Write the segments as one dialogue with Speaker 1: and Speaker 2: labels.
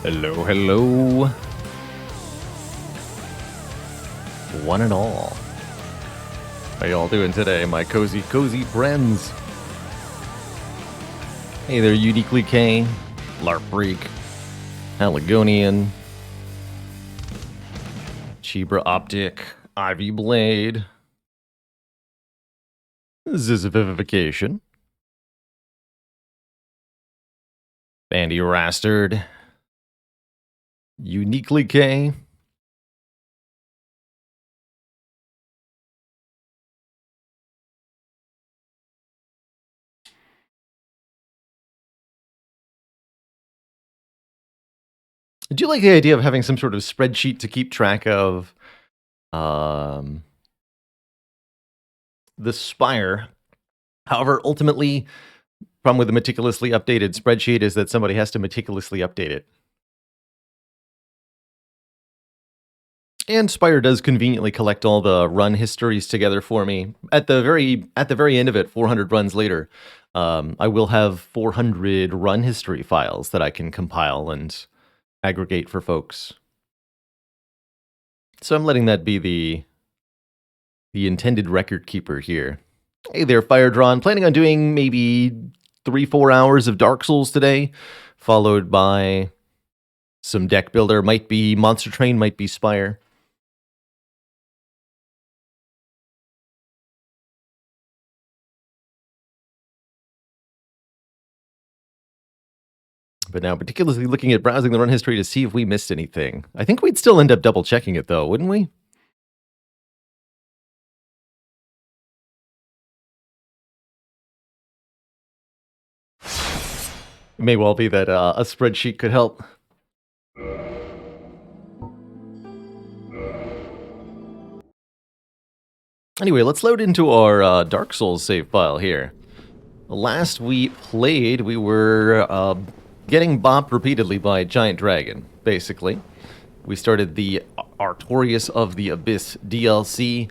Speaker 1: Hello, hello. One and all. How y'all doing today, my cozy friends? Hey there, Uniquely K, Larp Freak, Haligonian, Chibra Optic, Ivy Blade, Zizification, Bandy Rastard, Uniquely K, do you like the idea of having some sort of spreadsheet to keep track of the Spire? However, ultimately, problem with a meticulously updated spreadsheet is that somebody has to meticulously update it. And Spire does conveniently collect all the run histories together for me. At the very end of it, 400 runs later, I will have 400 run history files that I can compile and aggregate for folks. So I'm letting that be the intended record keeper here. Hey there, Fire Drawn. Planning on doing maybe 3-4 hours of Dark Souls today, followed by some deck builder. Might be Monster Train, might be Spire. But now, particularly looking at browsing the run history to see if we missed anything. I think we'd still end up double checking it, though, wouldn't we? It may well be that a spreadsheet could help. Anyway, let's load into our Dark Souls save file here. Last we played, we were getting bopped repeatedly by a giant dragon, basically. We started the Artorias of the Abyss DLC,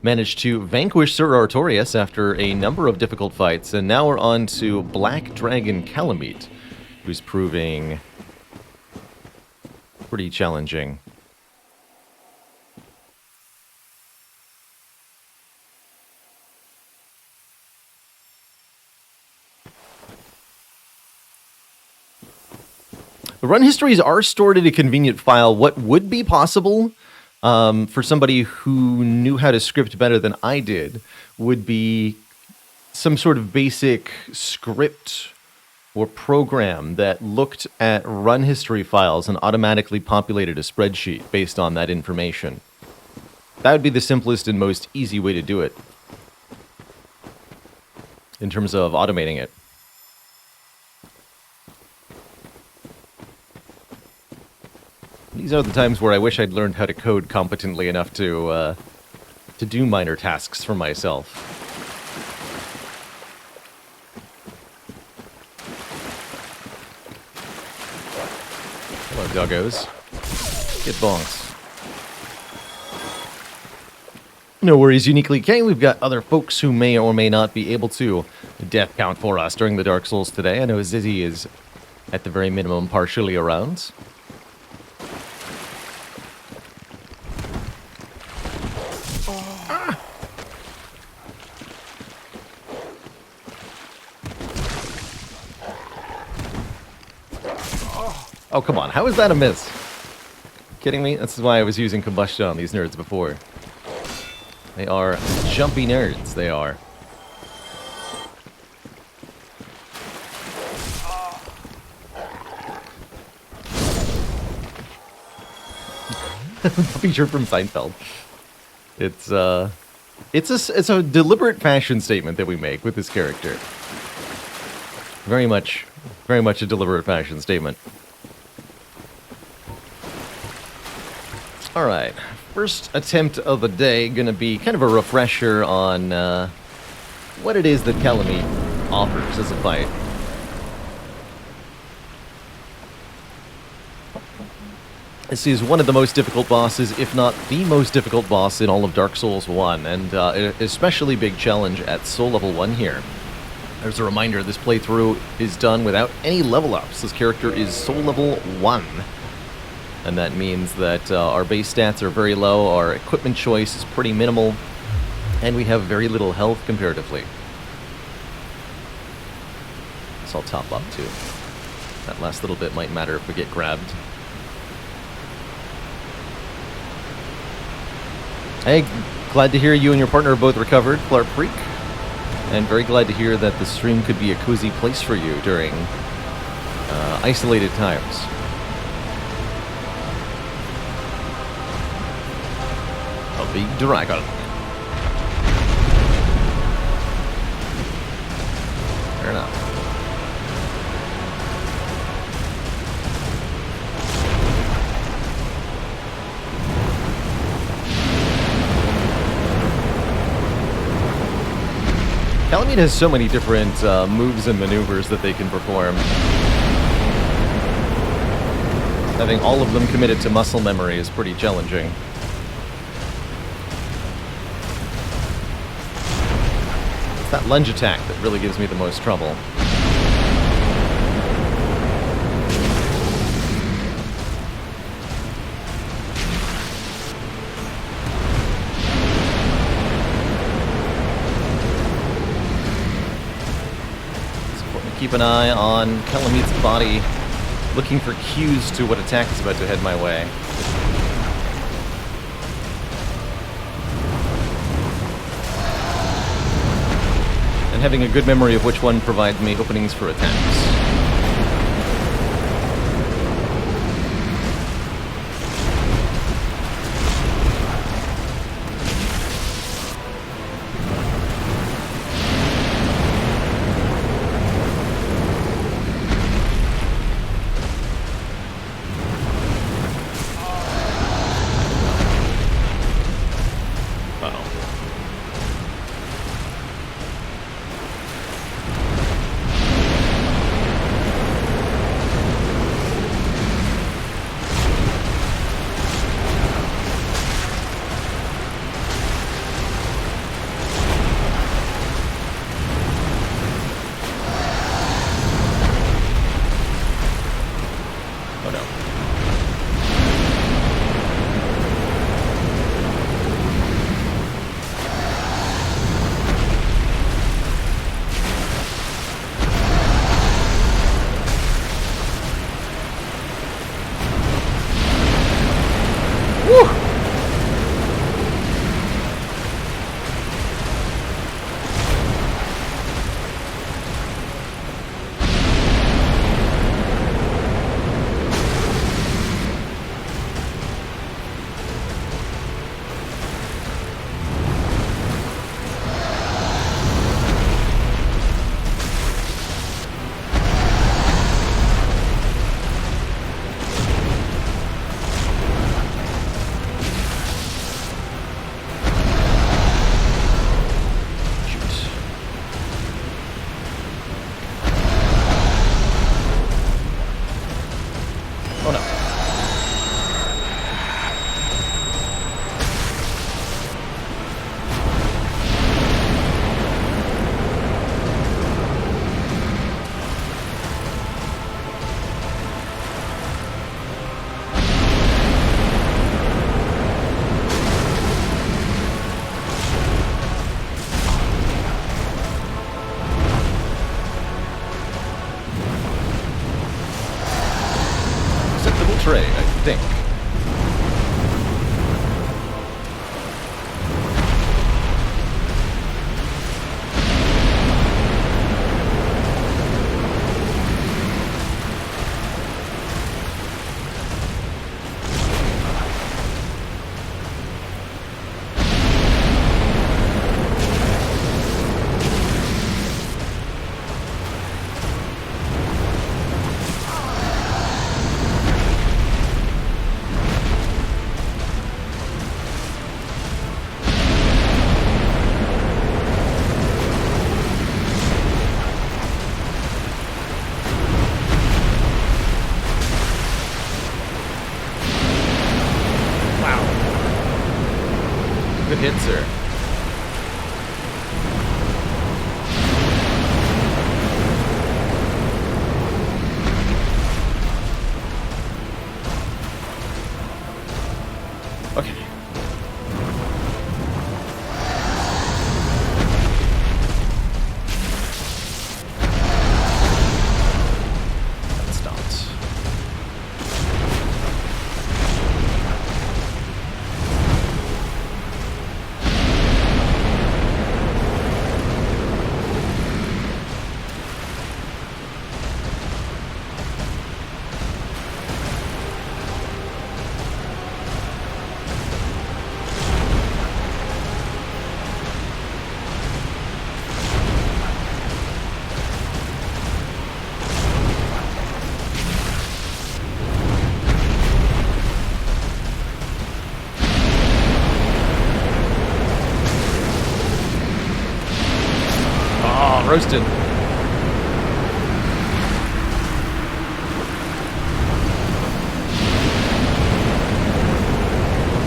Speaker 1: managed to vanquish Sir Artorias after a number of difficult fights, and now we're on to Black Dragon Calamite, who's proving pretty challenging. The run histories are stored in a convenient file. What would be possible for somebody who knew how to script better than I did would be some sort of basic script or program that looked at run history files and automatically populated a spreadsheet based on that information. That would be the simplest and most easy way to do it in terms of automating it. These are the times where I wish I'd learned how to code competently enough to do minor tasks for myself. Hello, doggos. Get bonks. No worries, Uniquely K. We've got other folks who may or may not be able to death count for us during the Dark Souls today. I know Zizzy is, at the very minimum, partially around. Oh, come on. How is that a miss? Kidding me? This is why I was using combustion on these nerds before. They are jumpy nerds, they are. Feature from Seinfeld. It's a deliberate fashion statement that we make with this character. Very much a deliberate fashion statement. Alright, first attempt of the day, gonna be kind of a refresher on what it is that Calamite offers as a fight. This is one of the most difficult bosses, if not the most difficult boss in all of Dark Souls 1, and especially big challenge at Soul Level 1 here. There's a reminder, this playthrough is done without any level ups. This character is soul level 1. And that means that our base stats are very low, our equipment choice is pretty minimal, and we have very little health comparatively. So I'll top up too. That last little bit might matter if we get grabbed. Hey, glad to hear you and your partner are both recovered, Clark Freak. And very glad to hear that the stream could be a cozy place for you during isolated times. A big dragon. Fair enough. Calamite has so many different moves and maneuvers that they can perform. Having all of them committed to muscle memory is pretty challenging. It's that lunge attack that really gives me the most trouble. Keep an eye on Calamite's body, looking for cues to what attack is about to head my way. And having a good memory of which one provides me openings for attacks. Tray, I think. Good hit, sir. roasted.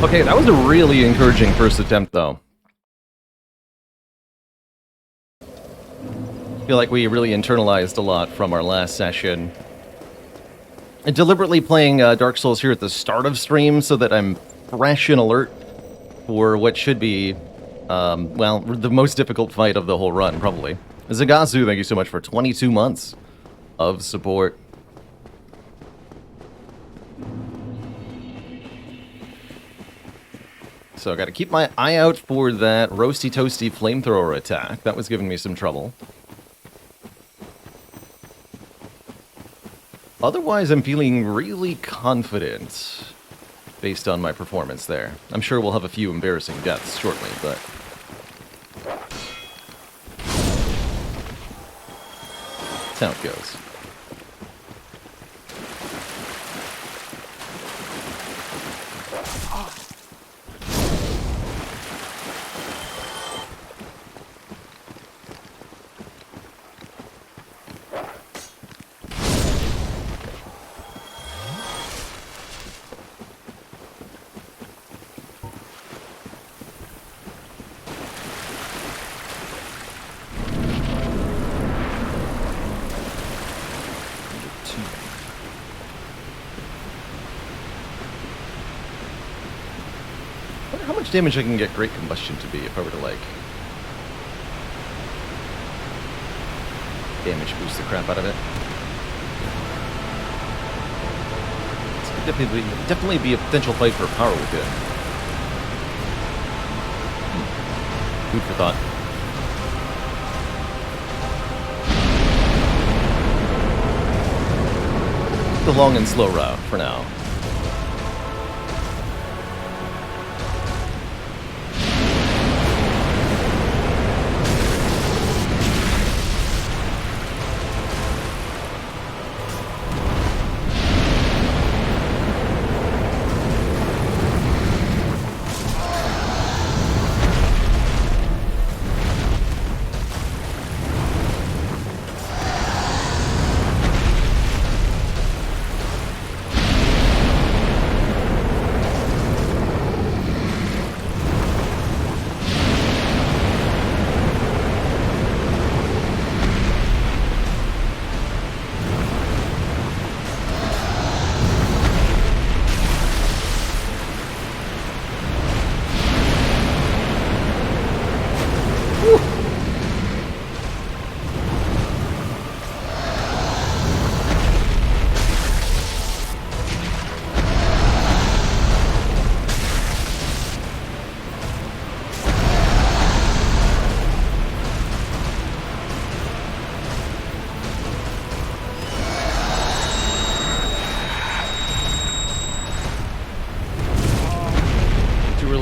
Speaker 1: Okay, that was a really encouraging first attempt, though. I feel like we really internalized a lot from our last session. And deliberately playing Dark Souls here at the start of stream so that I'm fresh and alert for what should be, well, the most difficult fight of the whole run, probably. Zagasu, thank you so much for 22 months of support. So I gotta keep my eye out for that roasty toasty flamethrower attack. That was giving me some trouble. Otherwise, I'm feeling really confident based on my performance there. I'm sure we'll have a few embarrassing deaths shortly, but... that's how it goes. How much damage I can get Great Combustion to be if I were to, like, damage boost the crap out of it. This could definitely be a potential fight for power within. Food for thought. The long and slow route for now.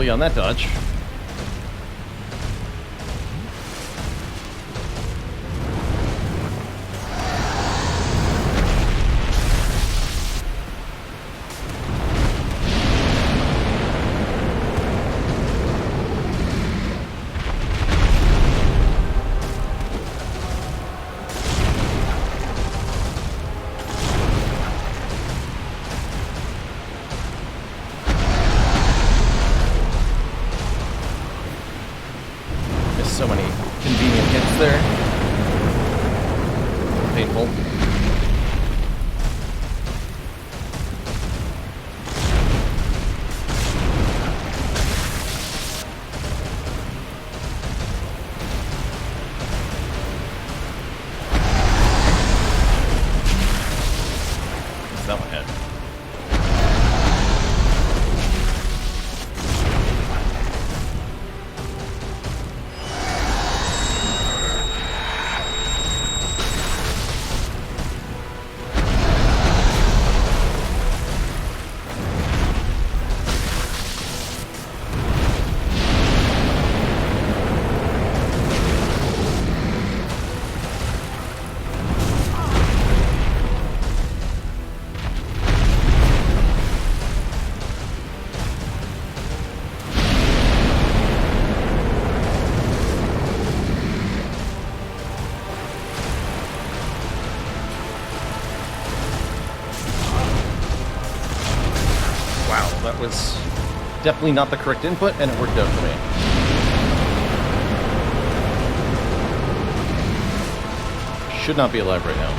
Speaker 1: On that dodge. That was definitely not the correct input, and it worked out for me. Should not be alive right now.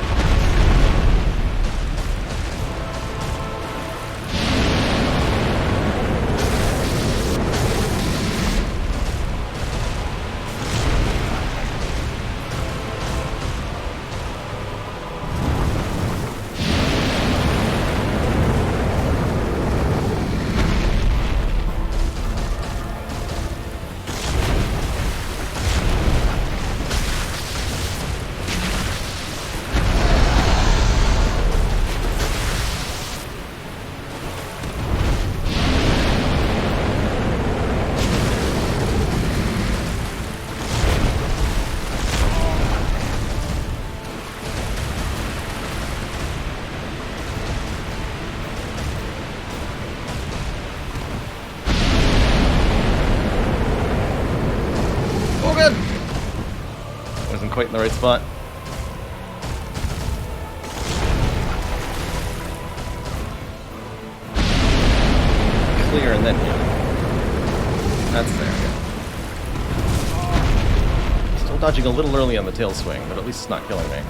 Speaker 1: Quite in the right spot. Clear and then yeah. That's there. Still dodging a little early on the tail swing, but at least it's not killing me.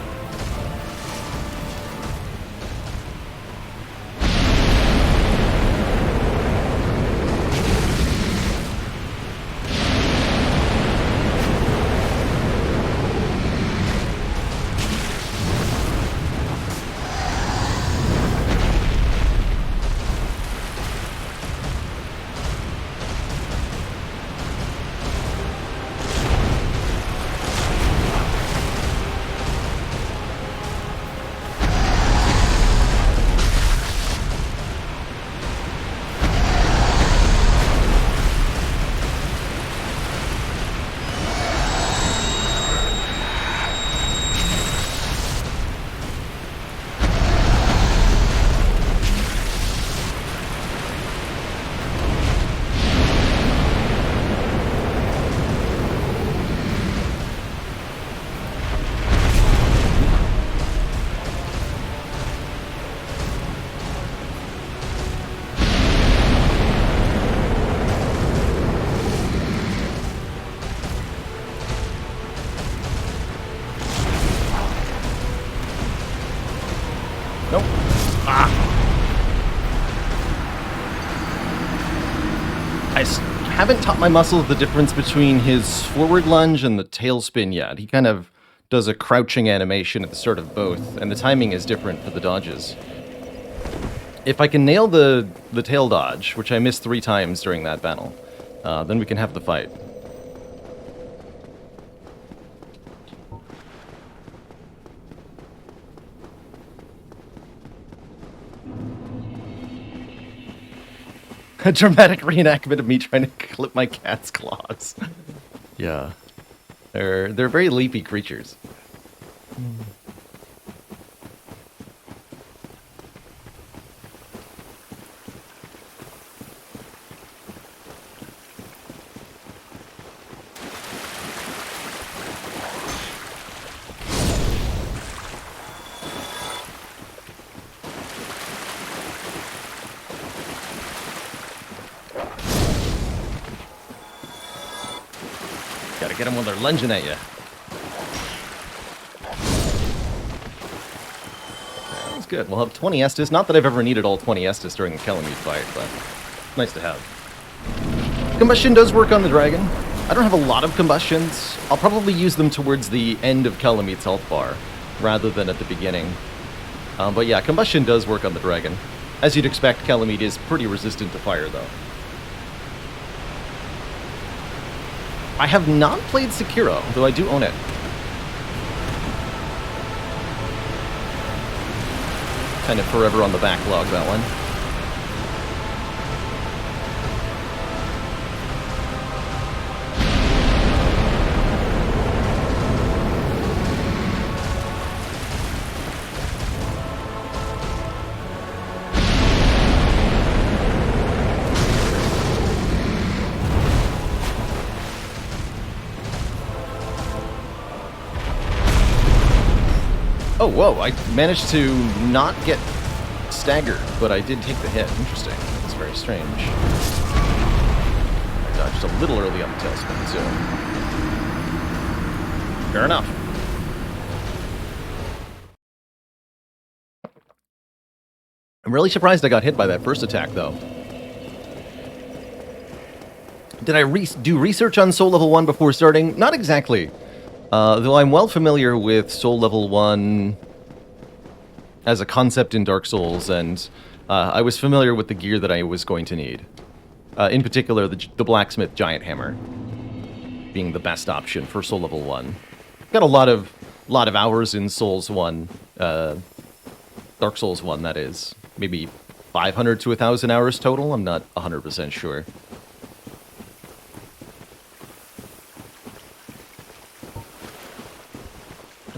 Speaker 1: Nope. Ah! I haven't taught my muscle the difference between his forward lunge and the tail spin yet. He kind of does a crouching animation at the start of both, and the timing is different for the dodges. If I can nail the tail dodge, which I missed 3 times during that battle, then we can have the fight. A dramatic reenactment of me trying to clip my cat's claws. Yeah. They're very leapy creatures. Gotta get them when they're lunging at you. Okay, that's good. We'll have 20 Estus. Not that I've ever needed all 20 Estus during the Calamute fight, but nice to have. Combustion does work on the dragon. I don't have a lot of combustions. I'll probably use them towards the end of Calamute's health bar, rather than at the beginning. But yeah, combustion does work on the dragon. As you'd expect, Calamute is pretty resistant to fire, though. I have not played Sekiro, though I do own it. Kind of forever on the backlog, that one. Oh, whoa, I managed to not get staggered, but I did take the hit. Interesting. That's very strange. I dodged a little early on the tailspin, too. Fair enough. I'm really surprised I got hit by that first attack, though. Did I do research on Soul Level 1 before starting? Not exactly. Though I'm well familiar with Soul Level 1 as a concept in Dark Souls, and I was familiar with the gear that I was going to need. In particular, the Blacksmith Giant Hammer being the best option for Soul Level 1. Got a lot of hours in Souls 1, Dark Souls 1, that is. Maybe 500 to 1,000 hours total, I'm not 100% sure.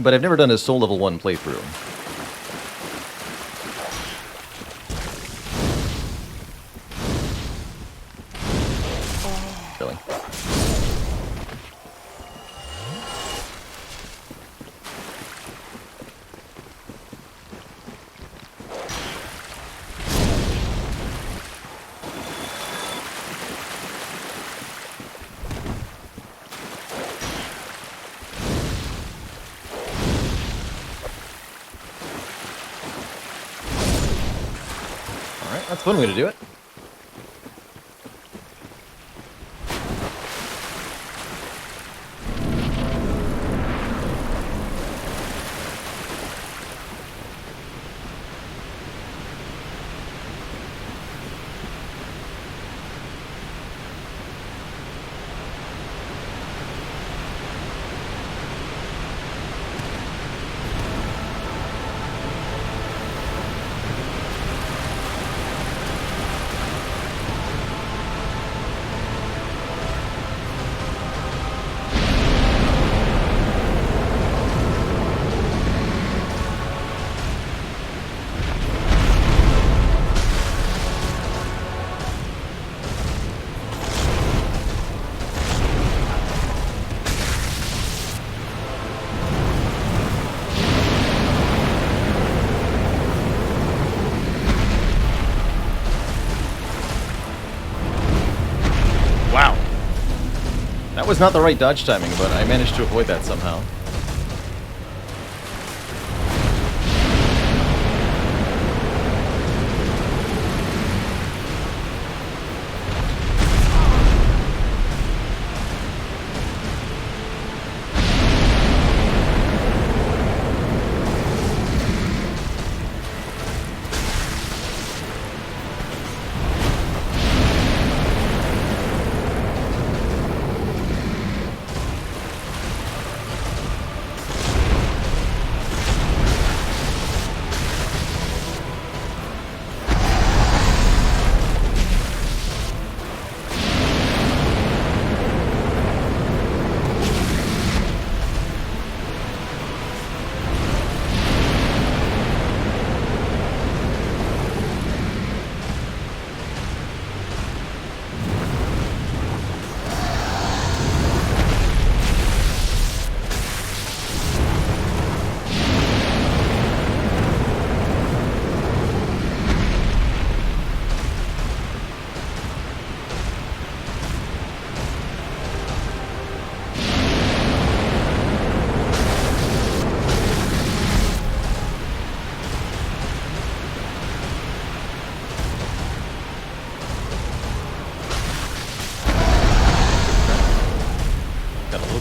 Speaker 1: But I've never done a Soul Level 1 playthrough. Really. That's one way to do it. That was not the right dodge timing, but I managed to avoid that somehow.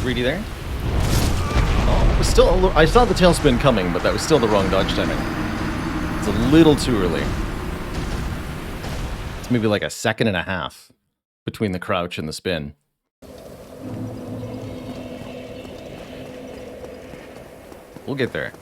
Speaker 1: Greedy there. Oh, it was still. I saw the tailspin coming, but that was still the wrong dodge timing. It's a little too early. It's maybe like a second and a half between the crouch and the spin. We'll get there.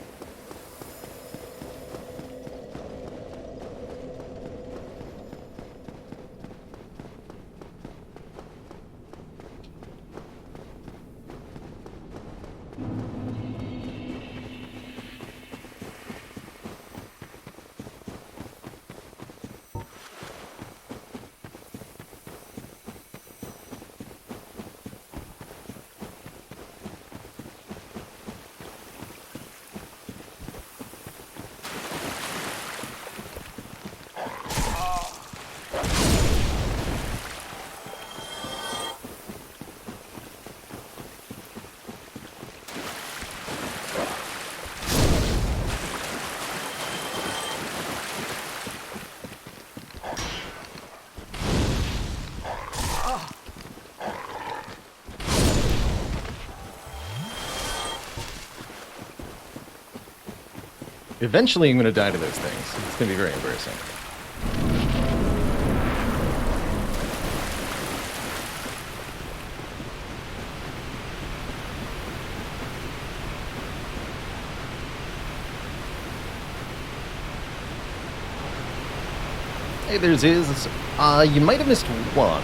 Speaker 1: Eventually I'm going to die to those things. It's going to be very embarrassing. Hey, there's Iz. You might have missed one.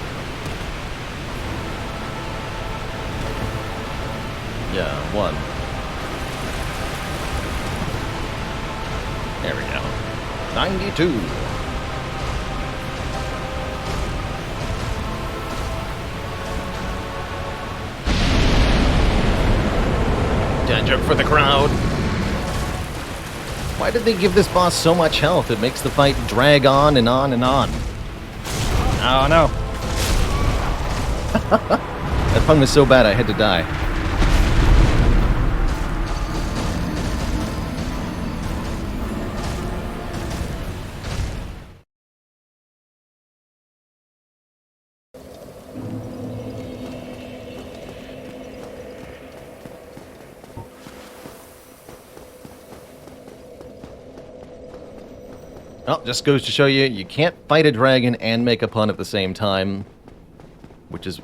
Speaker 1: Yeah, one. There we go. 92. Dodge up for the crowd. Why did they give this boss so much health? It makes the fight drag on and on and on. Oh no. That pun was so bad I had to die. Well, just goes to show you, you can't fight a dragon and make a pun at the same time. Which is,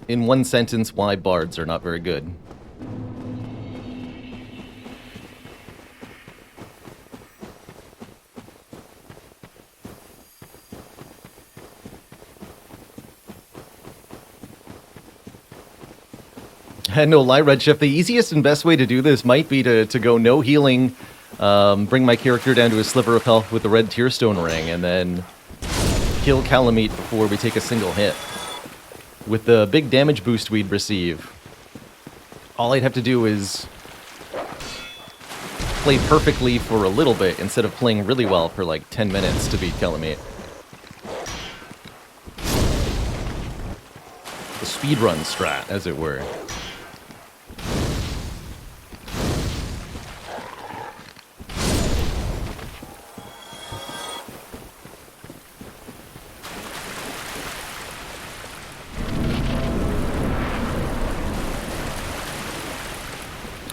Speaker 1: in one sentence, why bards are not very good. No lie, Redshift, the easiest and best way to do this might be to go no healing, bring my character down to a sliver of health with the red tearstone ring, and then kill Calamite before we take a single hit. With the big damage boost we'd receive, all I'd have to do is play perfectly for a little bit instead of playing really well for like 10 minutes to beat Calamite. The speedrun strat, as it were.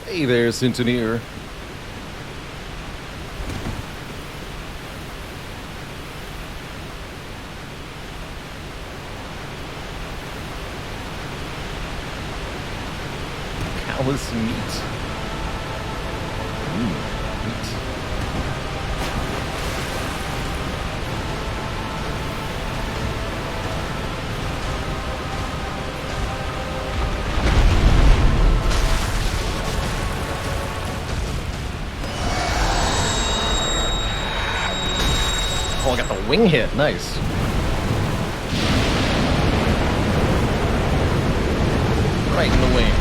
Speaker 1: Hey there, Centeneer. Callous meat. Meat. Oh, I got the wing hit. Nice. Right in the wing.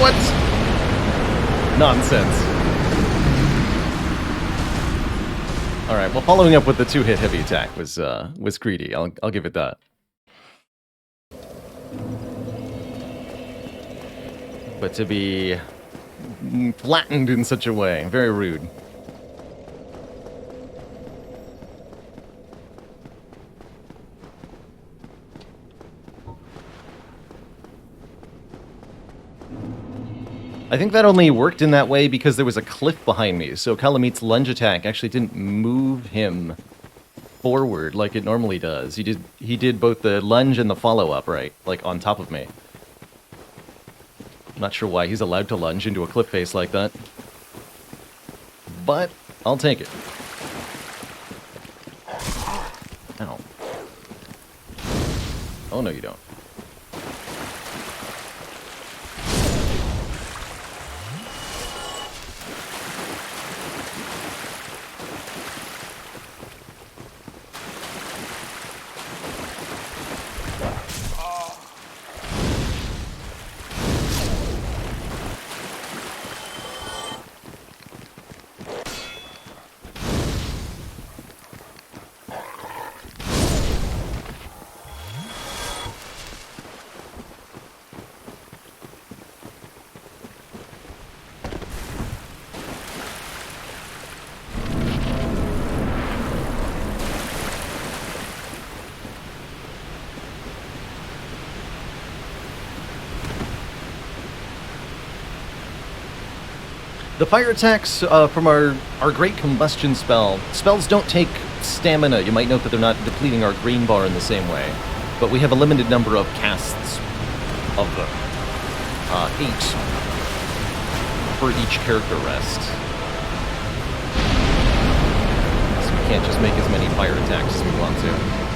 Speaker 1: What? Nonsense. All right. Well, following up with the two-hit heavy attack was greedy. I'll give it that. But to be flattened in such a way, very rude. I think that only worked in that way because there was a cliff behind me, so Kalameet's lunge attack actually didn't move him forward like it normally does. He did both the lunge and the follow-up, right? Like, on top of me. Not sure why he's allowed to lunge into a cliff face like that. But, I'll take it. Ow. Oh, no you don't. The fire attacks from our Great Combustion spell. Spells don't take stamina. You might note that they're not depleting our green bar in the same way. But we have a limited number of casts of them. 8 for each character rest. So we can't just make as many fire attacks as we want to.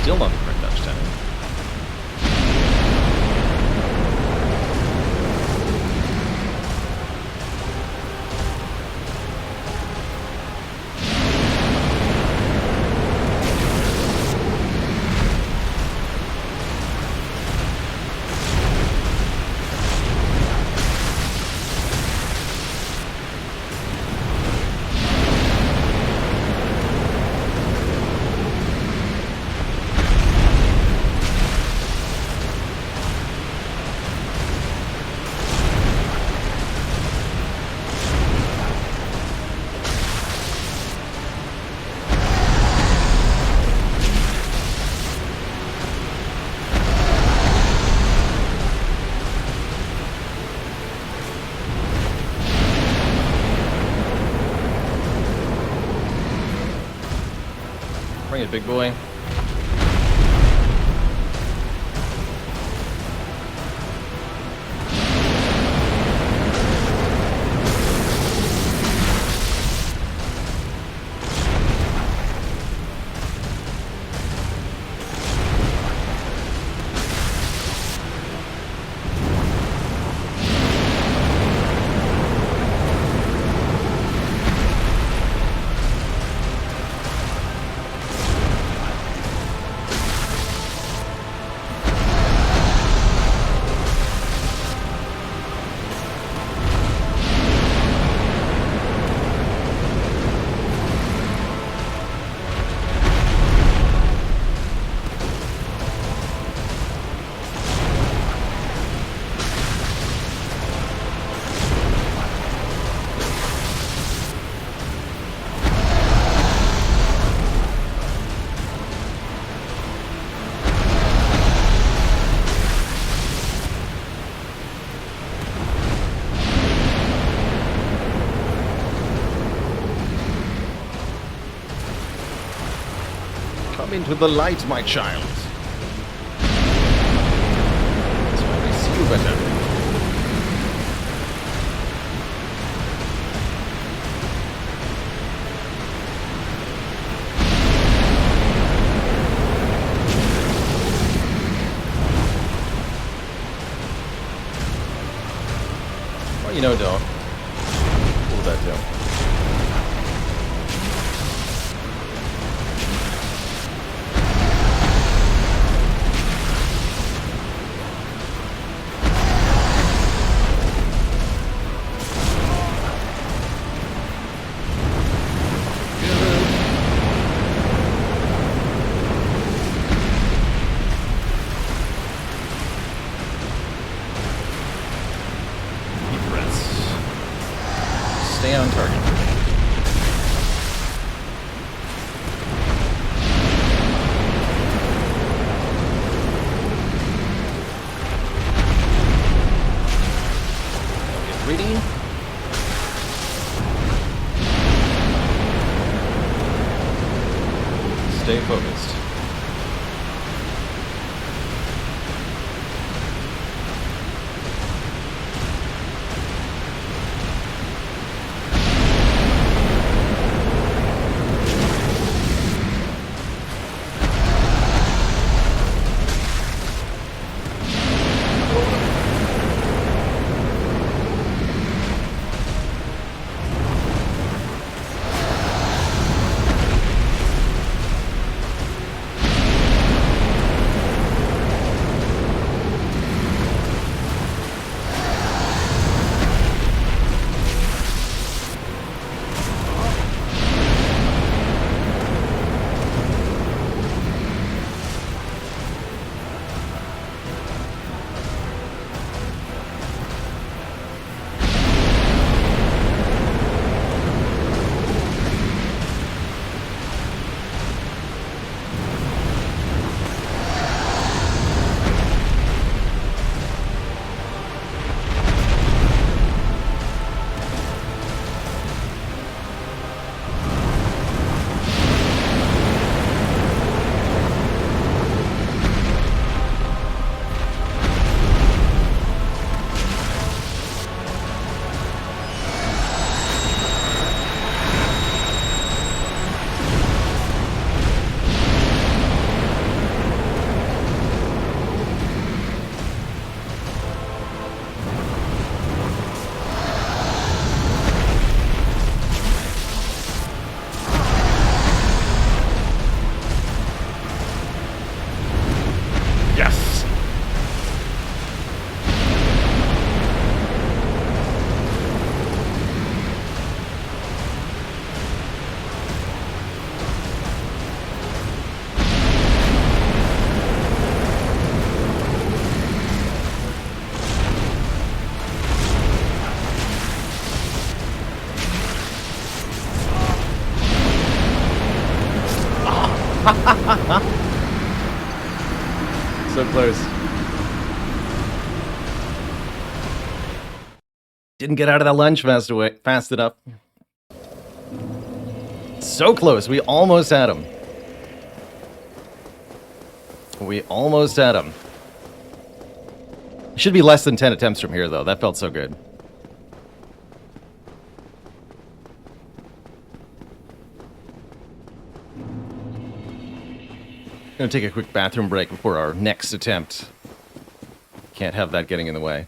Speaker 1: Still not the correct touch time. Bring it, big boy. Come into the light, my child. That's why we see you better. Well, you know, don't. Pull that down. Stay on target. Get ready. Stay focused. Yes! So close. Didn't get out of that lunge fast enough. So close. We almost had him. We almost had him. Should be less than 10 attempts from here, though. That felt so good. Gonna take a quick bathroom break before our next attempt. Can't have that getting in the way.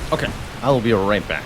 Speaker 1: Okay, I will be right back.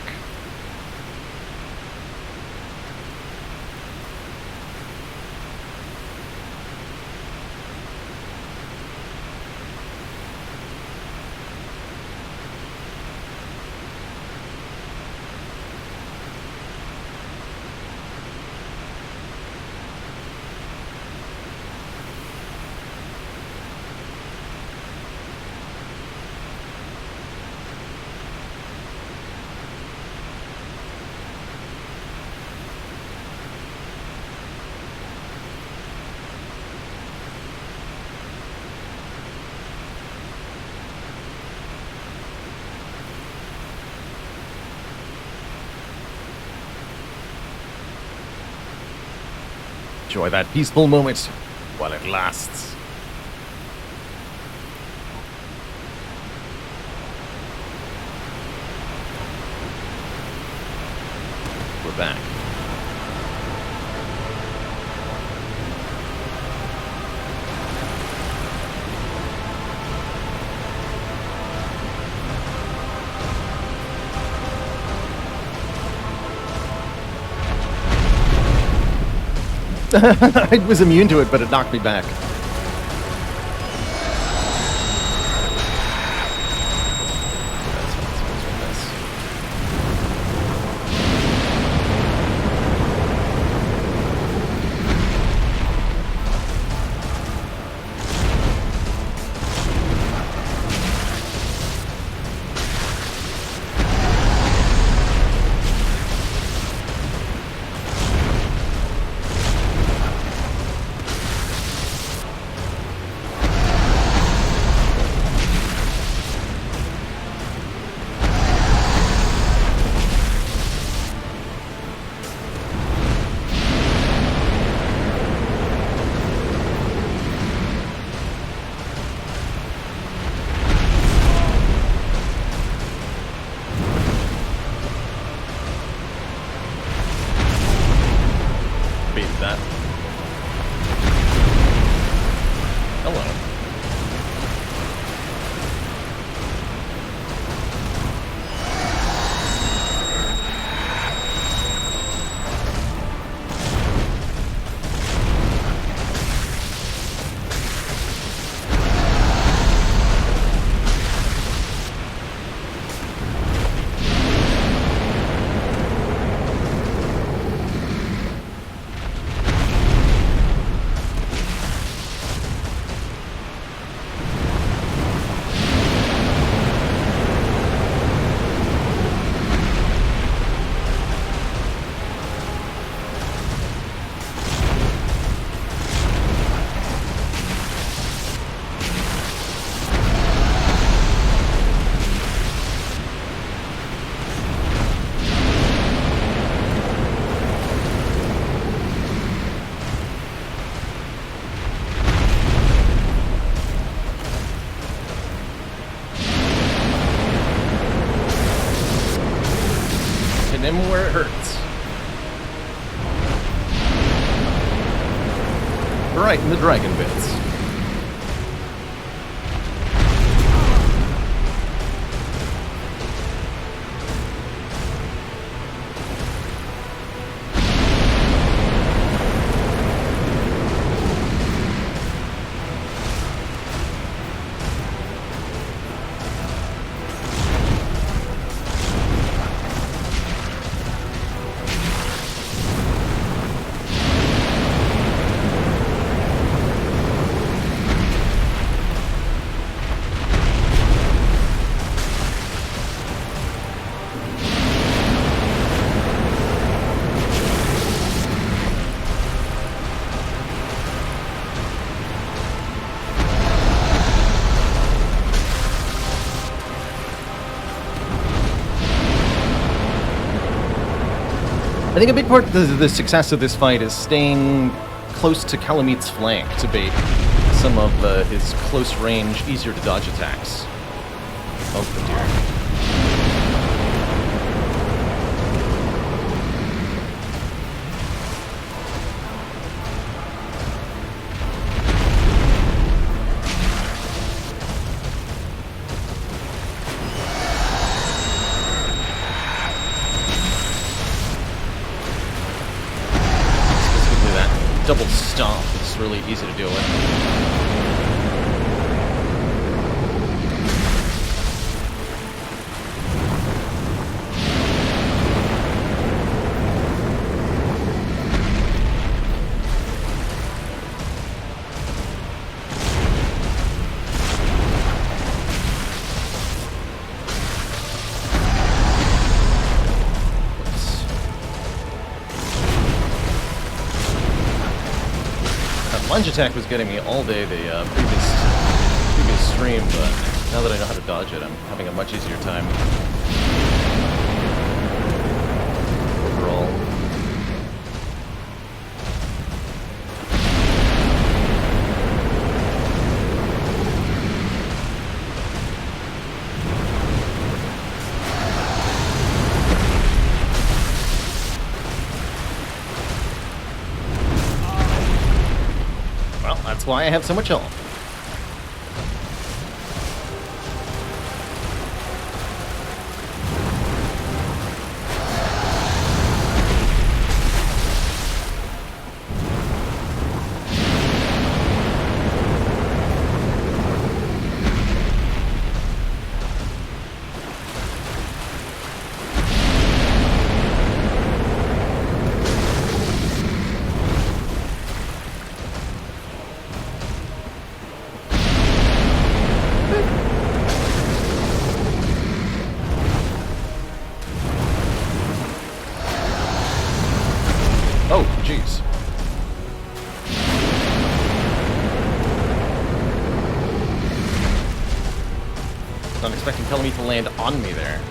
Speaker 1: Enjoy that peaceful moment while it lasts. We're back. I was immune to it, but it knocked me back. That. Hello. Him where it hurts. Right in the dragon bits. I think a big part of the success of this fight is staying close to Kalamit's flank to bait some of his close-range, easier-to-dodge attacks. Oh, dear. stomp. It's really easy to deal with. Lunge attack was getting me all day the previous stream, but now that I know how to dodge it, I'm having a much easier time overall. That's why I have so much health. Oh, jeez. Not expecting Calamite to land on me there.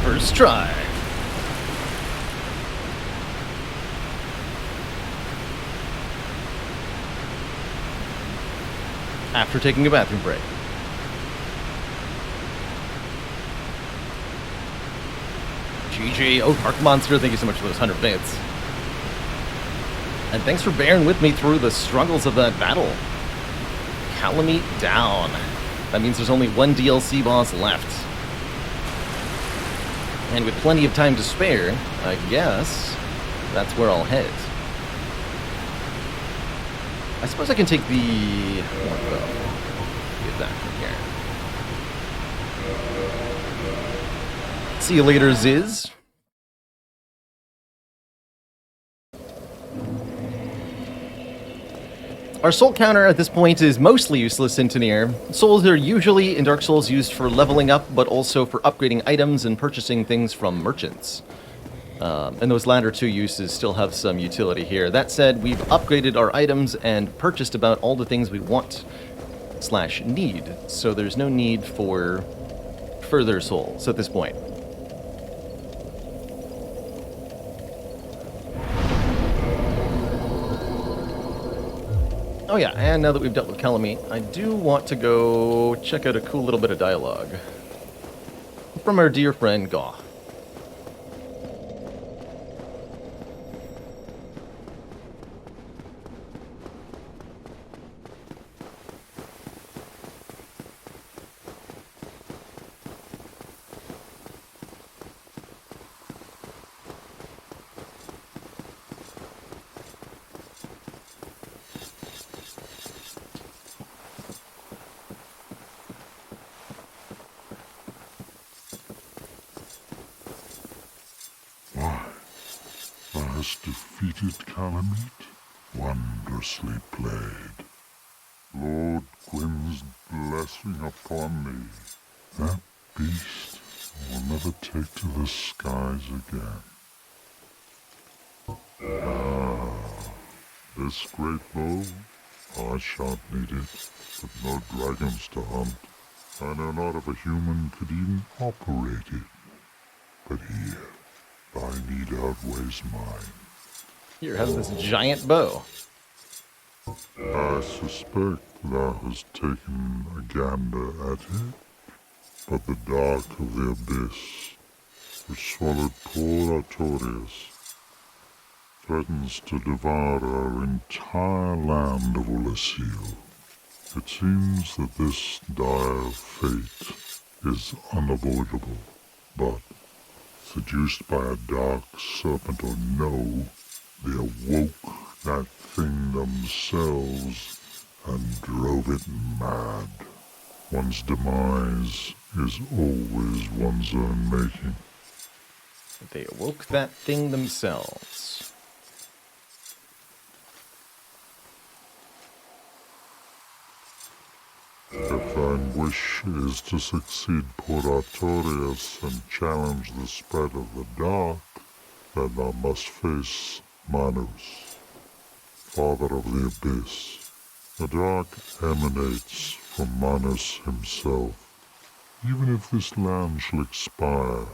Speaker 1: First try. After taking a bathroom break. GG. Oh, Dark Monster, thank you so much for those 100 bits. And thanks for bearing with me through the struggles of that battle. Calamite down. That means there's only one DLC boss left. And with plenty of time to spare, I guess that's where I'll head. I suppose I can take the... get that from here. See you later, Ziz. Our soul counter at this point is mostly useless in Tanier. Souls are usually in Dark Souls used for leveling up, but also for upgrading items and purchasing things from merchants. And those latter two uses still have some utility here. That said, we've upgraded our items and purchased about all the things we want / need, so there's no need for further souls at this point. Oh yeah, and now that we've dealt with Calamite, I do want to go check out a cool little bit of dialogue from our dear friend Gaw.
Speaker 2: Defeated Calamite, wondrously played. Lord Gwyn's blessing upon thee. That beast will never take to the skies again. Ah, this great bow, I shan't need it, but no dragons to hunt. I know not if a human could even operate it. But here, thy need outweighs mine.
Speaker 1: Here, have this giant bow.
Speaker 2: I suspect thou hast taken a gander at it, but the dark of the abyss, which swallowed poor Artorias, threatens to devour our entire land of Ulasil. It seems that this dire fate is unavoidable, but seduced by a dark serpent or no, they awoke that thing themselves and drove it mad. One's demise is always one's own making.
Speaker 1: They awoke that thing themselves.
Speaker 2: If thine wish is to succeed poor Artorias and challenge the spread of the dark, then thou must face Manus, father of the abyss. The dark emanates from Manus himself. Even if this land shall expire,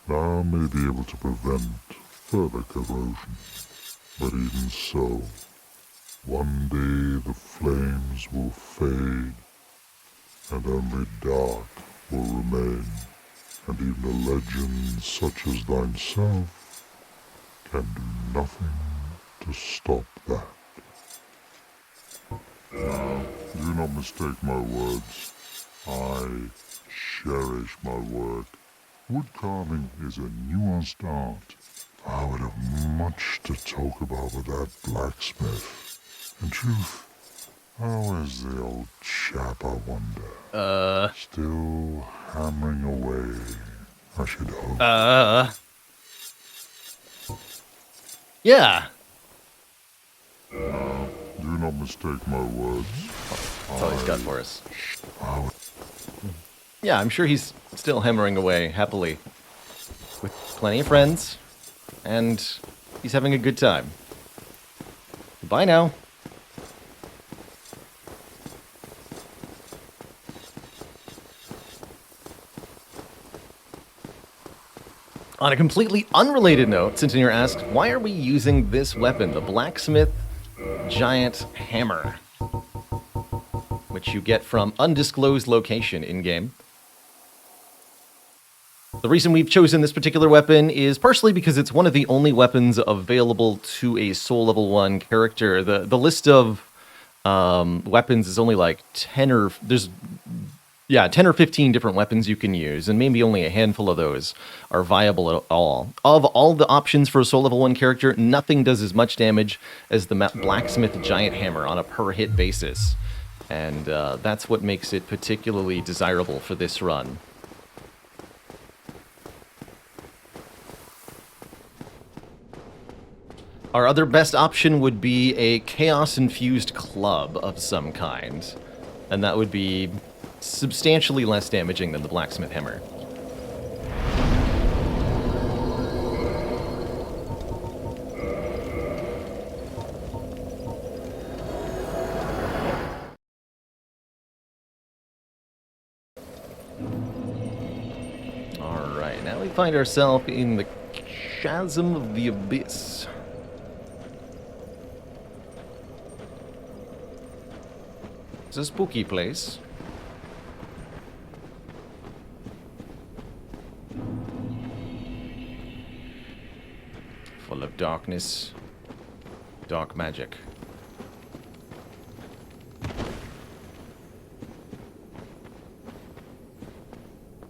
Speaker 2: thou may be able to prevent further corrosion. But even so, one day the flames will fade, and only dark will remain, and even a legend such as thyself can do nothing to stop that. Now, do not mistake my words. I cherish my work. Wood carving is a nuanced art. I would have much to talk about with that blacksmith. In truth, how is the old chap, I wonder? Still hammering away, I should hope.
Speaker 1: Yeah.
Speaker 2: Now, do not mistake my words.
Speaker 1: That's all he's got for us.
Speaker 2: I
Speaker 1: Yeah, I'm sure he's still hammering away happily with plenty of friends, and he's having a good time. Goodbye now. On a completely unrelated note, Centennier asks, why are we using this weapon, the Blacksmith Giant Hammer, which you get from undisclosed location in-game? The reason we've chosen this particular weapon is partially because it's one of the only weapons available to a Soul Level 1 character. The list of weapons is only like 10 or 15 different weapons you can use, and maybe only a handful of those are viable at all. Of all the options for a Soul Level 1 character, nothing does as much damage as the Blacksmith Giant Hammer on a per-hit basis. And that's what makes it particularly desirable for this run. Our other best option would be a Chaos-infused club of some kind, and that would be substantially less damaging than the Blacksmith Hammer. Alright, now we find ourselves in the Chasm of the Abyss. It's a spooky place. Full of darkness, dark magic.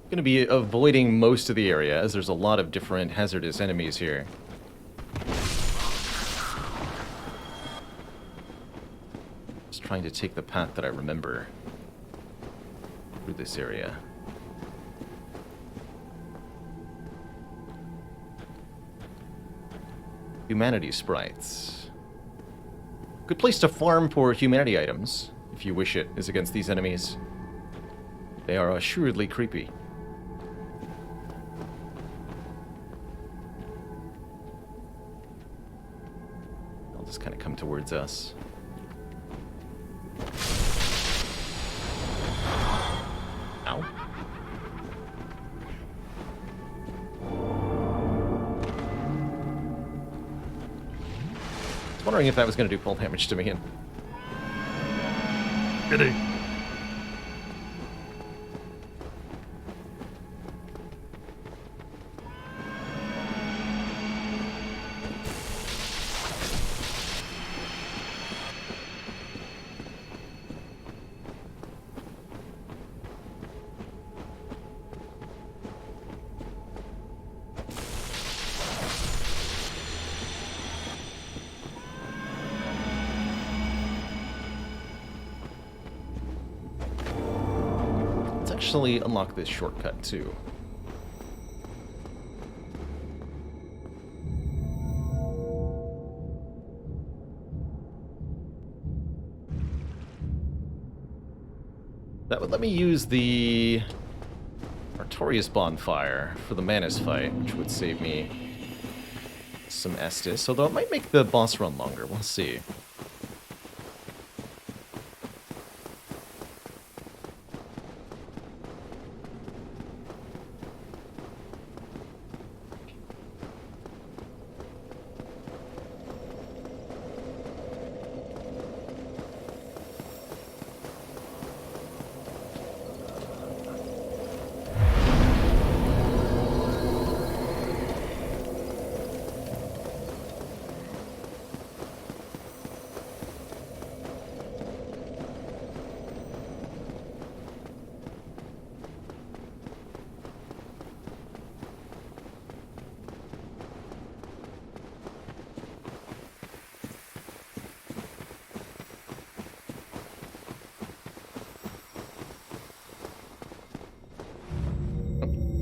Speaker 1: Gonna be avoiding most of the area, as there's a lot of different hazardous enemies here. Just trying to take the path that I remember through this area. Humanity sprites. Good place to farm for humanity items, if you wish it, is against these enemies. They are assuredly creepy. They'll just kind of come towards us. Ow. Wondering if that was going to do full damage to me. And... Giddy. Actually unlock this shortcut too. That would let me use the Artorias bonfire for the Manus fight, which would save me some Estus, although it might make the boss run longer. We'll see.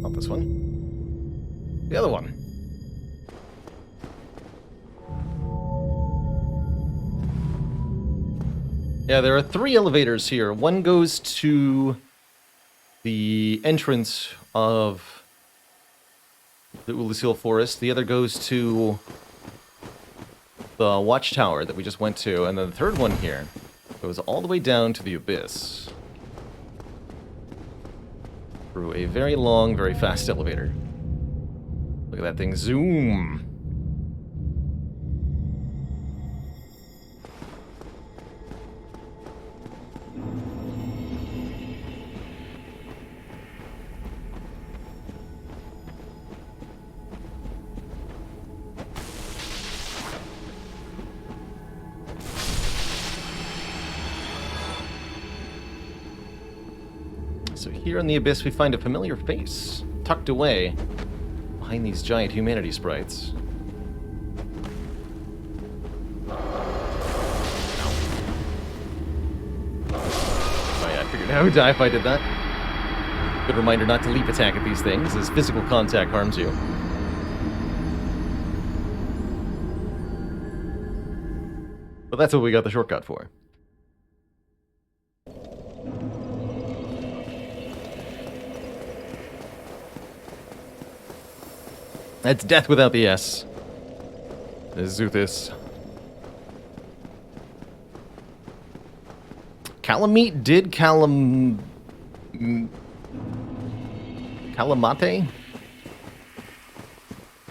Speaker 1: Not this one. The other one. Yeah, there are 3 elevators here. One goes to the entrance of the Ulusil Forest. The other goes to the watchtower that we just went to. And then the third one here goes all the way down to the Abyss. Through a very long, very fast elevator. Look at that thing zoom. So here in the Abyss we find a familiar face, tucked away behind these giant humanity sprites. Oh yeah, I figured I would die if I did that. Good reminder not to leap attack at these things, as physical contact harms you. But that's what we got the shortcut for. That's death without the S. Zuthis. Calamite did Calamate?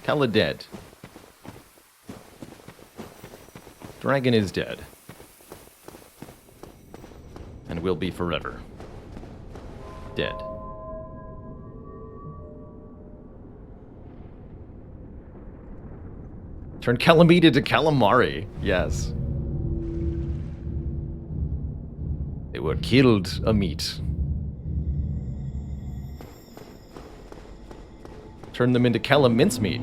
Speaker 1: Caladead. Dragon is dead. And will be forever. Dead. Turn Calamita to Calamari. Yes. They were killed a meat. Turn them into Cala mincemeat.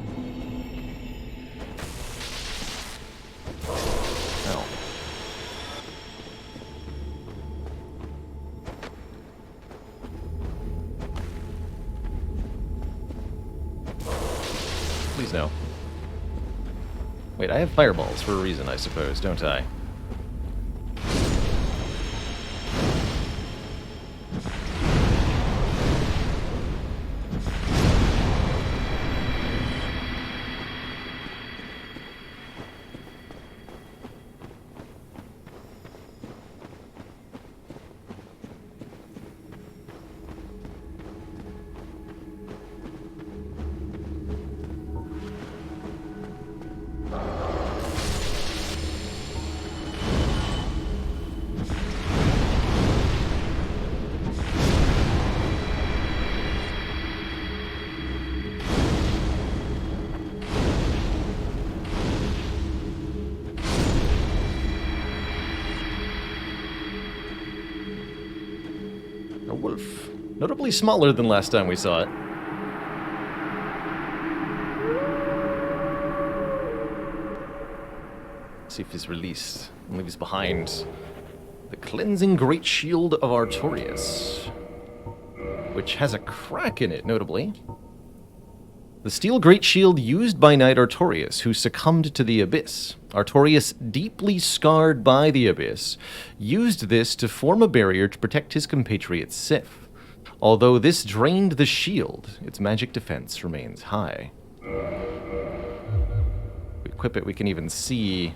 Speaker 1: Oh. Please no. Wait, I have fireballs for a reason, I suppose, don't I? wolf. Notably smaller than last time we saw it. Let's see if he's released and leaves behind the cleansing great shield of Artorias, which has a crack in it, notably. The steel great shield used by Knight Artorias, who succumbed to the Abyss. Artorias, deeply scarred by the Abyss, used this to form a barrier to protect his compatriot Sif. Although this drained the shield, its magic defense remains high. If we equip it, we can even see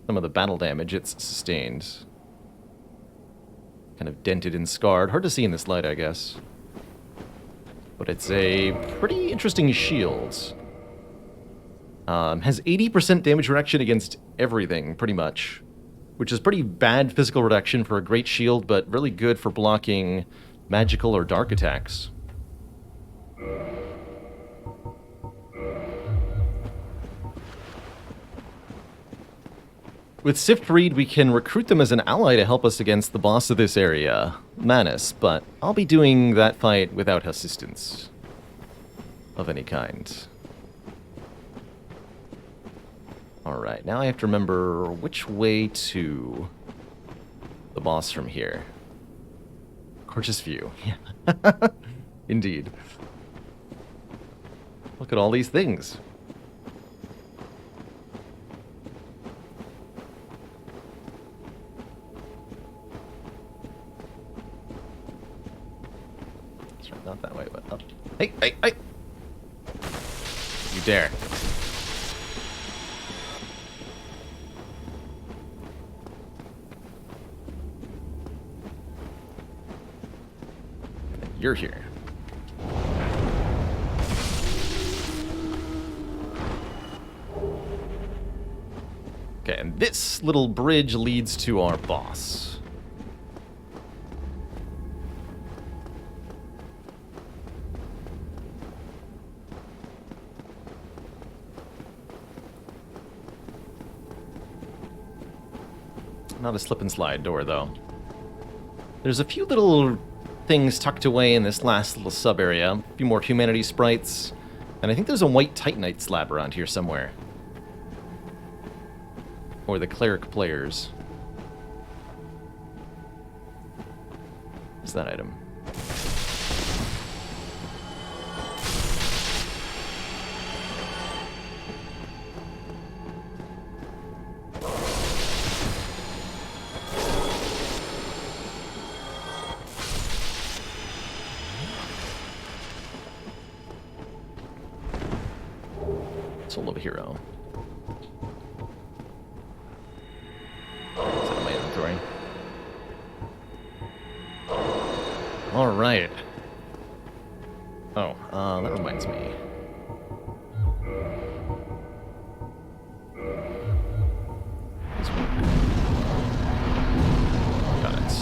Speaker 1: some of the battle damage it's sustained. Kind of dented and scarred. Hard to see in this light, I guess. But it's a pretty interesting shield. Has 80% damage reduction against everything, pretty much. Which is pretty bad physical reduction for a great shield, but really good for blocking magical or dark attacks. With Siftreed, we can recruit them as an ally to help us against the boss of this area, Manus, but I'll be doing that fight without assistance of any kind. Alright, now I have to remember which way to the boss from here. Gorgeous view. Yeah. Indeed. Look at all these things. Not that way, but up. Hey, hey, hey! You dare. You're here. Okay, and this little bridge leads to our boss. Not a slip and slide door, though. There's a few little things tucked away in this last little sub area. A few more humanity sprites. And I think there's a white Titanite slab around here somewhere. Or the cleric players. What's that item? Soul of a Hero. Is that in my inventory? Alright. Oh, that reminds me. This one. Got it.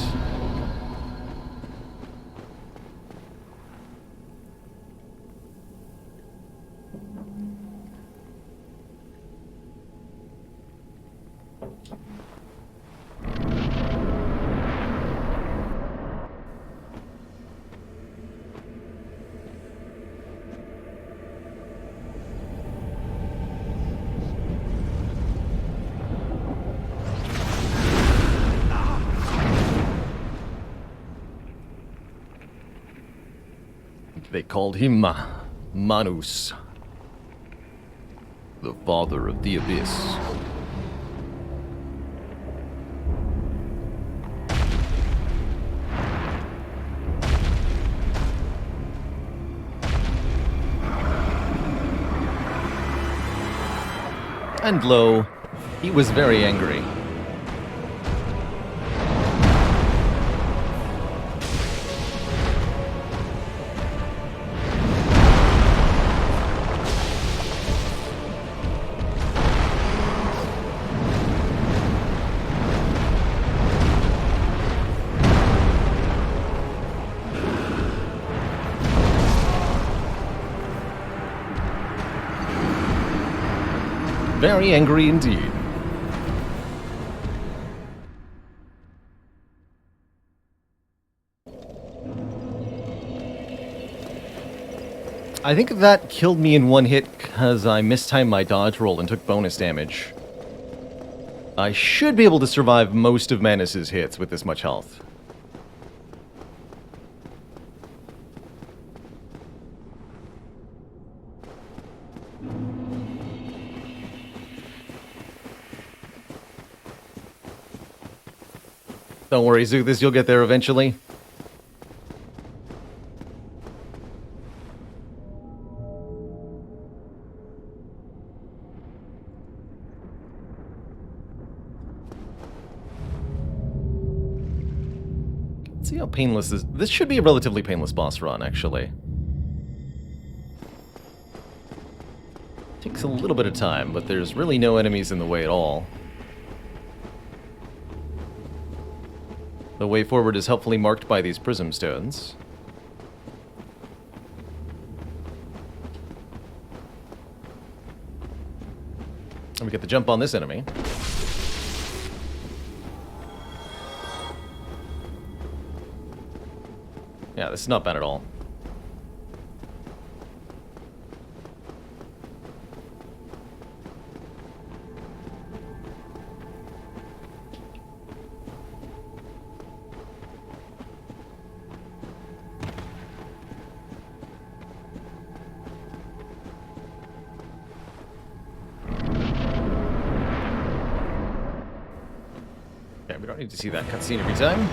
Speaker 1: They called him Manus, the father of the Abyss. And lo, he was very angry. Very angry indeed. I think that killed me in one hit because I mistimed my dodge roll and took bonus damage. I should be able to survive most of Manus's hits with this much health. Don't worry, Zuthis, you'll get there eventually. Let's see how painless this... This should be a relatively painless boss run, actually. Takes a little bit of time, but there's really no enemies in the way at all. The way forward is helpfully marked by these prism stones. And we get the jump on this enemy. Yeah, this is not bad at all. Okay, we don't need to see that cutscene every time.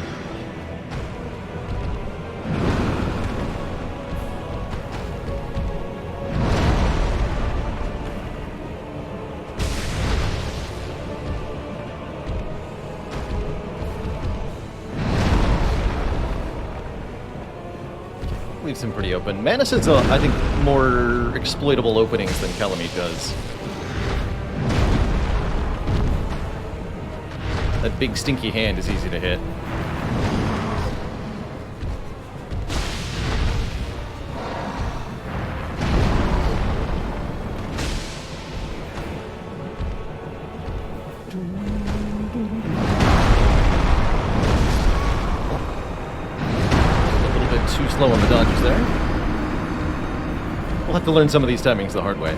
Speaker 1: Leaves him pretty open. Manus has, I think, more exploitable openings than Calamite does. That big stinky hand is easy to hit. Too slow on the dodges there. We'll have to learn some of these timings the hard way.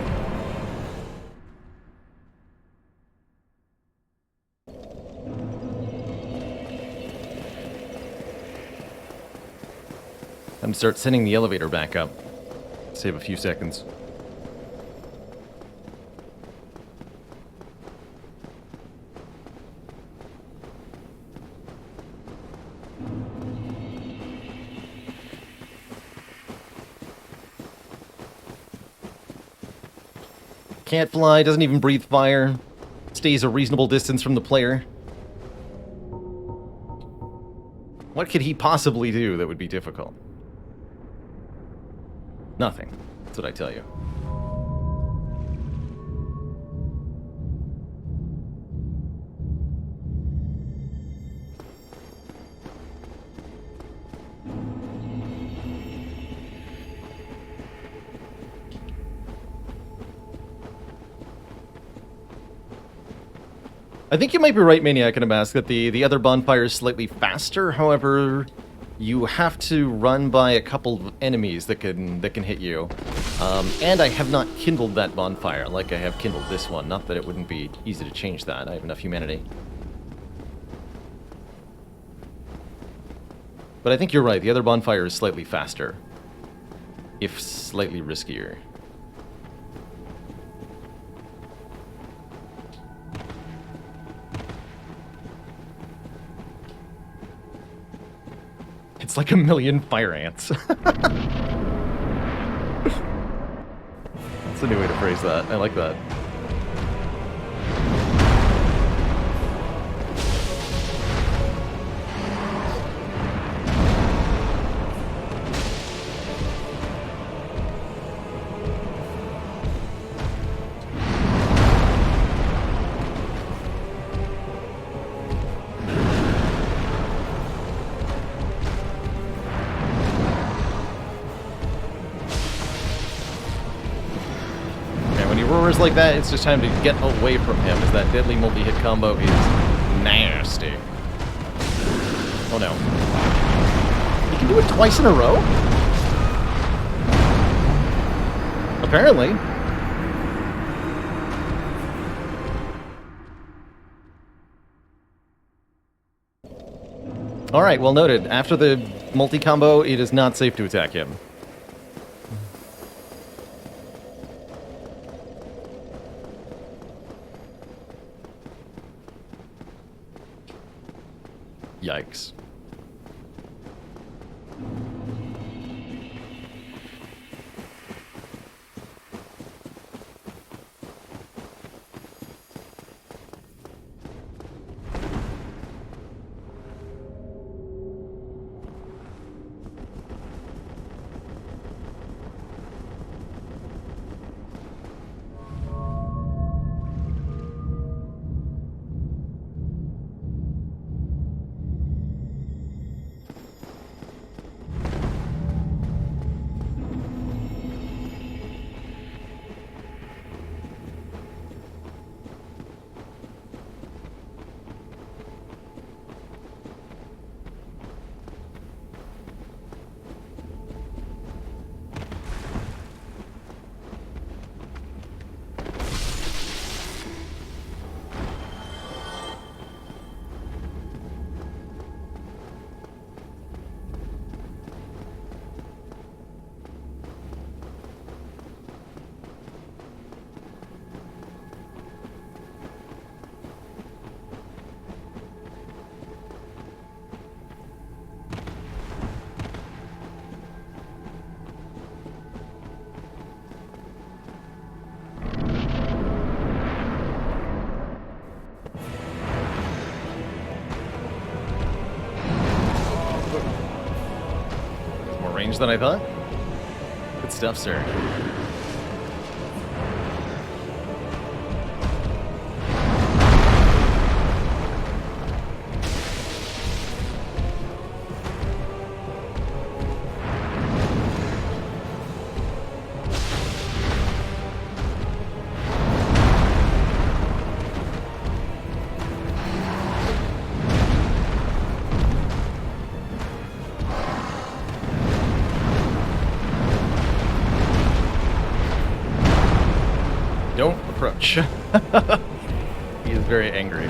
Speaker 1: I'm start sending the elevator back up. Save a few seconds. Can't fly, doesn't even breathe fire. Stays a reasonable distance from the player. What could he possibly do that would be difficult? Nothing. That's what I tell you. I think you might be right, Maniac and Amask, that the other bonfire is slightly faster. However, you have to run by a couple of enemies that can hit you. And I have not kindled that bonfire like I have kindled this one. Not that it wouldn't be easy to change that. I have enough humanity. But I think you're right. The other bonfire is slightly faster, if slightly riskier. It's like a million fire ants. That's a new way to phrase that. I like that. Roars like that, it's just time to get away from him, as that deadly multi-hit combo is nasty. Oh no. You can do it twice in a row? Apparently. Alright, well noted. After the multi-combo, it is not safe to attack him. Yikes. More range than I thought. Good stuff, sir. Don't approach. He is very angry.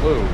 Speaker 1: Whoa.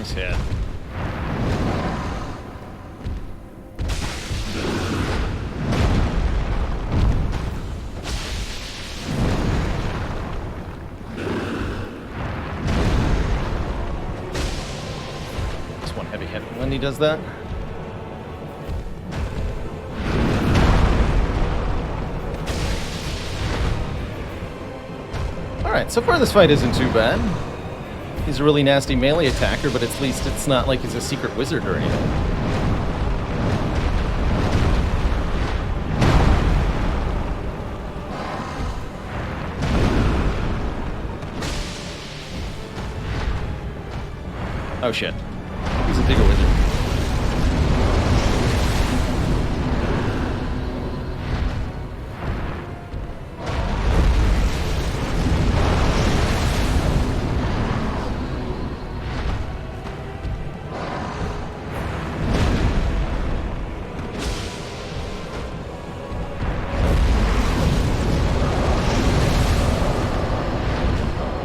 Speaker 1: Nice hit. Just one heavy hit when he does that. Alright, so far this fight isn't too bad. He's a really nasty melee attacker, but at least it's not like he's a secret wizard or anything. Oh shit. He's a bigger wizard.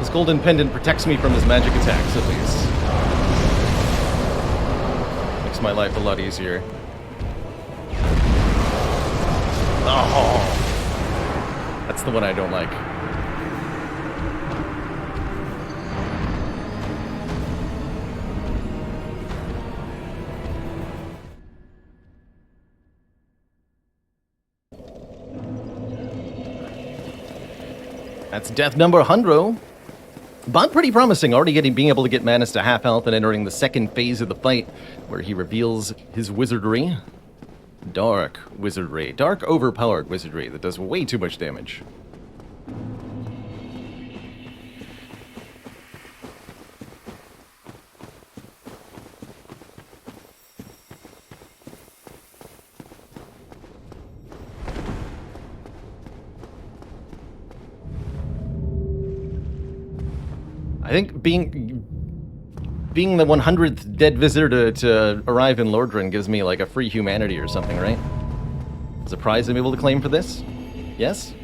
Speaker 1: This golden pendant protects me from his magic attacks, at least. Makes my life a lot easier. Oh! That's the one I don't like. That's death number 100. But pretty promising, already being able to get Manus to half health and entering the second phase of the fight, where he reveals his wizardry. Dark wizardry. Dark overpowered wizardry that does way too much damage. I think being the 100th dead visitor to arrive in Lordran gives me like a free humanity or something, right? Is a prize I'm able to claim for this? Yes?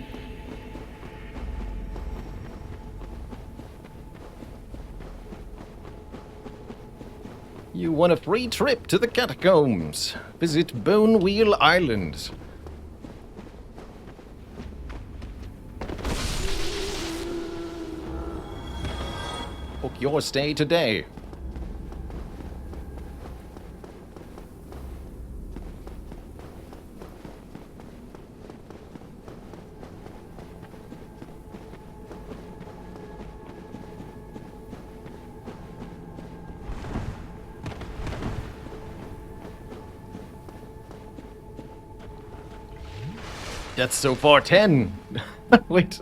Speaker 1: You won a free trip to the catacombs. Visit Bone Wheel Island. Book your stay today. Death so far 10. Wait.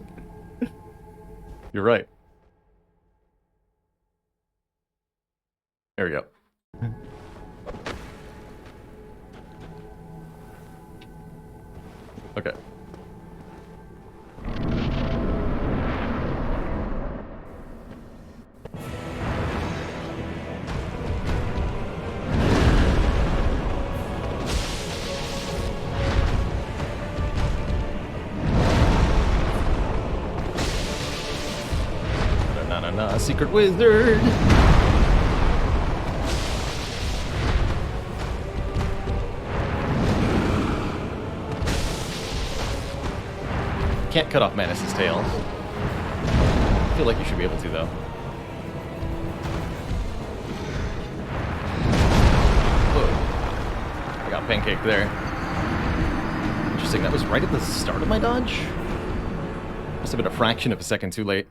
Speaker 1: You're right. There we go. Okay. Na secret wizard. Can't cut off Manus's tail. I feel like you should be able to, though. Whoa. I got pancake there. Interesting, that was right at the start of my dodge? Must have been a fraction of a second too late.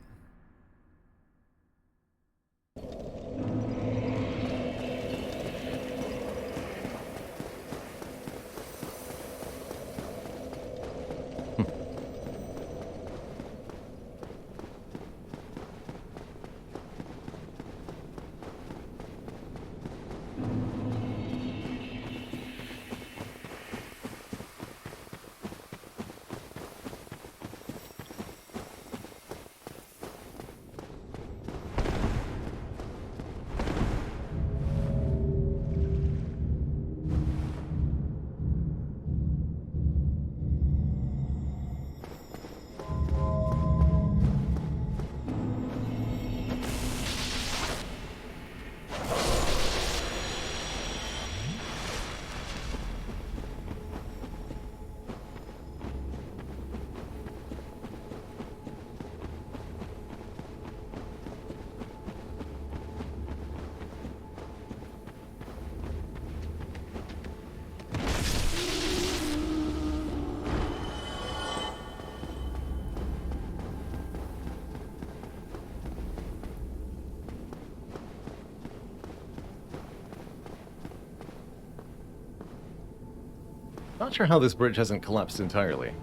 Speaker 1: Not sure how this bridge hasn't collapsed entirely.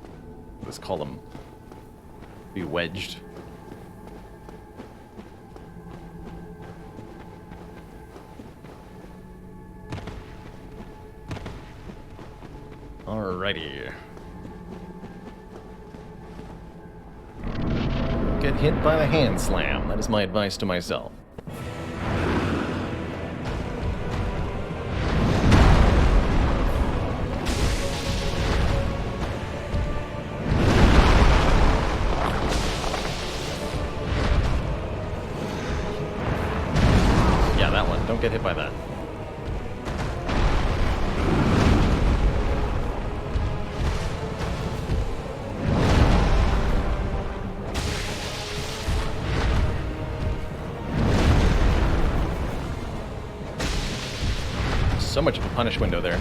Speaker 1: This column be wedged. Alrighty. Get hit by the hand slam. That is my advice to myself. get hit by that. So much of a punish window there.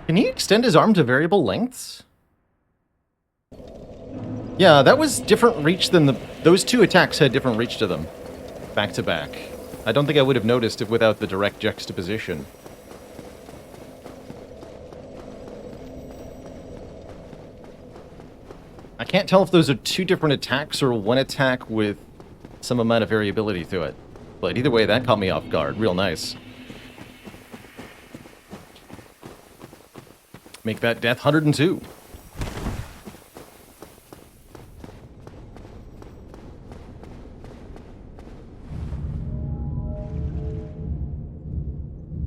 Speaker 1: Can he extend his arm to variable lengths? Yeah, that was different reach than those two attacks had different reach to them. Back to back. I don't think I would have noticed it without the direct juxtaposition. I can't tell if those are two different attacks or one attack with some amount of variability to it. But either way, that caught me off guard. Real nice. Make that death 102.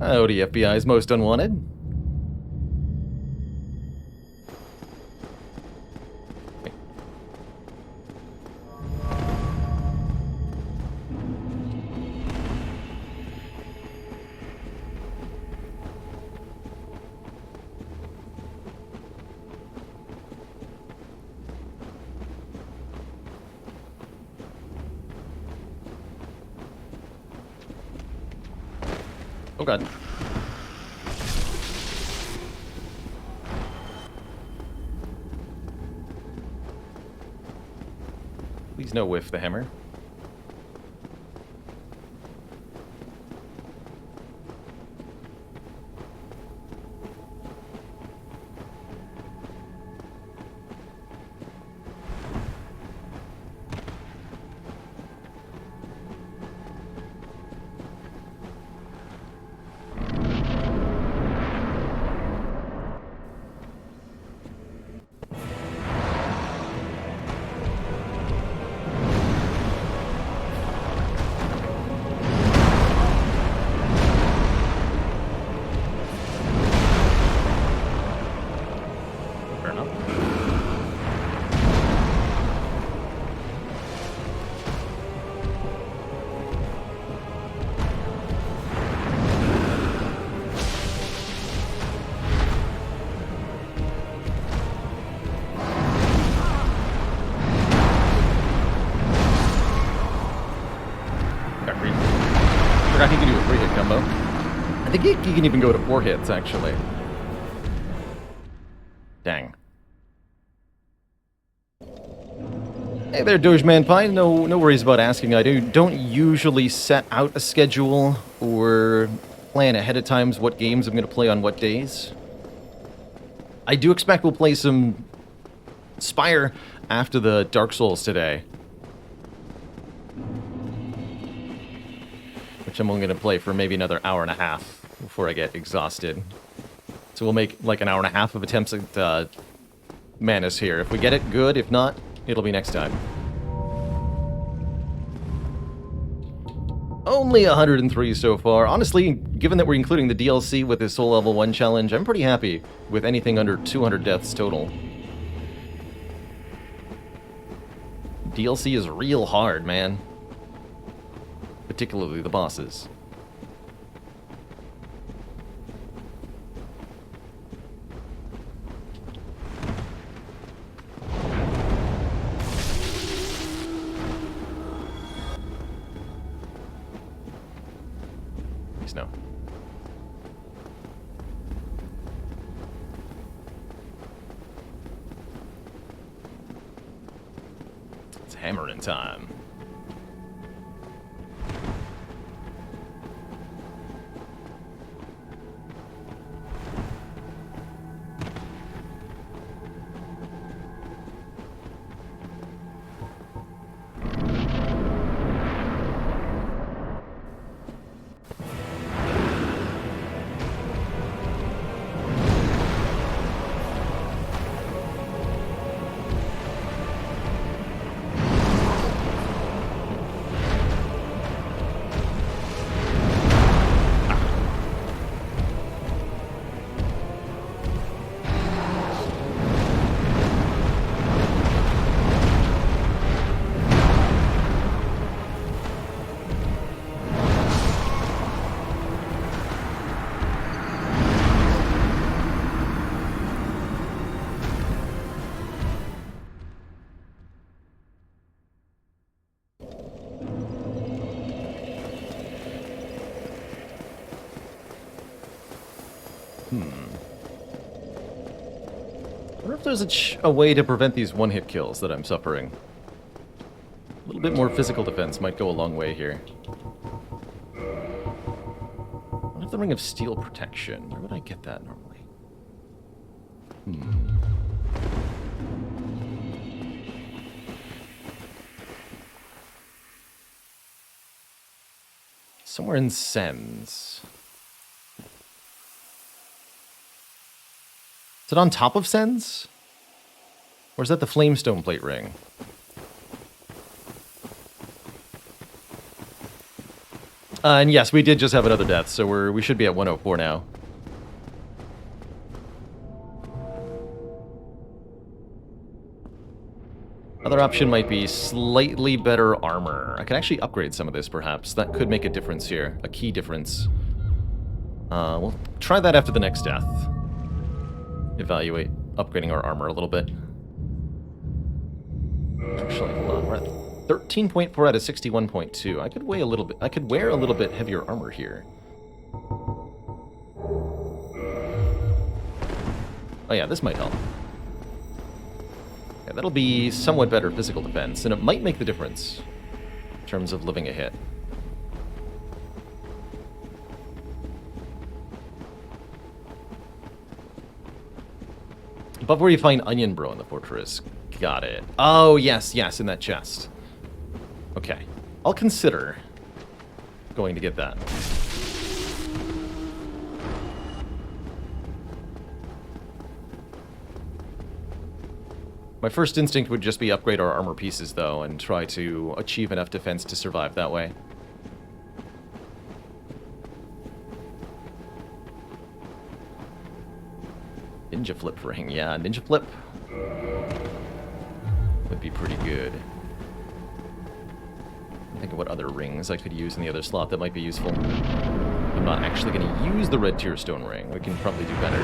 Speaker 1: Howdy, FBI's most unwanted. Oh god. Please no whiff the hammer. Forgot he can do a 3-hit combo. I think he can even go to 4 hits, actually. Dang. Hey there, Dogeman Pie. No worries about asking. I don't usually set out a schedule or plan ahead of time what games I'm going to play on what days. I do expect we'll play some Spire after the Dark Souls today. Which I'm only going to play for maybe another hour and a half before I get exhausted. So we'll make like an hour and a half of attempts at Manus here. If we get it, good. If not, it'll be next time. Only 103 so far. Honestly, given that we're including the DLC with this Soul Level 1 challenge, I'm pretty happy with anything under 200 deaths total. DLC is real hard, man. Particularly the bosses. Please no. It's hammering time. I wonder if there's a way to prevent these one-hit kills that I'm suffering. A little bit more physical defense might go a long way here. What if the Ring of Steel protection? Where would I get that normally? Somewhere in Sens. Is it on top of Sens? Or is that the Flamestone plate ring? And yes, we did just have another death, so we should be at 104 now. Other option might be slightly better armor. I could actually upgrade some of this, perhaps. That could make a difference here. A key difference. We'll try that after the next death. Evaluate upgrading our armor a little bit. Actually, hold on. We're at 13.4 out of 61.2. I could weigh a little bit. I could wear a little bit heavier armor here. Oh yeah, this might help. Yeah, that'll be somewhat better physical defense, and it might make the difference in terms of living a hit. Above where you find Onion Bro in the fortress. Got it. Oh, yes, yes, in that chest. Okay. I'll consider going to get that. My first instinct would just be upgrade our armor pieces, though, and try to achieve enough defense to survive that way. Ninja Flip ring, yeah, Ninja Flip would be pretty good. Think of what other rings I could use in the other slot that might be useful. I'm not actually going to use the red tier stone ring. We can probably do better.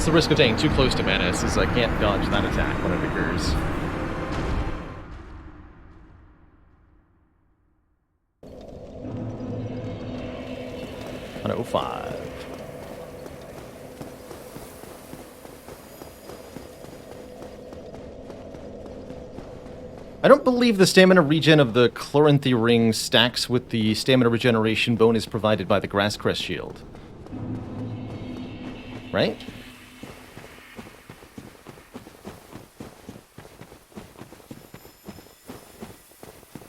Speaker 1: The risk of staying too close to Manus is I can't dodge that attack when it occurs. $105. I don't believe the stamina regen of the Chloranthy ring stacks with the stamina regeneration bonus provided by the Grasscrest shield. Right?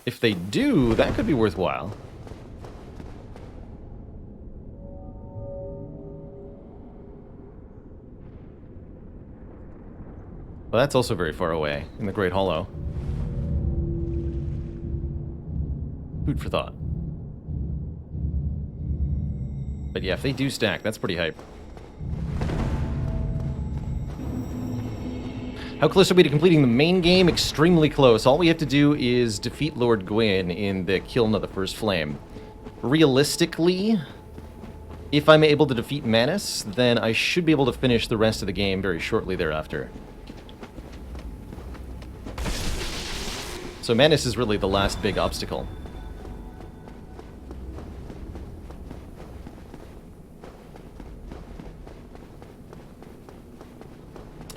Speaker 1: If they do, that could be worthwhile. Well, that's also very far away, in the Great Hollow. Food for thought. But yeah, if they do stack, that's pretty hype. How close are we to completing the main game? Extremely close. All we have to do is defeat Lord Gwyn in the Kiln of the First Flame. Realistically, if I'm able to defeat Manus, then I should be able to finish the rest of the game very shortly thereafter. So Manus is really the last big obstacle.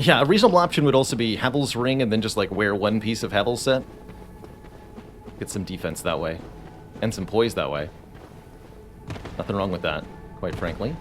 Speaker 1: Yeah, a reasonable option would also be Havel's Ring and then just, like, wear one piece of Havel's set. Get some defense that way. And some poise that way. Nothing wrong with that, quite frankly.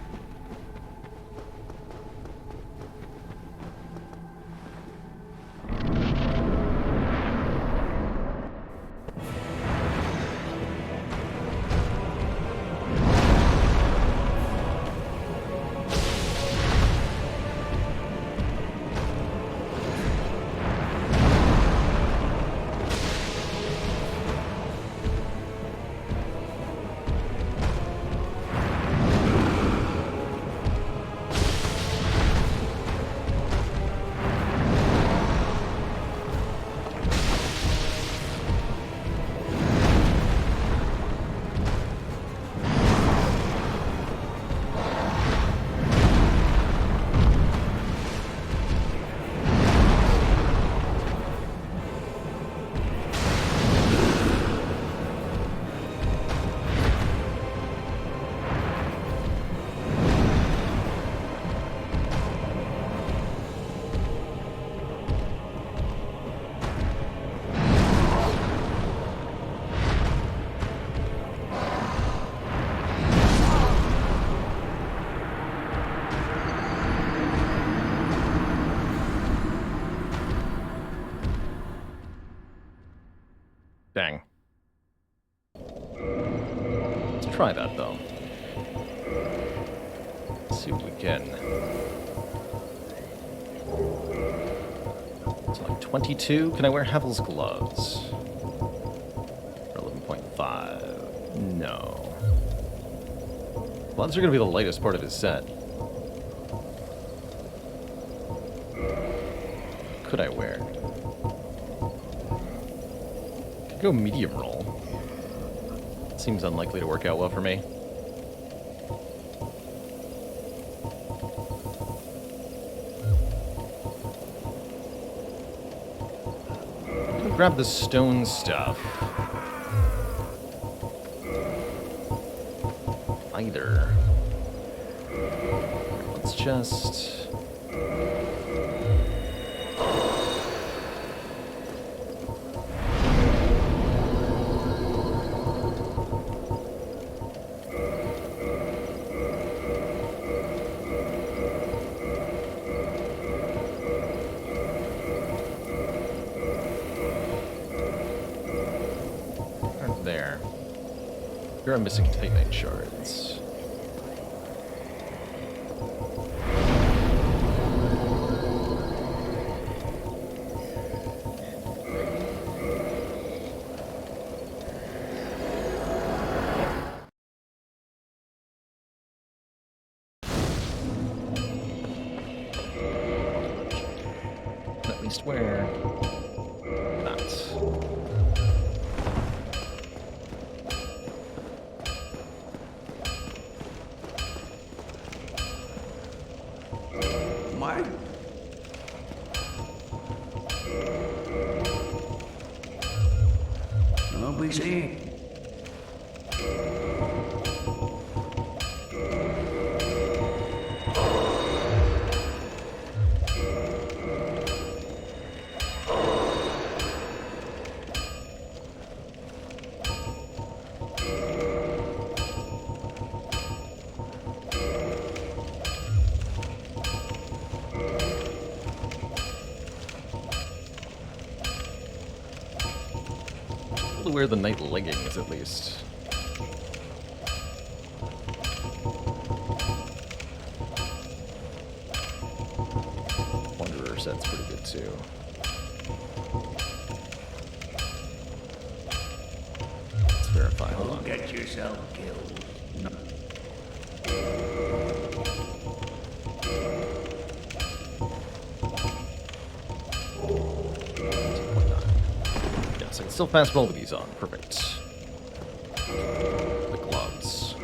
Speaker 1: try that, though. Let's see what we can. It's like 22. Can I wear Havel's gloves? For 11.5. No. Gloves are going to be the lightest part of his set. Could I wear? Could go medium roll. Seems unlikely to work out well for me. I'll grab the stone stuff. Either. Let's just... there. Here I'm missing Titanite shards. At least where that.
Speaker 3: Nobody's
Speaker 1: To wear the night leggings at least. Wanderer set's pretty good too. Let's verify. Hold on.
Speaker 3: Get yourself killed.
Speaker 1: Yes, I can still fast roll with these on. Perfect. The gloves.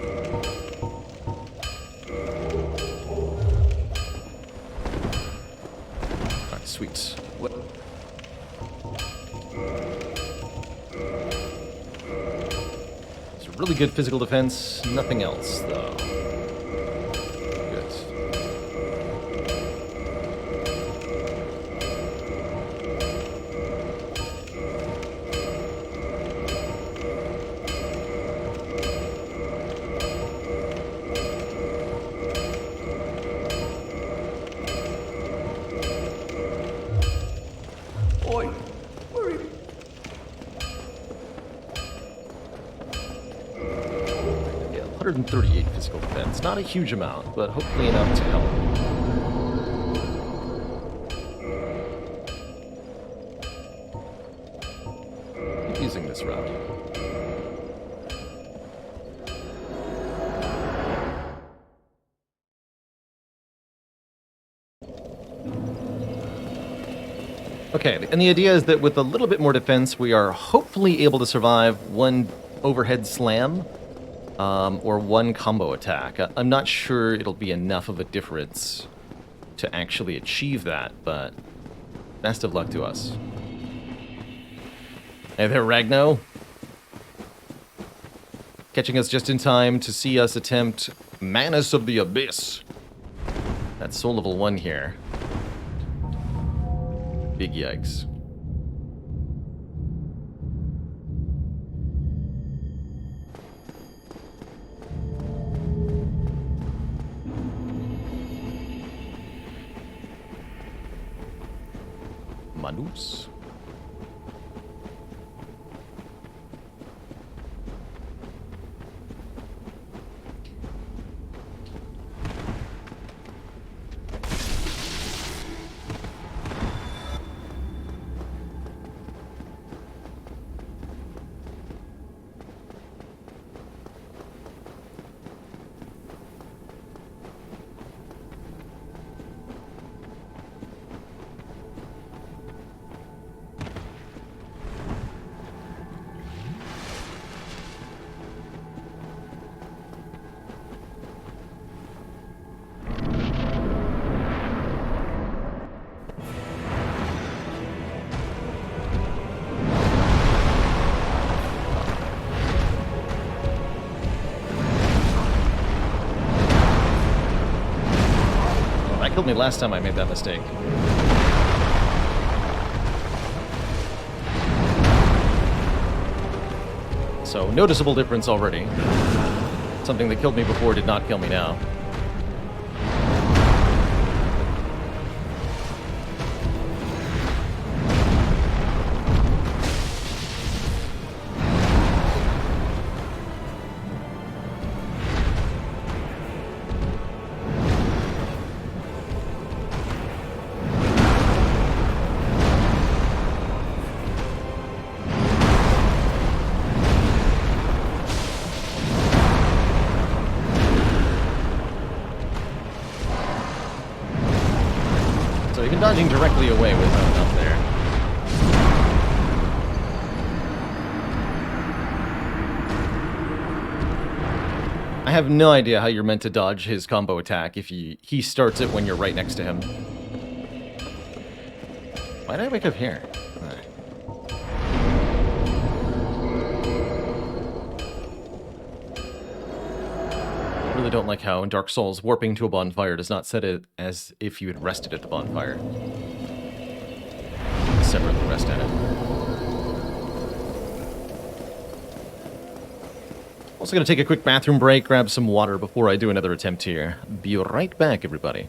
Speaker 1: Alright, sweet.
Speaker 3: What?
Speaker 1: It's a really good physical defense. Nothing else, though. Good.
Speaker 3: Oi! Where are you?
Speaker 1: Yeah, 138 physical defense. Not a huge amount, but hopefully enough to help. Keep using this route. Okay, and the idea is that with a little bit more defense, we are hopefully able to survive one overhead slam or one combo attack. I'm not sure it'll be enough of a difference to actually achieve that, but best of luck to us. Hey there, Ragno. Catching us just in time to see us attempt Manus of the Abyss. That's soul level 1 here. Big yikes. Manus. killed me last time I made that mistake. So, noticeable difference already. Something that killed me before did not kill me now. So even dodging directly away was not enough there. I have no idea how you're meant to dodge his combo attack if he starts it when you're right next to him. Why did I wake up here? Alright. I really don't like how in Dark Souls warping to a bonfire does not set it as if you had rested at the bonfire. Separately rest at it. Also gonna take a quick bathroom break, grab some water before I do another attempt here. Be right back, everybody.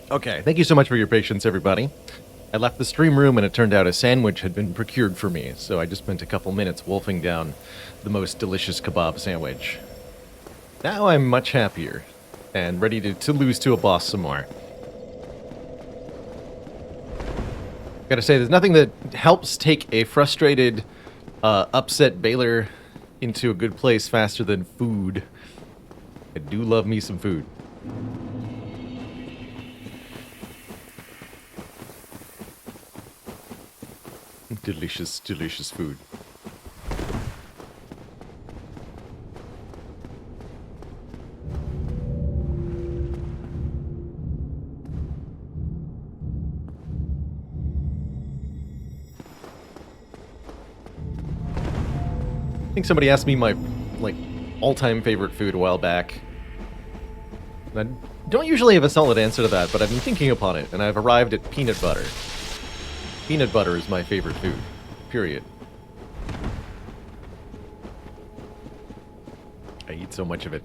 Speaker 1: Okay, thank you so much for your patience, everybody. I left the stream room and it turned out a sandwich had been procured for me, so I just spent a couple minutes wolfing down the most delicious kebab sandwich. Now I'm much happier and ready to lose to a boss some more. Gotta say, there's nothing that helps take a frustrated, upset Baylor into a good place faster than food. I do love me some food. Delicious, delicious food. I think somebody asked me my, like, all-time favorite food a while back. And I don't usually have a solid answer to that, but I've been thinking upon it, and I've arrived at peanut butter. Peanut butter is my favorite food. Period. I eat so much of it.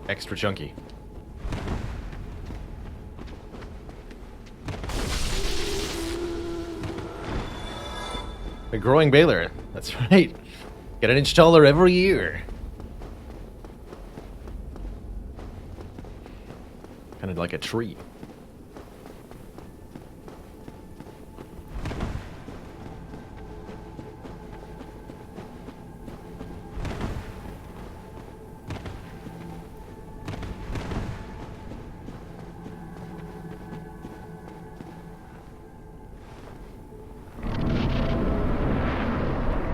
Speaker 1: Extra chunky. A growing Baylor. That's right. Get an inch taller every year. Kind of like a tree.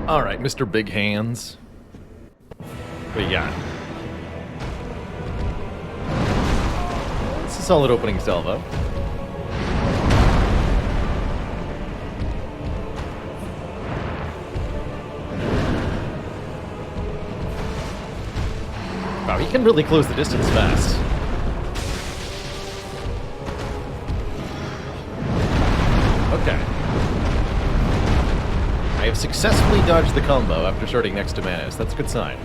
Speaker 1: Alright, Mr. Big Hands. But yeah. It's a solid opening salvo. Wow, he can really close the distance fast. Okay. I have successfully dodged the combo after starting next to Manus. That's a good sign.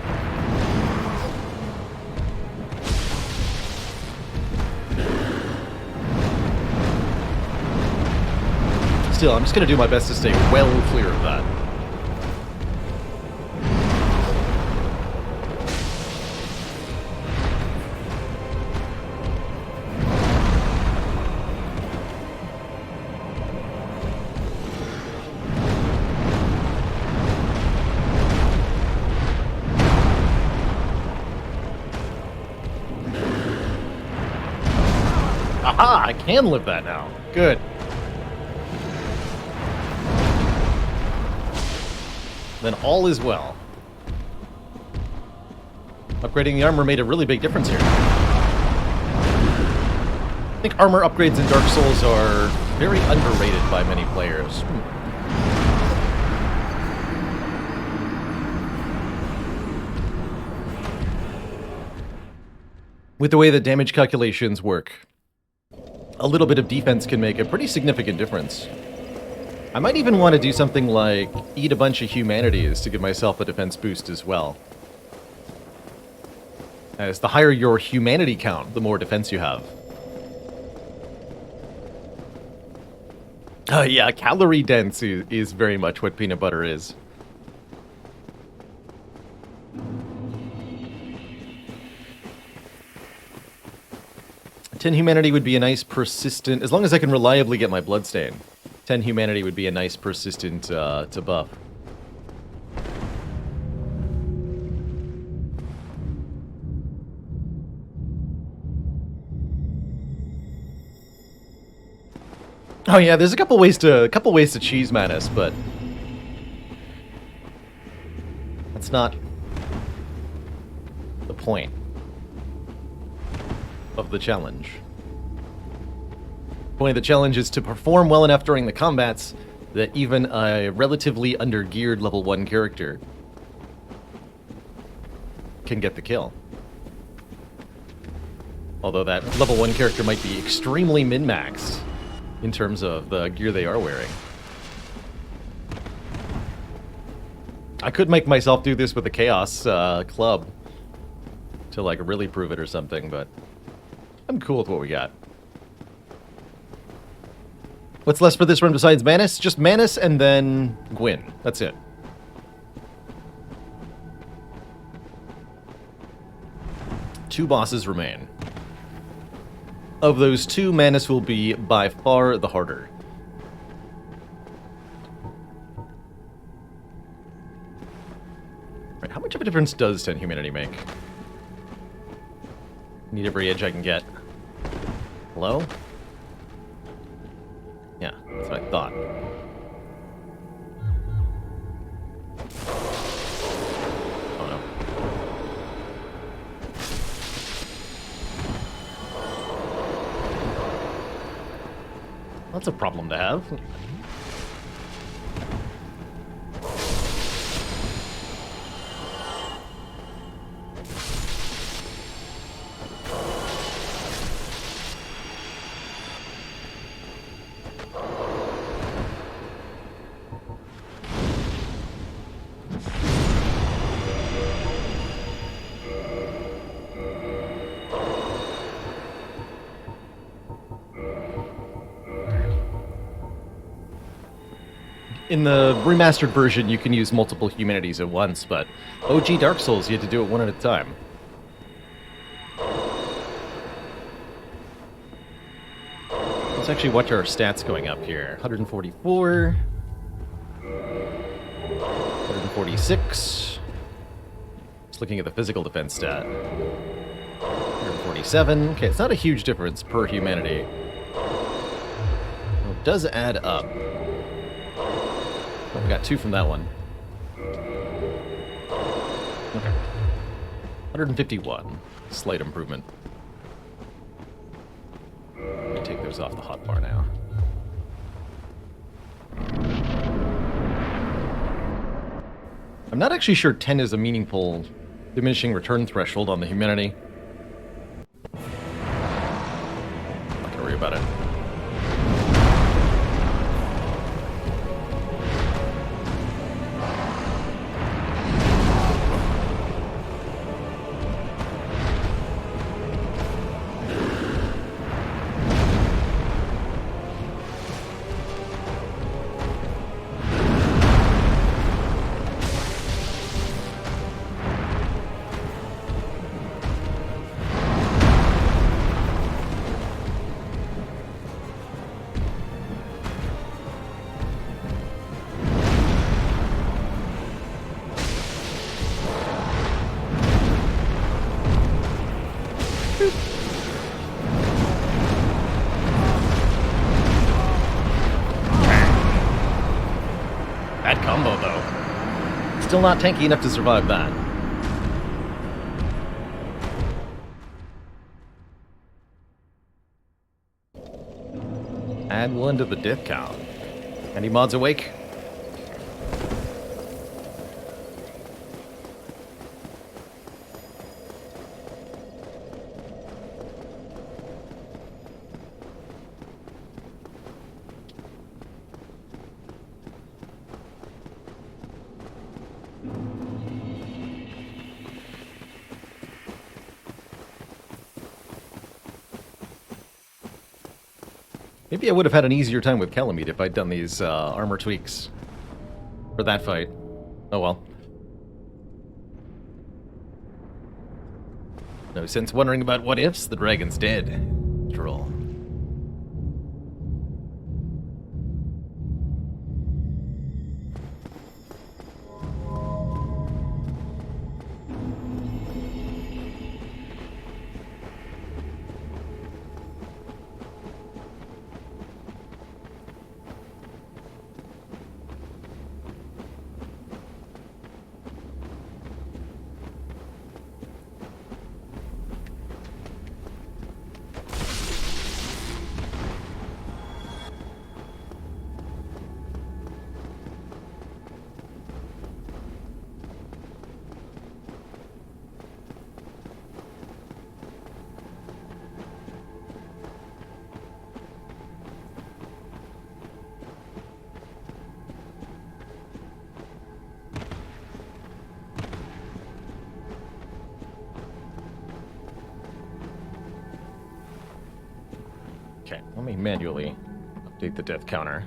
Speaker 1: Still, I'm just going to do my best to stay well clear of that. Aha! I can live that now. Good. Then all is well. Upgrading the armor made a really big difference here. I think armor upgrades in Dark Souls are very underrated by many players. With the way the damage calculations work, a little bit of defense can make a pretty significant difference. I might even want to do something like eat a bunch of humanities to give myself a defense boost as well. As the higher your humanity count, the more defense you have. Yeah, calorie dense is very much what peanut butter is. Ten humanity would be a nice persistent, as long as I can reliably get my bloodstain. 10 humanity would be a nice persistent to buff. Oh yeah, there's a couple ways to cheese Manus, but that's not the point of the challenge. The point of the challenge is to perform well enough during the combats that even a relatively under-geared level 1 character can get the kill. Although that level 1 character might be extremely min-maxed in terms of the gear they are wearing. I could make myself do this with a Chaos club. to like really prove it or something, but I'm cool with what we got. What's less for this run besides Manus? Just Manus and then Gwyn. That's it. Two bosses remain. Of those two, Manus will be by far the harder. Right, how much of a difference does 10 humanity make? Need every edge I can get. Hello? Yeah, that's what I thought. Oh no. That's a problem to have. In the remastered version, you can use multiple humanities at once, but OG Dark Souls, you had to do it one at a time. Let's actually watch our stats going up here. 144. 146. Just looking at the physical defense stat. 147. Okay, it's not a huge difference per humanity. Well, it does add up. We got 2 from that one. Okay. 151. Slight improvement. Let me take those off the hotbar now. I'm not actually sure 10 is a meaningful diminishing return threshold on the humanity. Not gonna worry about it. Bad combo, though. Still not tanky enough to survive that. Add 1 to the death count. Any mods awake? Maybe I would have had an easier time with Calamite if I'd done these armor tweaks for that fight. Oh well. No sense wondering about what ifs, the dragon's dead. After all. Okay, let me manually update the death counter.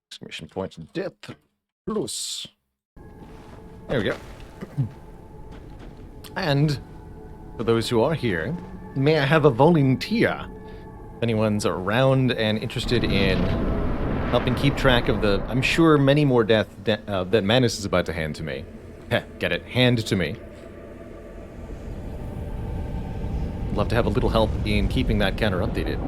Speaker 1: Exclamation point, death plus. There we go. And for those who are here, may I have a volunteer? If anyone's around and interested in helping keep track of the, I'm sure, many more deaths that Manus is about to hand to me. Heh, get it? Hand to me. I'd love to have a little help in keeping that counter updated.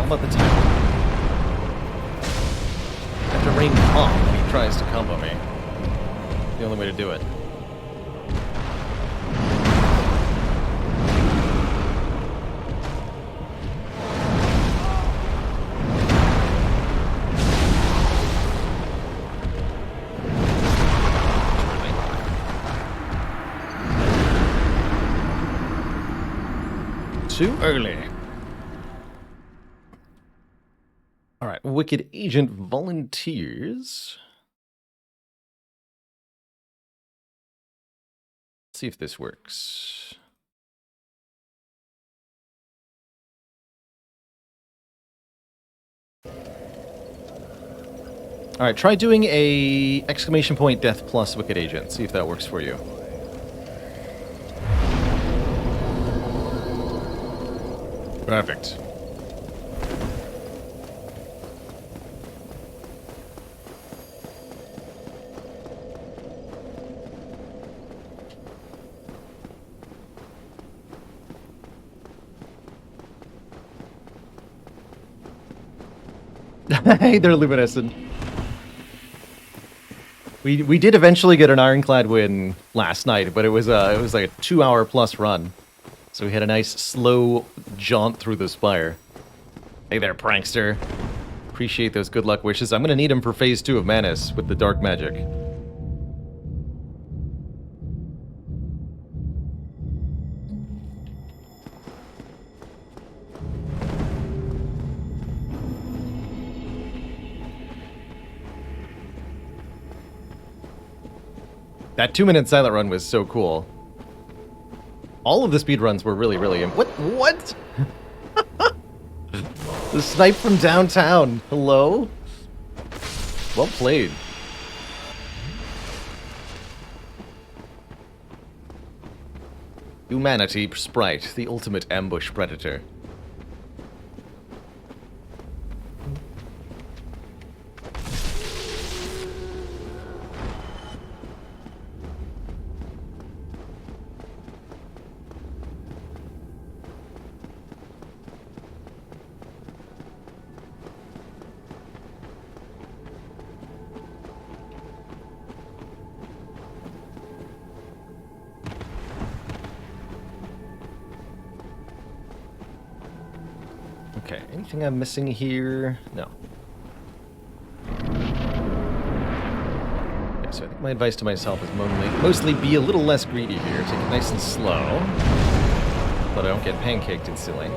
Speaker 1: About the time. I have to rain calm when he tries to combo me. The only way to do it. Too early. All right, Wicked Agent volunteers. Let's see if this works. All right, try doing a exclamation point death plus Wicked Agent. See if that works for you. Perfect. Hey there, Luminescent. We did eventually get an ironclad win last night, but it was like a 2-hour plus run. So we had a nice slow jaunt through the Spire. Hey there, prankster. Appreciate those good luck wishes. I'm gonna need them for phase 2 of Manus with the dark magic. That 2-minute silent run was so cool. All of the speed runs were really, really... What? The snipe from downtown. Hello? Well played. Humanity Sprite, the ultimate ambush predator. Okay, anything I'm missing here? No. Okay, so I think my advice to myself is mostly be a little less greedy here. Take it nice and slow. But I don't get pancaked instantly.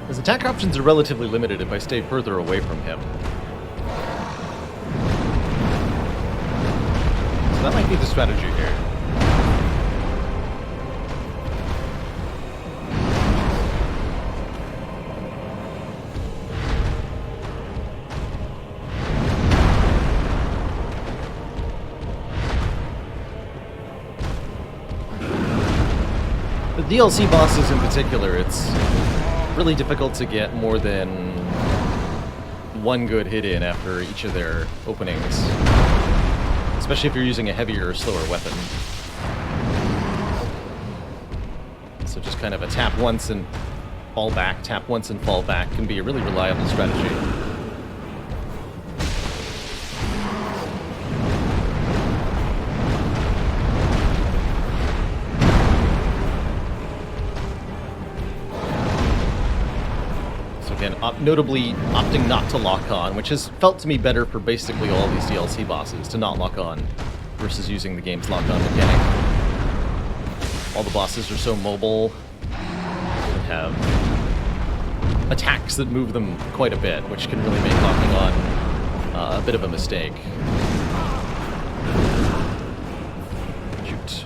Speaker 1: His attack options are relatively limited if I stay further away from him. So that might be the strategy here. The DLC bosses in particular, it's really difficult to get more than one good hit in after each of their openings. Especially if you're using a heavier or slower weapon. So just kind of a tap once and fall back, tap once and fall back can be a really reliable strategy. Notably opting not to lock on, which has felt to me better for basically all these DLC bosses, to not lock on, versus using the game's lock-on mechanic. All the bosses are so mobile, and have attacks that move them quite a bit, which can really make locking on a bit of a mistake. Shoot.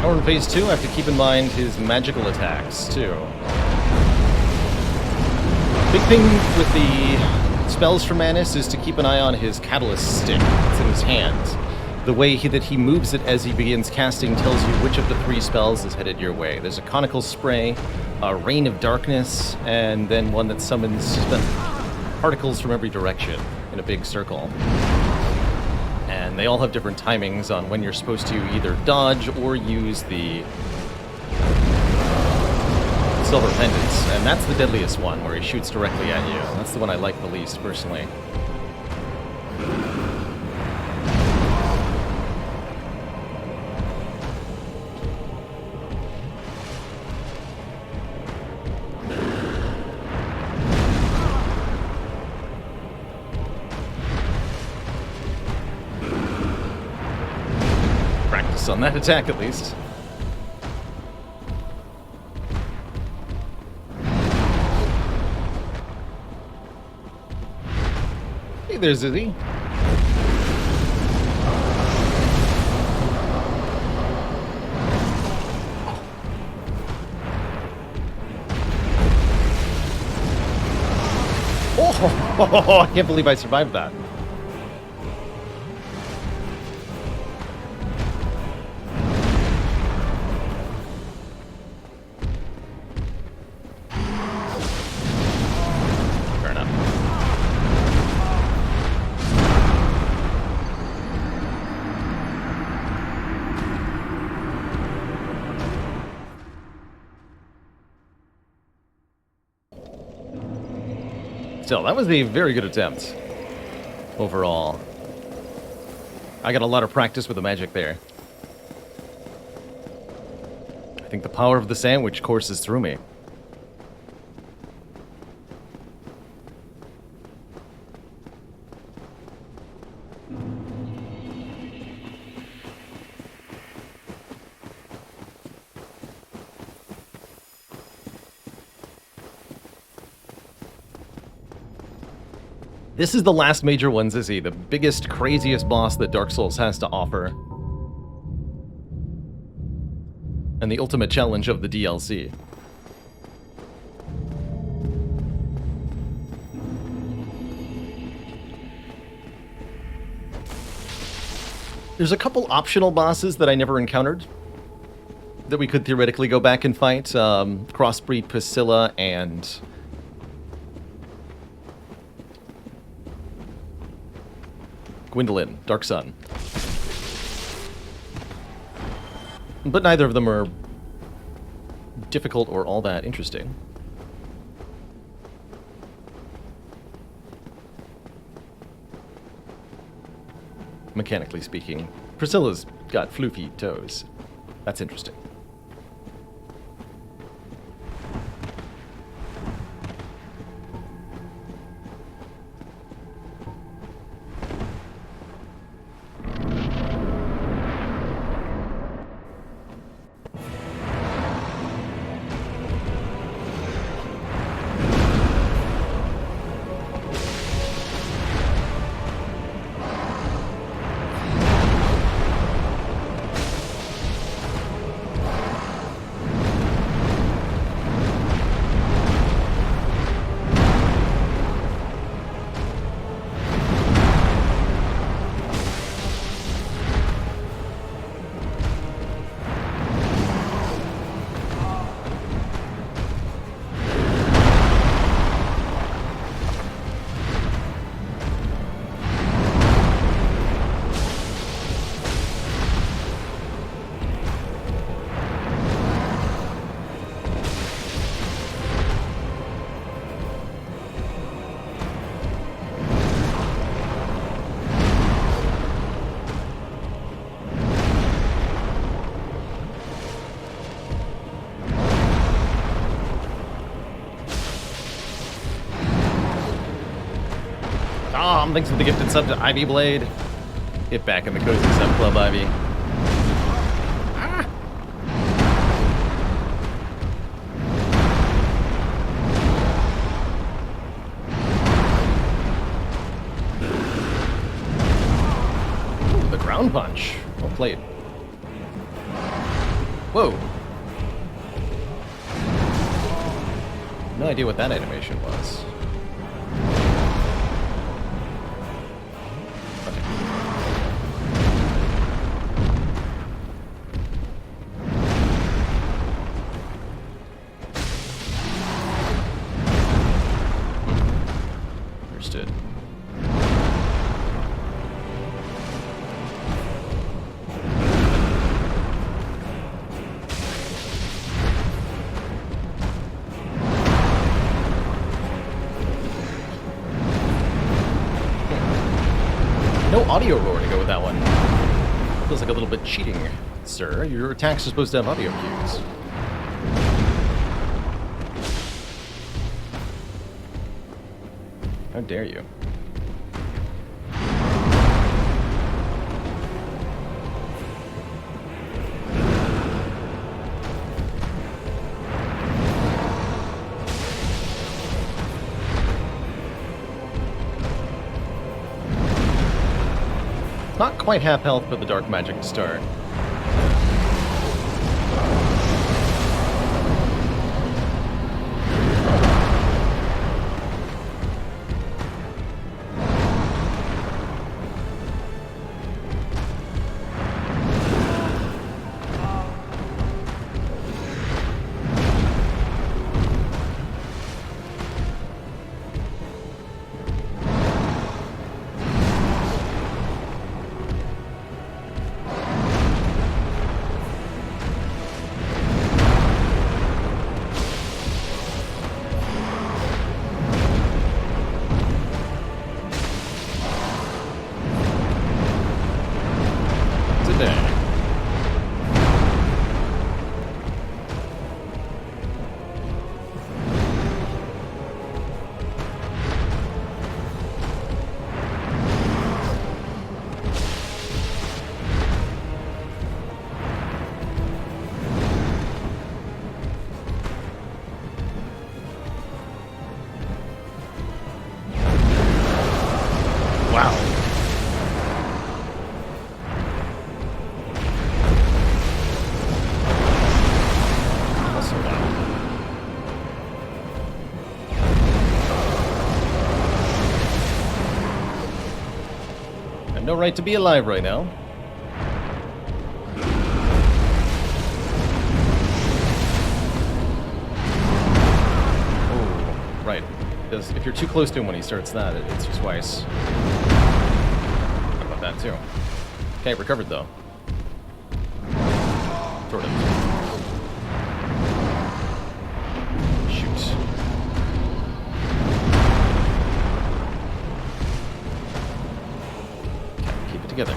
Speaker 1: In phase 2, I have to keep in mind his magical attacks, too. Big thing with the spells for Manus is to keep an eye on his catalyst stick. It's in his hands. The way that he moves it as he begins casting tells you which of the 3 spells is headed your way. There's a conical spray, a rain of darkness, and then one that summons particles from every direction in a big circle. And they all have different timings on when you're supposed to either dodge or use the silver pendants. And that's the deadliest one, where he shoots directly at you. That's the one I like the least, personally. On that attack, at least. Hey there, Zizzy. Oh, I can't believe I survived that. Still, that was a very good attempt, overall. I got a lot of practice with the magic there. I think the power of the sandwich courses through me. This is the last major one, Zizzy, the biggest, craziest boss that Dark Souls has to offer. And the ultimate challenge of the DLC. There's a couple optional bosses that I never encountered that we could theoretically go back and fight. Crossbreed Priscilla and... Gwendolyn, Dark Sun. But neither of them are difficult or all that interesting. Mechanically speaking. Priscilla's got floofy toes. That's interesting. Thanks for the gifted sub to Ivy Blade. Get back in the cozy sub club, Ivy. Ooh, the ground punch. Well played. Whoa. No idea what that animation was. Understood. No audio roar to go with that one. Feels like a little bit cheating, sir. Your attacks are supposed to have audio cues. How dare you? Not quite half health for the dark magic to start. right to be alive right now. Oh, right. Because if you're too close to him when he starts that, it hits you twice. How about that too? Okay, recovered though. Sort of. Shoot. Okay, keep it together.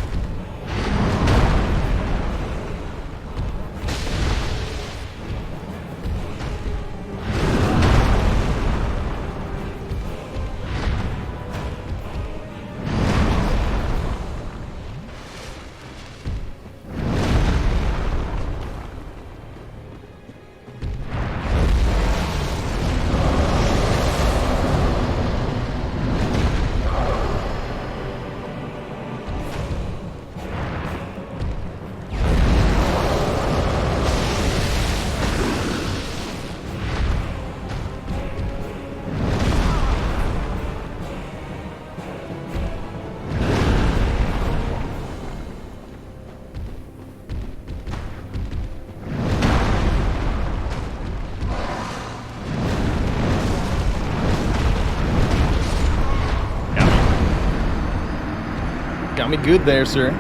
Speaker 1: Got me good there, sir.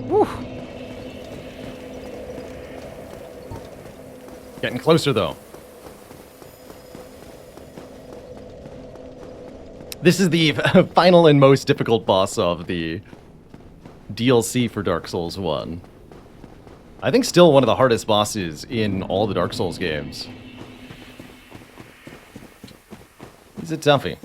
Speaker 1: Whew. Getting closer, though. This is the final and most difficult boss of the DLC for Dark Souls 1. I think still one of the hardest bosses in all the Dark Souls games. He's a toughie.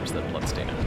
Speaker 1: Where's that bloodstain at?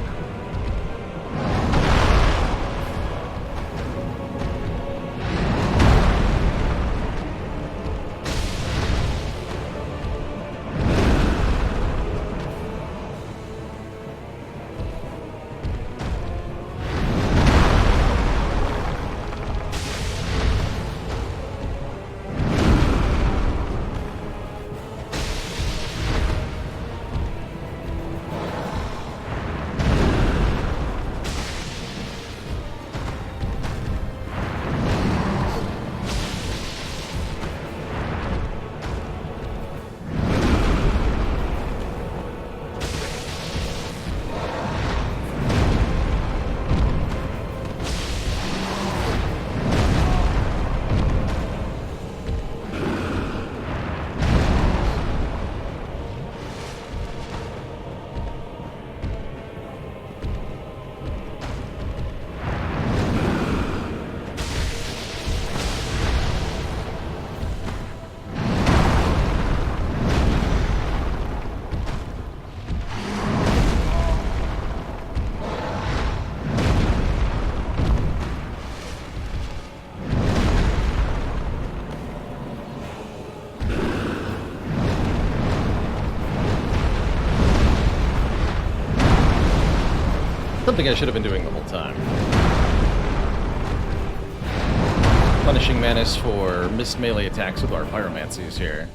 Speaker 1: Something I should have been doing the whole time. Punishing Manus for missed melee attacks with our pyromancies here.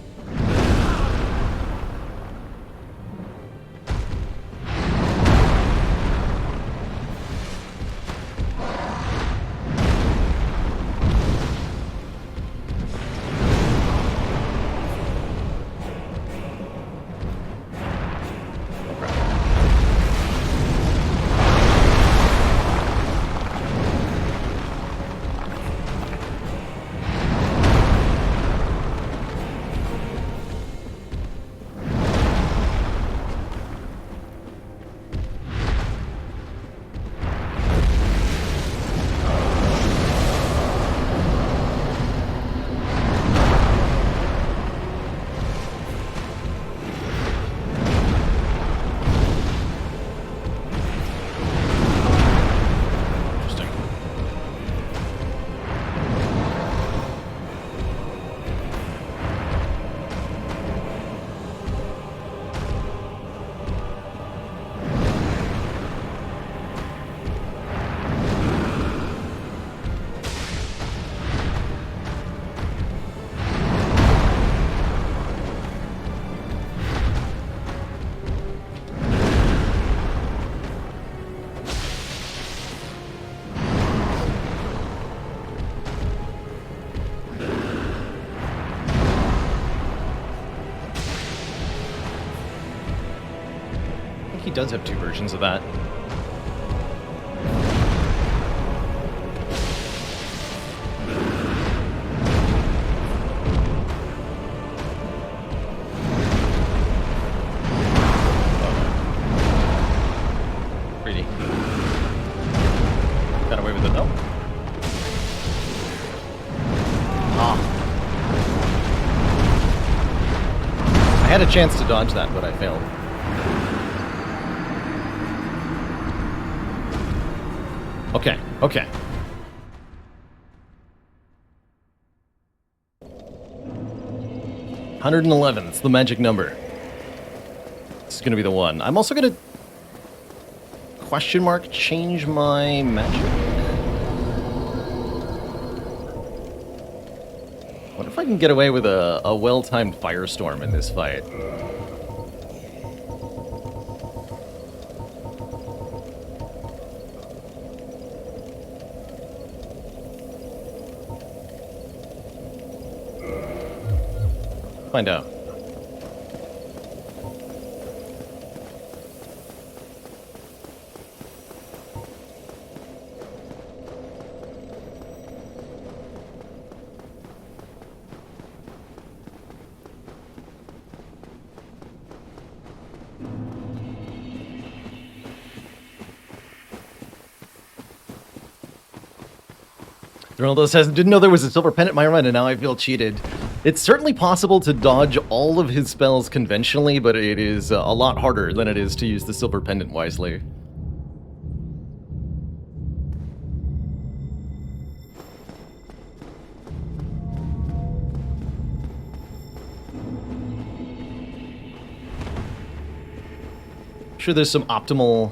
Speaker 1: does have 2 versions of that. Pretty. Got away with it though. Ah. I had a chance to dodge that, but I failed. Okay, okay. $111, it's the magic number. This is gonna be the one. I'm also gonna question mark change my magic. What if I can get away with a well-timed firestorm in this fight? Find out. Ronaldo says, didn't know there was a silver pen at my run, and now I feel cheated. It's certainly possible to dodge all of his spells conventionally, but it is a lot harder than it is to use the silver pendant wisely. I'm sure there's some optimal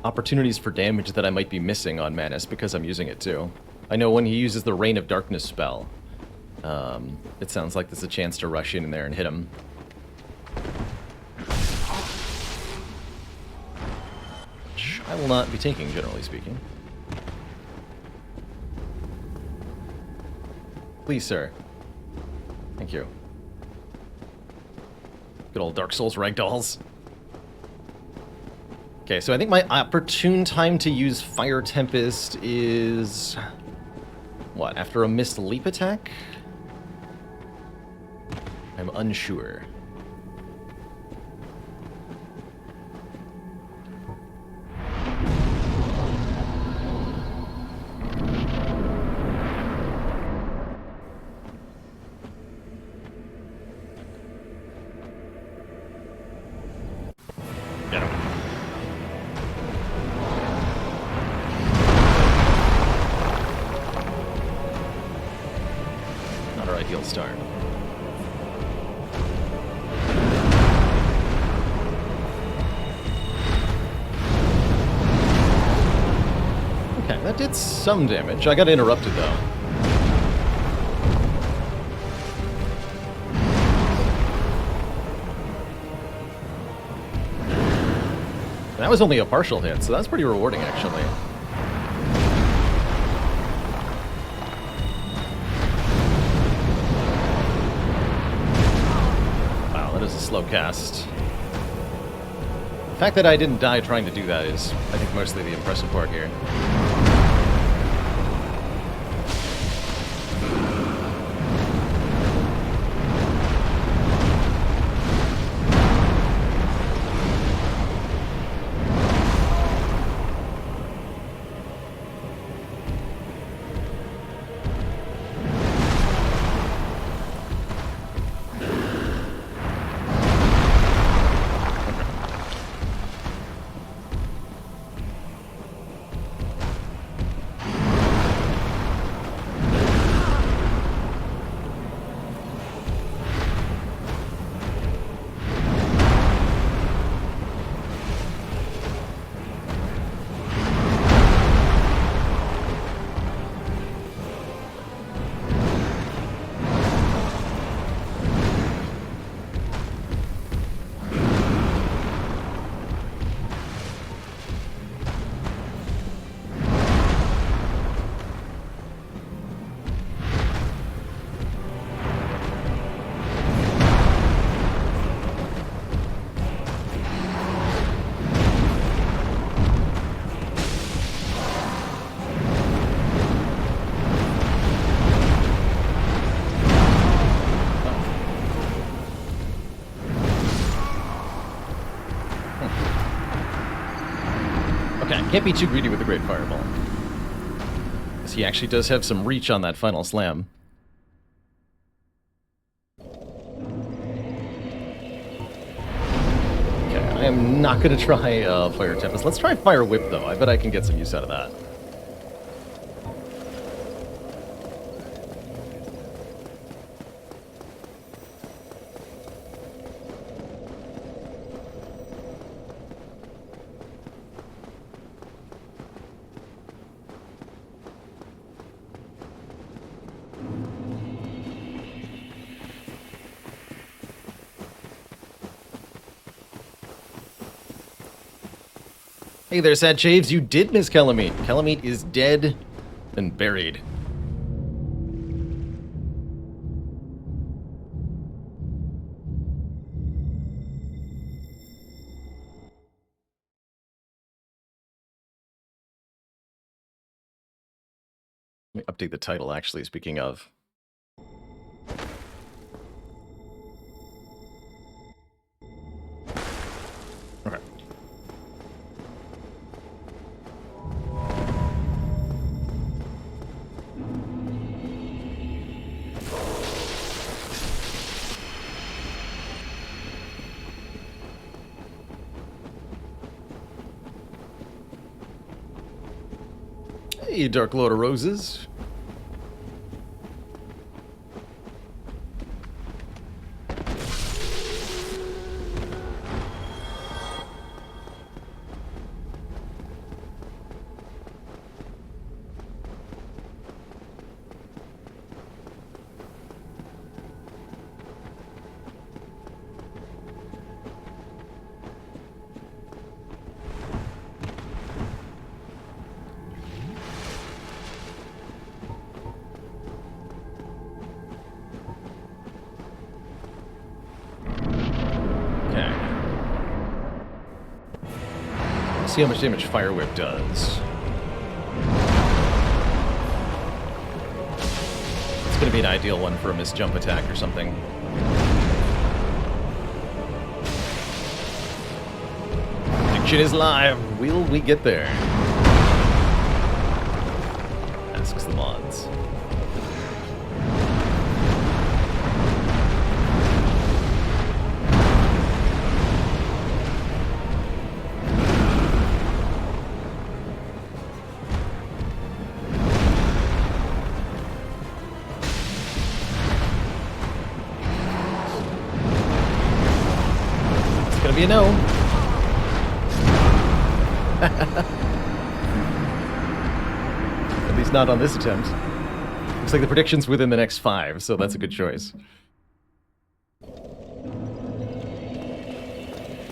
Speaker 1: opportunities for damage that I might be missing on Manus because I'm using it too. I know when he uses the Reign of Darkness spell, it sounds like there's a chance to rush in there and hit him. Which I will not be taking, generally speaking. Please, sir. Thank you. Good old Dark Souls ragdolls. Okay, so I think my opportune time to use Fire Tempest is... what, after a missed leap attack? I'm unsure. Get him. Not our ideal start. Okay, that did some damage. I got interrupted though. That was only a partial hit, so that's pretty rewarding actually. Wow, that is a slow cast. The fact that I didn't die trying to do that is, I think, mostly the impressive part here. Okay, can't be too greedy with the Great Fireball. Because he actually does have some reach on that final slam. Okay, I am not going to try Fire Tempest. Let's try Fire Whip, though. I bet I can get some use out of that. Hey there, Sad Shaves. You did miss Kalameet. Kalameet is dead and buried. Let me update the title, actually, speaking of. Okay. Hey, Dark Lord of Roses. See how much damage Fire Whip does. It's going to be an ideal one for a missed jump attack or something. Prediction is live. Will we get there? Asks the mods. You know. At least not on this attempt. Looks like the prediction's within the next 5, so that's a good choice.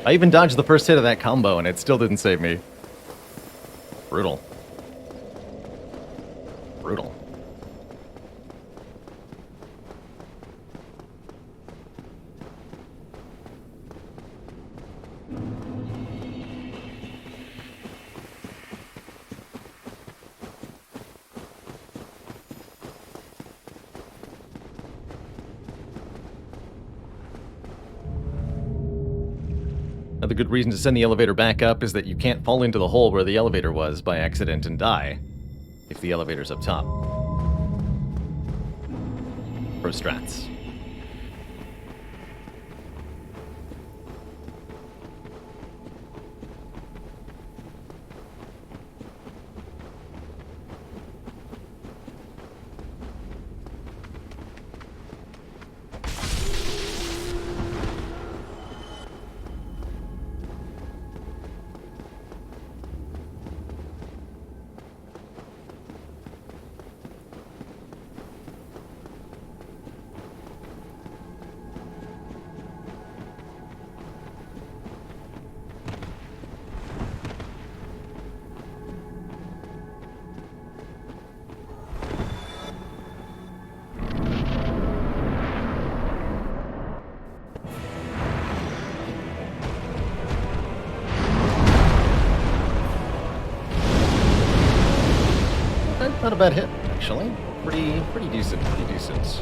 Speaker 1: I even dodged the first hit of that combo and it still didn't save me. Brutal. Brutal. Another good reason to send the elevator back up is that you can't fall into the hole where the elevator was by accident and die if the elevator's up top. Pro strats. Not a bad hit, actually. Pretty decent, pretty decent.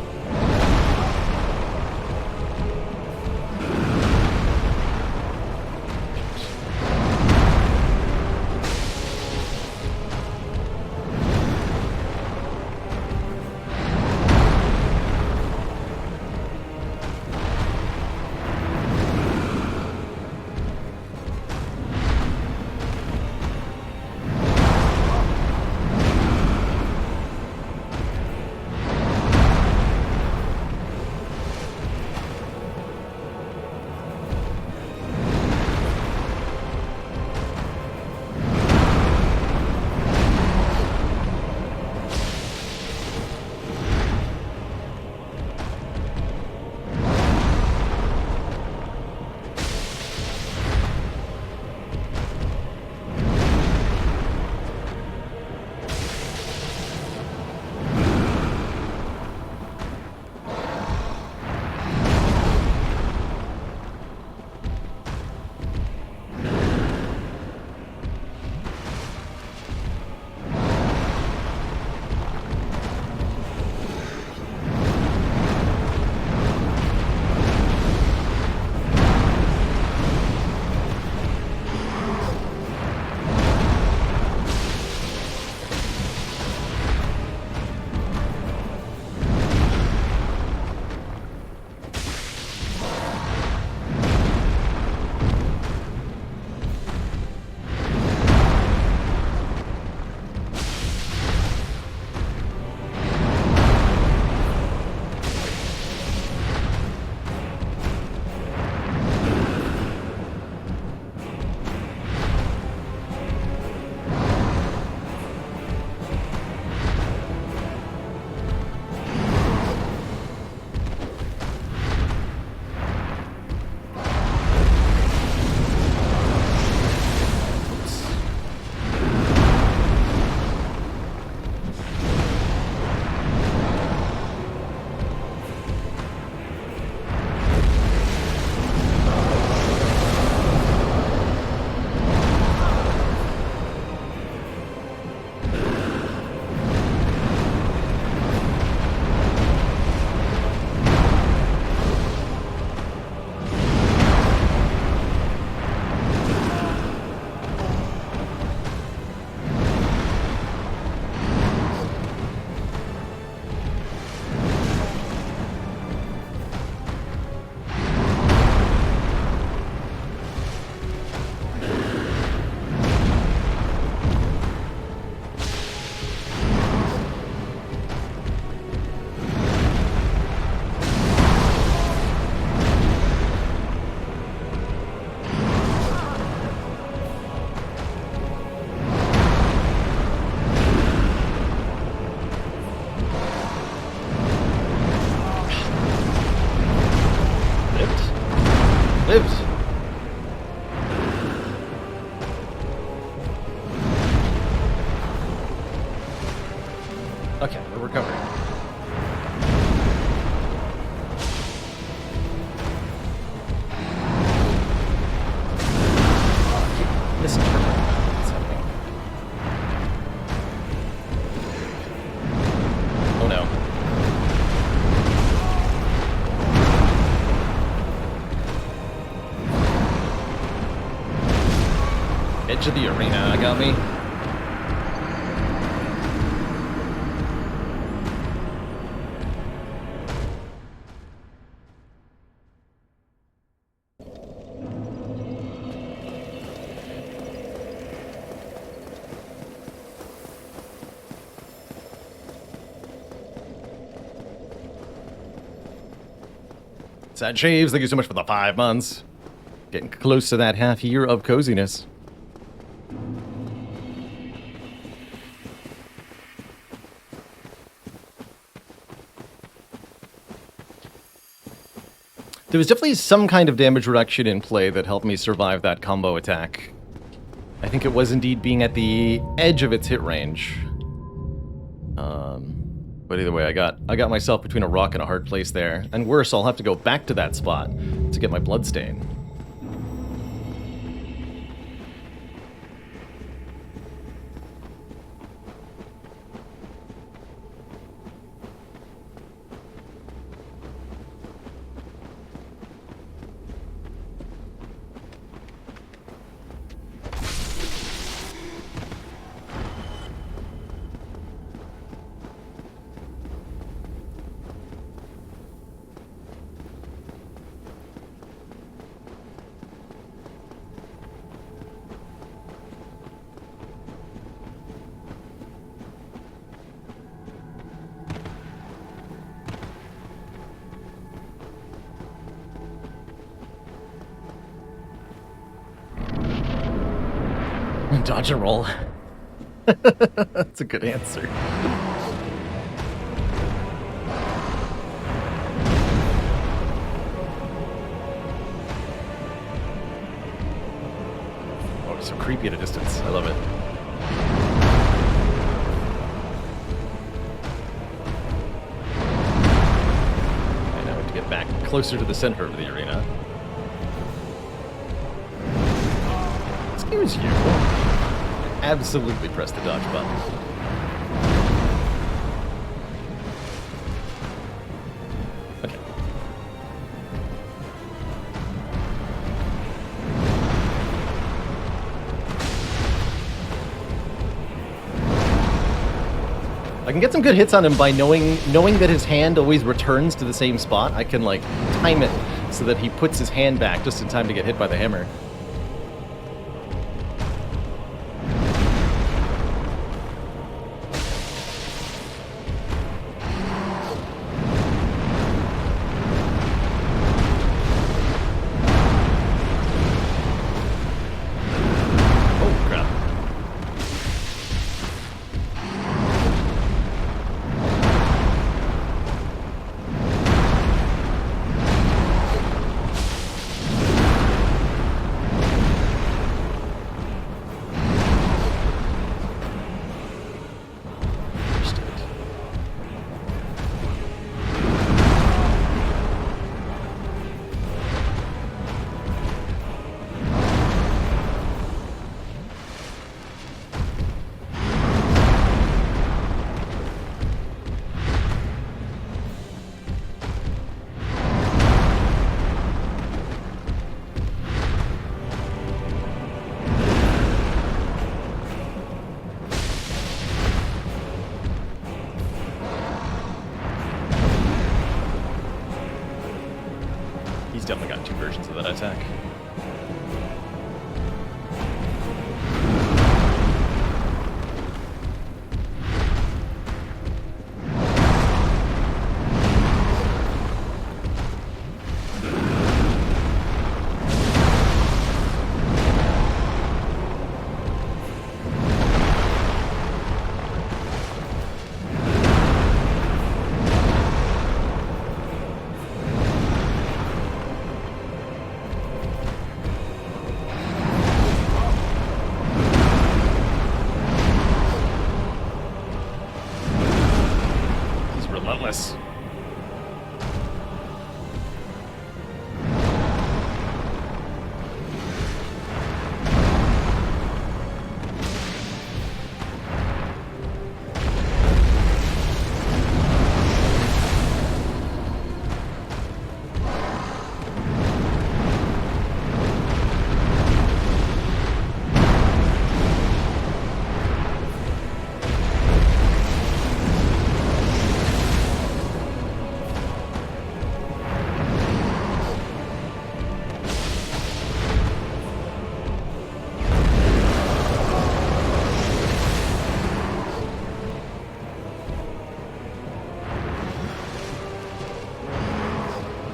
Speaker 1: Okay, we're recovering. Oh, I keep missing turtle. What's happening? Oh no. Edge of the arena got me. Sad Shaves, thank you so much for the 5 months. Getting close to that half year of coziness. There was definitely some kind of damage reduction in play that helped me survive that combo attack. I think it was indeed being at the edge of its hit range. But either way, I got myself between a rock and a hard place there. And worse, I'll have to go back to that spot to get my bloodstain. Dodge and roll. That's a good answer. Oh, it's so creepy at a distance. I love it. I now have to get back closer to the center of the arena. Excuse you. Absolutely press the dodge button. Okay. I can get some good hits on him by knowing that his hand always returns to the same spot. I can like time it so that he puts his hand back just in time to get hit by the hammer. He's definitely got 2 versions of that attack. this.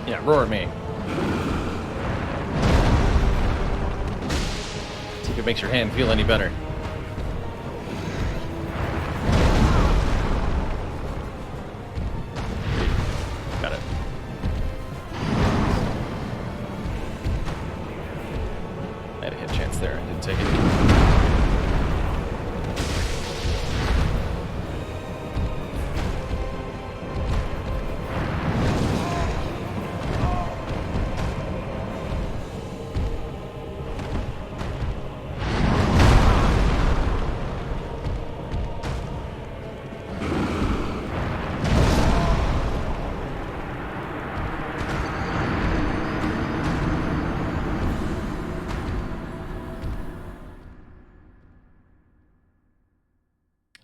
Speaker 1: Yeah, roar at me. See if it makes your hand feel any better. Got it. I had a hit chance there. I didn't take it.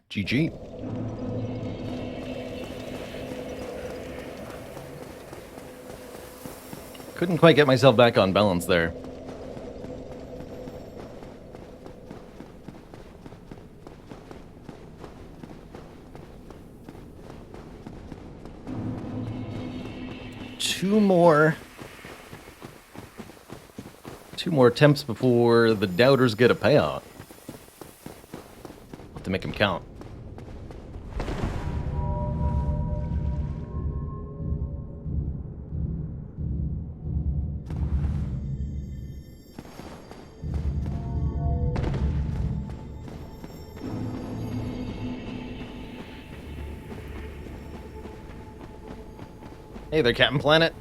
Speaker 1: GG. Couldn't quite get myself back on balance there. Two more attempts before the doubters get a payout. Have to make them count. Hey there, Captain Planet.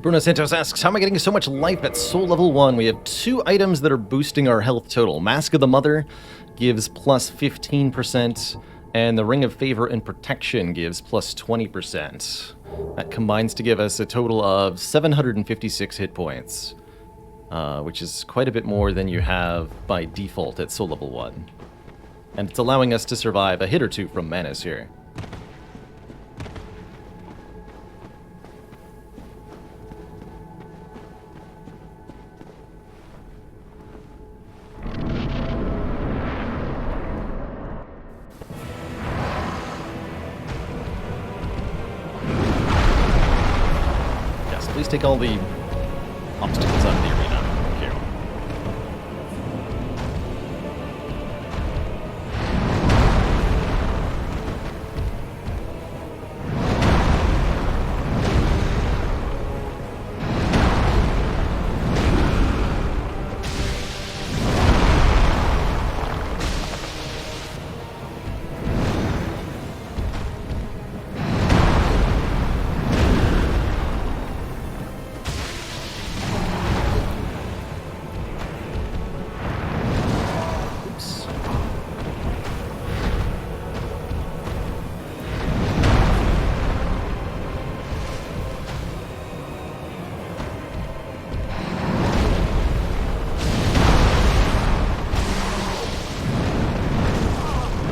Speaker 1: Bruno Santos asks, how am I getting so much life at soul level 1? We have 2 items that are boosting our health total. Mask of the Mother gives plus 15%, and the Ring of Favor and Protection gives plus 20%. That combines to give us a total of 756 hit points, which is quite a bit more than you have by default at soul level 1. And it's allowing us to survive a hit or two from Manus here. Please take all the obstacles out of the arena. Thank you.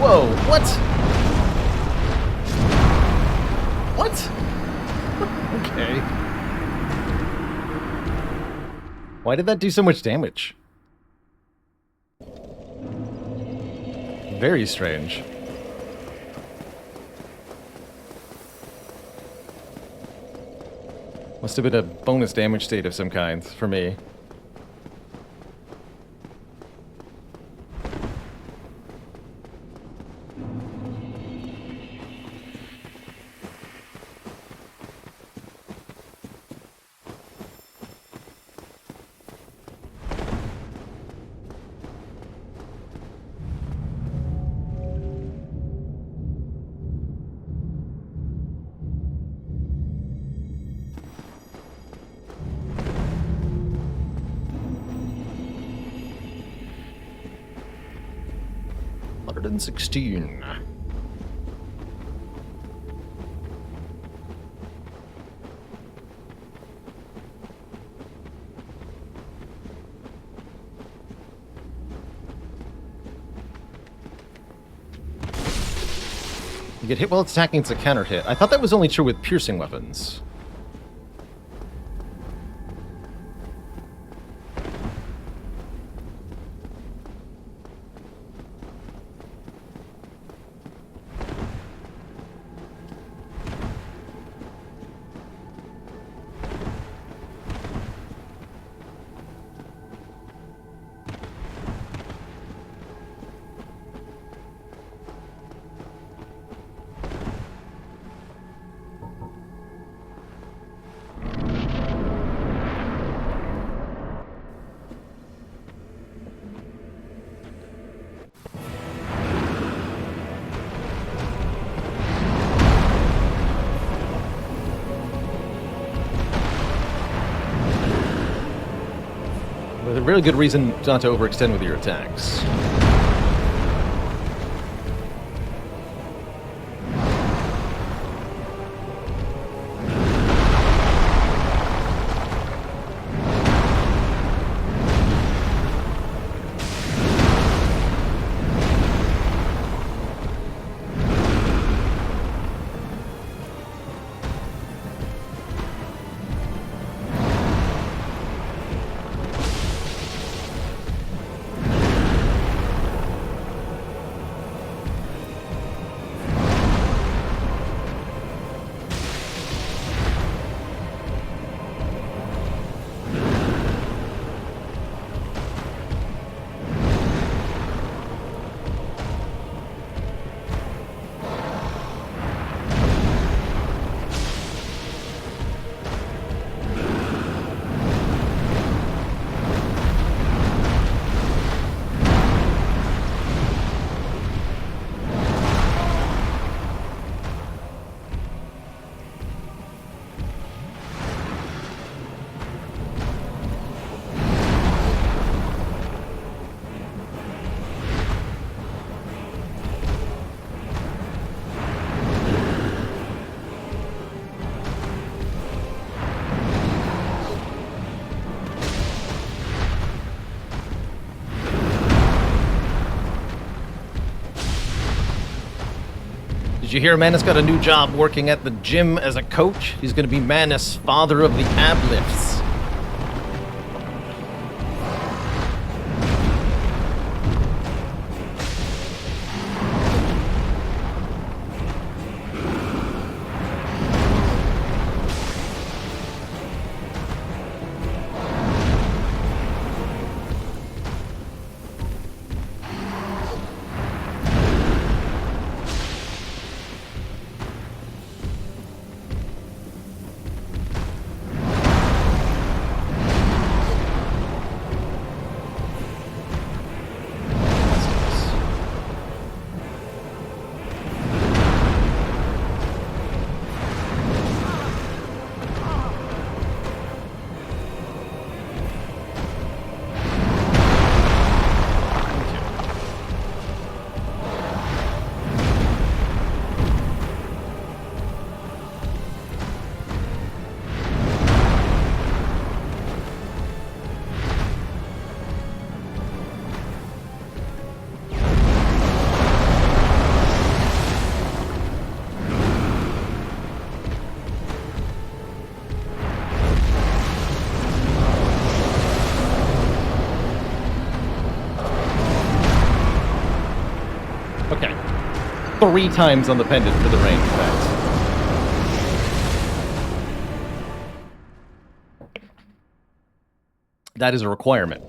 Speaker 1: Whoa, what? What? Okay. Why did that do so much damage? Very strange. Must have been a bonus damage state of some kind for me. 116. You get hit while it's attacking, it's a counter hit. I thought that was only true with piercing weapons. With a really good reason not to overextend with your attacks. Did you hear Manus got a new job working at the gym as a coach? He's going to be Manus, father of the ab lifts. Okay. 3 times on the pendant for the range effect. That is a requirement.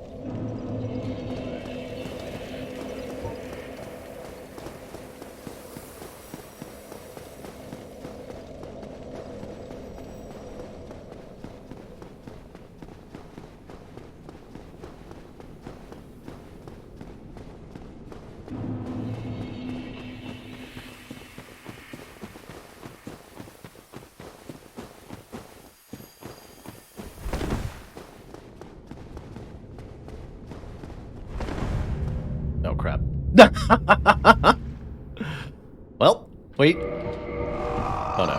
Speaker 1: Well, wait. Oh no.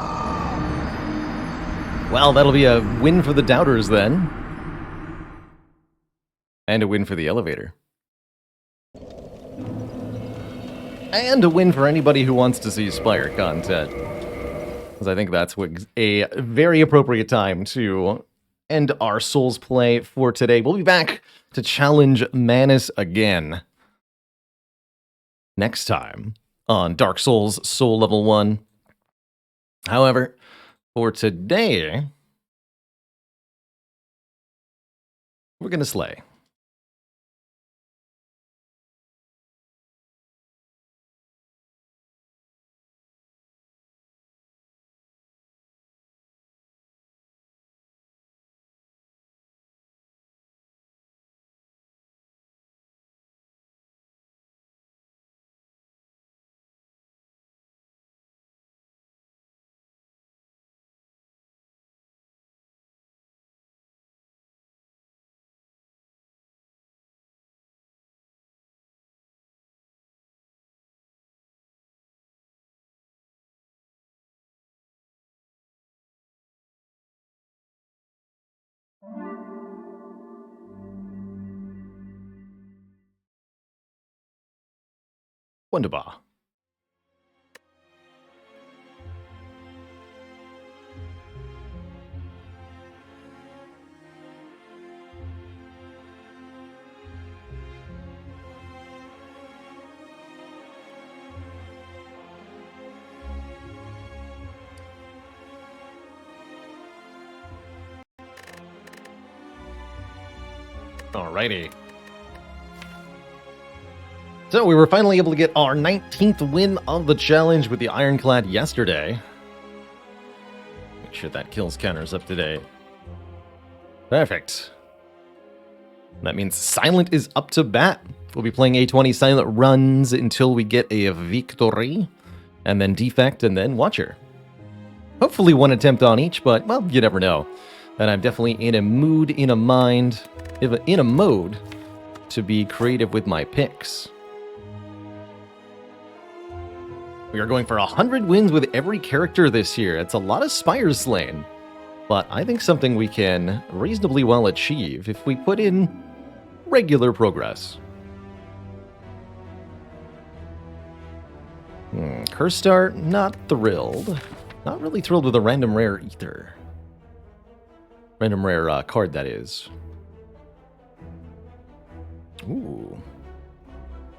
Speaker 1: Well, that'll be a win for the doubters then. And a win for the elevator. And a win for anybody who wants to see Spire content. Because I think that's a very appropriate time to end our Souls play for today. We'll be back to challenge Manus again next time on Dark Souls Soul Level 1. However, for today, we're going to slay. Wunderbar. Alrighty. So we were finally able to get our 19th win of the challenge with the Ironclad yesterday. Make sure that kills counter's up to date. Perfect. That means Silent is up to bat. We'll be playing A20 Silent runs until we get a victory, and then Defect, and then Watcher. Hopefully one attempt on each, but, well, you never know. And I'm definitely in a mood, in a mind, in a mode to be creative with my picks. We are going for 100 wins with every character this year. It's a lot of Spires slain, but I think something we can reasonably well achieve if we put in regular progress. Curse Start, not thrilled. Not really thrilled with a random rare either. Random rare card, that is. Ooh.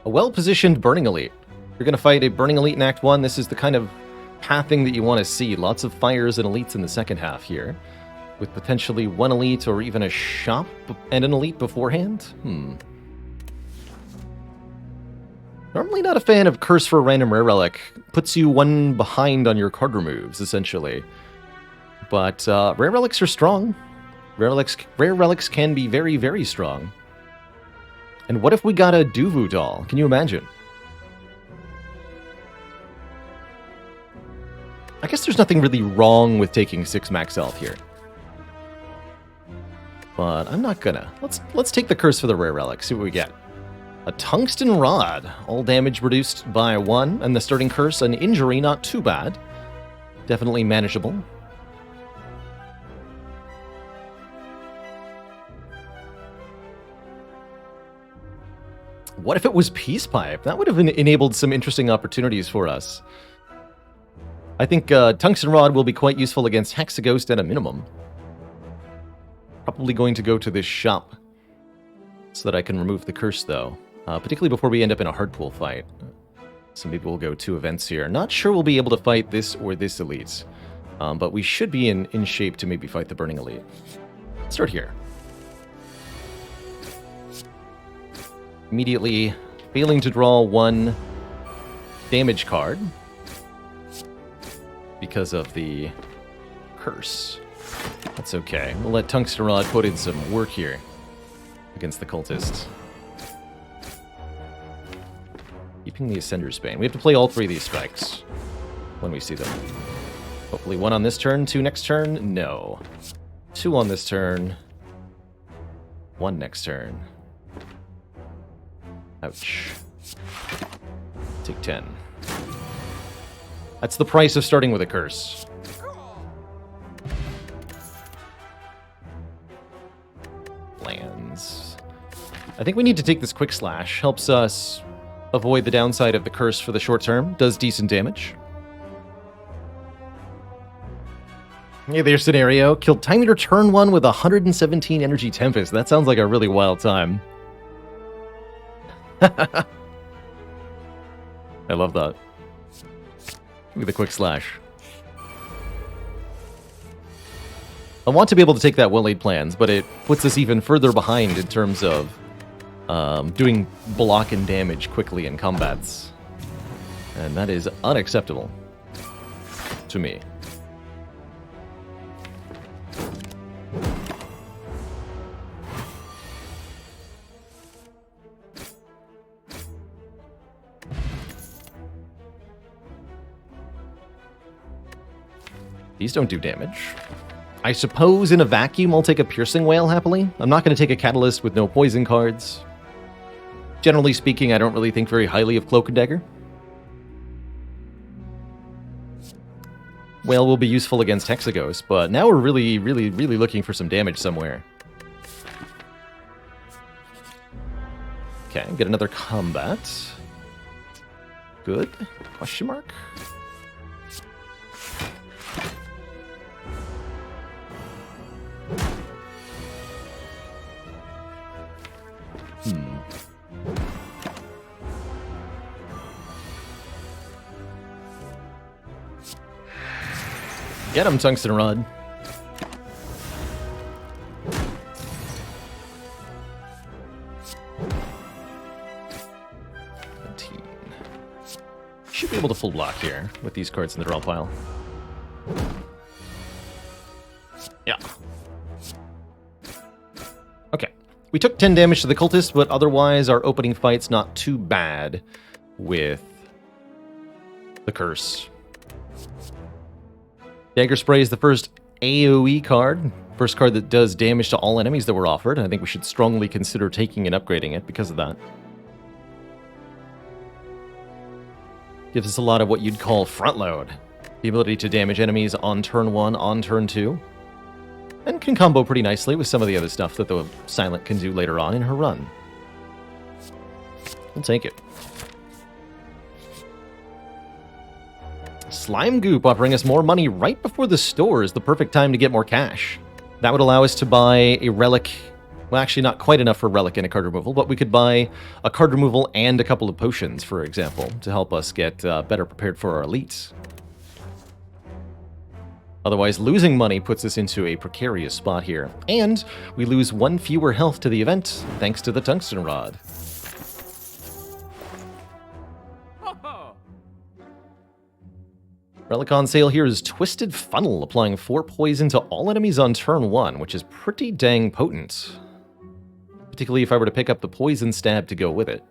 Speaker 1: A well-positioned Burning Elite. You're going to fight a Burning Elite in Act 1. This is the kind of pathing that you want to see. Lots of fires and elites in the second half here, with potentially one elite or even a shop and an elite beforehand. Normally not a fan of Curse for a Random Rare Relic. Puts you one behind on your card removes, essentially. But Rare Relics are strong. Rare Relics can be very, very strong. And what if we got a Duvu doll? Can you imagine? I guess there's nothing really wrong with taking 6 max health here. But I'm not gonna. Let's take the Curse for the Rare Relic, see what we get. A Tungsten Rod. All damage reduced by 1, and the starting Curse, an injury, not too bad. Definitely manageable. What if it was Peace Pipe? That would have enabled some interesting opportunities for us. I think Tungsten Rod will be quite useful against Hexaghost at a minimum. Probably going to go to this shop so that I can remove the curse, though. Particularly before we end up in a hardpool fight. Some people will go 2 events here. Not sure we'll be able to fight this or this elite. But we should be in shape to maybe fight the Burning Elite. Let's start here. Immediately failing to draw 1 damage card because of the curse. That's okay. We'll let Tungsten Rod put in some work here against the cultist. Keeping the Ascender's Bane. We have to play all 3 of these strikes when we see them. Hopefully 1 on this turn, 2 next turn. No. 2 on this turn. 1 next turn. Ouch. Take 10. That's the price of starting with a curse. Lands. I think we need to take this quick slash. Helps us avoid the downside of the curse for the short term. Does decent damage. Hey, their scenario. Killed Time Eater turn 1 with 117 Energy Tempest. That sounds like a really wild time. I love that. Look at the quick slash. I want to be able to take that well-laid plans, but it puts us even further behind in terms of doing block and damage quickly in combats. And that is unacceptable to me. These don't do damage. I suppose in a vacuum I'll take a Piercing Wail happily. I'm not going to take a Catalyst with no poison cards. Generally speaking, I don't really think very highly of Cloak and Dagger. Wail will be useful against Hexaghost, but now we're really looking for some damage somewhere. Okay, get another combat. Good? Question mark? Get him, Tungsten Rod. 17. Should be able to full block here with these cards in the draw pile. Yeah. Okay. We took 10 damage to the cultist, but otherwise our opening fight's not too bad with the curse. Dagger Spray is the first AoE card. First card that does damage to all enemies that were offered. I think we should strongly consider taking and upgrading it because of that. Gives us a lot of what you'd call front load. The ability to damage enemies on turn 1, on turn 2. And can combo pretty nicely with some of the other stuff that the Silent can do later on in her run. We'll take it. Slime Goop offering us more money right before the store is the perfect time to get more cash. That would allow us to buy a relic. Well, actually not quite enough for relic and a card removal, but we could buy a card removal and a couple of potions, for example, to help us get better prepared for our elites. Otherwise, losing money puts us into a precarious spot here. And we lose 1 fewer health to the event, thanks to the Tungsten Rod. Relic on sale here is Twisted Funnel, applying 4 poison to all enemies on turn 1, which is pretty dang potent. Particularly if I were to pick up the Poison Stab to go with it.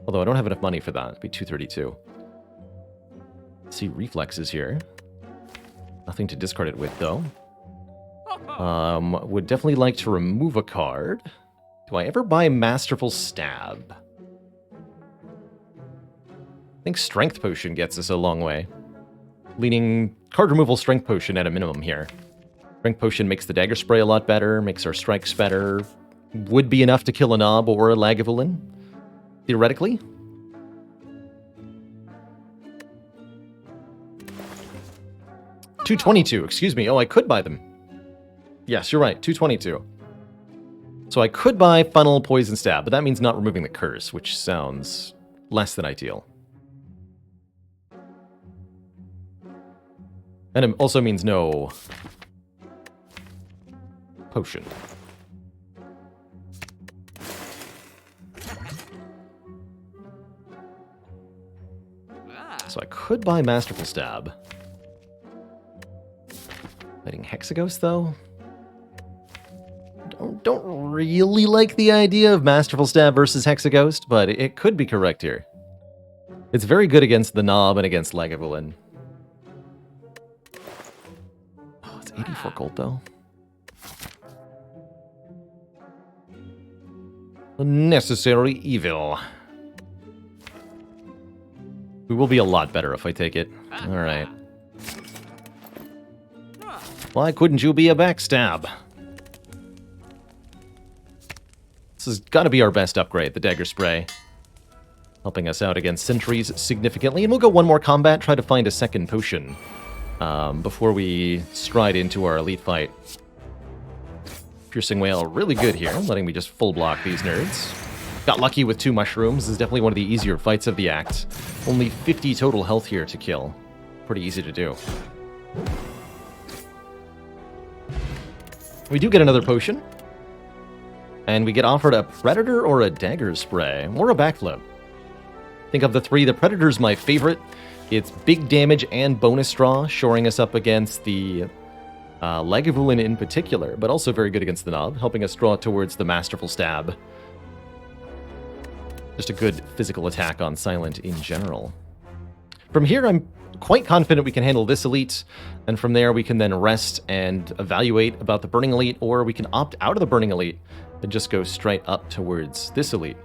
Speaker 1: Although I don't have enough money for that. It'd be 232. Let's see reflexes here. Nothing to discard it with, though. Would definitely like to remove a card. Do I ever buy Masterful Stab? I think Strength Potion gets us a long way. Leaning card removal Strength Potion at a minimum here. Strength Potion makes the Dagger Spray a lot better, makes our strikes better. Would be enough to kill a Knob or a Lagavulin, theoretically. $222, excuse me. Oh, I could buy them. Yes, you're right, $222. So I could buy Funnel, Poison Stab, but that means not removing the curse, which sounds less than ideal. And it also means no potion. So I could buy Masterful Stab. Fighting Hexaghost, though? Don't really like the idea of Masterful Stab versus Hexaghost, but it could be correct here. It's very good against the Knob and against Lagavulin. 84 gold, though. A necessary evil. We will be a lot better if I take it. Alright. Why couldn't you be a backstab? This has got to be our best upgrade, the Dagger Spray. Helping us out against sentries significantly. And we'll go one more combat, try to find a second potion before we stride into our elite fight. Piercing Whale really good here, letting me just full block these nerds. Got lucky with 2 mushrooms. This is definitely one of the easier fights of the act. Only 50 total health here to kill. Pretty easy to do. We do get another potion. And we get offered a Predator or a Dagger Spray, or a Backflip. Think of the 3, the Predator's my favorite. It's big damage and bonus draw, shoring us up against the Lagavulin in particular, but also very good against the Knob, helping us draw towards the Masterful Stab. Just a good physical attack on Silent in general. From here, I'm quite confident we can handle this elite, and from there we can then rest and evaluate about the Burning Elite, or we can opt out of the Burning Elite and just go straight up towards this elite,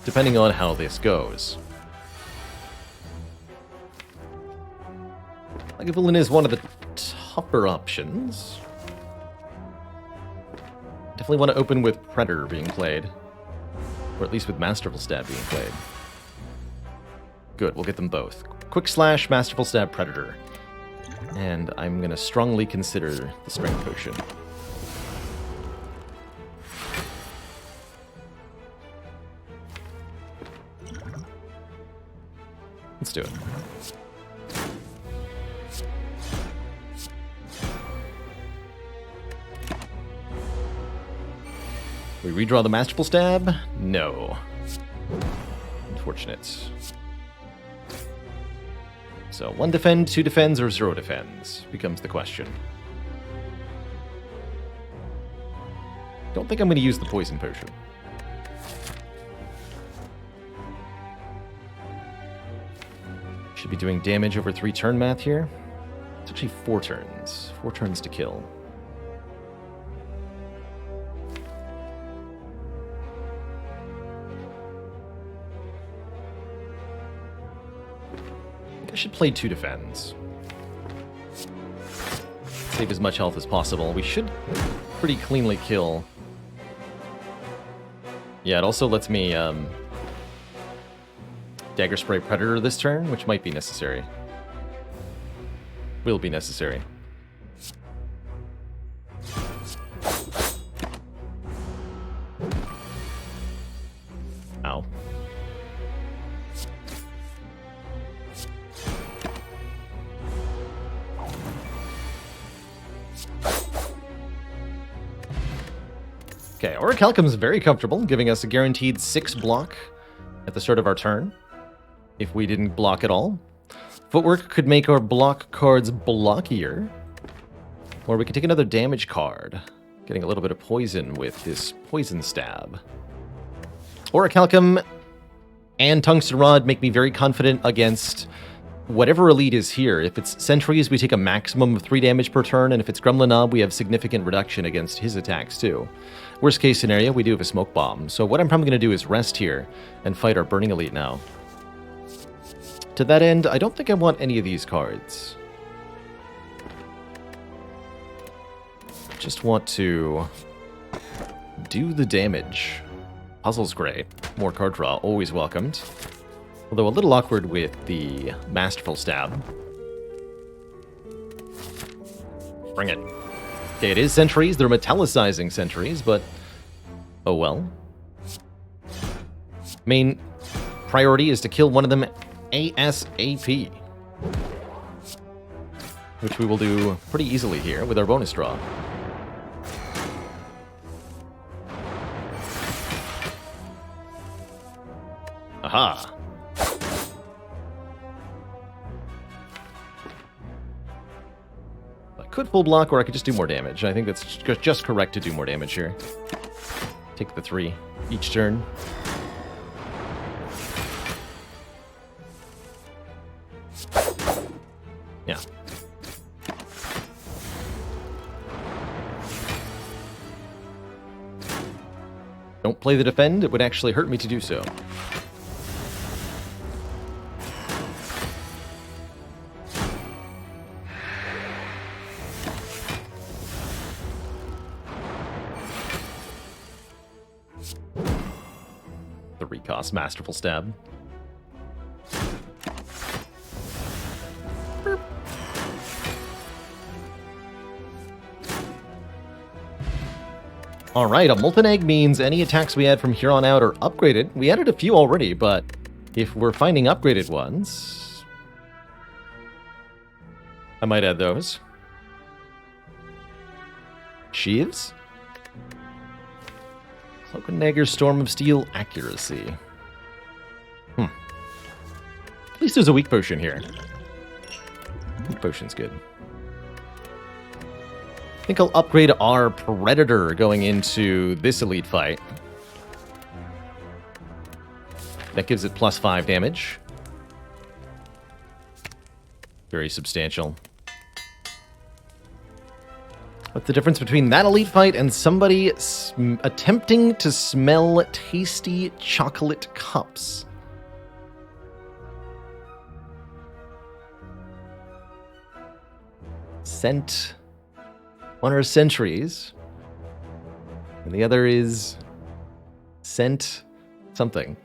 Speaker 1: depending on how this goes. Lagavulin is one of the tougher options. Definitely want to open with Predator being played. Or at least with Masterful Stab being played. Good, we'll get them both. Quick Slash, Masterful Stab, Predator. And I'm going to strongly consider the Strength Potion. Let's do it. We redraw the Masterful Stab? No. Unfortunate. So 1 defend, 2 defends, or 0 defends becomes the question. Don't think I'm going to use the Poison Potion. Should be doing damage over 3 turn math here. It's actually 4 turns. 4 turns to kill. I should play 2 defends. Save as much health as possible. We should pretty cleanly kill. Yeah, it also lets me Dagger Spray Predator this turn, which might be necessary. Will be necessary. Ow. Okay, Orichalcum's very comfortable, giving us a guaranteed 6 block at the start of our turn, if we didn't block at all. Footwork could make our block cards blockier, or we could take another damage card, getting a little bit of poison with this Poison Stab. Orichalcum and Tungsten Rod make me very confident against whatever elite is here. If it's Sentries, we take a maximum of 3 damage per turn, and if it's Gremlin Knob, we have significant reduction against his attacks too. Worst case scenario, we do have a Smoke Bomb. So what I'm probably going to do is rest here and fight our Burning Elite now. To that end, I don't think I want any of these cards. Just want to do the damage. Puzzle's great. More card draw, always welcomed. Although a little awkward with the Masterful Stab. Bring it. Okay, it is sentries. They're metallicizing sentries, but oh well. Main priority is to kill one of them ASAP. Which we will do pretty easily here with our bonus draw. Aha! I could full block, or I could just do more damage. I think that's just correct to do more damage here. Take the 3 each turn. Yeah. Don't play the defend. It would actually hurt me to do so. recost Masterful Stab. Burp. Alright, a Molten Egg means any attacks we add from here on out are upgraded. We added a few already, but if we're finding upgraded ones, I might add those. Sheaves? Cloak and Dagger, Storm of Steel, Accuracy. At least there's a weak potion here. Weak potion's good. I think I'll upgrade our Predator going into this elite fight. That gives it +5 damage. Very substantial. What's the difference between that elite fight and somebody attempting to smell tasty chocolate cups? Scent. One are sentries, and the other is scent something.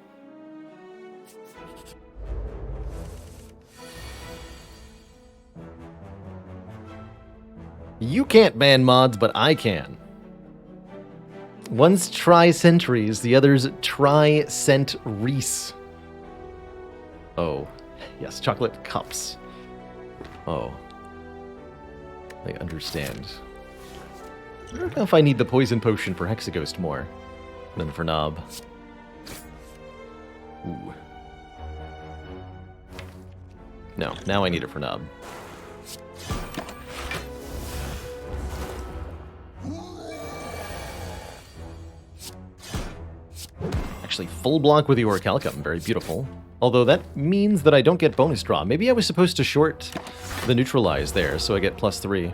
Speaker 1: You can't ban mods, but I can. One's try-sentries, the other's try-scent-reese. Oh, yes, chocolate cups. Oh, I understand. I don't know if I need the poison potion for Hexaghost more than for Knob. Ooh. No, now I need it for Knob. Actually, full block with the Orichalcum, very beautiful. Although that means that I don't get bonus draw. Maybe I was supposed to short the neutralize there, so I get +3.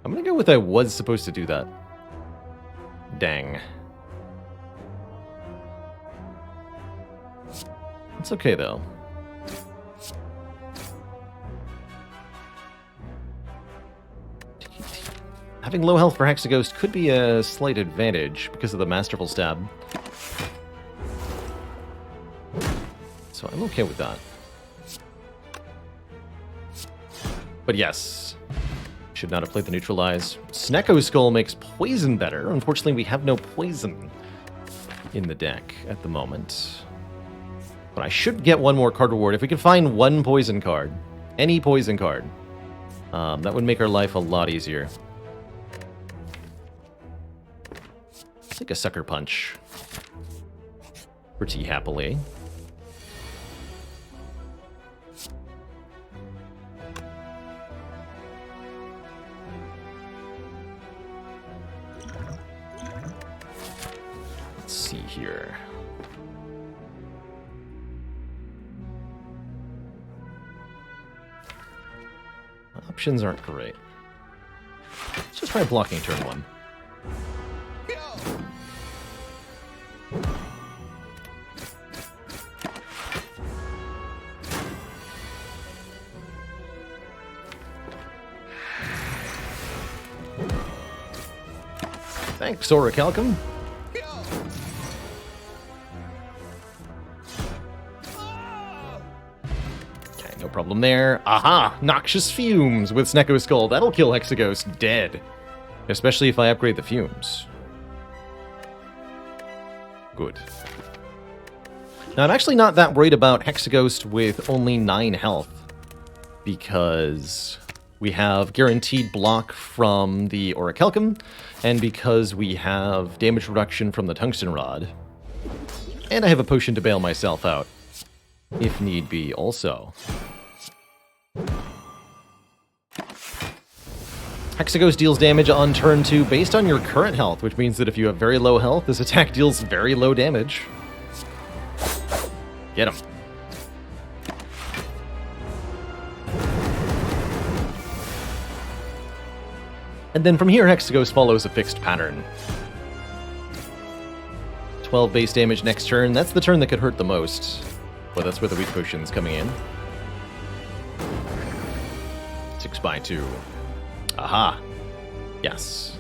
Speaker 1: I'm gonna go with I was supposed to do that. Dang. It's okay, though. Having low health for Hexaghost could be a slight advantage because of the Masterful Stab. So I'm okay with that. But yes, should not have played the Neutralize. Snecko Skull makes poison better. Unfortunately, we have no poison in the deck at the moment. But I should get one more card reward. If we can find one poison card, any poison card, that would make our life a lot easier. Take a Sucker Punch. Pretty happily. Let's see here. Options aren't great. Let's just try blocking turn 1. Thanks, Orichalcum. Okay, no problem there. Aha! Noxious Fumes with Snecko Skull. That'll kill Hexaghost dead. Especially if I upgrade the fumes. Good. Now, I'm actually not that worried about Hexaghost with only 9 health, because we have guaranteed block from the Orichalcum, and because we have damage reduction from the Tungsten Rod. And I have a potion to bail myself out, if need be also. Hexaghost deals damage on turn 2 based on your current health, which means that if you have very low health, this attack deals very low damage. Get him. And then from here, Hexaghost follows a fixed pattern. 12 base damage next turn. That's the turn that could hurt the most. But that's where the weak potion's coming in. 6x2. Aha. Yes.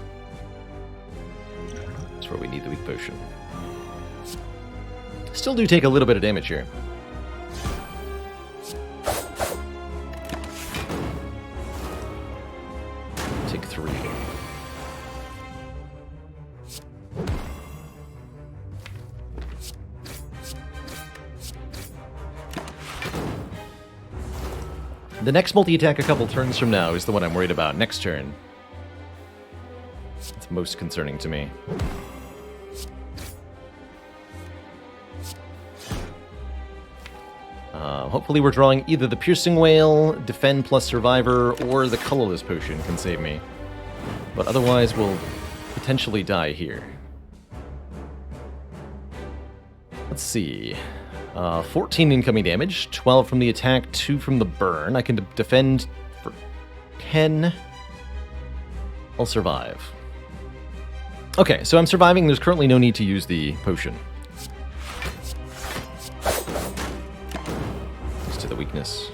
Speaker 1: That's where we need the weak potion. Still do take a little bit of damage here. Take 3. The next multi-attack a couple turns from now is the one I'm worried about next turn. It's most concerning to me. Hopefully we're drawing either the Piercing Whale, Defend plus Survivor, or the Colorless Potion can save me. But otherwise we'll potentially die here. Let's see. 14 incoming damage, 12 from the attack, 2 from the burn. I can defend for 10. I'll survive. Okay, so I'm surviving. There's currently no need to use the potion. Just to the weakness.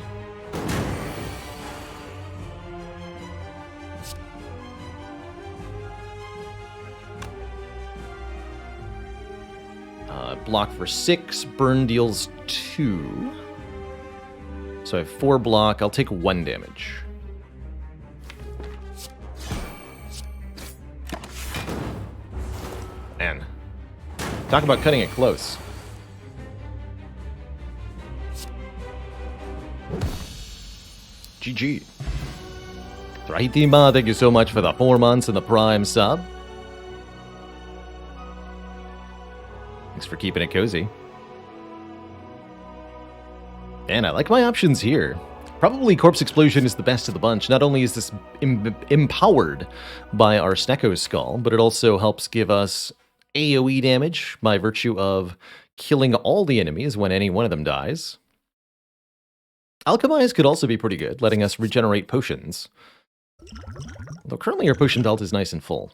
Speaker 1: Block for 6, burn deals 2. So I have 4 block, I'll take 1 damage. Man. Talk about cutting it close. GG. Trahitima, thank you so much for the 4 months and the Prime sub. Thanks for keeping it cozy. And I like my options here. Probably Corpse Explosion is the best of the bunch. Not only is this empowered by our Snecko Skull, but it also helps give us AoE damage by virtue of killing all the enemies when any one of them dies. Alchemize could also be pretty good, letting us regenerate potions. Although currently our potion belt is nice and full.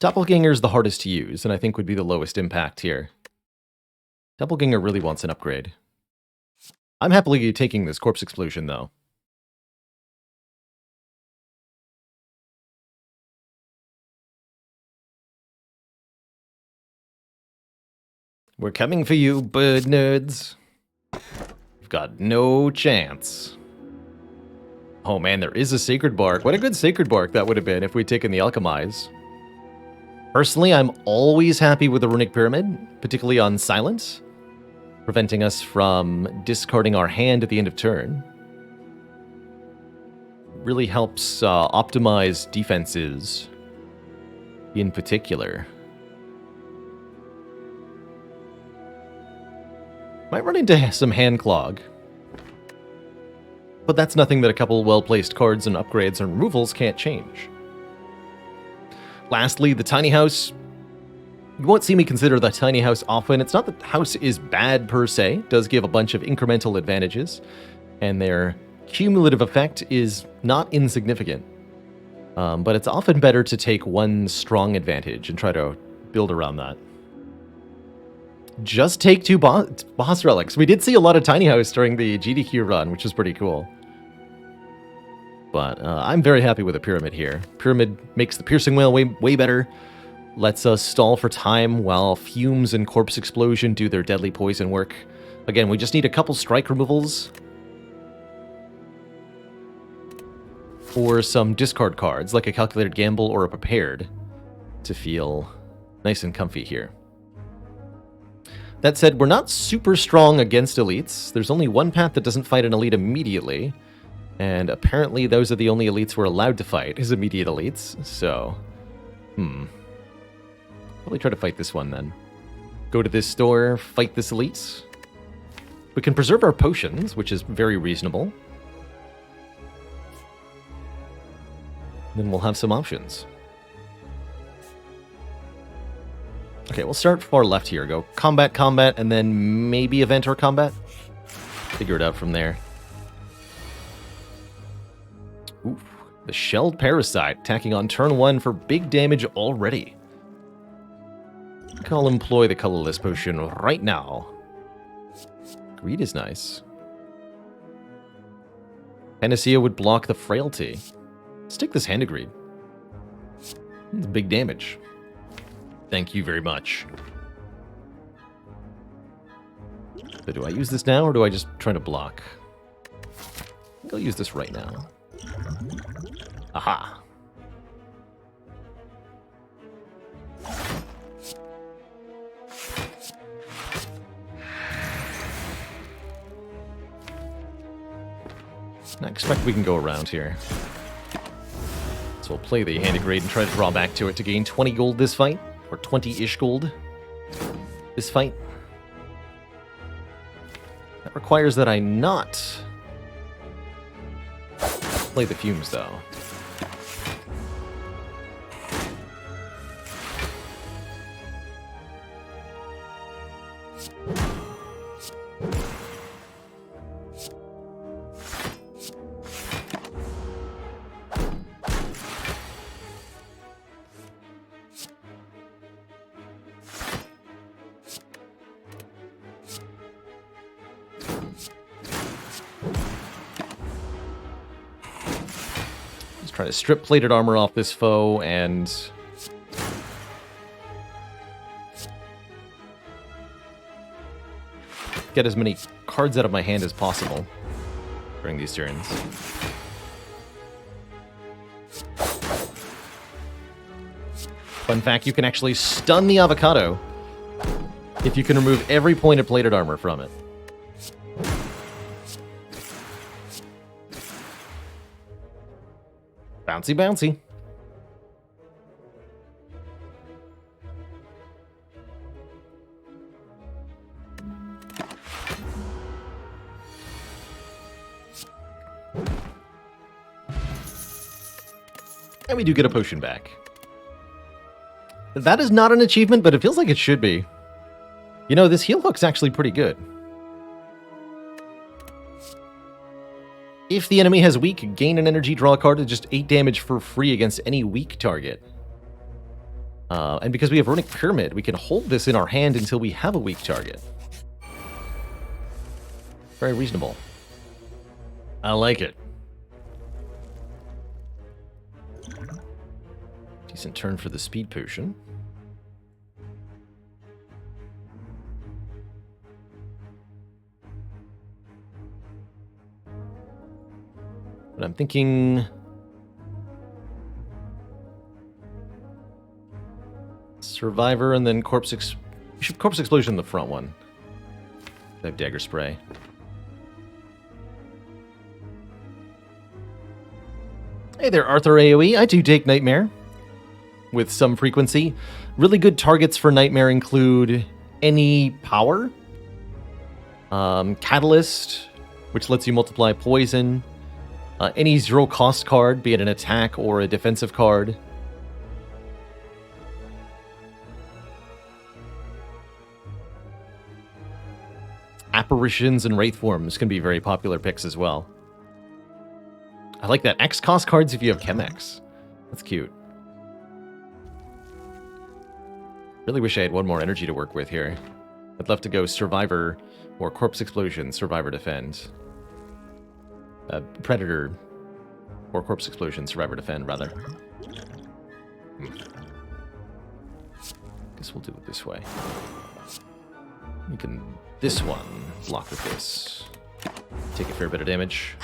Speaker 1: Doppelganger is the hardest to use, and I think would be the lowest impact here. Doppelganger really wants an upgrade. I'm happily taking this Corpse Explosion, though. We're coming for you, bird nerds. We've got no chance. Oh man, there is a Sacred Bark. What a good Sacred Bark that would have been if we'd taken the Alchemize. Personally, I'm always happy with the Runic Pyramid, particularly on Silence, preventing us from discarding our hand at the end of turn. Really helps optimize defenses in particular. Might run into some hand clog, but that's nothing that a couple well-placed cards and upgrades and removals can't change. Lastly, the tiny house. You won't see me consider the tiny house often. It's not that the house is bad per se. It does give a bunch of incremental advantages, and their cumulative effect is not insignificant. But it's often better to take one strong advantage and try to build around that. Just take 2 boss relics. We did see a lot of tiny house during the GDQ run, which was pretty cool. But I'm very happy with the Pyramid here. Pyramid makes the Piercing Whale way better. Lets us stall for time while Fumes and Corpse Explosion do their deadly poison work. Again, we just need a couple strike removals. Or some discard cards, like a Calculated Gamble or a Prepared, to feel nice and comfy here. That said, we're not super strong against elites. There's only one path that doesn't fight an elite immediately. And apparently those are the only elites we're allowed to fight, is immediate elites. So, probably try to fight this one then. Go to this store, fight this elite. We can preserve our potions, which is very reasonable. Then we'll have some options. Okay, we'll start far left here. Go combat, combat, and then maybe event or combat. Figure it out from there. Oof. The Shelled Parasite, attacking on turn 1 for big damage already. I think I'll employ the Colorless Potion right now. Greed is nice. Panacea would block the Frailty. Let's take this Hand of Greed. That's big damage. Thank you very much. So do I use this now, or do I just try to block? I think I'll use this right now. Aha! I expect we can go around here. So we'll play the Hand of Grade and try to draw back to it to gain 20 gold this fight, or 20-ish gold this fight. That requires that I not play the fumes, though. Trying to strip plated armor off this foe and get as many cards out of my hand as possible during these turns. Fun fact, you can actually stun the avocado if you can remove every point of plated armor from it. Bouncy, bouncy. And we do get a potion back. That is not an achievement, but it feels like it should be. You know, this heal hook's actually pretty good. If the enemy has weak, gain an energy, draw a card at just 8 damage for free against any weak target. And because we have Runic Pyramid, we can hold this in our hand until we have a weak target. Very reasonable. I like it. Decent turn for the speed potion. But I'm thinking Survivor and then Corpse Explosion in the front one. I have Dagger Spray. Hey there, Arthur AoE. I do take Nightmare with some frequency. Really good targets for Nightmare include any power, Catalyst, which lets you multiply poison, any zero cost card, be it an attack or a defensive card. Apparitions and Wraith Forms can be very popular picks as well. I like that. X cost cards if you have Chemex. That's cute. Really wish I had one more energy to work with here. I'd love to go Survivor or Corpse Explosion, Survivor Defend. Predator or Corpse Explosion, Survivor Defend, rather. Guess we'll do it this way. We can, this one, block with this. Take a fair bit of damage.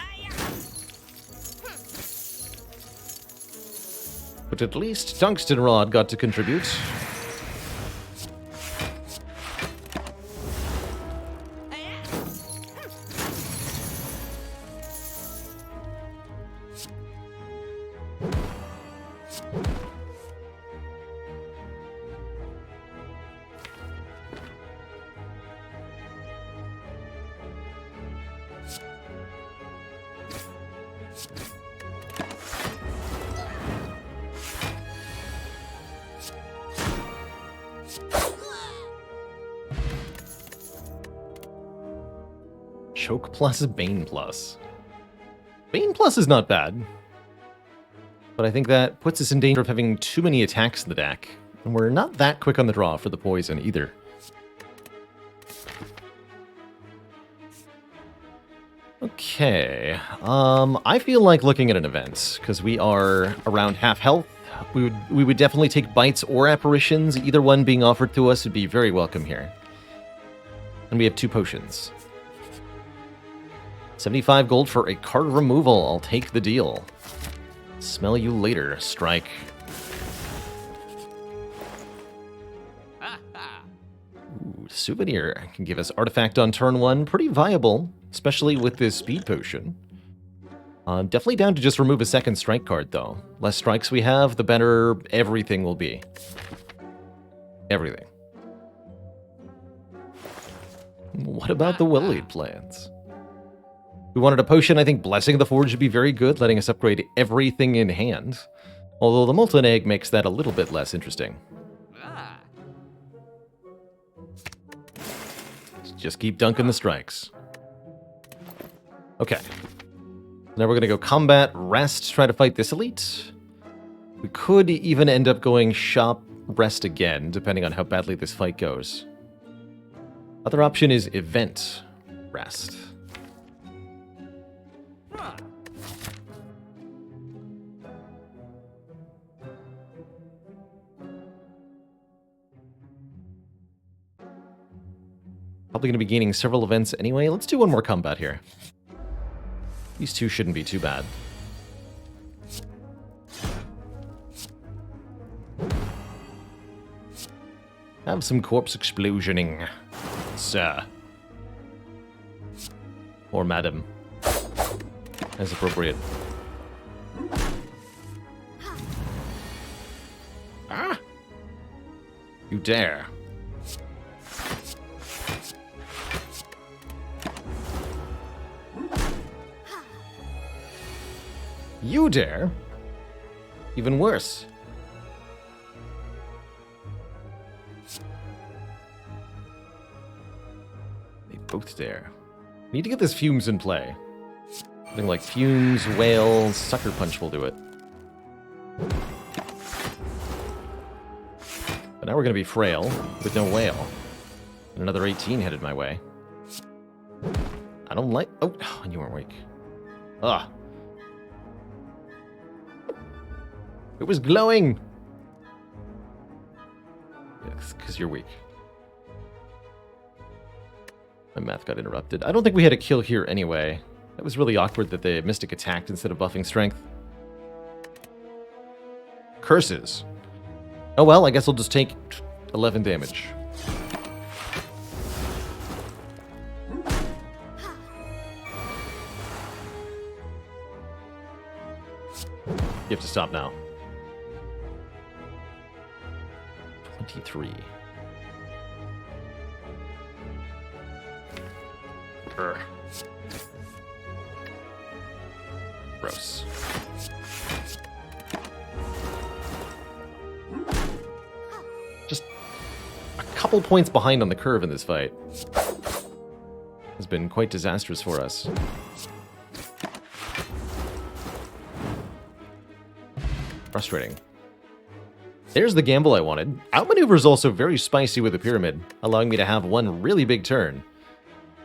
Speaker 1: But at least Tungsten Rod got to contribute. Choke plus Bane plus. Bane plus is not bad. But I think that puts us in danger of having too many attacks in the deck. And we're not that quick on the draw for the poison either. Okay. I feel like looking at an event, because we are around half health. We would definitely take bites or apparitions. Either one being offered to us would be very welcome here. And we have 2 potions. 75 gold for a card removal. I'll take the deal. Smell you later, Strike. Ooh, souvenir can give us artifact on turn 1. Pretty viable, especially with this speed potion. Definitely down to just remove a second strike card, though. Less strikes we have, the better everything will be. Everything. What about the well-laid plans? We wanted a potion. I think Blessing the Forge would be very good, letting us upgrade everything in hand. Although the Molten Egg makes that a little bit less interesting. Just keep dunking the strikes. Okay. Now we're going to go combat, rest, try to fight this elite. We could even end up going shop, rest again, depending on how badly this fight goes. Other option is event, rest. Probably going to be gaining several events anyway. Let's do one more combat here. These 2 shouldn't be too bad. Have some corpse explosioning, sir. Or madam. As appropriate. Ah! You dare. You dare? Even worse. They both dare. Need to get this Fumes in play. Something like Fumes, Whale, Sucker Punch will do it. But now we're going to be Frail with no Whale. And another 18 headed my way. I don't like... Oh, you weren't weak. Ugh. It was glowing! Yes, because you're weak. My math got interrupted. I don't think we had a kill here anyway. That was really awkward that the Mystic attacked instead of buffing strength. Curses. Oh well, I guess I'll just take 11 damage. You have to stop now. 23. Urgh. Gross. Just a couple points behind on the curve in this fight. Has been quite disastrous for us. Frustrating. There's the gamble I wanted. Outmaneuver is also very spicy with the pyramid, allowing me to have one really big turn.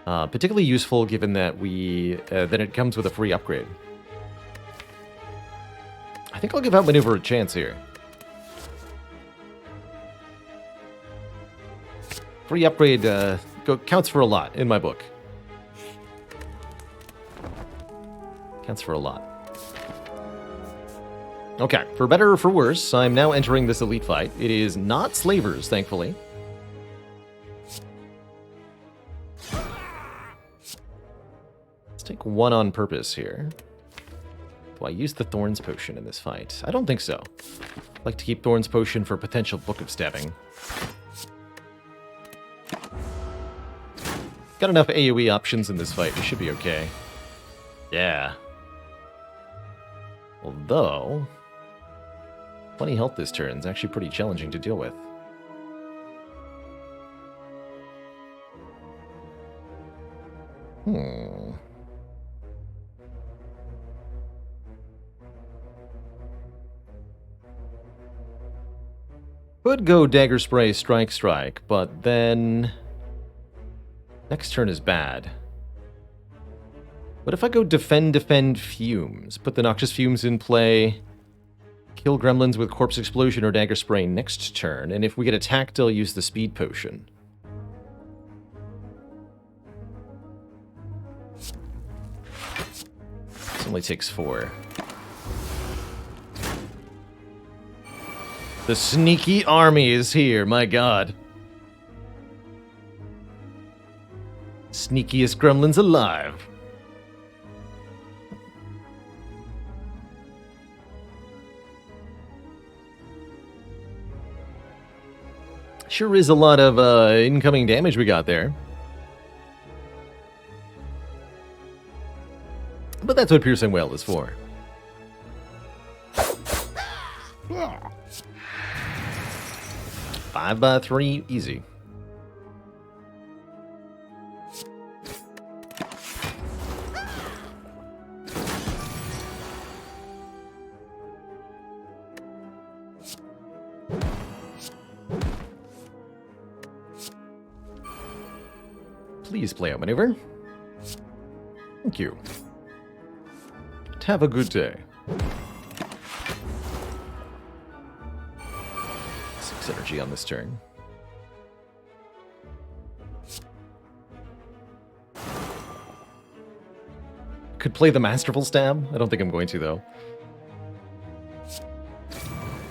Speaker 1: Particularly useful given that that it comes with a free upgrade. I think I'll give Outmaneuver a chance here. Free upgrade counts for a lot in my book. Counts for a lot. Okay, for better or for worse, I'm now entering this elite fight. It is not slavers, thankfully. Let's take one on purpose here. Do I use the Thorns Potion in this fight? I don't think so. I'd like to keep Thorns Potion for potential Book of Stabbing. Got enough AoE options in this fight, we should be okay. Yeah. Although... 20 health this turn is actually pretty challenging to deal with. Could go Dagger Spray, Strike, but then... next turn is bad. What if I go Defend, Fumes? Put the Noxious Fumes in play... Kill gremlins with corpse explosion or dagger spray next turn, and if we get attacked, I'll use the speed potion. This only takes 4. The sneaky army is here, my god. Sneakiest gremlins alive. Sure is a lot of incoming damage we got there. But that's what Piercing Wail is for. 5x3, easy. Please play out maneuver. Thank you. Have a good day. 6 energy on this turn. Could play the Masterful Stab. I don't think I'm going to, though.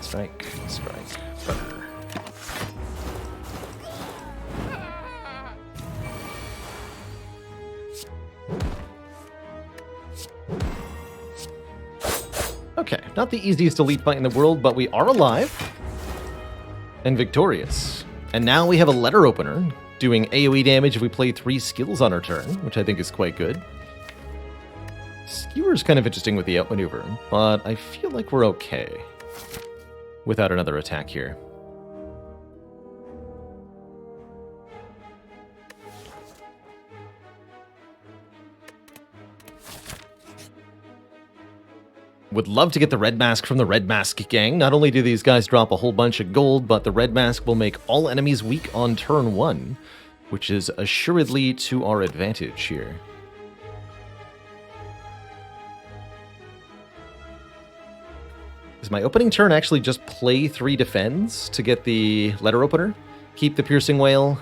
Speaker 1: Strike, strike, butter. Okay, not the easiest elite fight in the world, but we are alive and victorious. And now we have a letter opener doing AoE damage if we play 3 skills on our turn, which I think is quite good. Skewer's kind of interesting with the outmaneuver, but I feel like we're okay without another attack here. Would love to get the Red Mask from the Red Mask gang. Not only do these guys drop a whole bunch of gold, but the Red Mask will make all enemies weak on turn 1, which is assuredly to our advantage here. Is my opening turn actually just play 3 defends to get the letter opener? Keep the Piercing Wail.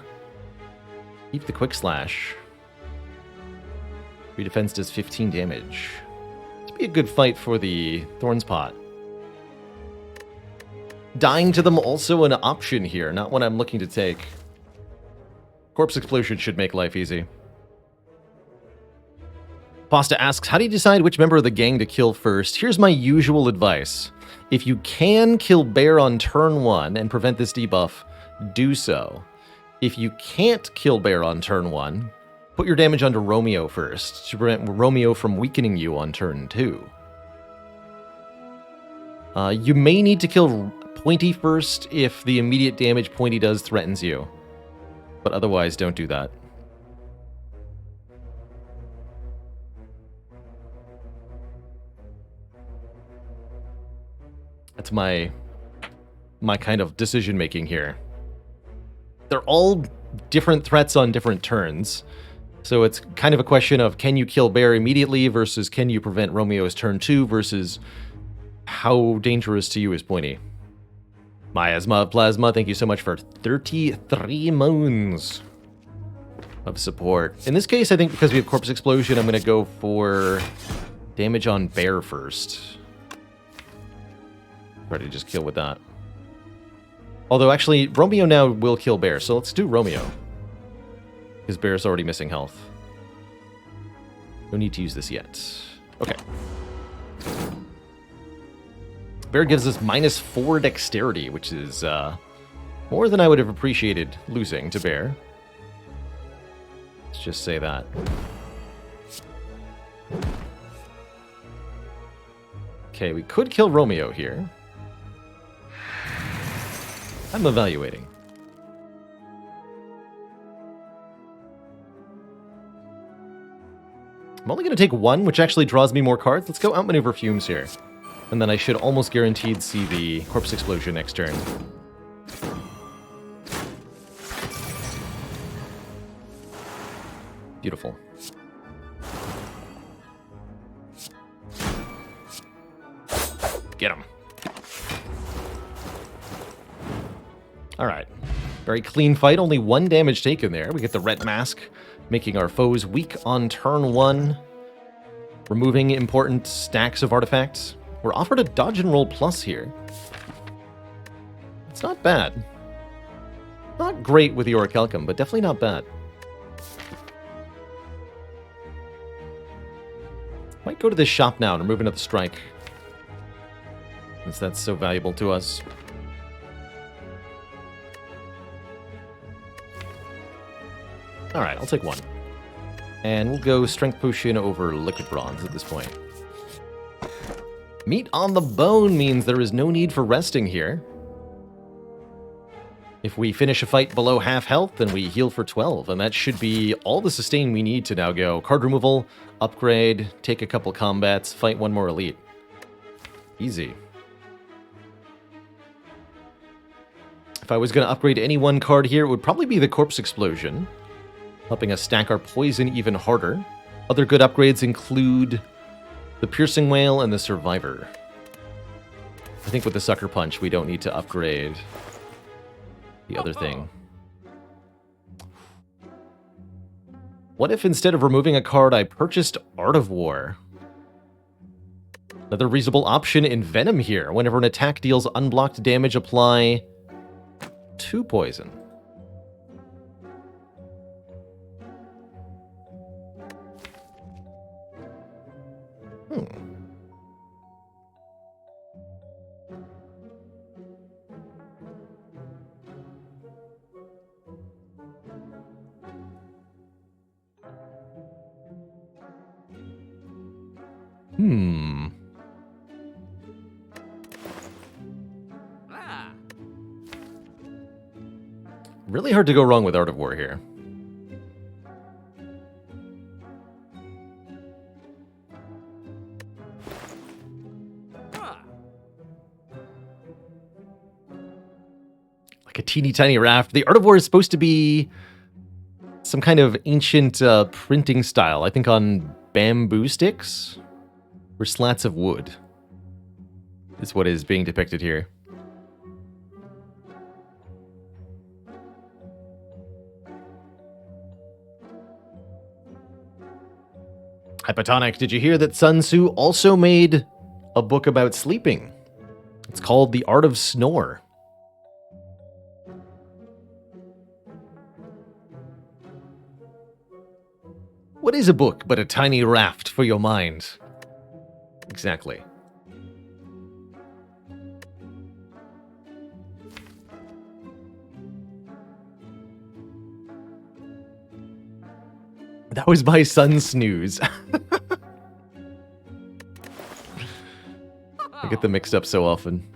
Speaker 1: Keep the Quick Slash. 3 defense does 15 damage. Be a good fight for the Thorns Pot. Dying to them also an option here, not one I'm looking to take. Corpse Explosion should make life easy. Pasta asks, how do you decide which member of the gang to kill first? Here's my usual advice. If you can kill Bear on turn 1 and prevent this debuff, do so. If you can't kill Bear on turn 1, put your damage onto Romeo first, to prevent Romeo from weakening you on turn 2. You may need to kill Pointy first if the immediate damage Pointy does threatens you. But otherwise, don't do that. That's my kind of decision-making here. They're all different threats on different turns. So it's kind of a question of can you kill Bear immediately versus can you prevent Romeo's turn 2 versus how dangerous to you is Pointy. Miasma of Plasma, thank you so much for 33 moons of support. In this case, I think because we have Corpse Explosion, I'm going to go for damage on Bear first. Try to just kill with that. Although actually, Romeo now will kill Bear, so let's do Romeo. Because Bear's already missing health. No need to use this yet. Okay. Bear gives us -4 dexterity, which is more than I would have appreciated losing to Bear. Let's just say that. Okay, we could kill Romeo here. I'm evaluating. I'm only going to take 1, which actually draws me more cards. Let's go outmaneuver Fumes here. And then I should almost guaranteed see the Corpse Explosion next turn. Beautiful. Get him. Alright. Very clean fight, only 1 damage taken there. We get the red mask, making our foes weak on turn 1. Removing important stacks of artifacts. We're offered a dodge and roll plus here. It's not bad. Not great with the Orichalcum, but definitely not bad. Might go to this shop now and remove another strike, since that's so valuable to us. Alright, I'll take 1. And we'll go Strength Potion over Liquid Bronze at this point. Meat on the bone means there is no need for resting here. If we finish a fight below half health, then we heal for 12, and that should be all the sustain we need to now go card removal, upgrade, take a couple combats, fight 1 more elite. Easy. If I was going to upgrade any 1 card here, it would probably be the Corpse Explosion, helping us stack our poison even harder. Other good upgrades include the Piercing Whale and the Survivor. I think with the Sucker Punch, we don't need to upgrade the other thing. What if instead of removing a card, I purchased Art of War? Another reasonable option in Venom here. Whenever an attack deals unblocked damage, apply 2 poison. Really hard to go wrong with Art of War here. Like a teeny tiny raft. The Art of War is supposed to be some kind of ancient printing style. I think on bamboo sticks or slats of wood is what is being depicted here. Hypotonic, did you hear that Sun Tzu also made a book about sleeping? It's called The Art of Snore. What is a book but a tiny raft for your mind? Exactly. That was my sun snooze. I get them mixed up so often.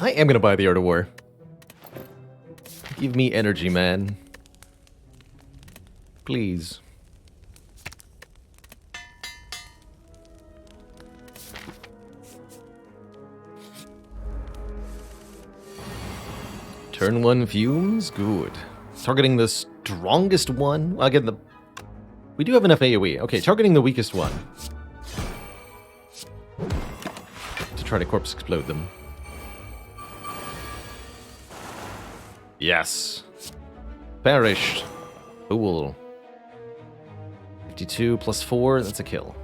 Speaker 1: I am gonna buy the Art of War. Give me energy, man. Please. Turn 1 fumes? Good. Targeting the strongest one? Well, again, we do have enough AoE. Okay, targeting the weakest one. To try to corpse explode them. Yes. Perished. Cool. 52 plus 4, that's a kill.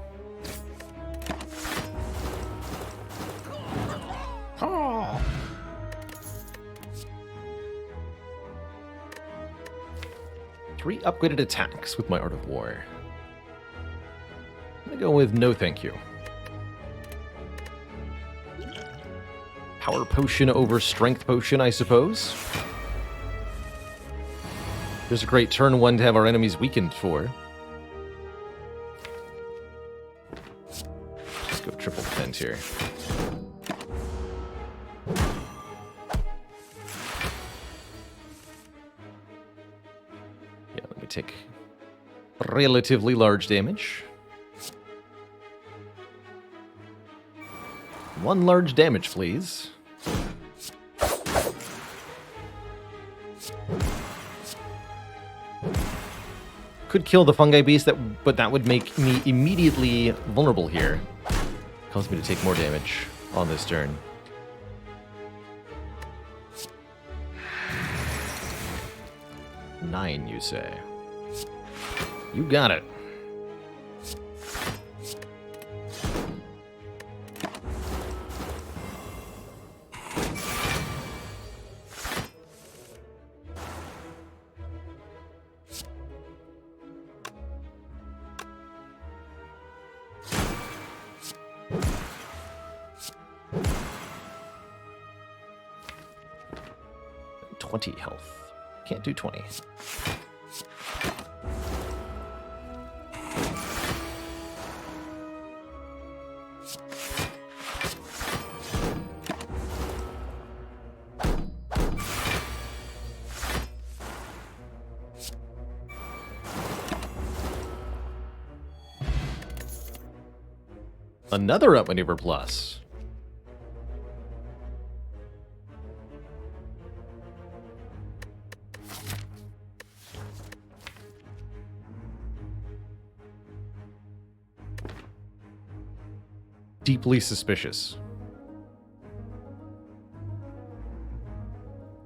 Speaker 1: Three upgraded attacks with my Art of War. I'm gonna go with no thank you. Power Potion over Strength Potion, I suppose. There's a great turn 1 to have our enemies weakened for. Just go triple defense here. Take relatively large damage. 1 large damage, please. Could kill the fungi beast, but that would make me immediately vulnerable here. Cause me to take more damage on this turn. 9, you say? You got it. Health. Can't do 20. Another outmaneuver plus. Deeply suspicious.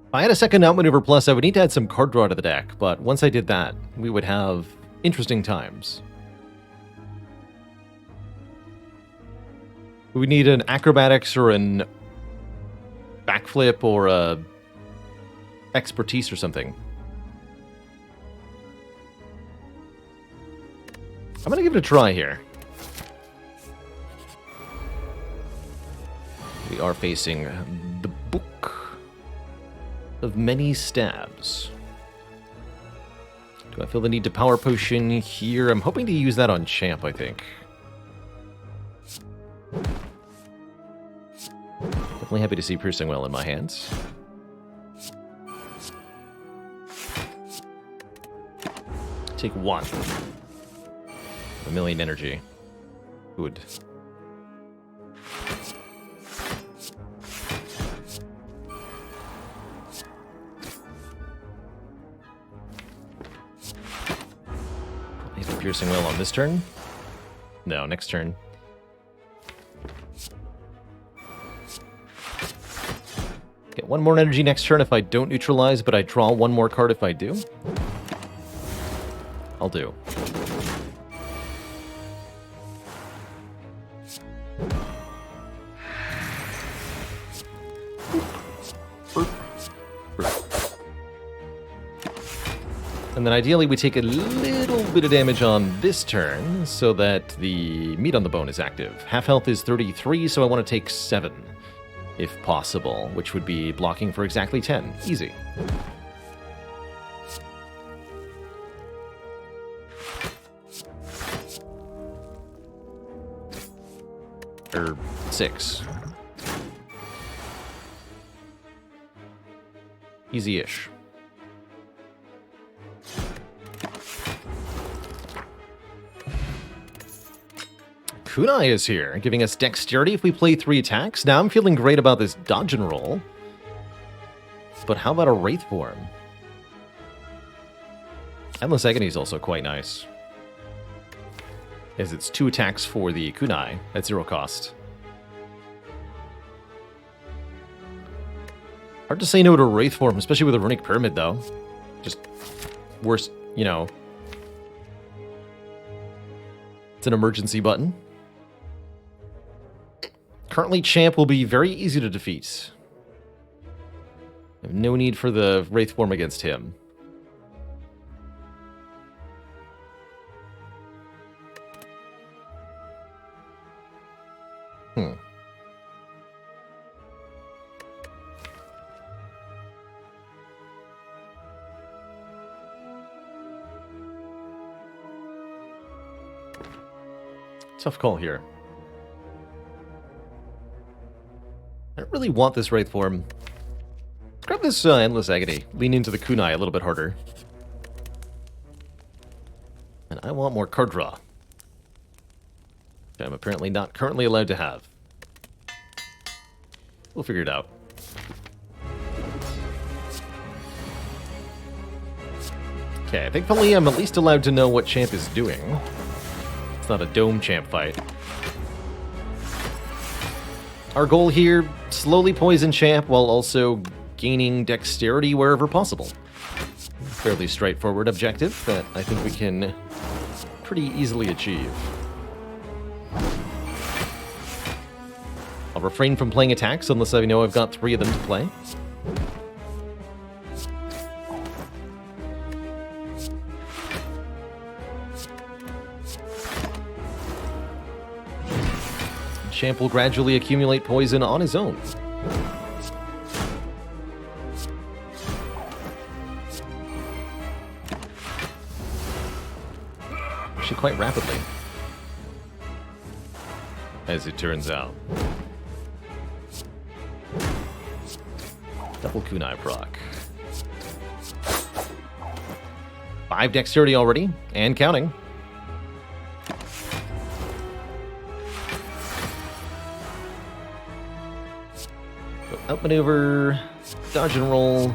Speaker 1: If I had a second outmaneuver plus, I would need to add some card draw to the deck, but once I did that, we would have interesting times. We would need an acrobatics or an backflip or a expertise or something. I'm gonna give it a try here. We are facing the Book of Many Stabs. Do I feel the need to power potion here? I'm hoping to use that on Champ, I think. Definitely happy to see Piercing Well in my hands. Take 1. 1,000,000 energy. Good. Piercing Well on this turn? No, next turn. Get 1 more energy next turn if I don't neutralize, but I draw 1 more card if I do. I'll do. And then ideally we take a little bit of damage on this turn so that the meat on the bone is active. Half health is 33, so I want to take 7, if possible, which would be blocking for exactly 10. Easy. Or 6. Easy-ish. Kunai is here, giving us dexterity if we play 3 attacks. Now I'm feeling great about this dodge and roll. But how about a Wraith form? Endless Agony is also quite nice, as it's 2 attacks for the Kunai at 0 cost. Hard to say no to a Wraith form, especially with a Runic Pyramid, though. Just worst, you know. It's an emergency button. Currently, Champ will be very easy to defeat. I have no need for the Wraith form against him. Tough call here. I don't really want this Wraith form. Grab this Endless Agony. Lean into the Kunai a little bit harder. And I want more card draw, which I'm apparently not currently allowed to have. We'll figure it out. Okay, thankfully I'm at least allowed to know what Champ is doing. It's not a Dome Champ fight. Our goal here, slowly poison Champ while also gaining dexterity wherever possible. fairly straightforward objective that I think we can pretty easily achieve. I'll refrain from playing attacks unless I know I've got 3 of them to play. Champ will gradually accumulate poison on his own. Actually, quite rapidly, as it turns out. Double kunai proc. 5 dexterity already, and counting. Outmaneuver, dodge and roll,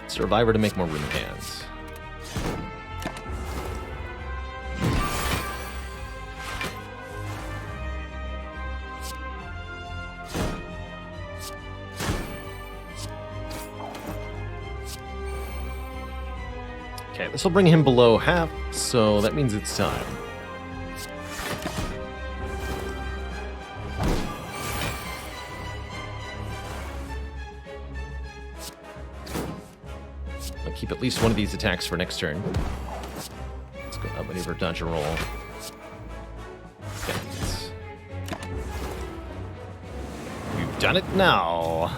Speaker 1: survivor to make more room in hands. Okay, this will bring him below half, so that means it's time. Keep at least one of these attacks for next turn. Let's go outmaneuver, dodge and roll. Okay. We've done it now.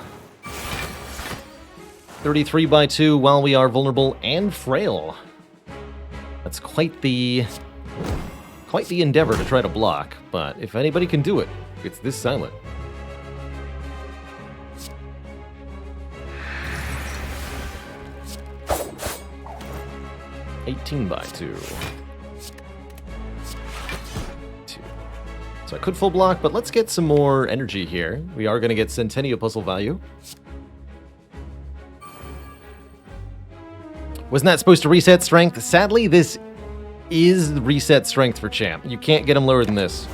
Speaker 1: 33 by 2 while we are vulnerable and frail. That's quite the endeavor to try to block, but if anybody can do it, it's this silent. 18 by 2. So I could full block, but let's get some more energy here. We are going to get Centennial Puzzle value. Wasn't that supposed to reset strength? Sadly, this is reset strength for Champ. You can't get him lower than this.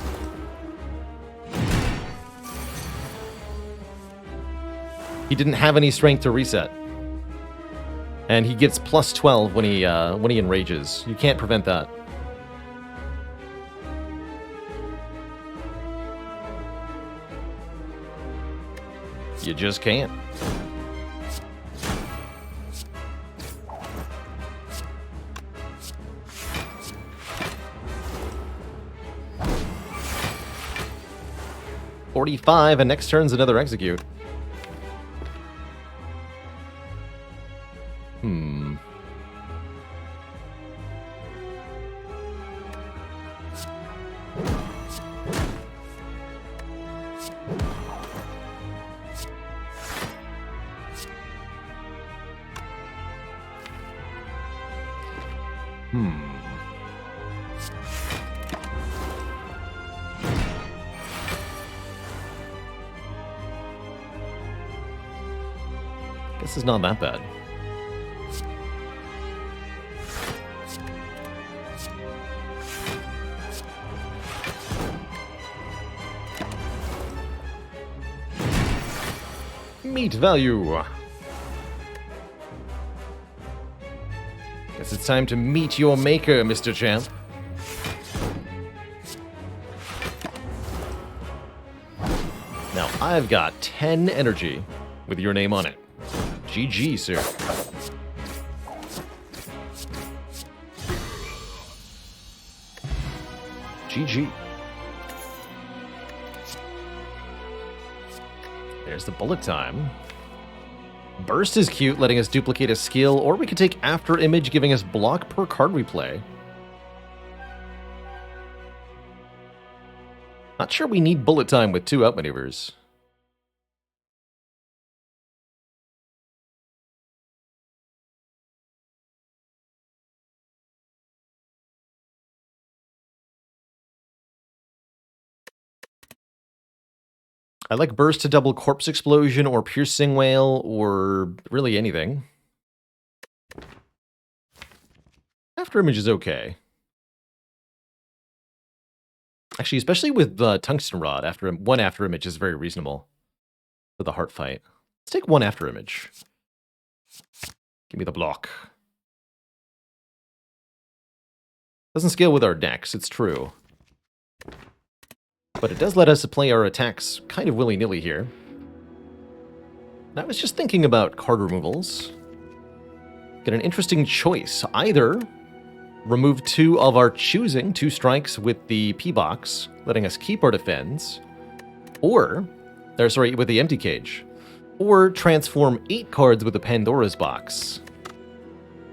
Speaker 1: He didn't have any strength to reset. And he gets plus 12 when he enrages. You can't prevent that. You just can't. $45, and next turn's another execute. This is not that bad. Meat value. Guess it's time to meet your maker, Mr. Champ. Now, I've got 10 energy with your name on it. GG, sir. GG. There's the bullet time. Burst is cute, letting us duplicate a skill, or we could take After Image, giving us block per card we play. Not sure we need bullet time with 2 outmaneuvers. I like Burst to double Corpse Explosion or Piercing Wail or really anything. After Image is okay. Actually, especially with Tungsten Rod, one After Image is very reasonable for the heart fight. Let's take 1 After Image. Give me the block. Doesn't scale with our decks, it's true. But it does let us play our attacks kind of willy-nilly here. And I was just thinking about card removals. Get an interesting choice. Either remove 2 of our choosing, 2 strikes with the P-Box, letting us keep our defense, or, with the Empty Cage, or transform 8 cards with the Pandora's Box,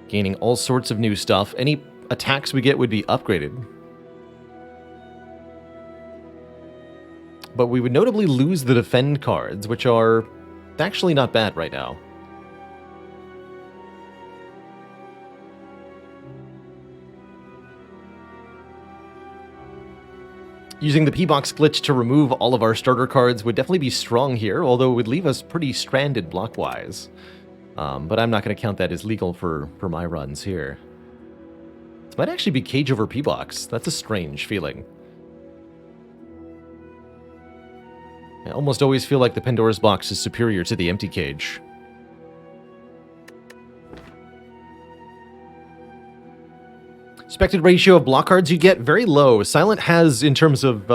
Speaker 1: gaining all sorts of new stuff. Any attacks we get would be upgraded. But we would notably lose the defend cards, which are actually not bad right now. Using the P-Box glitch to remove all of our starter cards would definitely be strong here, although it would leave us pretty stranded block-wise. But I'm not going to count that as legal for my runs here. This might actually be Cage over P-Box. That's a strange feeling. I almost always feel like the Pandora's Box is superior to the Empty Cage. Expected ratio of block cards you get, very low. Silent has, in terms of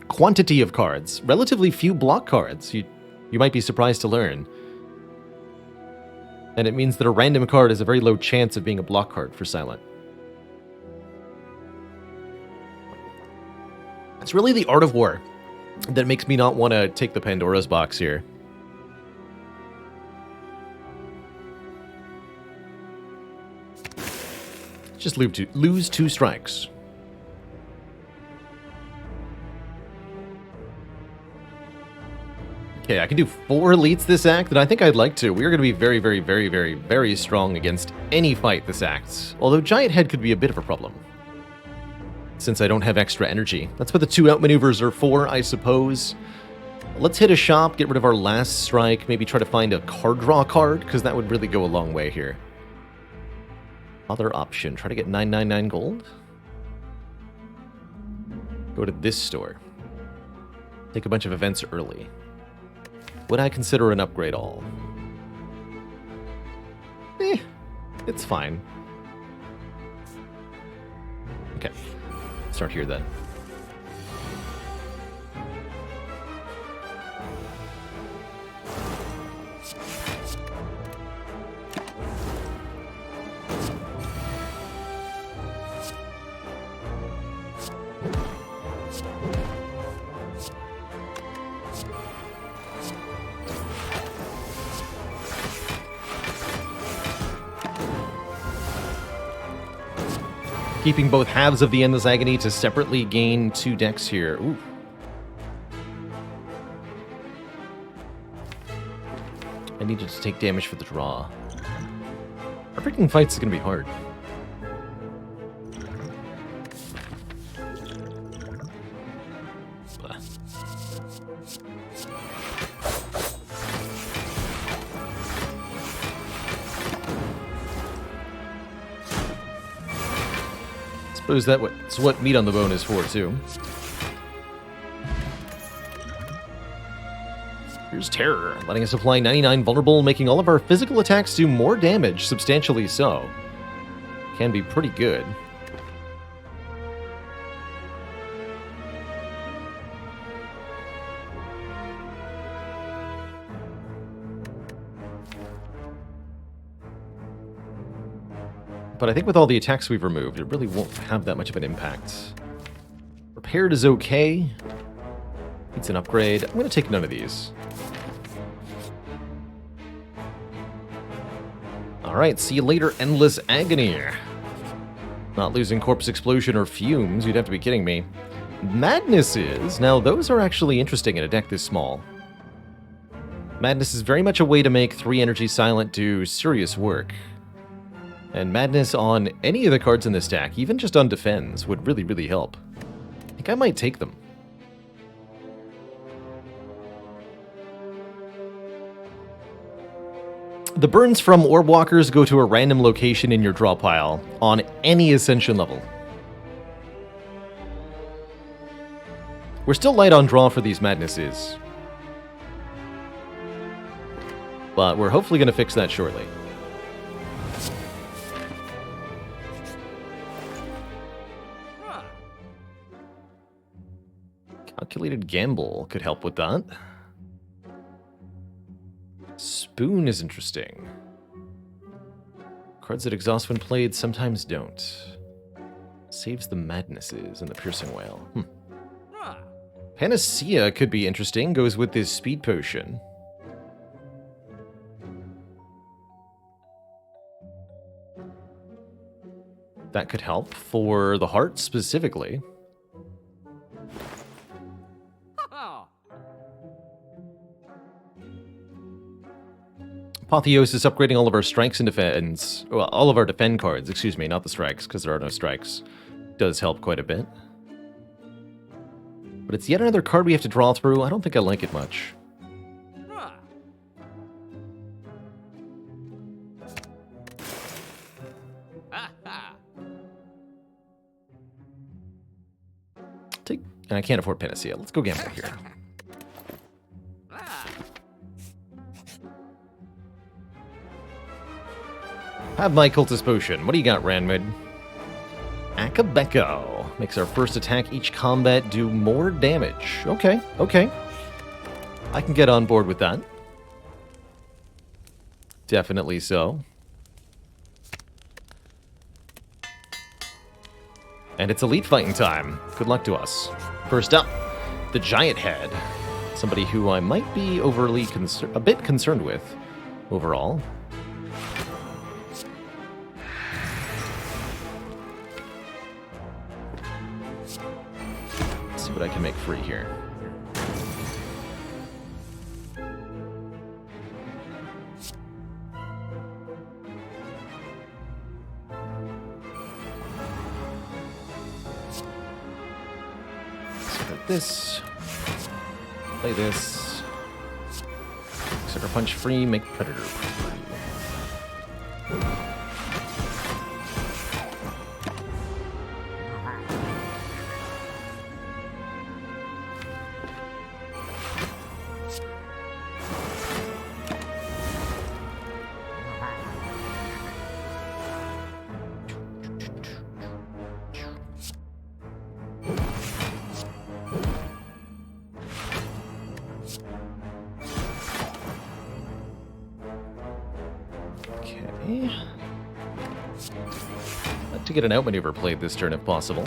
Speaker 1: quantity of cards, relatively few block cards. You might be surprised to learn. And it means that a random card has a very low chance of being a block card for Silent. It's really the Art of War that makes me not want to take the Pandora's Box here. Just lose 2 strikes. Okay, I can do 4 elites this act, and I think I'd like to. We are going to be very, very, very, very, very strong against any fight this act. Although Giant Head could be a bit of a problem, since I don't have extra energy. That's what the 2 outmaneuvers are for, I suppose. Let's hit a shop, get rid of our last strike, maybe try to find a card draw card, because that would really go a long way here. Other option, try to get 999 gold. Go to this store. Take a bunch of events early. Would I consider an upgrade all? It's fine. Okay, start here then. Keeping both halves of the Endless Agony to separately gain 2 decks here. Ooh. I needed to take damage for the draw. Our freaking fights is going to be hard. Suppose that's what meat on the bone is for, too. Here's Terror, letting us apply 99 vulnerable, making all of our physical attacks do more damage, substantially so. Can be pretty good. But I think with all the attacks we've removed, it really won't have that much of an impact. Repaired is okay. It's an upgrade. I'm going to take none of these. Alright, see you later, Endless Agony. Not losing Corpse Explosion or Fumes, you'd have to be kidding me. Madness is... Now, those are actually interesting in a deck this small. Madness is very much a way to make 3 energy Silent do serious work. And Madness on any of the cards in this stack, even just on Defends, would really, really help. I think I might take them. The burns from Orb Walkers go to a random location in your draw pile on any Ascension level. We're still light on draw for these Madnesses, but we're hopefully going to fix that shortly. Calculated Gamble could help with that. Spoon is interesting. Cards that exhaust when played sometimes don't. Saves the Madnesses and the Piercing Whale. Panacea could be interesting. Goes with this Speed Potion. That could help for the heart specifically. Apotheosis upgrading all of our strikes and defense. Well, all of our defend cards, excuse me, not the strikes, because there are no strikes. Does help quite a bit. But it's yet another card we have to draw through. I don't think I like it much. And I can't afford Panacea. Let's go gamble here. Have my Cultist Potion. What do you got, Ranmid? Akabeko. Makes our first attack each combat do more damage. Okay, okay. I can get on board with that. Definitely so. And it's elite fighting time. Good luck to us. First up, the Giant Head. Somebody who I might be overly a bit concerned with overall. Let's see what I can make free here. This, play this, Sucker Punch free, make Predator free. Okay. I'd like to get an outmaneuver played this turn if possible.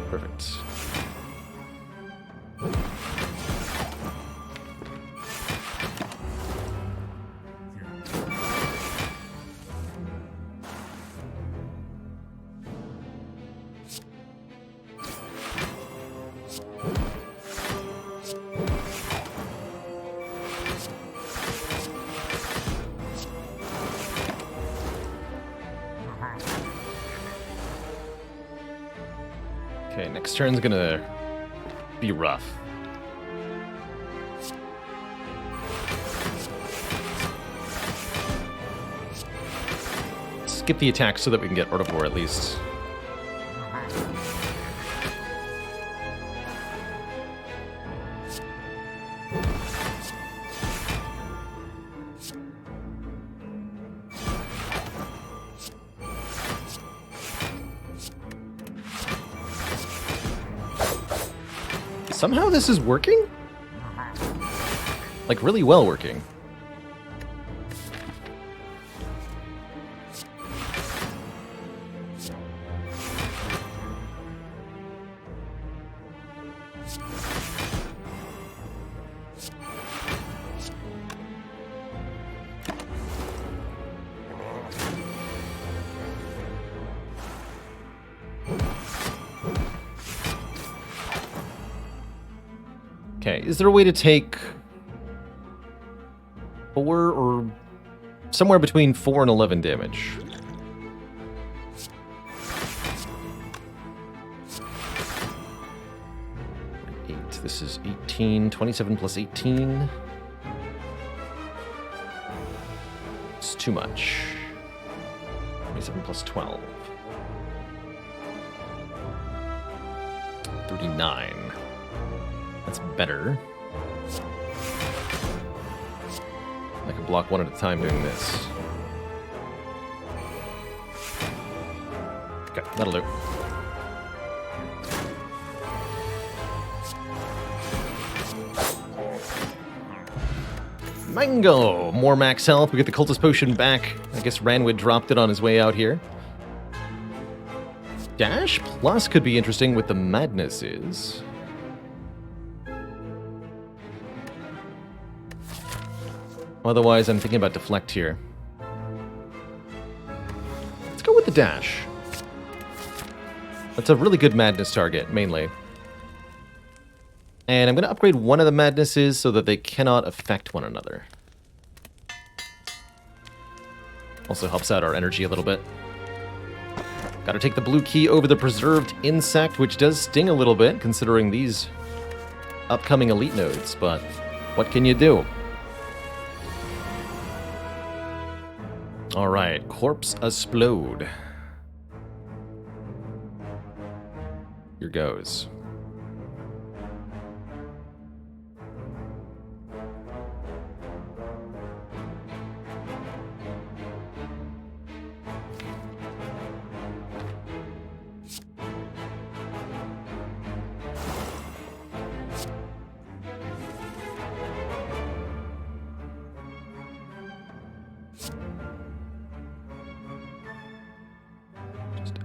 Speaker 1: Perfect. Okay, next turn's gonna be rough. Skip the attack so that we can get Art of War at least. Somehow this is working? Like, really well working. Okay, is there a way to take 4 or somewhere between 4 and 11 damage? This is 18, 27 plus 18. It's too much. 27 plus 12. 39. That's better. I can block one at a time doing this. Okay, that'll do. Mango! More max health. We get the cultist potion back. I guess Ranwid dropped it on his way out here. Dash plus could be interesting with the madnesses. Otherwise, I'm thinking about deflect here. Let's go with the dash. That's a really good madness target, mainly. And I'm going to upgrade one of the madnesses so that they cannot affect one another. Also helps out our energy a little bit. Gotta take the blue key over the preserved insect, which does sting a little bit, considering these upcoming elite nodes, but what can you do? Alright, corpse explode. Here goes.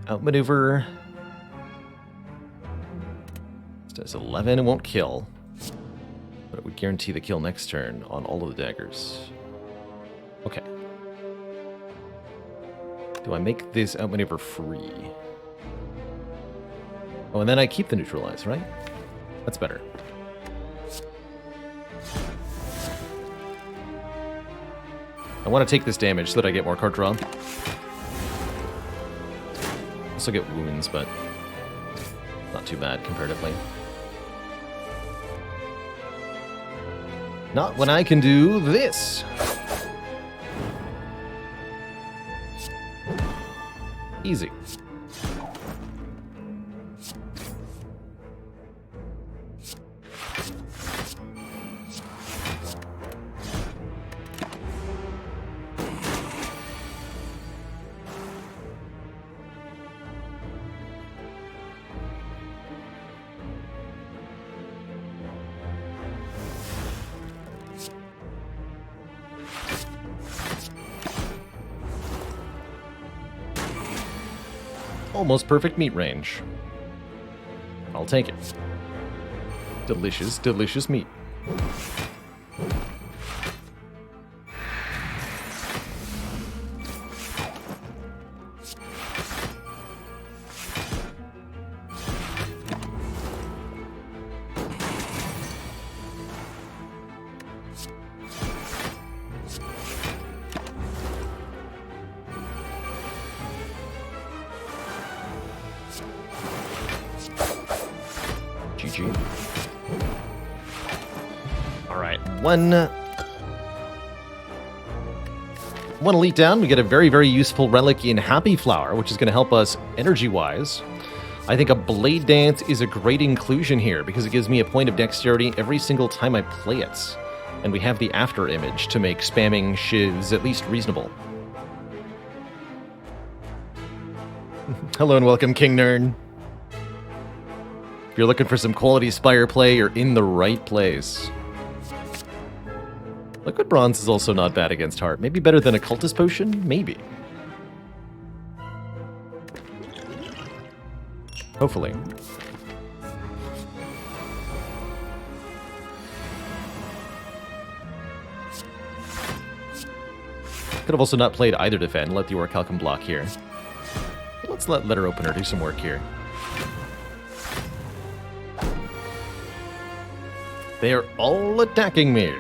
Speaker 1: Outmaneuver. This does 11. It won't kill. But it would guarantee the kill next turn on all of the daggers. Okay. Do I make this outmaneuver free? Oh, and then I keep the neutralize, right? That's better. I want to take this damage so that I get more card draw. Also get wounds, but not too bad comparatively. Not when I can do this. Easy. Almost perfect meat range. I'll take it. Delicious, delicious meat. GG. Alright, one elite down. We get a very, very useful relic in Happy Flower, which is going to help us energy-wise. I think a Blade Dance is a great inclusion here, because it gives me a point of dexterity every single time I play it. And we have the after image to make spamming shivs at least reasonable. Hello and welcome, King Nern. If you're looking for some quality Spire play, you're in the right place. Liquid Bronze is also not bad against Heart. Maybe better than a Cultist Potion? Maybe. Hopefully. Could have also not played either defend, let the Orichalcum block here. But let's let Letter Opener do some work here. They are all attacking me.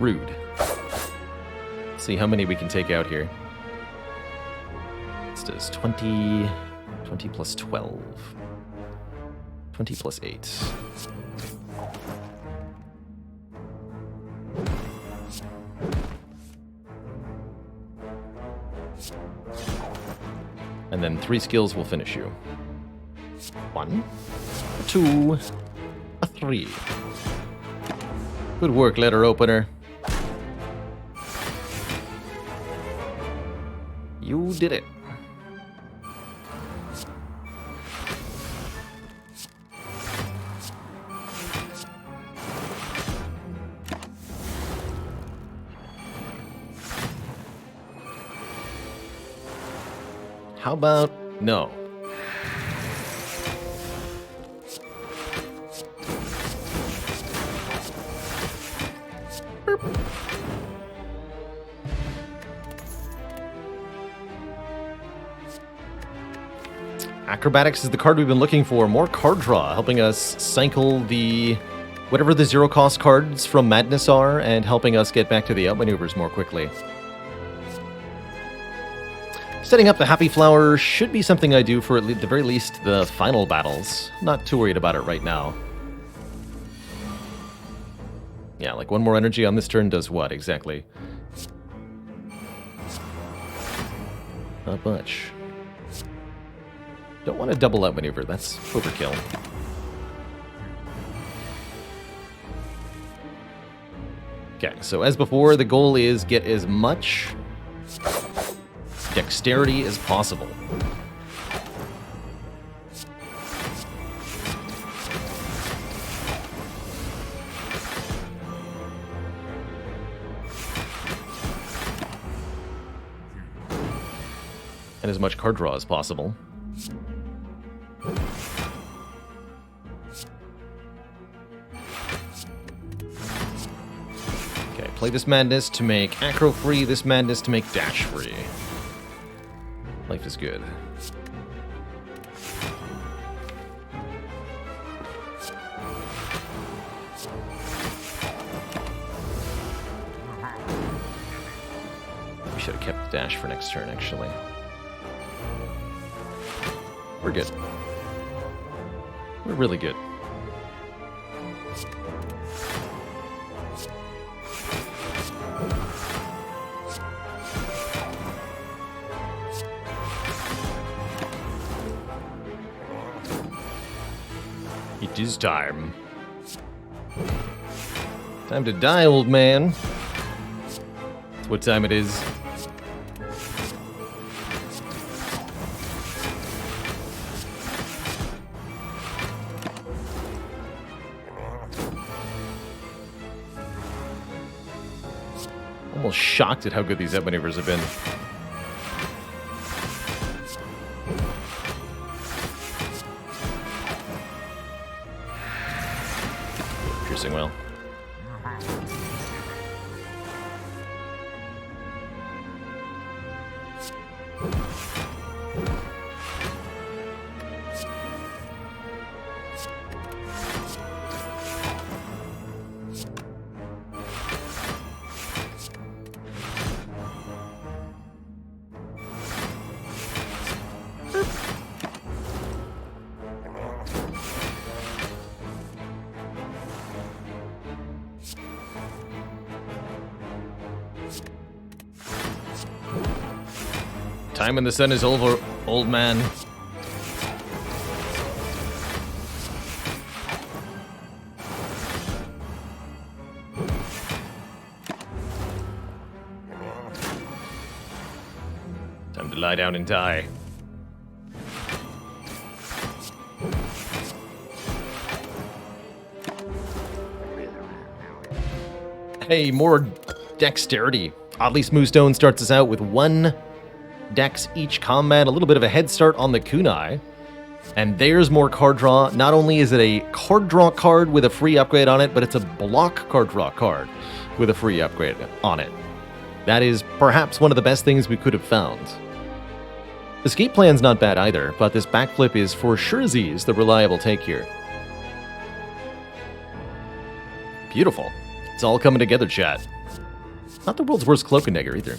Speaker 1: Rude. Let's see how many we can take out here. This does 20 plus 12. 20 plus 8. And then 3 skills will finish you. 1, 2, 3. Good work, Letter Opener. You did it. How about no? Burp. Acrobatics is the card we've been looking for. More card draw, helping us cycle the whatever the zero cost cards from Madness are, and helping us get back to the outmaneuvers more quickly. Setting up the Happy Flower should be something I do for at the very least the final battles. Not too worried about it right now. Yeah, like one more energy on this turn does what exactly? Not much. Don't want to double outmaneuver, that's overkill. Okay, so as before, the goal is get as much dexterity as possible. And as much card draw as possible. Okay, play this madness to make acro free, this madness to make dash free. Life is good. We should have kept the dash for next turn, actually. We're good. We're really good. It is time. Time to die, old man. That's what time it is. Almost shocked at how good these outmaneuvers have been. Piercing well. Time when the sun is over, old man. Time to lie down and die. Hey, more dexterity. Oddly Smooth Stone starts us out with 1 dex each combat, a little bit of a head start on the kunai. And there's more card draw. Not only is it a card draw card with a free upgrade on it, but it's a block card draw card with a free upgrade on it. That is perhaps one of the best things we could have found. Escape plan's not bad either, but this backflip is for sure the reliable take here. Beautiful. It's all coming together, chat. Not the world's worst cloak and dagger either.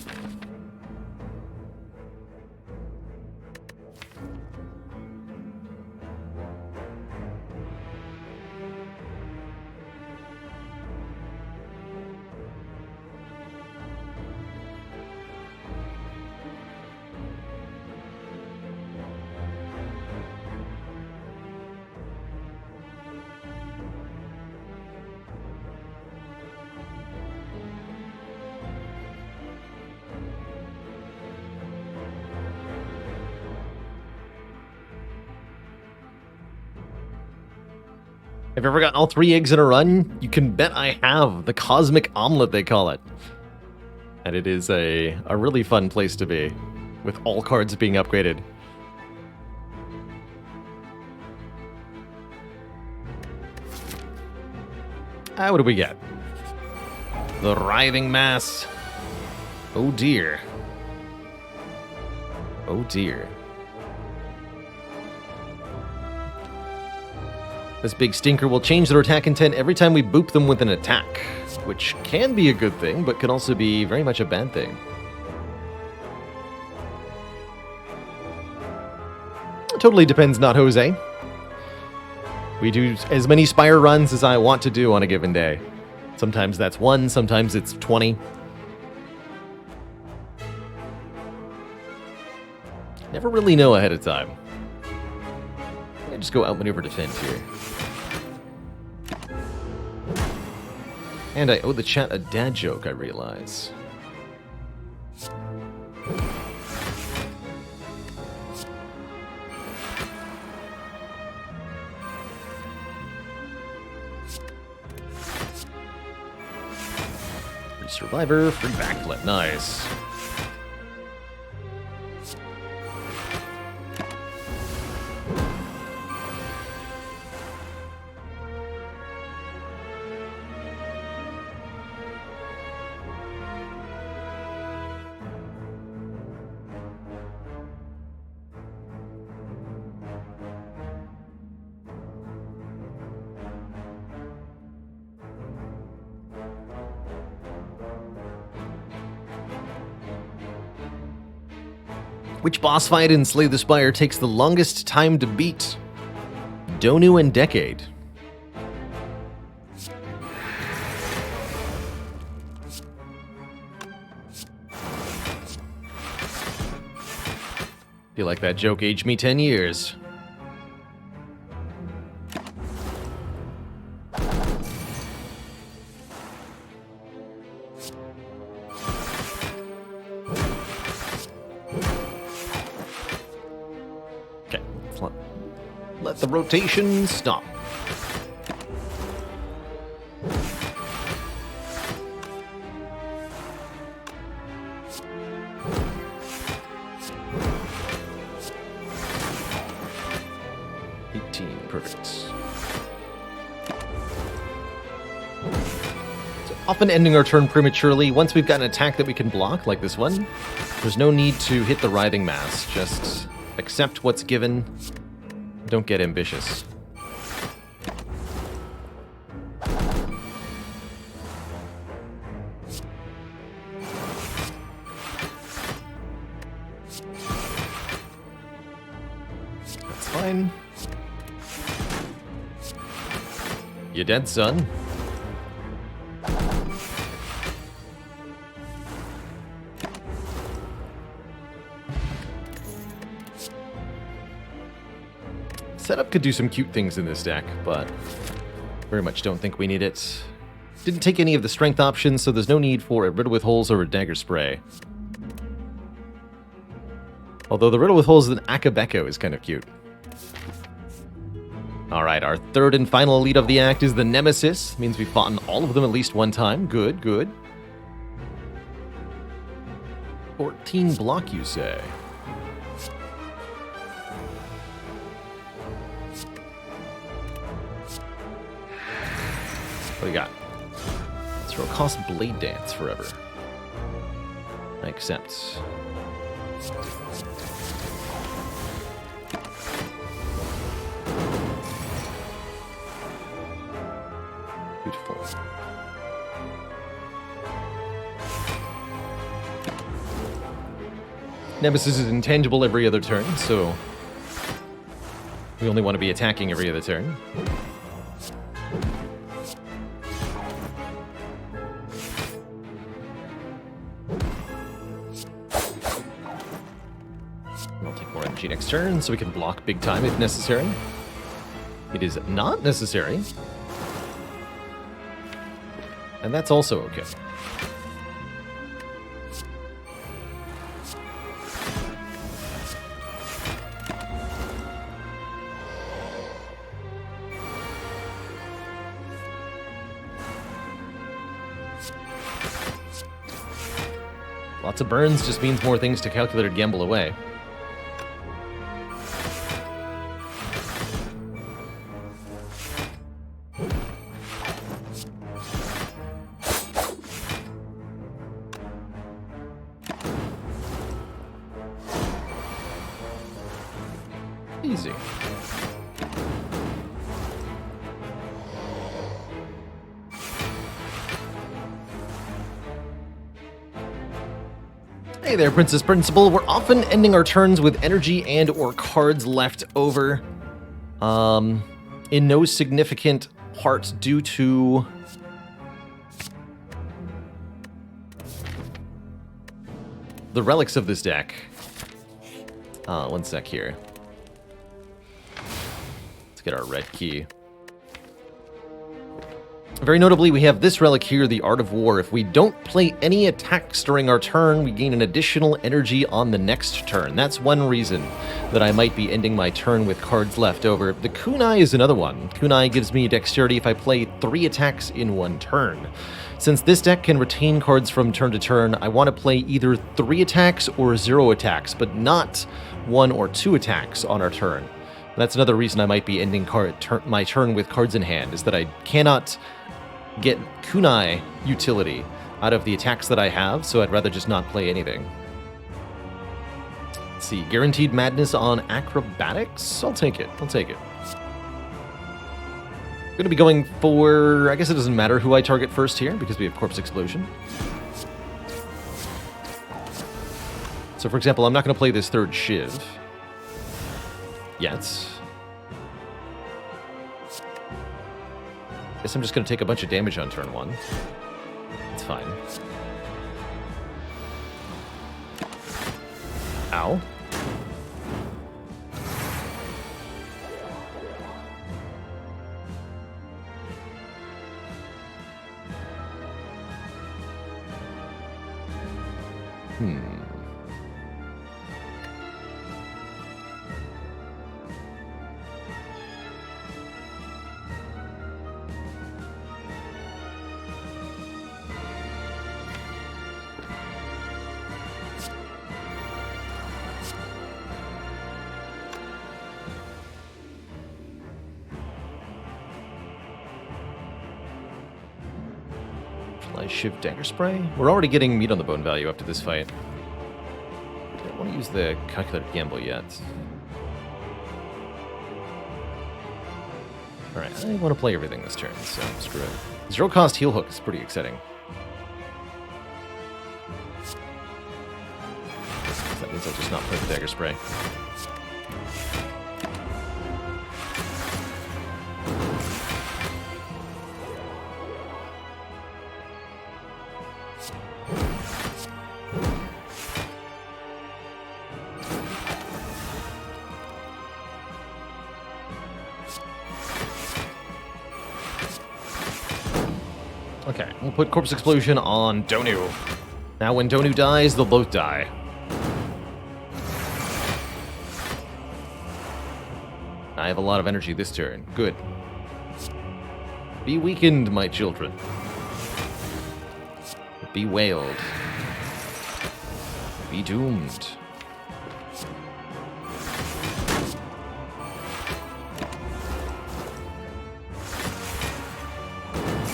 Speaker 1: Have you ever gotten all 3 eggs in a run? You can bet I have. The cosmic omelet, they call it. And it is a really fun place to be. with all cards being upgraded. What do we get? The Writhing Mass. Oh dear. Oh dear. This big stinker will change their attack intent every time we boop them with an attack, which can be a good thing, but can also be very much a bad thing. It totally depends, not Jose. We do as many Spire runs as I want to do on a given day. Sometimes that's 1, sometimes it's 20. Never really know ahead of time. I just go outmaneuver defend here. And I owe the chat a dad joke, I realize. Free survivor, free backflip, nice. Which boss fight in Slay the Spire takes the longest time to beat? Donu and Decade. Feel like that joke aged me 10 years. Let the rotation stop. Perfect. So often ending our turn prematurely. Once we've got an attack that we can block, like this one, there's no need to hit the Writhing Mass. Just accept what's given. Don't get ambitious. That's fine. You dead, son? Setup could do some cute things in this deck, but very much don't think we need it. Didn't take any of the strength options, so there's no need for a Riddle with Holes or a Dagger Spray. Although the Riddle with Holes with an Akabeko is kind of cute. Alright, our third and final elite of the act is the Nemesis. Means we've fought in all of them at least one time. Good, good. 14 block, you say? What do you got? Throw cost Blade Dance forever. I accept. Beautiful. Nemesis is intangible every other turn, so we only want to be attacking every other turn. I'll take more energy next turn, so we can block big time if necessary. It is not necessary. And that's also okay. Lots of burns just means more things to calculated gamble away. Easy. Hey there, Princess Principal. We're often ending our turns with energy and or cards left over. In no significant part due to the relics of this deck. One sec here. Let's get our red key. Very notably, we have this relic here, the Art of War. If we don't play any attacks during our turn, we gain an additional energy on the next turn. That's one reason that I might be ending my turn with cards left over. The Kunai is another one. Kunai gives me dexterity if I play 3 attacks in one turn. Since this deck can retain cards from turn to turn, I want to play either 3 attacks or 0 attacks, but not 1 or 2 attacks on our turn. That's another reason I might be ending my turn with cards in hand, is that I cannot get kunai utility out of the attacks that I have, so I'd rather just not play anything. Let's see, guaranteed madness on acrobatics? I'll take it. I'm going to be going for, I guess it doesn't matter who I target first here, because we have Corpse Explosion. So for example, I'm not going to play this third Shiv yet. Guess I'm just going to take a bunch of damage on turn 1. It's fine. Ow. Shiv Dagger Spray? We're already getting meat on the bone value after this fight. I don't want to use the calculated gamble yet. Alright, I want to play everything this turn, so screw it. 0 cost heal hook is pretty exciting. That means I'll just not play the Dagger Spray. Okay, we'll put Corpse Explosion on Donu. Now when Donu dies, they'll both die. I have a lot of energy this turn. Good. Be weakened, my children. Be wailed. Be doomed.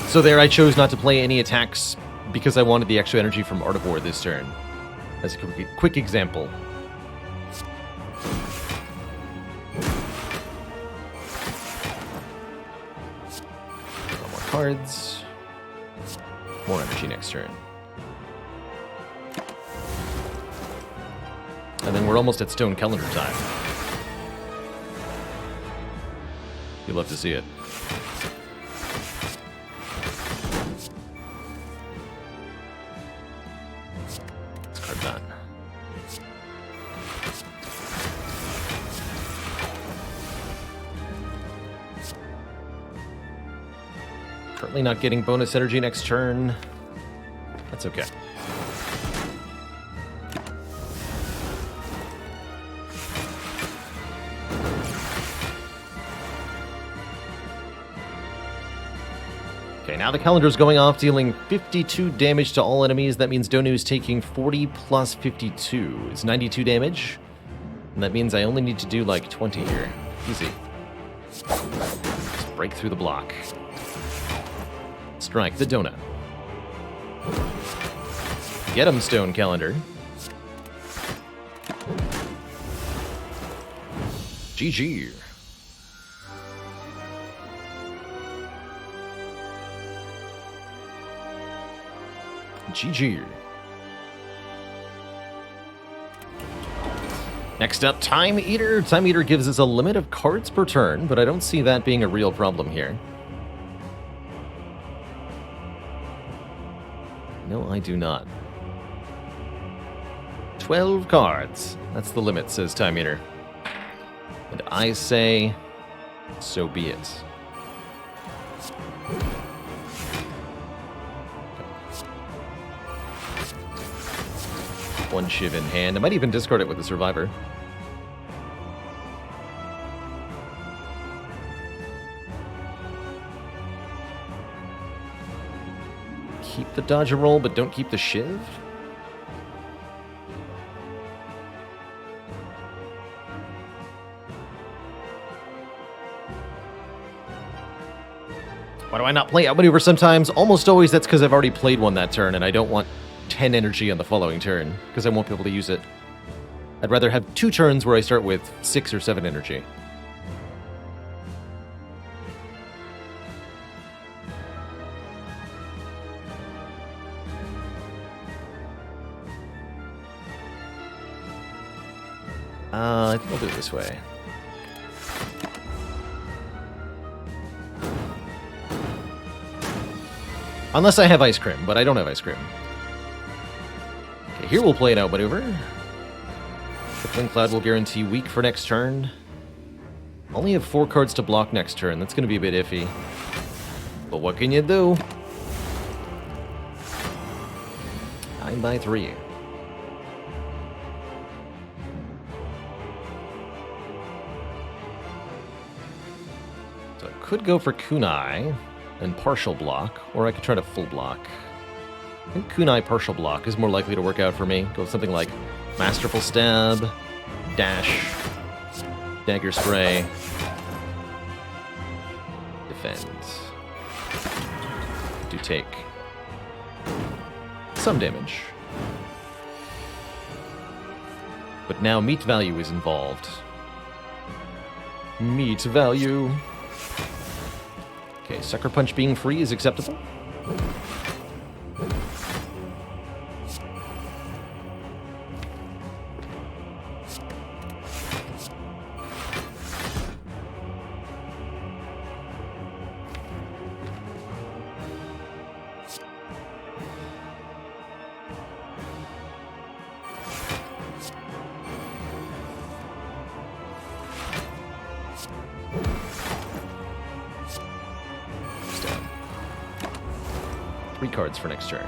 Speaker 1: So there, I chose not to play any attacks because I wanted the extra energy from Art of War this turn. As a quick example. More cards. More energy next turn. And then we're almost at Stone Calendar time. You'd love to see it. Currently not getting bonus energy next turn. That's okay. Okay, Okay, now the calendar's going off, dealing 52 damage to all enemies. That means Donu's taking 40 plus 52. It's 92 damage. And that means I only need to do like 20 here. Easy. Just break through the block. Strike the donut. Get him, Stone Calendar. GG. GG. Next up, Time Eater. Time Eater gives us a limit of cards per turn, but I don't see that being a real problem here. No, I do not. 12 cards. That's the limit, says Time Eater. And I say, so be it. One Shiv in hand. I might even discard it with the Survivor. Keep the Dodger roll, but don't keep the Shiv? Why do I not play Outmaneuver sometimes? Almost always that's because I've already played one that turn, and I don't want 10 energy on the following turn, because I won't be able to use it. I'd rather have 2 turns where I start with 6 or 7 energy. I think I'll do it this way. Unless I have Ice Cream, but I don't have Ice Cream. Okay, here we'll play an Outmaneuver. Crippling Cloud will guarantee weak for next turn. Only have 4 cards to block next turn. That's going to be a bit iffy. But what can you do? 9 by 3. So I could go for Kunai and partial block, or I could try to full block. I think Kunai partial block is more likely to work out for me. Go with something like Masterful Stab, Dash, Dagger Spray, Defend. Do take some damage. But now meat value is involved. Meat value. Okay, Sucker Punch being free is acceptable. Cards for next turn.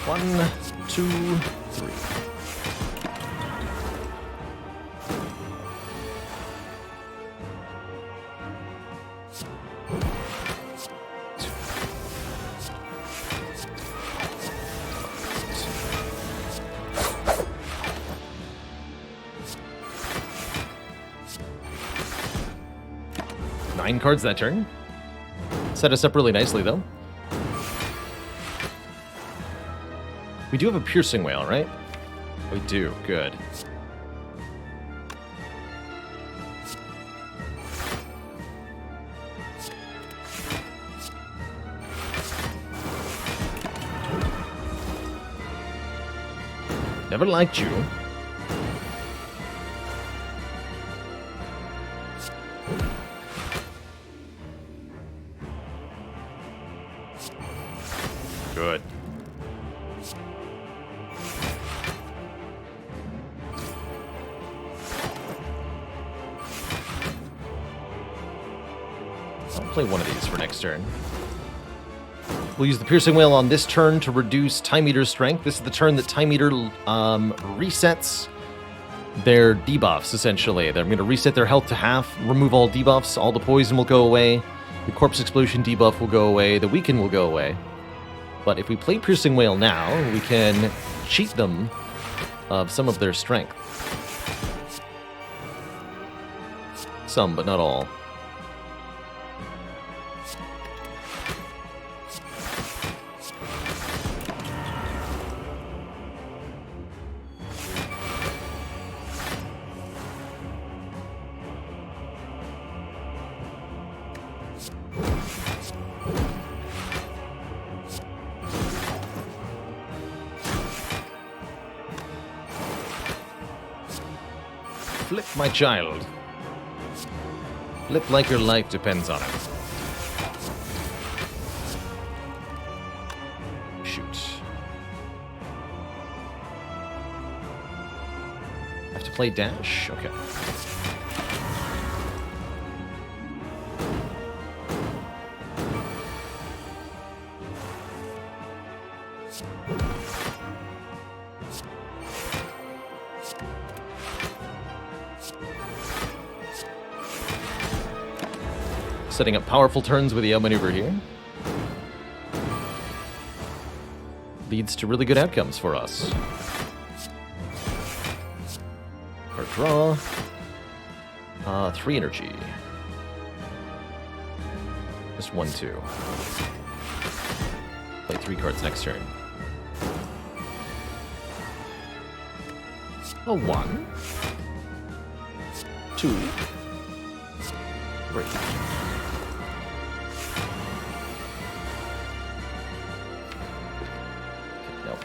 Speaker 1: 1, 2, 3. Nine cards that turn. Set us up really nicely, though. We do have a Piercing Whale, right? We do. Good. Never liked you. Good. I'll play one of these for next turn. We'll use the Piercing Whale on this turn to reduce Time Eater's strength. This is the turn that Time Eater resets their debuffs, essentially. They're going to reset their health to half, remove all debuffs, all the poison will go away, the Corpse Explosion debuff will go away, the Weaken will go away. But if we play Piercing Wail now, we can cheat them of some of their strength. Some, but not all. Flip, my child. Flip like your life depends on it. Shoot. Have to play dash? Okay. Setting up powerful turns with the outmaneuver here. Leads to really good outcomes for us. Card draw. 3 energy. Just 1, 2. Play 3 cards next turn. A 1. 2. 3.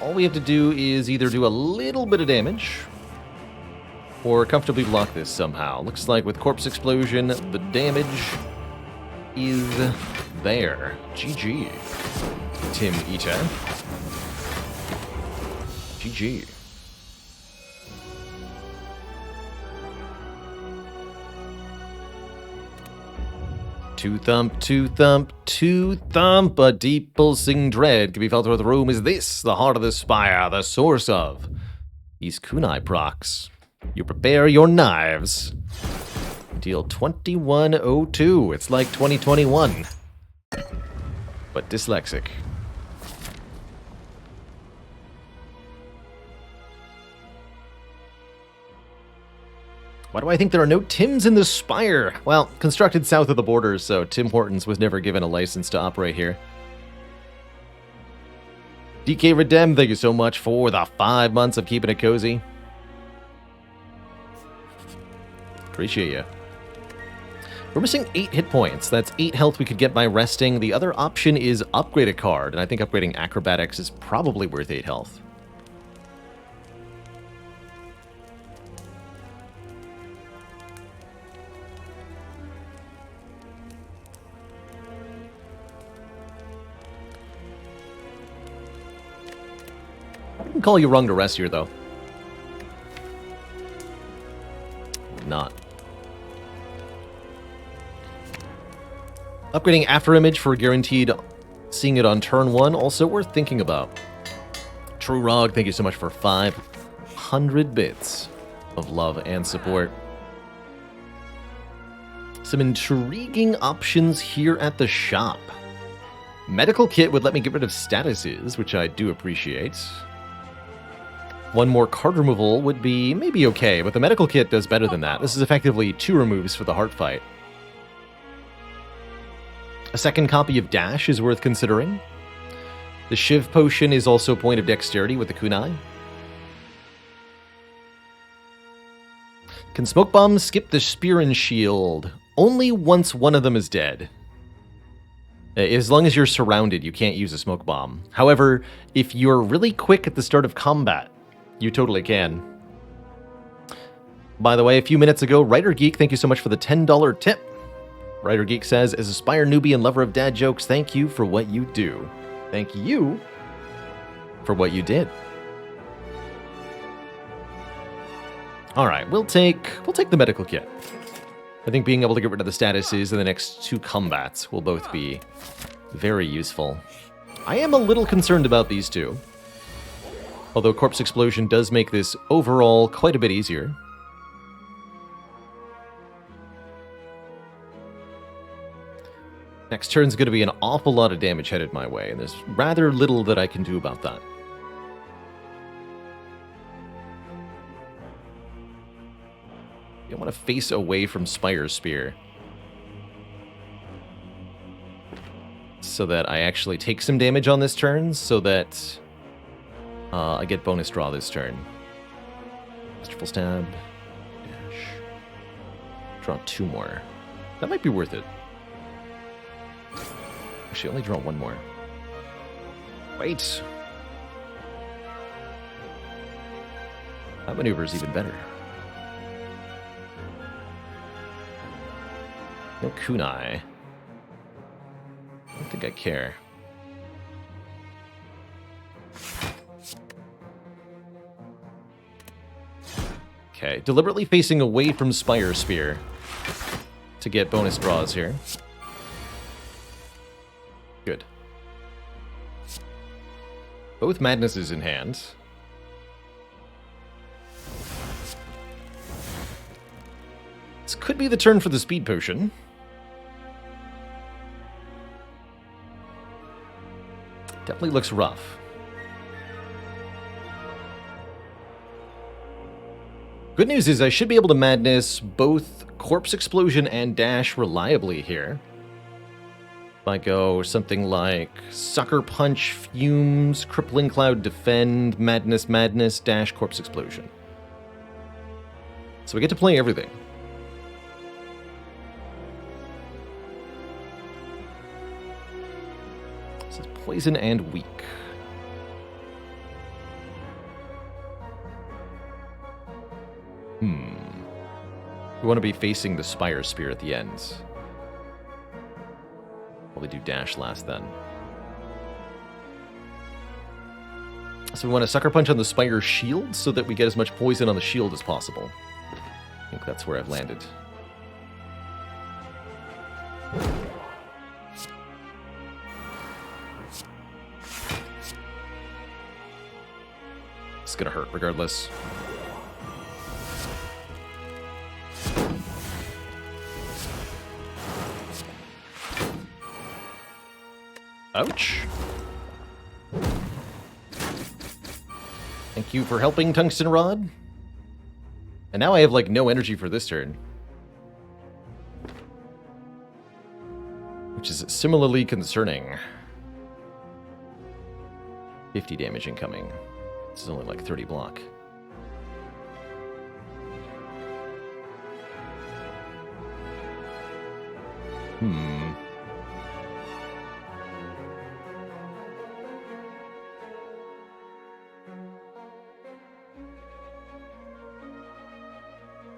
Speaker 1: All we have to do is either do a little bit of damage or comfortably block this somehow. Looks like with Corpse Explosion, the damage is there. GG. Tim Eater. GG. Two thump, two thump, two thump. A deep pulsing dread can be felt through the room. Is this the heart of the Spire, the source of these kunai procs? You prepare your knives. Deal 2102. It's like 2021, but dyslexic. Why do I think there are no Tims in the Spire? Well, constructed south of the border, so Tim Hortons was never given a license to operate here. DK Redem, thank you so much for the 5 months of keeping it cozy. Appreciate you. We're missing 8 hit points. That's 8 health we could get by resting. The other option is upgrade a card, and I think upgrading Acrobatics is probably worth 8 health. I can call you wrong to rest here, though. Not. Upgrading Afterimage for guaranteed seeing it on turn 1, also worth thinking about. True Rog, thank you so much for 500 bits of love and support. Some intriguing options here at the shop. Medical Kit would let me get rid of statuses, which I do appreciate. One more card removal would be maybe okay, but the Medical Kit does better than that. This is effectively 2 removes for the Heart Fight. A second copy of Dash is worth considering. The Shiv Potion is also a point of dexterity with the Kunai. Can Smoke Bomb skip the Spear and Shield? Only once one of them is dead. As long as you're surrounded, you can't use a Smoke Bomb. However, if you're really quick at the start of combat, you totally can. By the way, a few minutes ago, Writer Geek, thank you so much for the $10 tip. Writer Geek says, as a Spire newbie and lover of dad jokes, thank you for what you do. Thank you for what you did. All right, we'll take the Medical Kit. I think being able to get rid of the statuses in the next 2 combats will both be very useful. I am a little concerned about these 2. Although Corpse Explosion does make this overall quite a bit easier. Next turn's going to be an awful lot of damage headed my way, and there's rather little that I can do about that. I want to face away from Spire's Spear, so that I actually take some damage on this turn, so that I get bonus draw this turn. Masterful Stab. Dash. Draw 2 more. That might be worth it. Actually, only draw 1 more. Wait. That maneuver is even better. No kunai. I don't think I care. Okay, deliberately facing away from Spire Spear to get bonus draws here. Good. Both Madnesses in hand. This could be the turn for the Speed Potion. Definitely looks rough. Good news is I should be able to Madness both Corpse Explosion and Dash reliably here. If I go something like Sucker Punch, Fumes, Crippling Cloud, Defend, Madness, Madness, Dash, Corpse Explosion. So we get to play everything. This is Poison and Weak. We want to be facing the Spire Spear at the end. Probably do Dash last then. So we want to Sucker Punch on the Spire Shield so that we get as much poison on the shield as possible. I think that's where I've landed. It's gonna hurt regardless. Ouch. Thank you for helping, Tungsten Rod. And now I have, like, no energy for this turn. Which is similarly concerning. 50 damage incoming. This is only like 30 block.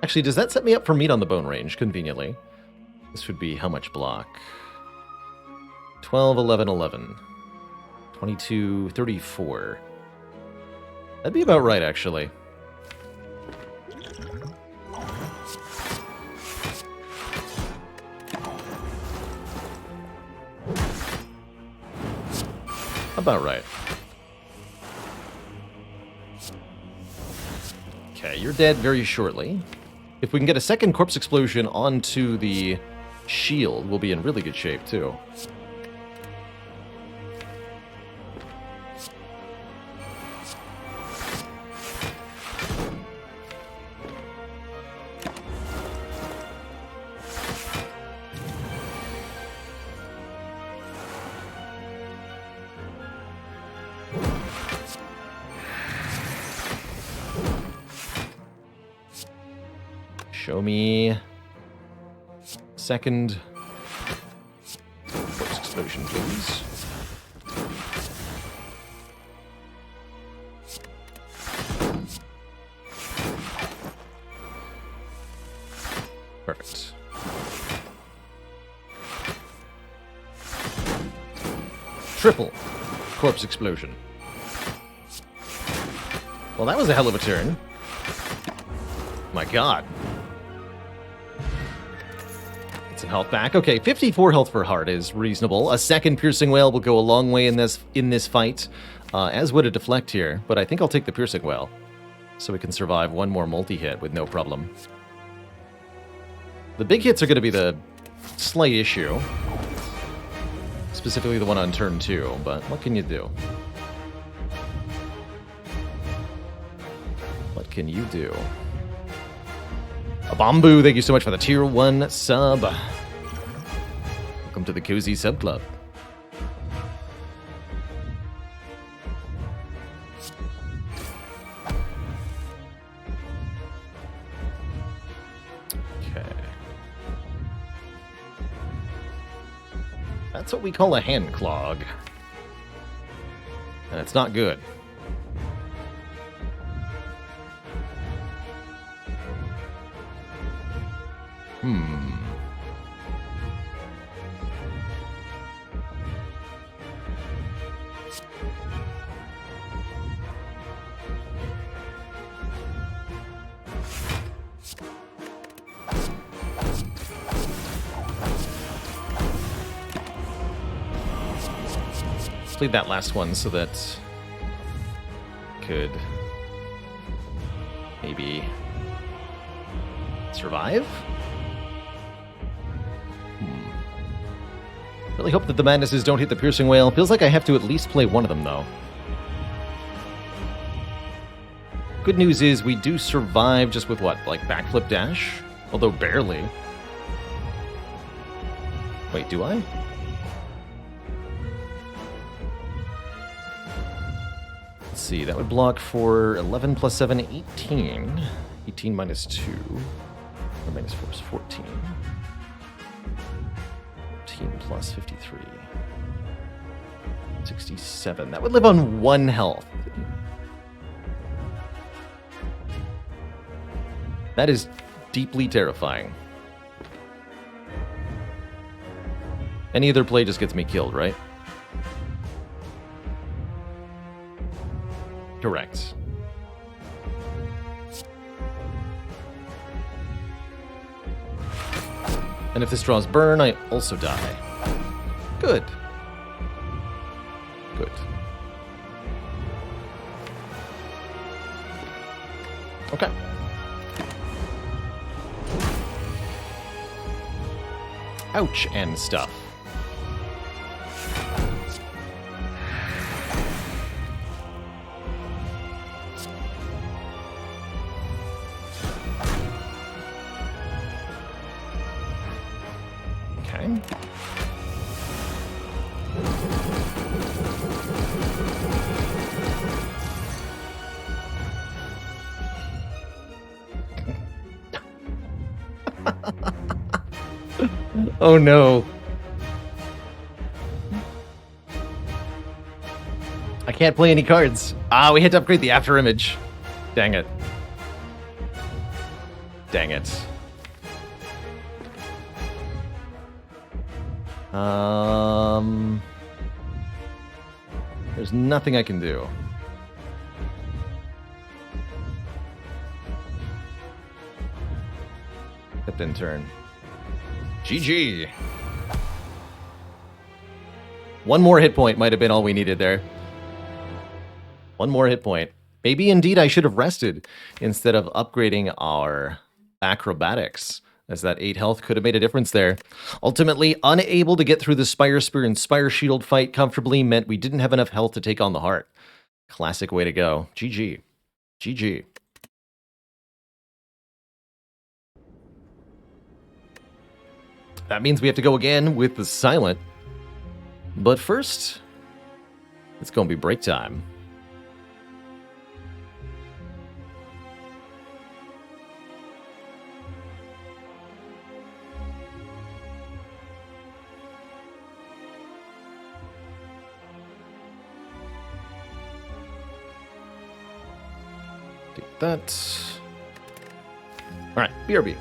Speaker 1: Actually, does that set me up for meat on the bone range, conveniently? This would be how much block? 12, 11, 11. 22, 34. That'd be about right, actually. About right. Okay, you're dead very shortly. If we can get a second Corpse Explosion onto the shield, we'll be in really good shape, too. Show me second Corpse Explosion, please. Perfect. Triple Corpse Explosion. Well, that was a hell of a turn. My god. Some health back. Okay, 54 health for Heart is reasonable. A second Piercing Wail will go a long way in this fight, as would a Deflect here, but I think I'll take the Piercing Wail, so we can survive one more multi-hit with no problem. The big hits are going to be the slight issue. Specifically the one on turn 2, but what can you do? What can you do? A Bamboo, thank you so much for the tier 1 sub. Welcome to the Cozy Sub Club. Okay. That's what we call a hand clog. And it's not good. Played that last one so that could maybe survive. Really hope that the madnesses don't hit the piercing whale. Feels like I have to at least play one of them though. Good news is we do survive just with what, like backflip dash? Although barely. Wait, do I? Let's see, that would block for 11 plus 7, 18. 18 minus 2. Or minus 4 is 14. 14 plus 53. 67. That would live on 1 health. That is deeply terrifying. Any other play just gets me killed, right? Correct. And if this draws burn, I also die. Good. Good. Okay. Ouch and stuff. Okay. Oh no. I can't play any cards. Ah, we had to upgrade the after image. Dang it. Dang it. There's nothing I can do. Kept in turn. GG. One more hit point might have been all we needed there. One more hit point. Maybe indeed I should have rested instead of upgrading our acrobatics, as that 8 health could have made a difference there. Ultimately, unable to get through the Spire Spear and Spire Shield fight comfortably meant we didn't have enough health to take on the heart. Classic way to go. GG. GG. That means we have to go again with the Silent. But first, it's going to be break time. Take that. All right, BRB.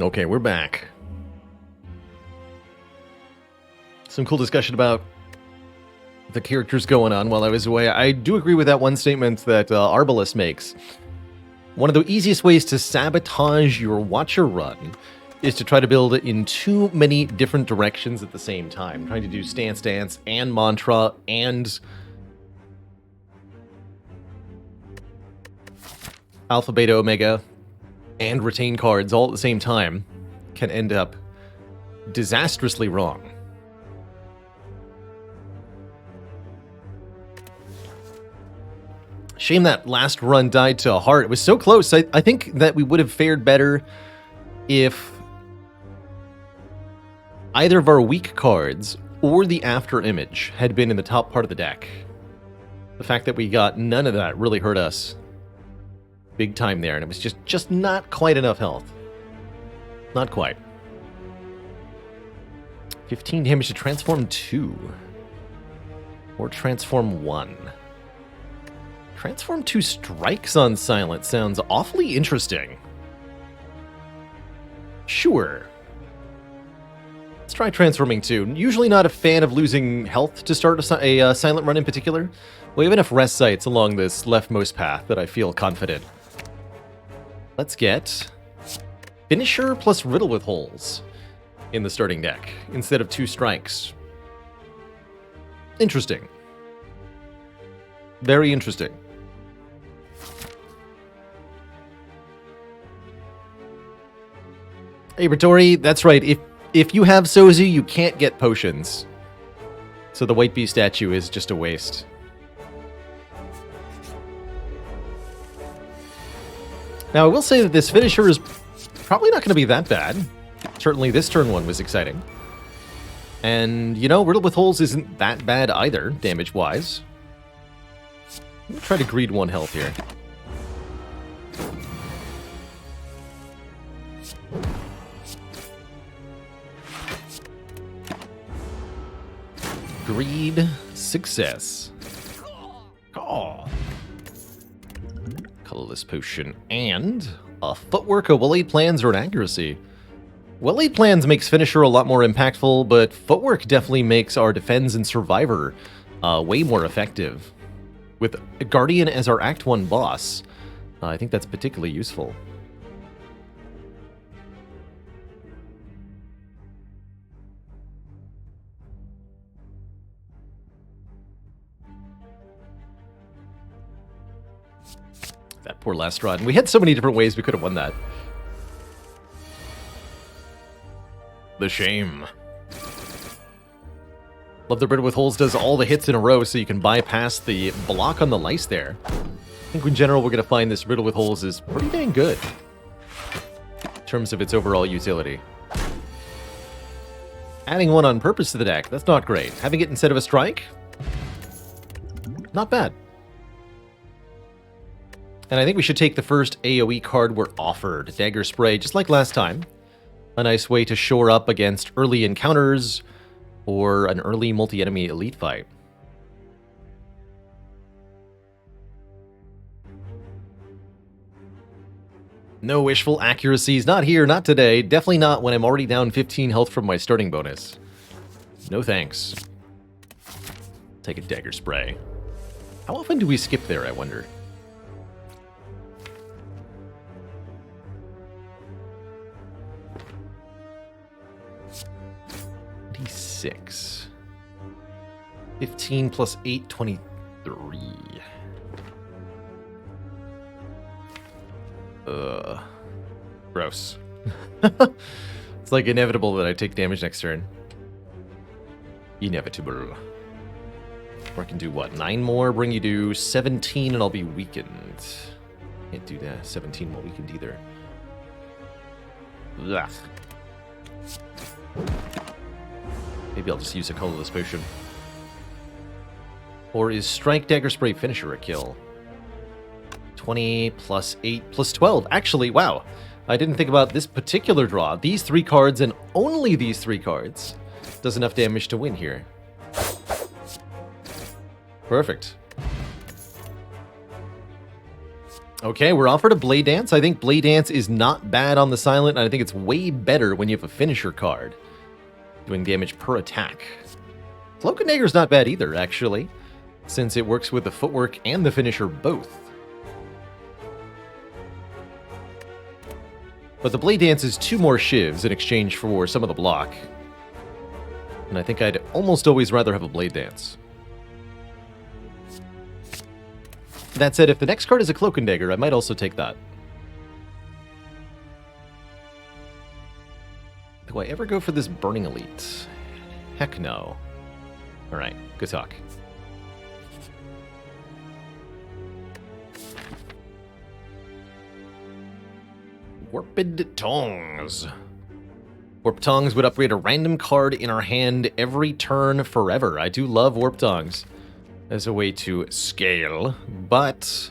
Speaker 1: Okay, we're back. Some cool discussion about the characters going on while I was away. I do agree with that one statement that Arbalest makes. One of the easiest ways to sabotage your Watcher run is to try to build it in too many different directions at the same time. Trying to do Stance Dance and Mantra and Alpha, Beta, Omega and Retain cards all at the same time can end up disastrously wrong. Shame that last run died to a heart. It was so close. I think that we would have fared better if either of our weak cards or the after image had been in the top part of the deck. The fact that we got none of that really hurt us big time there, and it was just not quite enough health. Not quite. 15 damage to transform 2. Or transform 1. Transform 2 strikes on Silent sounds awfully interesting. Sure. Let's try transforming 2. Usually not a fan of losing health to start a Silent run in particular. We have enough rest sites along this leftmost path that I feel confident. Let's get Finisher plus Riddle with Holes in the starting deck instead of 2 strikes. Interesting. Very interesting. Hey, Britori, that's right. If you have Sozu, you can't get potions. So the White Bee statue is just a waste. Now, I will say that this finisher is probably not going to be that bad. Certainly this turn one was exciting. And, you know, Riddle with Holes isn't that bad either, damage-wise. Let me try to greed 1 health here. Greed, success. Oh. Colorless potion, and a footwork, a well-laid plans, or an accuracy. Well-laid plans makes finisher a lot more impactful, but footwork definitely makes our defense and survivor way more effective. With Guardian as our Act 1 boss, I think that's particularly useful. That poor last run. We had so many different ways we could have won that. The shame. Love the Riddle with Holes does all the hits in a row so you can bypass the block on the lice there. I think in general we're going to find this Riddle with Holes is pretty dang good in terms of its overall utility. Adding 1 on purpose to the deck, that's not great. Having it instead of a strike? Not bad. And I think we should take the first AoE card we're offered, Dagger Spray, just like last time. A nice way to shore up against early encounters or an early multi-enemy elite fight. No wishful accuracies, not here, not today. Definitely not when I'm already down 15 health from my starting bonus. No thanks. Take a Dagger Spray. How often do we skip there, I wonder? Six. 15 plus 8, 23. Gross. It's like inevitable that I take damage next turn. Inevitable. Or I can do what? 9 more, bring you to 17, and I'll be weakened. Can't do that. 17 while weakened either. Ugh. Maybe I'll just use a colorless potion. Or is Strike Dagger Spray Finisher a kill? 20 plus 8 plus 12. Actually, wow. I didn't think about this particular draw. These 3 cards and only these 3 cards does enough damage to win here. Perfect. Okay, we're offered a Blade Dance. I think Blade Dance is not bad on the Silent, and I think it's way better when you have a finisher card. Doing damage per attack. Cloak and Dagger's not bad either, actually, since it works with the footwork and the finisher both. But the Blade Dance is 2 more shivs in exchange for some of the block. And I think I'd almost always rather have a Blade Dance. That said, if the next card is a Cloak and Dagger, I might also take that. Do I ever go for this Burning Elite? Heck no. Alright, good talk. Warped Tongs. Warp Tongs would upgrade a random card in our hand every turn forever. I do love Warp Tongs as a way to scale, but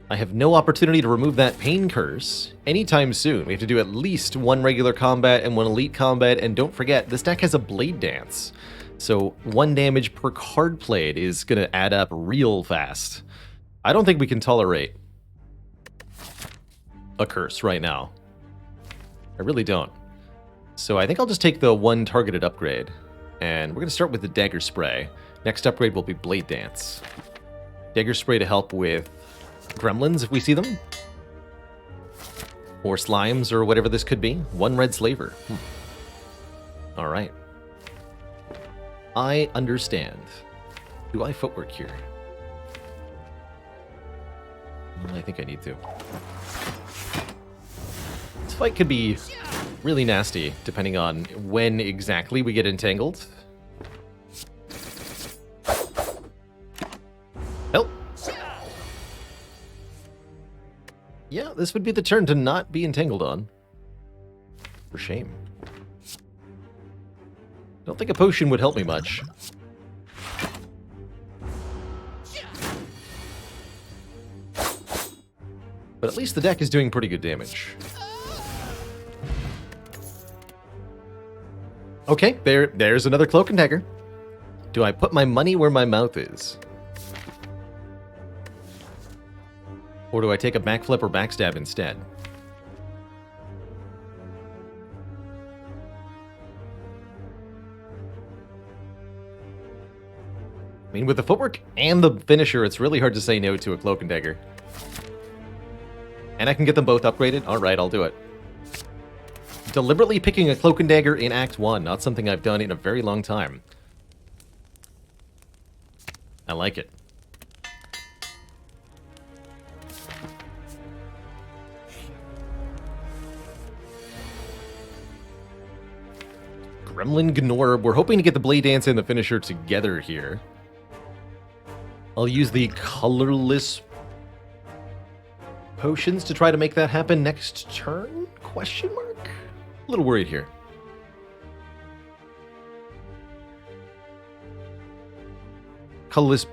Speaker 1: I have no opportunity to remove that Pain Curse anytime soon. We have to do at least 1 regular combat and 1 elite combat, and don't forget, this deck has a Blade Dance. So 1 damage per card played is going to add up real fast. I don't think we can tolerate a curse right now. I really don't. So I think I'll just take the 1 targeted upgrade, and we're going to start with the Dagger Spray. Next upgrade will be Blade Dance. Dagger Spray to help with gremlins if we see them. Or slimes or whatever this could be. 1 red slaver. Alright. I understand. Do I footwork here? I think I need to. This fight could be really nasty, depending on when exactly we get entangled. Help! Yeah, this would be the turn to not be entangled on. For shame. Don't think a potion would help me much. But at least the deck is doing pretty good damage. Okay, there's another Cloak and Dagger. Do I put my money where my mouth is? Or do I take a backflip or backstab instead? I mean, with the footwork and the finisher, it's really hard to say no to a Cloak and Dagger. And I can get them both upgraded? Alright, I'll do it. Deliberately picking a Cloak and Dagger in Act 1, not something I've done in a very long time. I like it. Gremlin Gnor. We're hoping to get the Blade Dance and the finisher together here. I'll use the colorless potions to try to make that happen next turn? Question mark? A little worried here. Colorless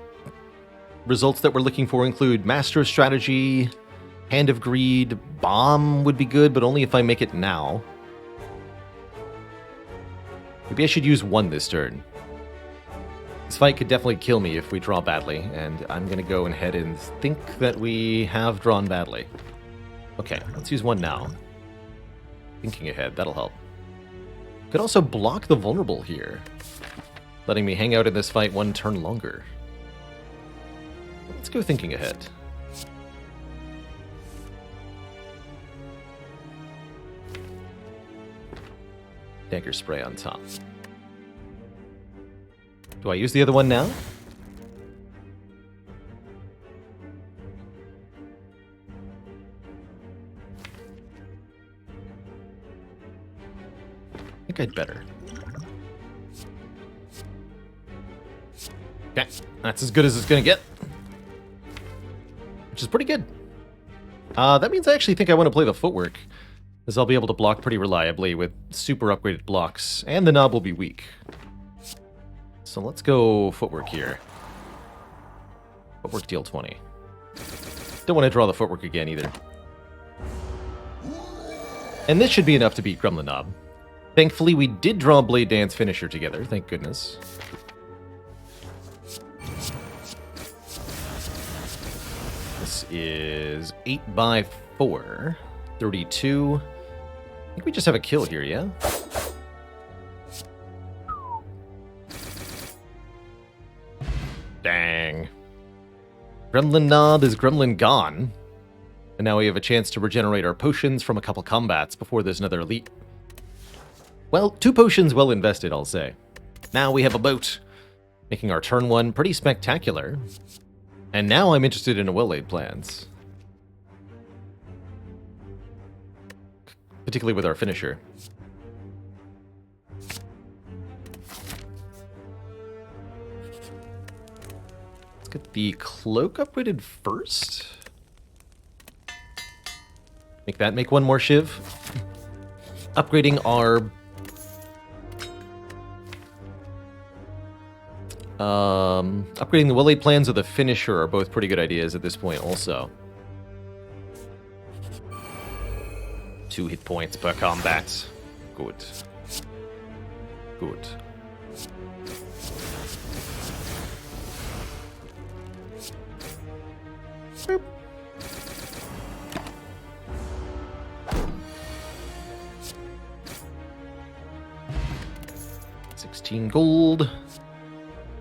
Speaker 1: results that we're looking for include Master of Strategy, Hand of Greed, Bomb would be good, but only if I make it now. Maybe I should use 1 this turn. This fight could definitely kill me if we draw badly, and I'm going to go ahead and think that we have drawn badly. Okay, let's use 1 now. Thinking ahead, that'll help. Could also block the vulnerable here, letting me hang out in this fight 1 turn longer. Let's go thinking ahead. Dagger Spray on top. Do I use the other one now? I think I'd better. Okay, that's as good as it's gonna get. Which is pretty good. That means I actually think I want to play the footwork, as I'll be able to block pretty reliably with super upgraded blocks, and the knob will be weak. So let's go footwork here. Footwork deal 20. Don't want to draw the footwork again either. And this should be enough to beat Gremlin Knob. Thankfully, we did draw Blade Dance finisher together, thank goodness. this is 8 by 4. 32. I think we just have a kill here, yeah? Dang. Gremlin Knob is Gremlin gone. And now we have a chance to regenerate our potions from a couple combats before there's another elite. Well, 2 potions well invested, I'll say. Now we have a boat, making our turn 1 pretty spectacular. And now I'm interested in a well-laid plans. Particularly with our finisher. Let's get the cloak upgraded first. Make one more shiv. Upgrading our... upgrading the well-laid plans or the finisher are both pretty good ideas at this point also. 2 hit points per combat. Good. Good. Boop. 16 gold.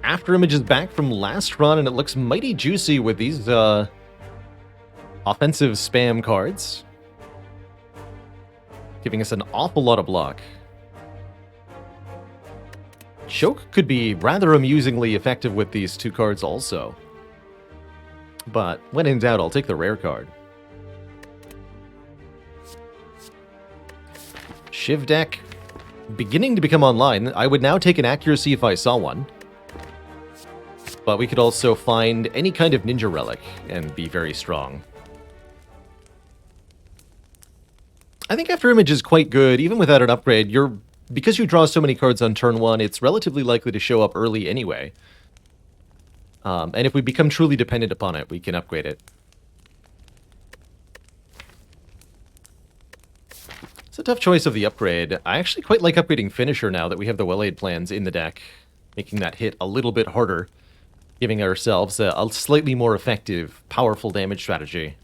Speaker 1: After Image is back from last run, and it looks mighty juicy with these offensive spam cards. Giving us an awful lot of block. Choke could be rather amusingly effective with these 2 cards also. But when in doubt, I'll take the rare card. Shiv deck, beginning to become online. I would now take an accuracy if I saw one. But we could also find any kind of ninja relic and be very strong. I think After Image is quite good, even without an upgrade. Because you draw so many cards on turn 1, it's relatively likely to show up early anyway. And if we become truly dependent upon it, we can upgrade it. It's a tough choice of the upgrade. I actually quite like upgrading Finisher now that we have the well-laid plans in the deck, making that hit a little bit harder, giving ourselves a slightly more effective, powerful damage strategy.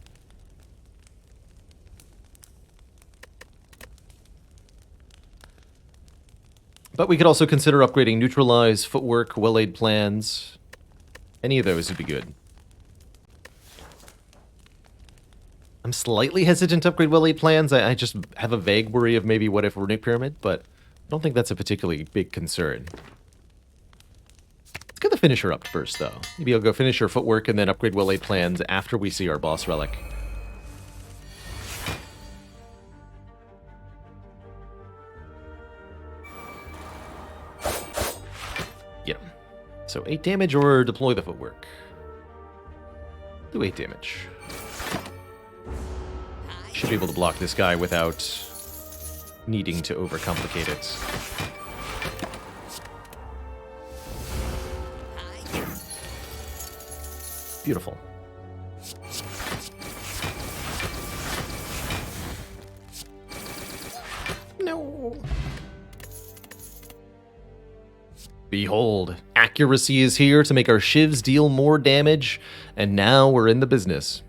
Speaker 1: But we could also consider upgrading Neutralize, Footwork, well-laid plans. Any of those would be good. I'm slightly hesitant to upgrade well-laid plans. I just have a vague worry of maybe what if Runic Pyramid, but I don't think that's a particularly big concern. Let's get the Finisher up first, though. Maybe I'll go Finisher, Footwork, and then upgrade well-laid plans after we see our boss relic. Get him. So 8 damage or deploy the Footwork. Do 8 damage. Should be able to block this guy without needing to overcomplicate it. Beautiful. No. Behold, accuracy is here to make our shivs deal more damage, and now we're in the business.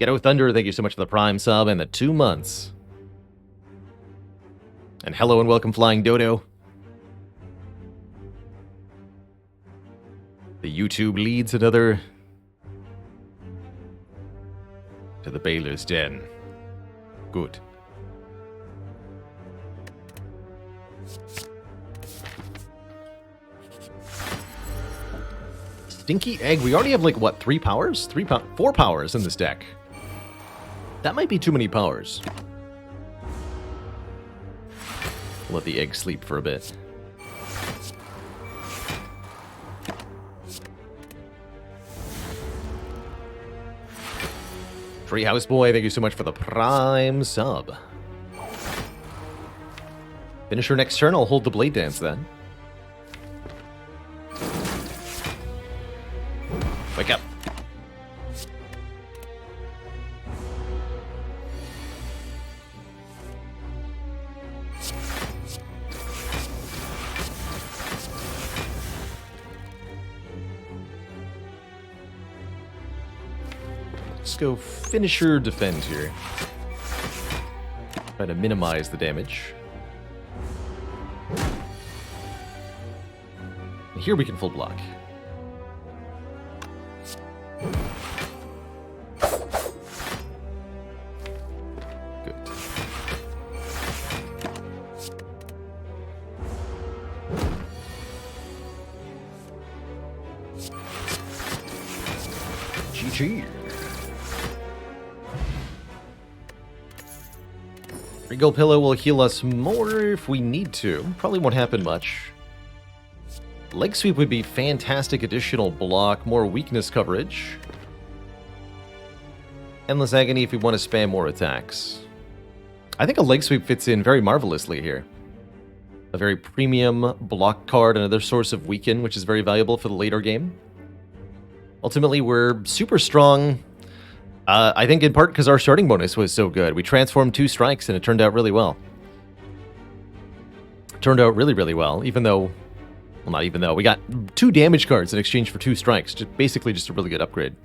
Speaker 1: Ghetto Thunder, thank you so much for the Prime sub and the 2 months. And hello and welcome, Flying Dodo. The YouTube leads another to the Baylor's Den. Good. Stinky Egg. We already have like what, 3 powers? 4 powers in this deck. That might be too many powers. Let the egg sleep for a bit. Treehouse Boy, thank you so much for the Prime sub. Finisher next turn, I'll hold the Blade Dance then. Wake up. Let's go finisher defend here. Try to minimize the damage. And here we can full block. Good. GG. Regal Pillow will heal us more if we need to. Probably won't happen much. Leg Sweep would be fantastic additional block, more weakness coverage. Endless Agony if we want to spam more attacks. I think a Leg Sweep fits in very marvelously here. A very premium block card, another source of weaken, which is very valuable for the later game. Ultimately, we're super strong. I think in part because our starting bonus was so good. We transformed 2 strikes and it turned out really well. Turned out really, really well, even though... Well, not even though. We got 2 damage cards in exchange for 2 strikes. Basically just a really good upgrade.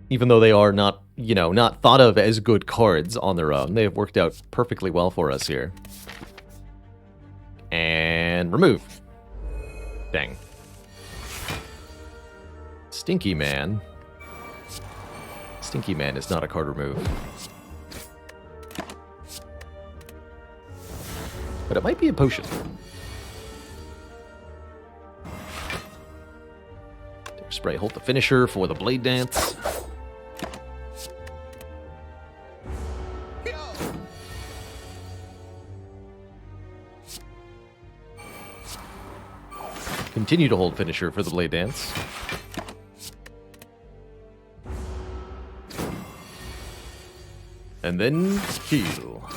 Speaker 1: Even though they are not, you know, not thought of as good cards on their own. They have worked out perfectly well for us here. And remove. Dang. Stinky Man. Stinky Man is not a card remove. But it might be a potion. Spray, hold the finisher for the Blade Dance. Continue to hold finisher for the Blade Dance. And then heal.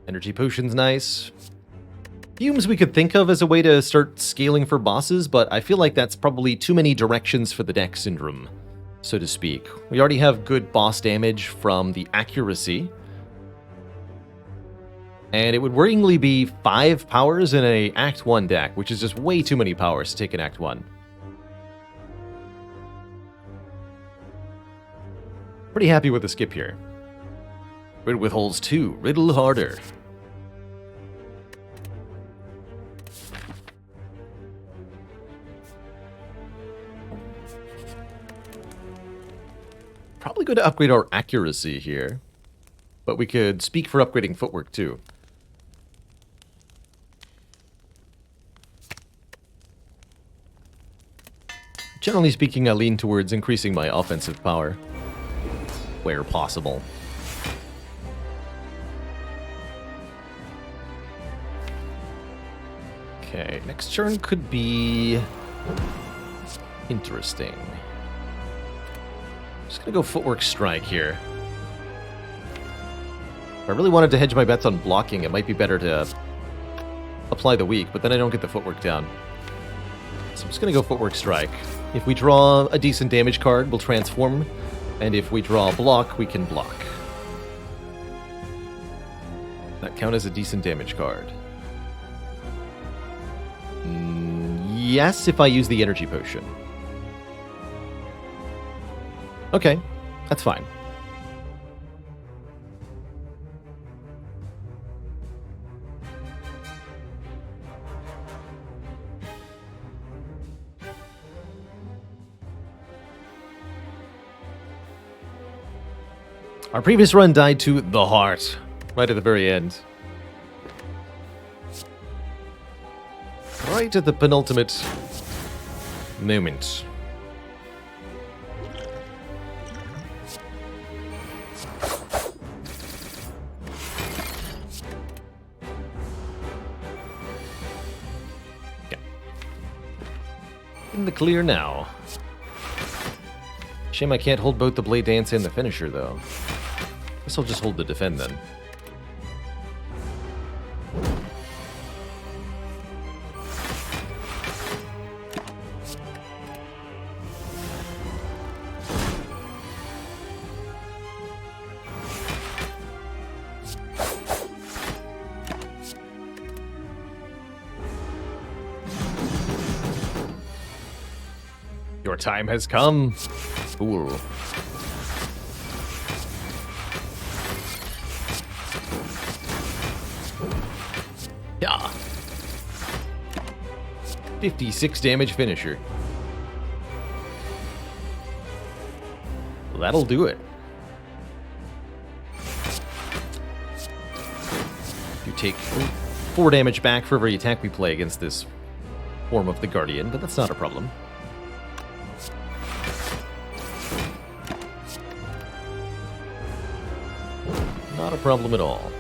Speaker 1: Energy potion's nice. Fumes we could think of as a way to start scaling for bosses, but I feel like that's probably too many directions for the deck syndrome, so to speak. We already have good boss damage from the accuracy. And it would worryingly be 5 powers in a Act 1 deck, which is just way too many powers to take in Act 1. Pretty happy with the skip here. Riddle with holes 2. Riddle harder. Probably going to upgrade our accuracy here. But we could speak for upgrading footwork too. Generally speaking, I lean towards increasing my offensive power where possible. Okay, next turn could be interesting. Just gonna go Footwork Strike here. If I really wanted to hedge my bets on blocking, it might be better to apply the weak, but then I don't get the footwork down. So I'm just gonna go Footwork Strike. If we draw a decent damage card, we'll transform, and if we draw a block, we can block. That count as a decent damage card. Yes, if I use the energy potion. Okay, that's fine. Our previous run died to the heart, right at the very end. Right at the penultimate moment. Okay. In the clear now. Shame I can't hold both the Blade Dance and the finisher, though. Guess I'll just hold the defend then. Your time has come. Fool. Yeah. 56 damage finisher. Well, that'll do it. You take 4 damage back for every attack we play against this form of the Guardian, but that's not a problem. Not a problem at all.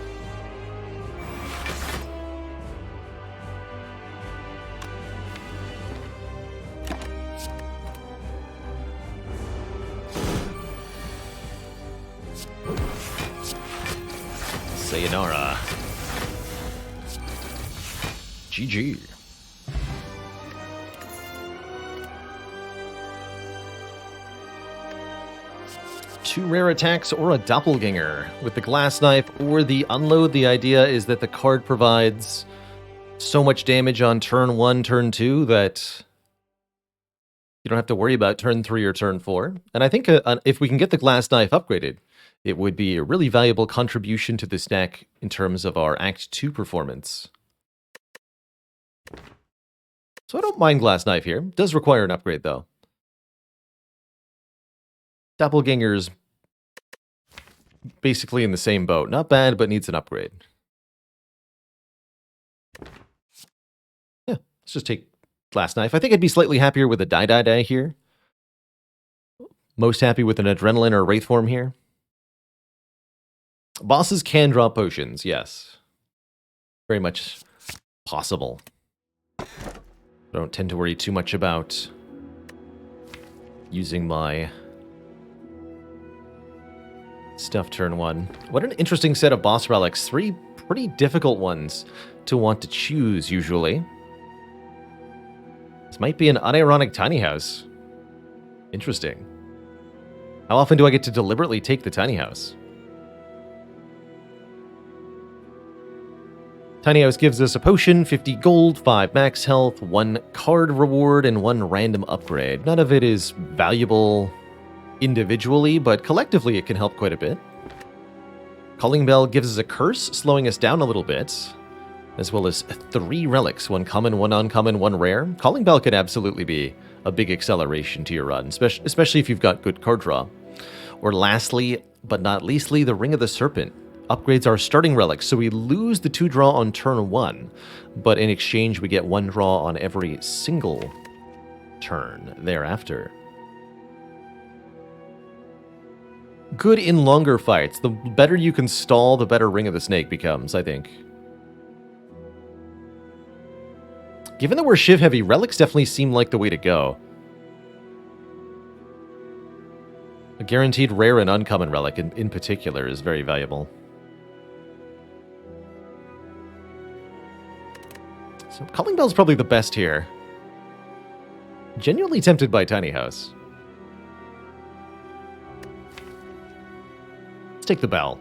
Speaker 1: Sayonara. GG. Two rare attacks or a doppelganger. With the glass knife or the unload, the idea is that the card provides so much damage on turn 1, turn 2 that you don't have to worry about turn 3 or turn 4. And I think if we can get the glass knife upgraded, it would be a really valuable contribution to this deck in terms of our Act 2 performance. So I don't mind glass knife here. It does require an upgrade, though. Doppelganger's basically in the same boat. Not bad, but needs an upgrade. Yeah, let's just take glass knife. I think I'd be slightly happier with a die here. Most happy with an adrenaline or wraith form here. Bosses can draw potions, yes. Very much possible. I don't tend to worry too much about using my stuff turn 1. What an interesting set of boss relics. 3 pretty difficult ones to want to choose, usually. This might be an unironic tiny house. Interesting. How often do I get to deliberately take the tiny house? Tiny house gives us a potion, 50 gold, 5 max health, 1 card reward, and 1 random upgrade. None of it is valuable individually, but collectively it can help quite a bit. Calling Bell gives us a curse, slowing us down a little bit, as well as 3 relics, 1 common, 1 uncommon, 1 rare. Calling Bell could absolutely be a big acceleration to your run, especially if you've got good card draw. Or lastly, but not leastly, the Ring of the Serpent upgrades our starting relics, so we lose the 2 draw on turn 1, but in exchange we get 1 draw on every single turn thereafter. Good in longer fights. The better you can stall, the better Ring of the Snake becomes, I think. Given that we're Shiv heavy, relics definitely seem like the way to go. A guaranteed rare and uncommon relic in particular is very valuable. So Calling Bell's probably the best here. Genuinely tempted by Tiny House. Let's take the bell.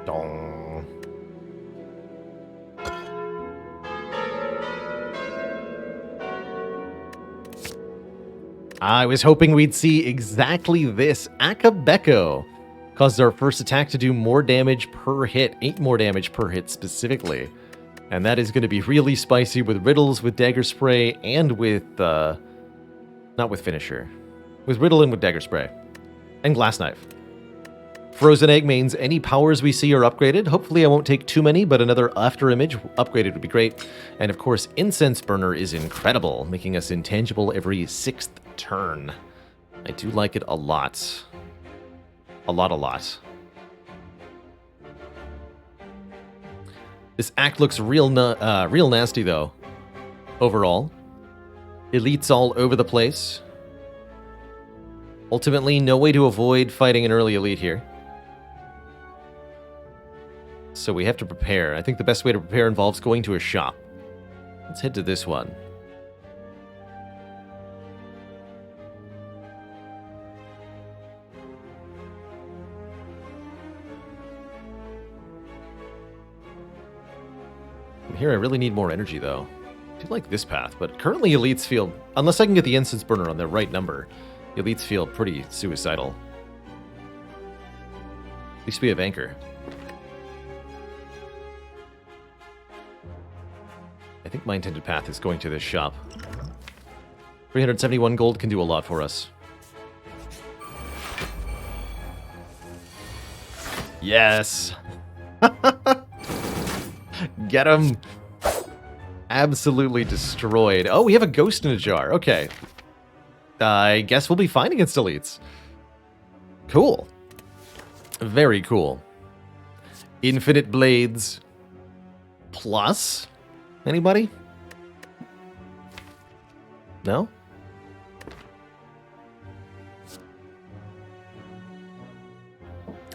Speaker 1: Dong. I was hoping we'd see exactly this. Akabeko causes our first attack to do more damage per hit, 8 more damage per hit specifically. And that is going to be really spicy with Riddles, with Dagger Spray, and with, not with Finisher. With Riddle and with Dagger Spray. And Glass Knife. Frozen Egg means any powers we see are upgraded. Hopefully I won't take too many, but another After Image upgraded would be great. And of course, Incense Burner is incredible, making us intangible every 6th turn. I do like it a lot. A lot. This act looks real nasty, though. Overall. Elites all over the place. Ultimately, no way to avoid fighting an early elite here. So we have to prepare. I think the best way to prepare involves going to a shop. Let's head to this one. Here, I really need more energy, though. I do like this path, but currently elites feel, unless I can get the instance burner on the right number, elites feel pretty suicidal. At least we have anchor. I think my intended path is going to this shop. 371 gold can do a lot for us. Yes! Get him! Absolutely destroyed. Oh, we have a ghost in a jar. Okay. I guess we'll be fine against elites. Cool. Very cool. Infinite blades. Plus? Anybody? No?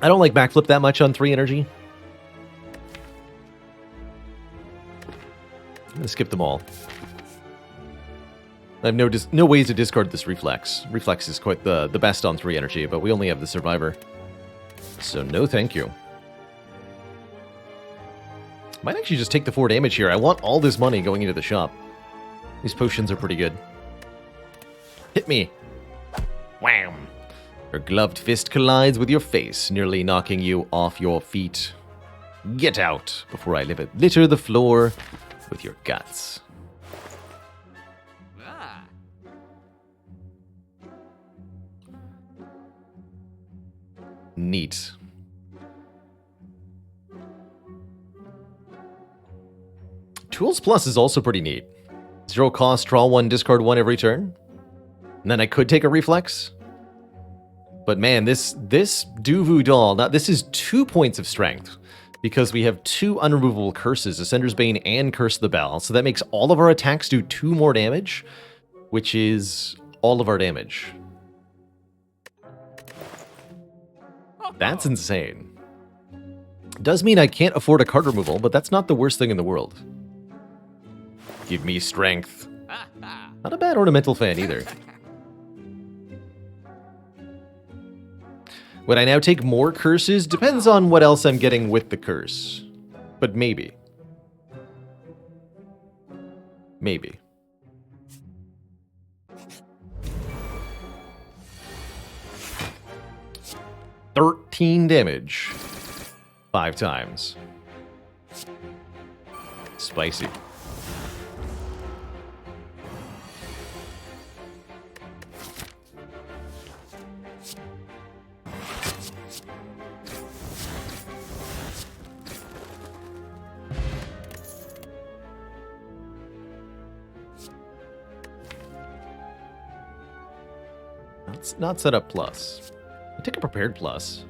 Speaker 1: I don't like backflip that much on 3 energy. I'm gonna skip them all. I have no ways to discard this reflex. Reflex is quite the best on 3 energy, but we only have the survivor. So no thank you. Might actually just take the 4 damage here. I want all this money going into the shop. These potions are pretty good. Hit me. Wham! Her gloved fist collides with your face, nearly knocking you off your feet. Get out before I litter the floor with your guts. Neat. Tools Plus is also pretty neat. 0 cost, draw 1, discard 1 every turn. And then I could take a reflex. But man, this Duvu doll, this is 2 points of strength. Because we have 2 unremovable curses, Ascender's Bane and Curse of the Bell. So that makes all of our attacks do 2 more damage. Which is all of our damage. That's insane. Does mean I can't afford a card removal, but that's not the worst thing in the world. Give me strength. Not a bad ornamental fan either. Would I now take more curses? Depends on what else I'm getting with the curse. But maybe. Maybe. $13 damage. 5 times. Spicy. It's not set up plus. I take a prepared plus.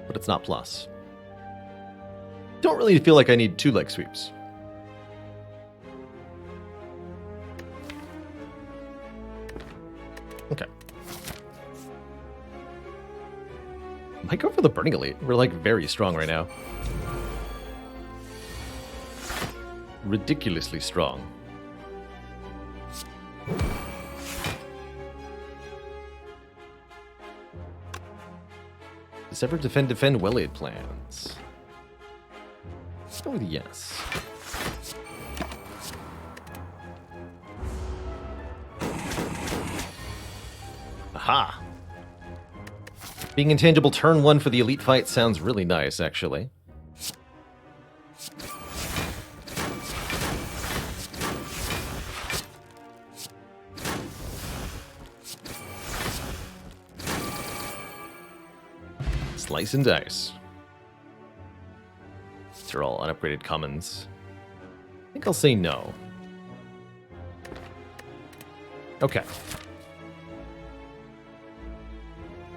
Speaker 1: But it's not plus. Don't really feel like I need 2 leg sweeps. Okay. Might go for the Burning Elite. We're like very strong right now. Ridiculously strong. Does ever defend well-laid plans? Let's go with yes. Aha! Being intangible turn 1 for the elite fight sounds really nice, actually. Slice and dice. These are all unupgraded commons. I think I'll say no. Okay.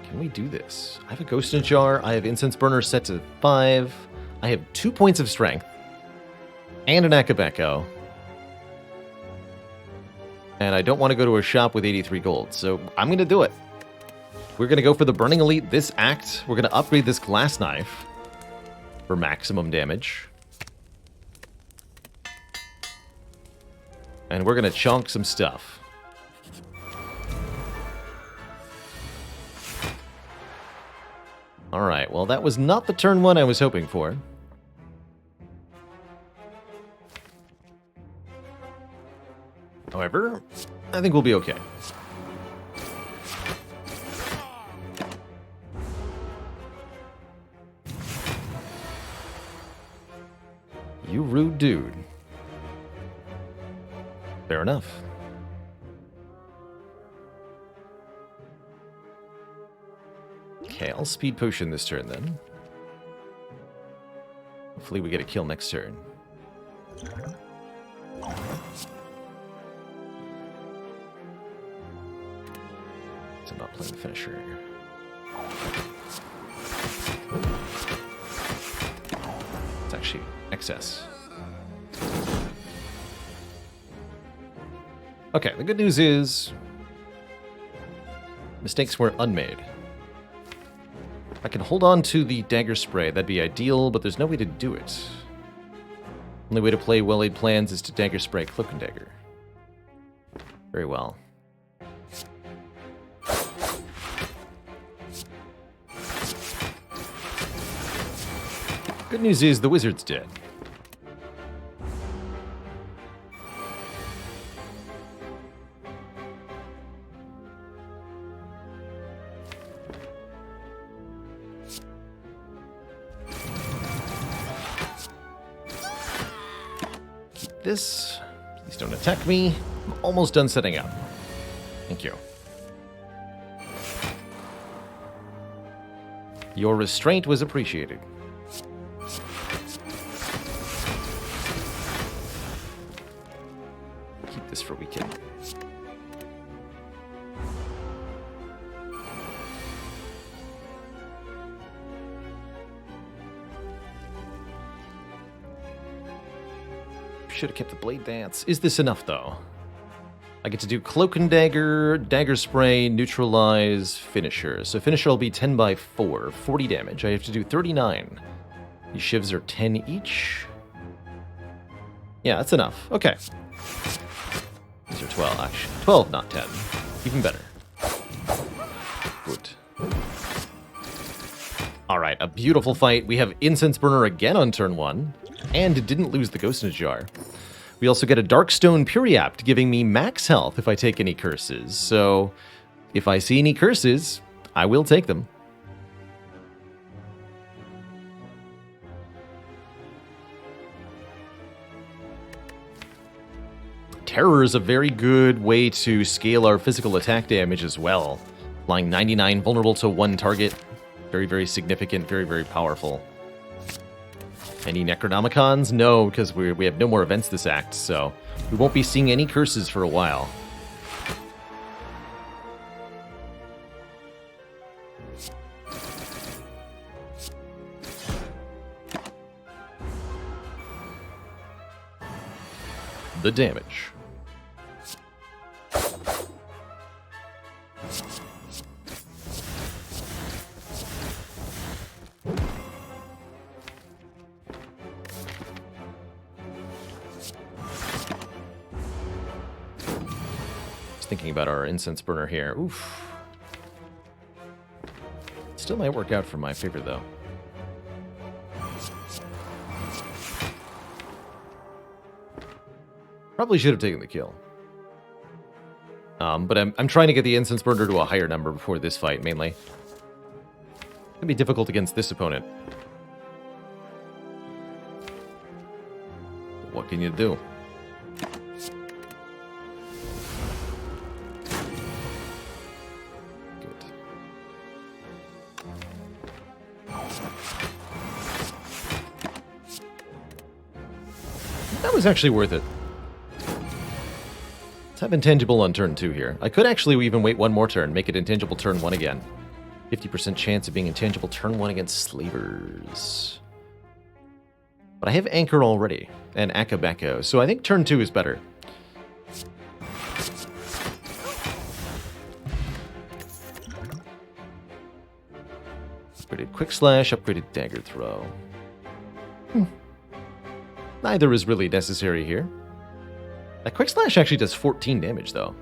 Speaker 1: Can we do this? I have a Ghost in a Jar. I have Incense Burner set to 5. I have 2 points of strength. And an Akabeko. And I don't want to go to a shop with 83 gold, so I'm going to do it. We're going to go for the Burning Elite this act. We're going to upgrade this Glass Knife for maximum damage. And we're going to chunk some stuff. Alright, well that was not the turn 1 I was hoping for. However, I think we'll be okay. You rude dude. Fair enough. Okay, I'll speed potion this turn then. Hopefully we get a kill next turn. So I'm not playing finisher. It's actually excess. Okay, the good news is mistakes were unmade. I can hold on to the dagger spray, that'd be ideal, but there's no way to do it. Only way to play well-laid plans is to dagger spray cloak and dagger. Very well. Good news is the wizard's dead. Keep this. Please don't attack me. I'm almost done setting up. Thank you. Your restraint was appreciated. Keep this for weekend. Should have kept the blade dance. Is this enough, though? I get to do cloak and dagger, dagger spray, neutralize, finisher. So finisher will be 10 by 4, 40 damage. I have to do 39. These shivs are 10 each. Yeah, that's enough. Okay. These are 12, actually. 12, not 10. Even better. Good. Alright, a beautiful fight. We have Incense Burner again on turn 1. And didn't lose the Ghost in a Jar. We also get a Darkstone Puriapt, giving me max health if I take any curses. So, if I see any curses, I will take them. Terror is a very good way to scale our physical attack damage as well. Applying 99 vulnerable to one target. Very, very significant, very, very powerful. Any Necronomicons? No, because we have no more events this act, so we won't be seeing any curses for a while. The damage. Thinking about our incense burner here. Oof. Still might work out for my favor, though. Probably should have taken the kill. But I'm trying to get the incense burner to a higher number before this fight, mainly. It's gonna be difficult against this opponent. What can you do? That was actually worth it. Let's have intangible on turn 2 here. I could actually even wait one more turn, make it intangible turn 1 again. 50% chance of being intangible turn 1 against slavers. But I have Anchor already, and Akabeko, so I think turn 2 is better. Upgraded Quick Slash, upgraded Dagger Throw. Neither is really necessary here. That Quick Slash actually does 14 damage, though.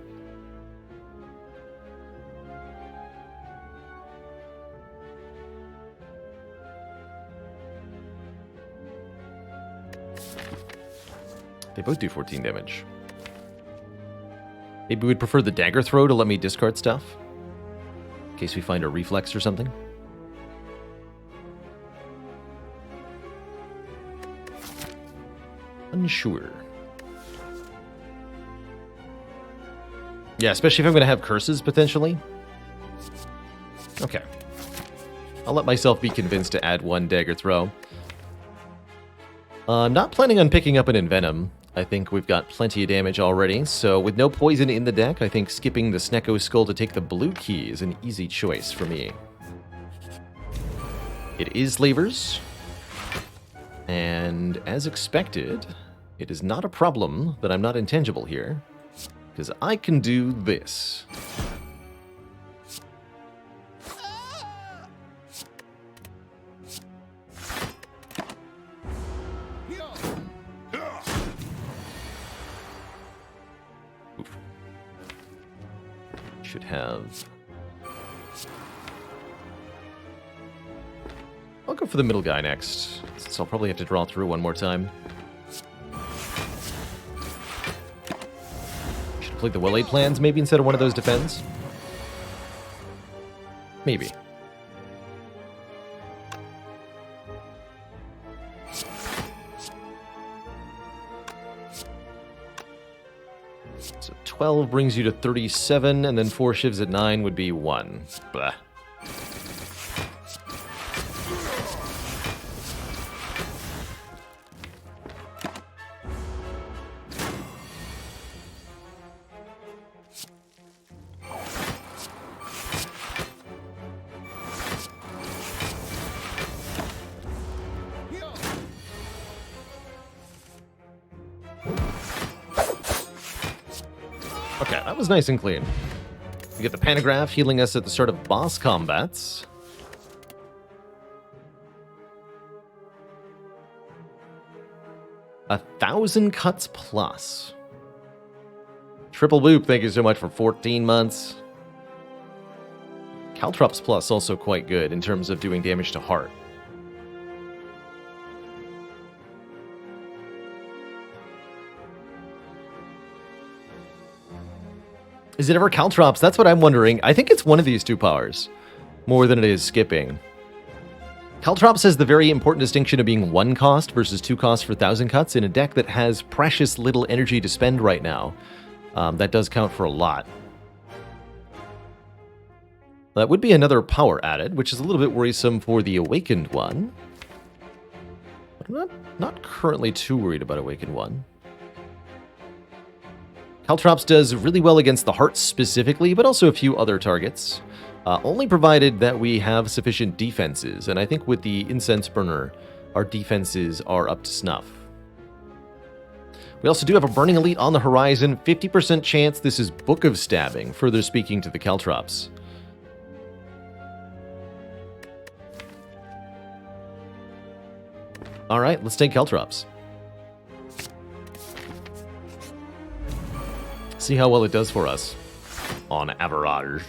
Speaker 1: They both do 14 damage. Maybe we'd prefer the dagger throw to let me discard stuff. In case we find a reflex or something. Unsure. Yeah, especially if I'm going to have curses, potentially. Okay. I'll let myself be convinced to add one dagger throw. I'm not planning on picking up an Envenom. I think we've got plenty of damage already, so with no poison in the deck, I think skipping the Snecko Skull to take the blue key is an easy choice for me. It is Levers, and as expected, it is not a problem that I'm not intangible here, because I can do this. Should have... I'll go for the middle guy next, since I'll probably have to draw through one more time. Should have played the well-laid plans maybe instead of one of those defends. Maybe. So 12 brings you to 37, and then 4 shivs at 9 would be 1. Blah. Okay, that was nice and clean. We get the Pantograph healing us at the start of boss combats. A 1,000 cuts plus. Triple Boop, thank you so much for 14 months. Caltrops Plus also quite good in terms of doing damage to heart. Is it ever Caltrops? That's what I'm wondering. I think it's one of these two powers, more than it is skipping. Caltrops has the very important distinction of being 1 cost versus 2 cost for 1,000 cuts in a deck that has precious little energy to spend right now. That does count for a lot. That would be another power added, which is a little bit worrisome for the Awakened one. But I'm not currently too worried about Awakened one. Caltrops does really well against the heart specifically, but also a few other targets. Only provided that we have sufficient defenses, and I think with the Incense Burner, our defenses are up to snuff. We also do have a Burning Elite on the horizon, 50% chance this is Book of Stabbing, further speaking to the Caltrops. Alright, let's take Caltrops. See how well it does for us on average.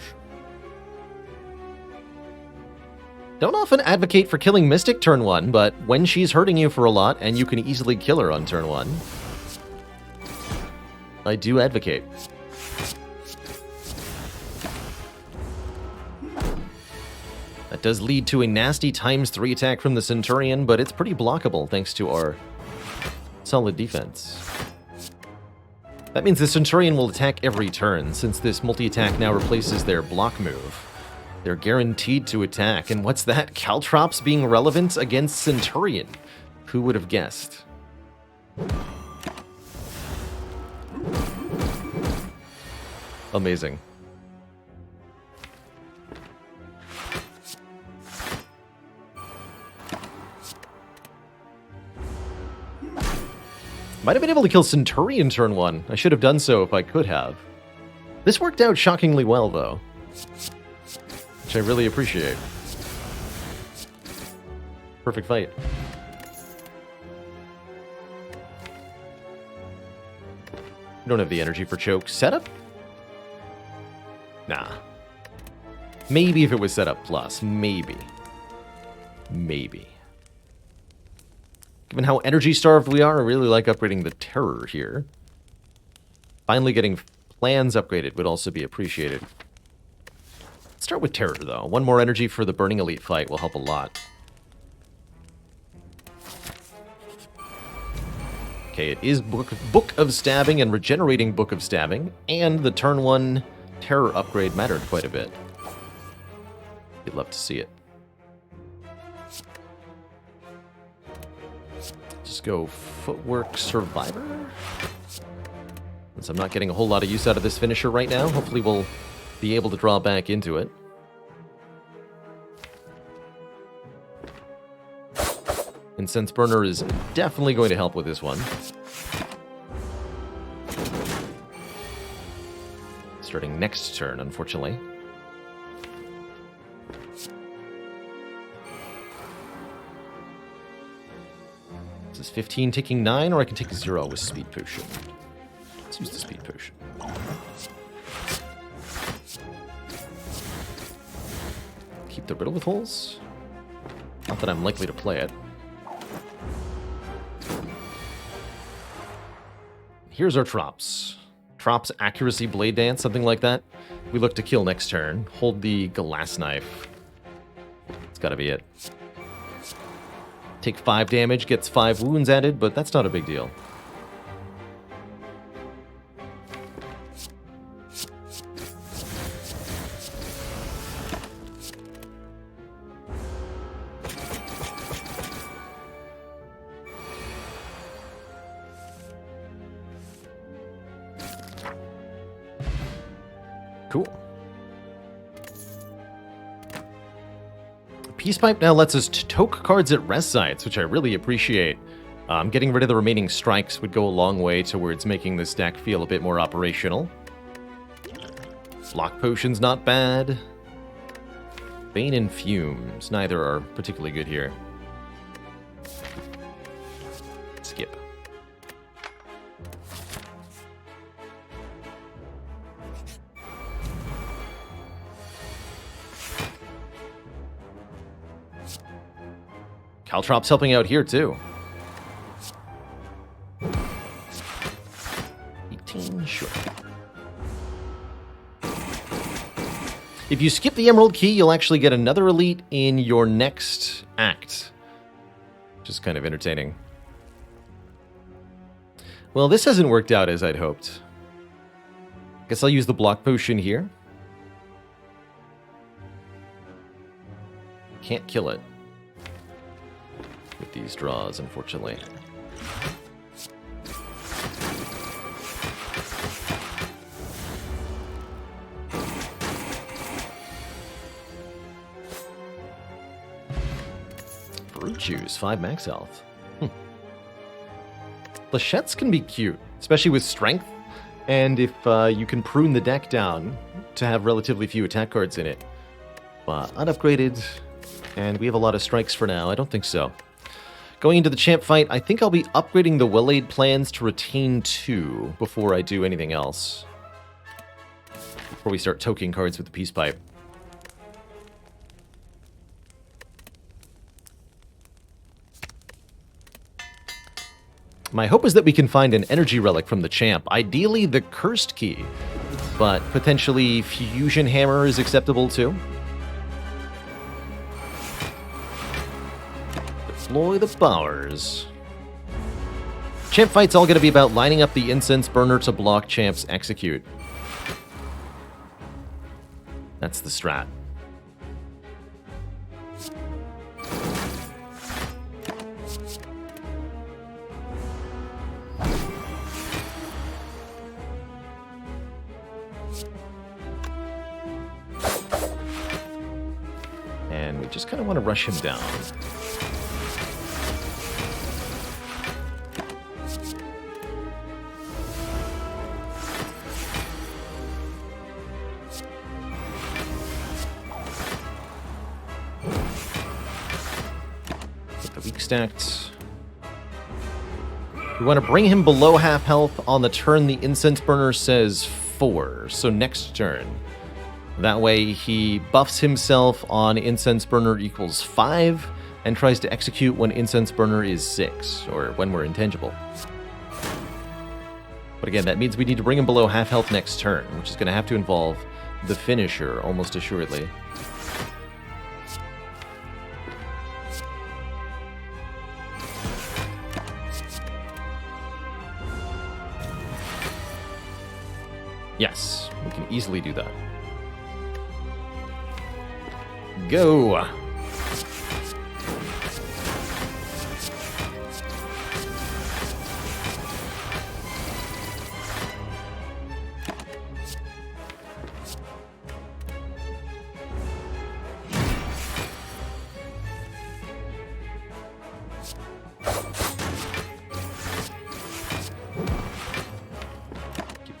Speaker 1: Don't often advocate for killing Mystic turn 1, but when she's hurting you for a lot and you can easily kill her on turn 1, I do advocate. That does lead to a nasty ×3 attack from the Centurion, but it's pretty blockable thanks to our solid defense. That means the Centurion will attack every turn, since this multi-attack now replaces their block move. They're guaranteed to attack, and what's that? Caltrops being relevant against Centurion? Who would have guessed? Amazing. Might have been able to kill Centurion turn 1. I should have done so if I could have. This worked out shockingly well, though, which I really appreciate. Perfect fight. We don't have the energy for choke. Setup? Nah. Maybe if it was setup plus. Maybe. Maybe. Given how energy starved we are, I really like upgrading the Terror here. Finally getting plans upgraded would also be appreciated. Let's start with Terror, though. One more energy for the Burning Elite fight will help a lot. Okay, it is Book of Stabbing and Regenerating Book of Stabbing, and the turn 1 Terror upgrade mattered quite a bit. You'd love to see it. Just go Footwork Survivor. Since I'm not getting a whole lot of use out of this finisher right now, hopefully we'll be able to draw back into it. Incense Burner is definitely going to help with this one. Starting next turn, unfortunately. This is 15 taking 9, or I can take 0 with Speed Potion. Let's use the Speed Potion. Keep the Riddle with holes. Not that I'm likely to play it. Here's our Trops. Trops, Accuracy, Blade Dance, something like that. We look to kill next turn. Hold the Glass Knife. It's gotta be it. Take 5 damage, gets 5 wounds added, but that's not a big deal. Cool. Peace Pipe now lets us toke cards at rest sites, which I really appreciate. Getting rid of the remaining strikes would go a long way towards making this deck feel a bit more operational. Block Potion's not bad. Bane and Fumes, neither are particularly good here. Skip. Caltrops helping out here, too. 18, sure. If you skip the Emerald Key, you'll actually get another elite in your next act. Which is kind of entertaining. Well, this hasn't worked out as I'd hoped. Guess I'll use the Block Potion here. Can't kill it with these draws, unfortunately. Fruit Juice, 5 max health. Flechettes can be cute, especially with strength, and if you can prune the deck down to have relatively few attack cards in it. But unupgraded, and we have a lot of strikes for now. I don't think so. Going into the champ fight, I think I'll be upgrading the Well-Aid plans to retain 2 before I do anything else. Before we start toking cards with the Peace Pipe. My hope is that we can find an energy relic from the champ, ideally the Cursed Key, but potentially Fusion Hammer is acceptable too. Deploy the powers. Champ fight's all going to be about lining up the Incense Burner to block Champ's Execute. That's the strat. And we just kind of want to rush him down. Stacked. We want to bring him below half health on the turn the Incense Burner says 4, so next turn. That way he buffs himself on Incense Burner equals 5 and tries to execute when Incense Burner is 6, or when we're intangible. But again, that means we need to bring him below half health next turn, which is going to have to involve the finisher, almost assuredly. Yes, we can easily do that. Go!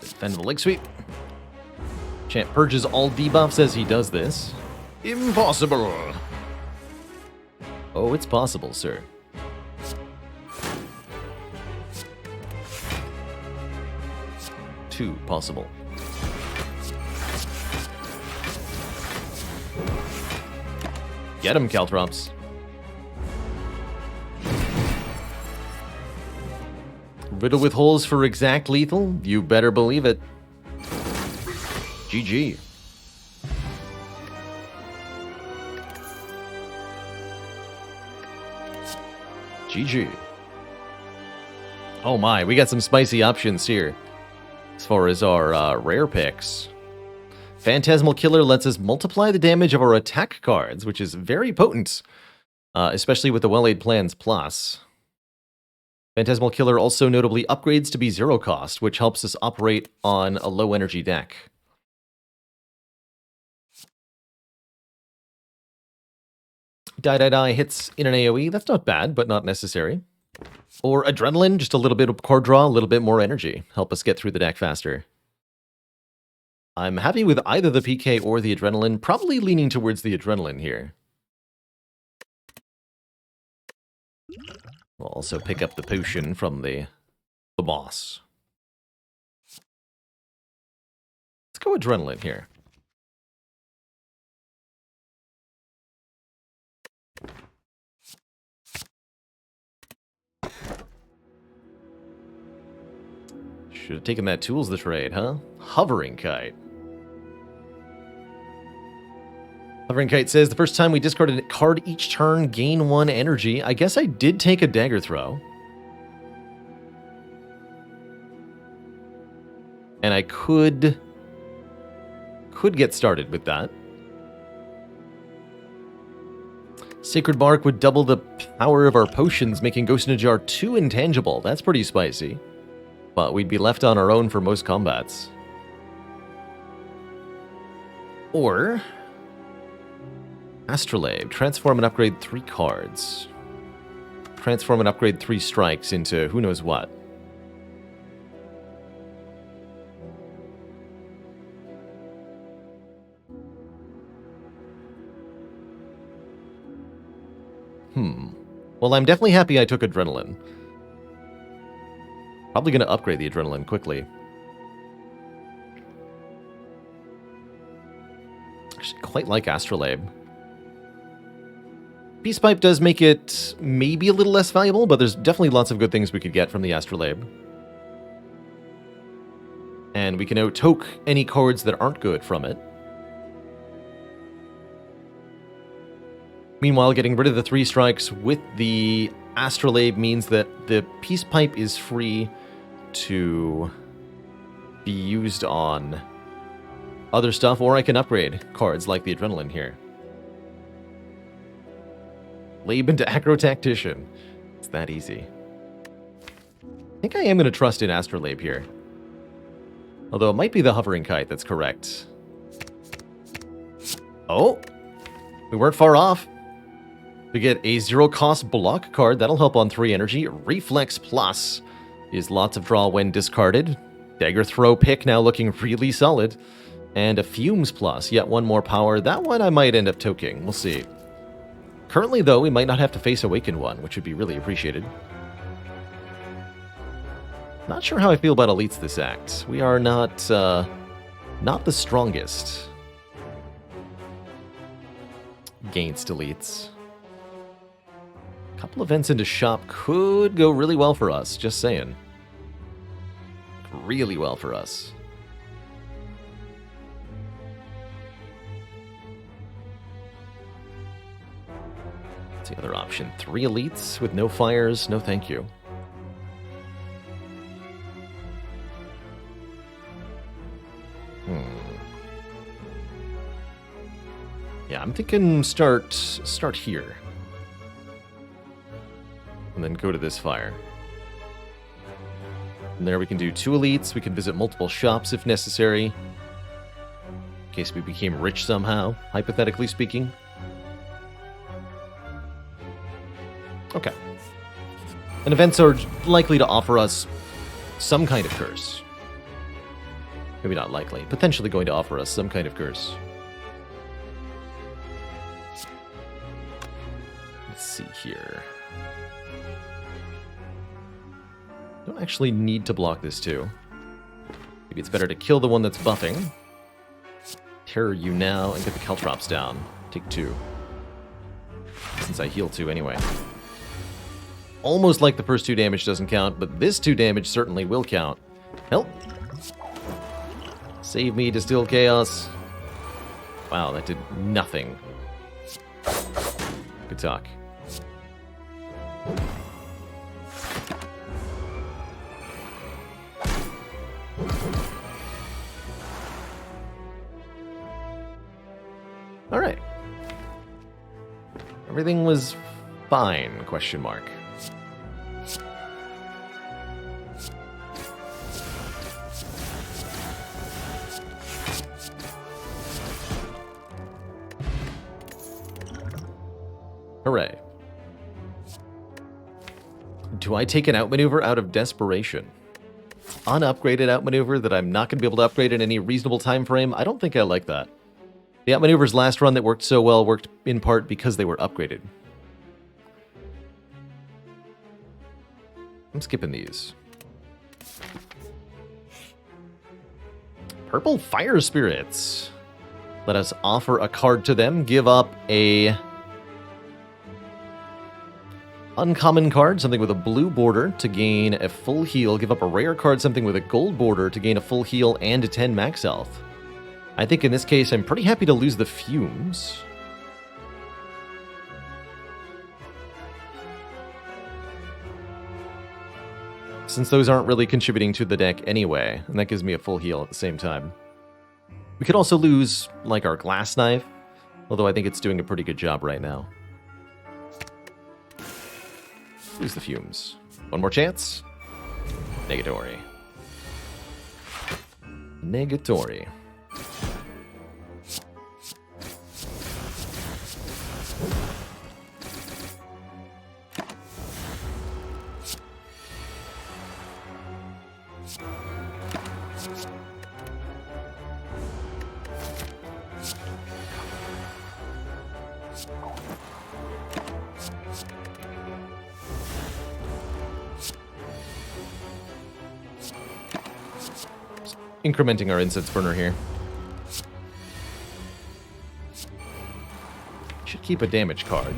Speaker 1: Defend the leg sweep. Champ purges all debuffs as he does this. Impossible! Oh, it's possible, sir. Too possible. Get him, Caltrops. Riddle with holes for exact lethal? You better believe it. GG. GG. Oh my, we got some spicy options here as far as our rare picks. Phantasmal Killer lets us multiply the damage of our attack cards, which is very potent, especially with the Well-Laid Plans Plus. Phantasmal Killer also notably upgrades to be 0 cost, which helps us operate on a low energy deck. Die hits in an AoE, that's not bad, but not necessary. Or Adrenaline, just a little bit of card draw, a little bit more energy. Help us get through the deck faster. I'm happy with either the PK or the Adrenaline, probably leaning towards the Adrenaline here. We'll also pick up the potion from the boss. Let's go Adrenaline here. Should have taken that tools the trade, huh? Hovering Kite. Hovering Kite says, the first time we discarded a card each turn, gain 1 energy. I guess I did take a dagger throw. And I could get started with that. Sacred Bark would double the power of our potions, making Ghost in a Jar 2 intangible. That's pretty spicy. But we'd be left on our own for most combats. Or Astrolabe. Transform and upgrade 3 cards. Transform and upgrade 3 strikes into who knows what. Well, I'm definitely happy I took Adrenaline. Probably going to upgrade the Adrenaline quickly. Actually, quite like Astrolabe. Peace Pipe does make it maybe a little less valuable, but there's definitely lots of good things we could get from the Astrolabe. And we can out-toke any cards that aren't good from it. Meanwhile, getting rid of the 3 strikes with the Astrolabe means that the Peace Pipe is free to be used on other stuff, or I can upgrade cards like the Adrenaline here. Labe into Acro Tactician. It's that easy. I think I am going to trust in Astrolabe here. Although it might be the Hovering Kite that's correct. Oh! We weren't far off. We get a 0-cost block card. That'll help on 3 energy. Reflex Plus is lots of draw when discarded. Dagger Throw pick now looking really solid. And a Fumes Plus, yet 1 more power. That one I might end up toking. We'll see. Currently, though, we might not have to face Awaken 1, which would be really appreciated. Not sure how I feel about elites this act. We are not the strongest against elites. A couple events into shop could go really well for us, just saying. really well for us. What's the other option? 3 elites with no fires? No thank you. Yeah, I'm thinking start here. And then go to this fire. And there we can do 2 elites. We can visit multiple shops if necessary. In case we became rich somehow, hypothetically speaking. Okay. And events are likely to offer us some kind of curse. Maybe not likely. Potentially going to offer us some kind of curse. Let's see here. Don't actually need to block this too. Maybe it's better to kill the one that's buffing. Terror you now and get the Caltrops down. Take 2. Since I heal 2 anyway. Almost like the first 2 damage doesn't count, but this 2 damage certainly will count. Help! Save me, Distill Chaos. Wow, that did nothing. Good talk. All right. Everything was fine, question mark. Hooray. Do I take an outmaneuver out of desperation? Unupgraded outmaneuver that I'm not going to be able to upgrade in any reasonable time frame? I don't think I like that. The outmaneuvers last run that worked so well worked in part because they were upgraded. I'm skipping these. Purple Fire Spirits. Let us offer a card to them. Give up a uncommon card, something with a blue border to gain a full heal. Give up a rare card, something with a gold border to gain a full heal and a 10 max health. I think in this case, I'm pretty happy to lose the fumes. Since those aren't really contributing to the deck anyway, and that gives me a full heal at the same time. We could also lose, like, our glass knife, although I think it's doing a pretty good job right now. Lose the fumes. One more chance. Negatory. Negatory. Incrementing our incense burner here. Should keep a damage card.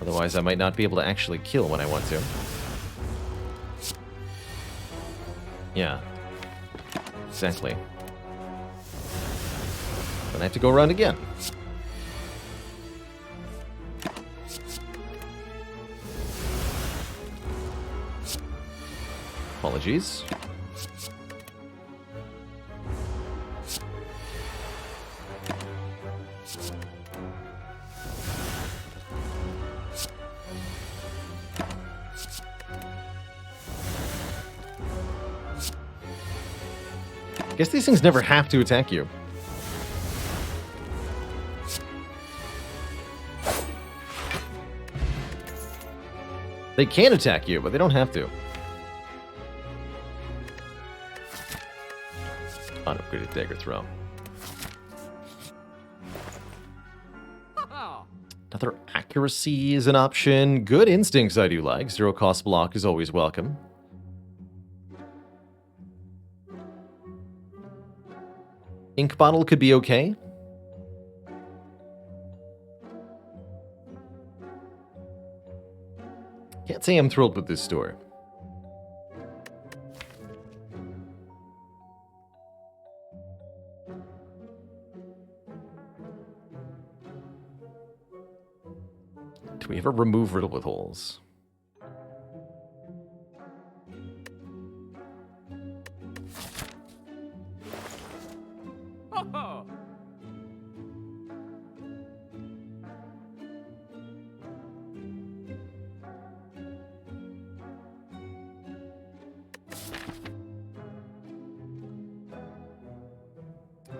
Speaker 1: Otherwise, I might not be able to actually kill when I want to. Yeah. Exactly. Then I have to go around again. Apologies. Guess these things never have to attack you. They can attack you, but they don't have to. Unupgraded dagger throw. Another accuracy is an option. Good instincts I do like. 0 cost block is always welcome. Ink bottle could be okay. Can't say I'm thrilled with this store. Do we ever remove riddle with holes?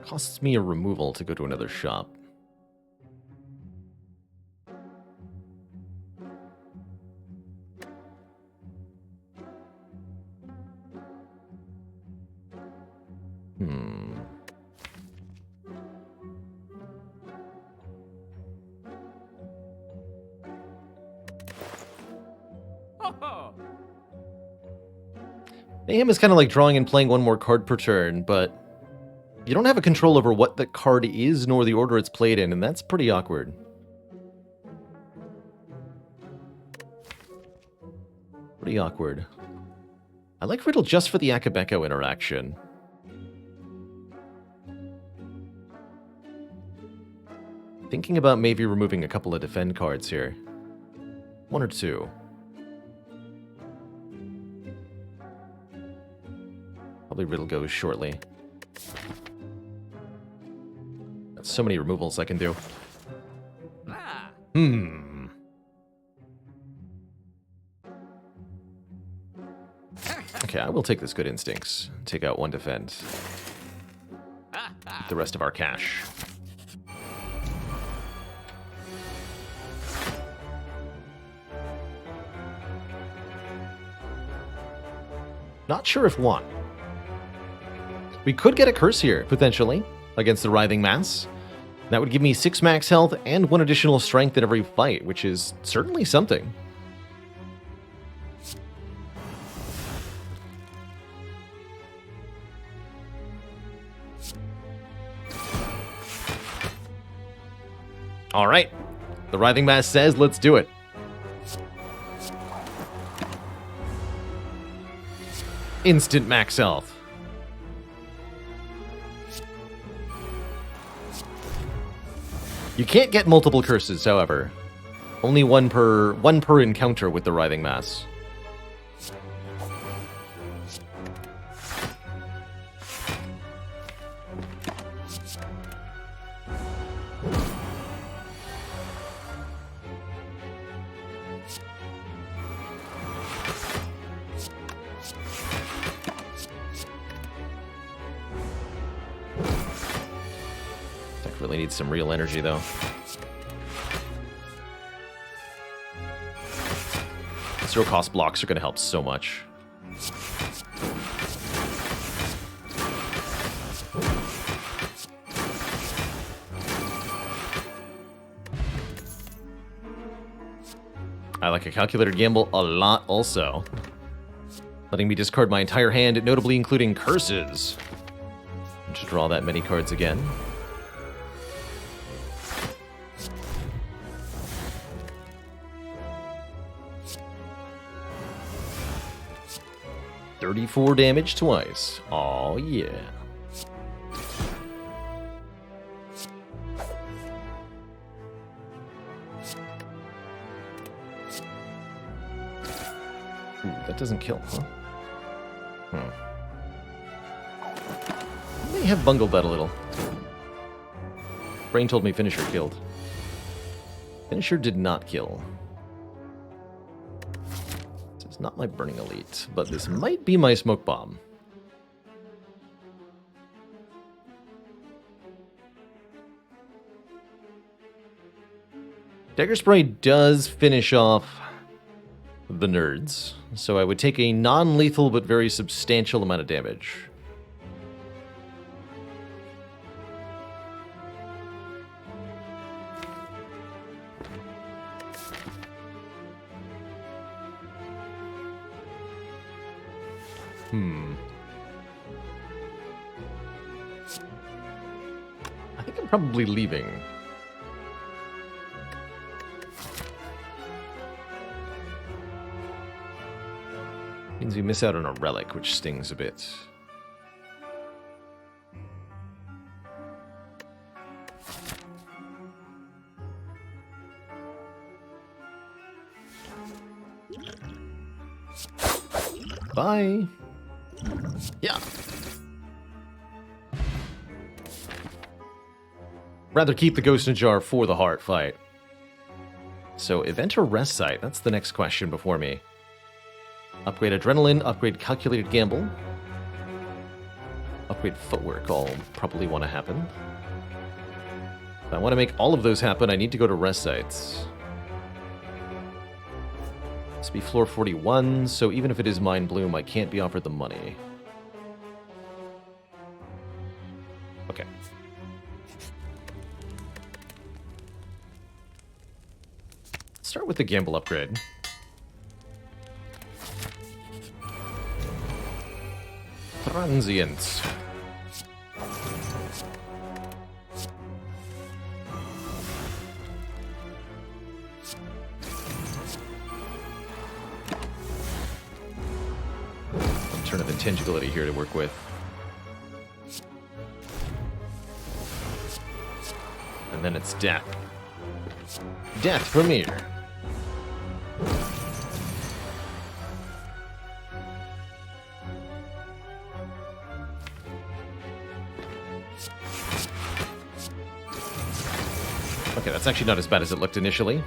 Speaker 1: Costs me a removal to go to another shop. Mayhem is kind of like drawing and playing one more card per turn, but you don't have a control over what the card is nor the order it's played in, and that's pretty awkward. Pretty awkward. I like Riddle just for the Akabeko interaction. Thinking about maybe removing a couple of defend cards here. One or two. Probably Riddle goes shortly. Got so many removals I can do. Okay, I will take this Good Instincts. Take out one defend. The rest of our cash. Not sure if one. We could get a curse here, potentially, against the Writhing Mass. That would give me 6 max health and 1 additional strength in every fight, which is certainly something. Alright. The Writhing Mass says, let's do it. Instant max health. You can't get multiple curses, however. Only one per encounter with the Writhing Mass. Really needs some real energy, though. Zero cost blocks are going to help so much. I like a calculated gamble a lot also. Letting me discard my entire hand, notably including curses. To draw that many cards again. $34 damage twice. Oh yeah. Ooh, that doesn't kill, huh? I may have bungled that a little. Brain told me Finisher killed. Finisher did not kill. Not my Burning Elite, but this might be my Smoke Bomb. Dagger Spray does finish off the nerds, so I would take a non-lethal but very substantial amount of damage. I think I'm probably leaving. Means we miss out on a relic, which stings a bit. Bye. Yeah. Rather keep the ghost in a jar for the heart fight. So, event or rest site? That's the next question before me. Upgrade adrenaline, upgrade calculated gamble. Upgrade footwork, all probably want to happen. If I want to make all of those happen, I need to go to rest sites. This be floor 41, so even if it is Mind Bloom, I can't be offered the money. Okay. Start with the gamble upgrade. Transients. Turn of intangibility here to work with. And then it's death. Death Premier. Okay, that's actually not as bad as it looked initially.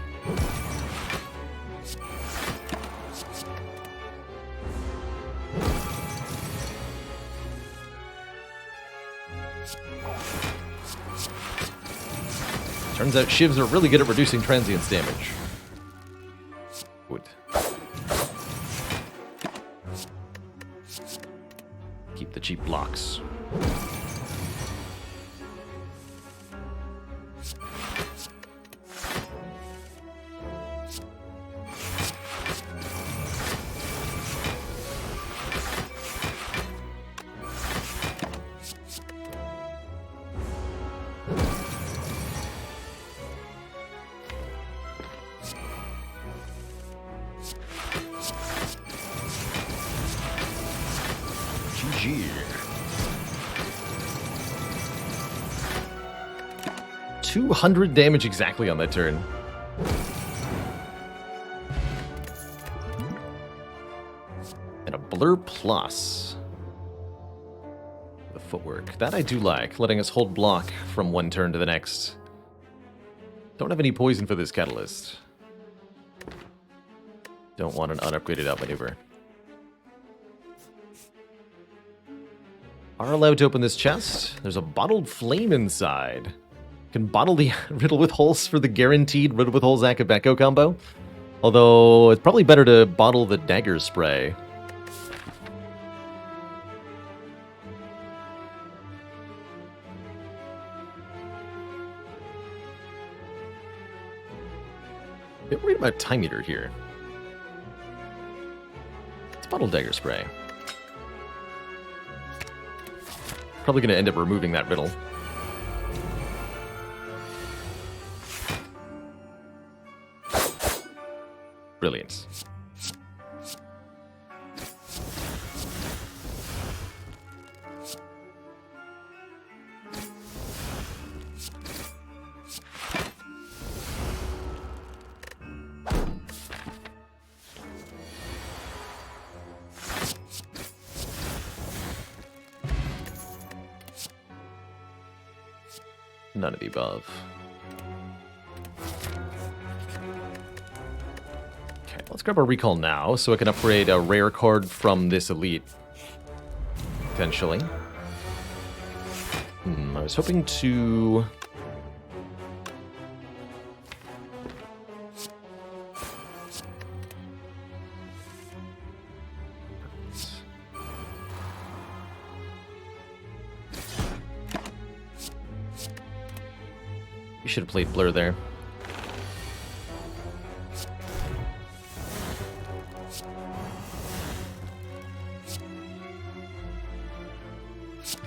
Speaker 1: Turns out shivs are really good at reducing transients damage. Good. Keep the cheap blocks. GG. 200 damage exactly on that turn. And a Blur Plus. The footwork. That I do like, letting us hold block from one turn to the next. Don't have any poison for this catalyst. Don't want an unupgraded outmaneuver. Are allowed to open this chest. There's a bottled flame inside. Can bottle the riddle with holes for the guaranteed riddle with holes Akabeko combo. Although it's probably better to bottle the dagger spray. Bit worried about Time Eater here. Let's bottle dagger spray. Probably going to end up removing that riddle. Brilliant. None of the above. Okay, let's grab our recall now so I can upgrade a rare card from this elite. Potentially. I was hoping to... You should have played Blur there.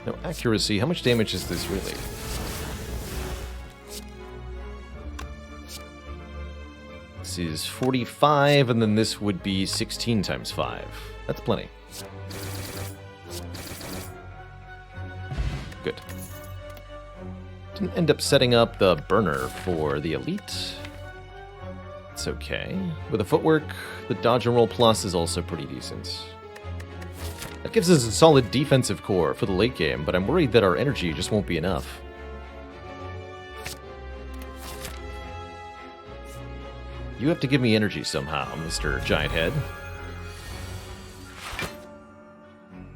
Speaker 1: No accuracy. How much damage is this really? This is 45, and then this would be 16 times 5. That's plenty. Good. Didn't end up setting up the burner for the elite. Let's that's okay. With the footwork, the dodge and roll plus is also pretty decent. That gives us a solid defensive core for the late game, but I'm worried that our energy just won't be enough. You have to give me energy somehow, Mr. Giant Head.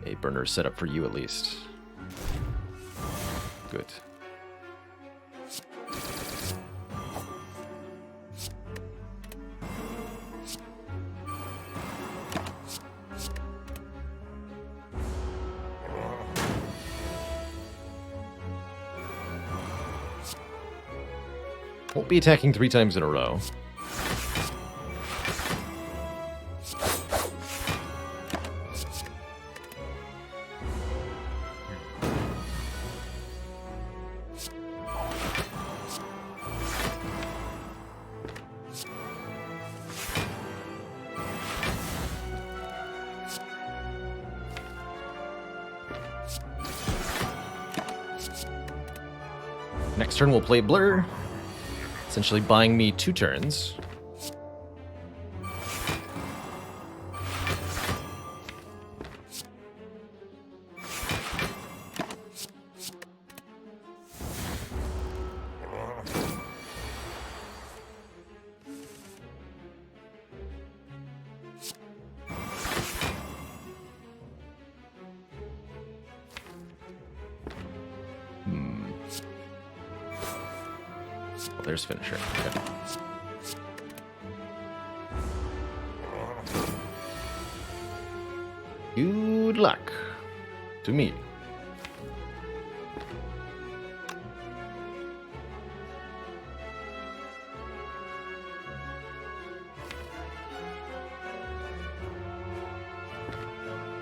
Speaker 1: A burner set up for you at least. Good. Won't be attacking 3 times in a row. Next turn we'll play Blur, essentially buying me 2 turns. Oh, there's finisher. Okay. Good luck to me.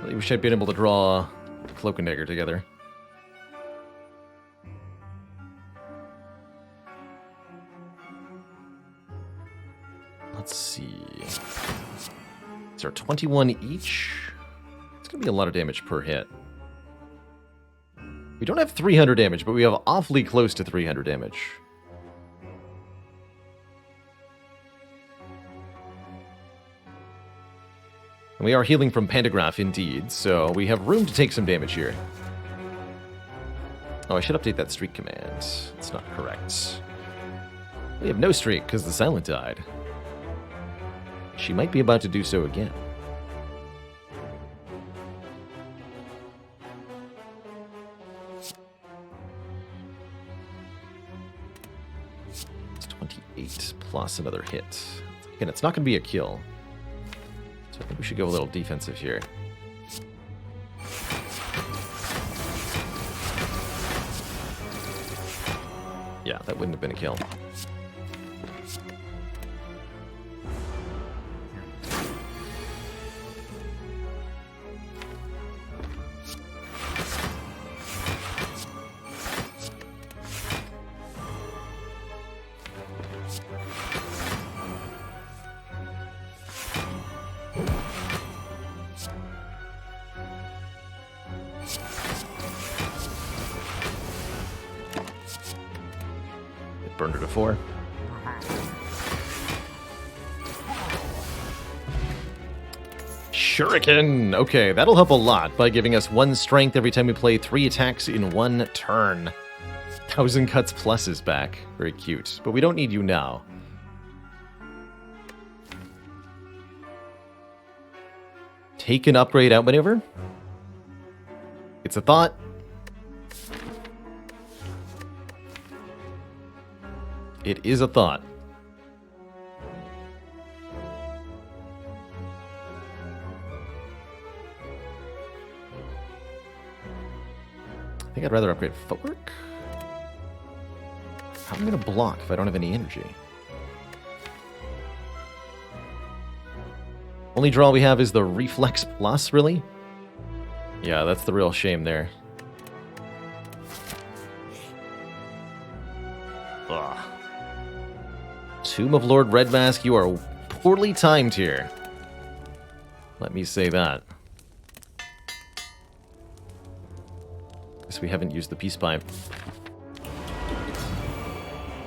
Speaker 1: I wish I'd been able to draw Cloak and Dagger together. Let's see. These are 21 each. It's going to be a lot of damage per hit. We don't have 300 damage, but we have awfully close to 300 damage. And we are healing from Pandagraph indeed, so we have room to take some damage here. Oh, I should update that streak command. It's not correct. We have no streak because the Silent died. She might be about to do so again. It's 28 plus another hit. Again, it's not going to be a kill. So I think we should go a little defensive here. Yeah, that wouldn't have been a kill. Burned her to 4. Shuriken! Okay, that'll help a lot by giving us 1 strength every time we play 3 attacks in 1 turn. 1000 Cuts Plus is back. Very cute. But we don't need you now. Take an upgrade out maneuver? It's a thought. It is a thought. I think I'd rather upgrade footwork. How am I going to block if I don't have any energy? Only draw we have is the Reflex Plus, really? Yeah, that's the real shame there. Ugh. Tomb of Lord Redmask, you are poorly timed here. Let me say that. Guess we haven't used the peace pipe.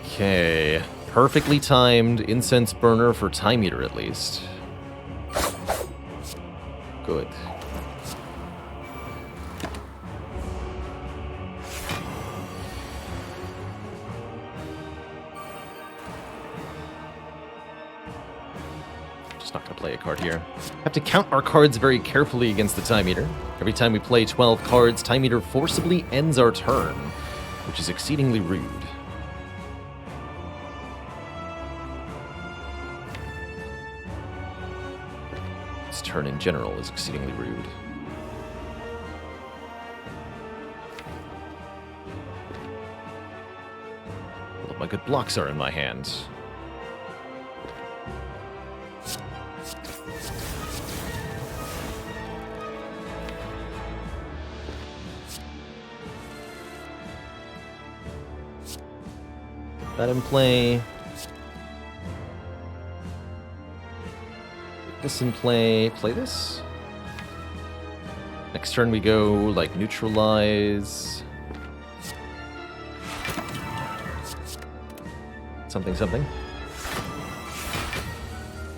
Speaker 1: Okay. Perfectly timed incense burner for time eater, at least. Good. Just not going to play a card here. Have to count our cards very carefully against the time eater. Every time we play 12 cards, time eater forcibly ends our turn, which is exceedingly rude. This turn in general is exceedingly rude. All of my good blocks are in my hands. That in play. This in play. Play this. Next turn we go, like, neutralize. Something, something.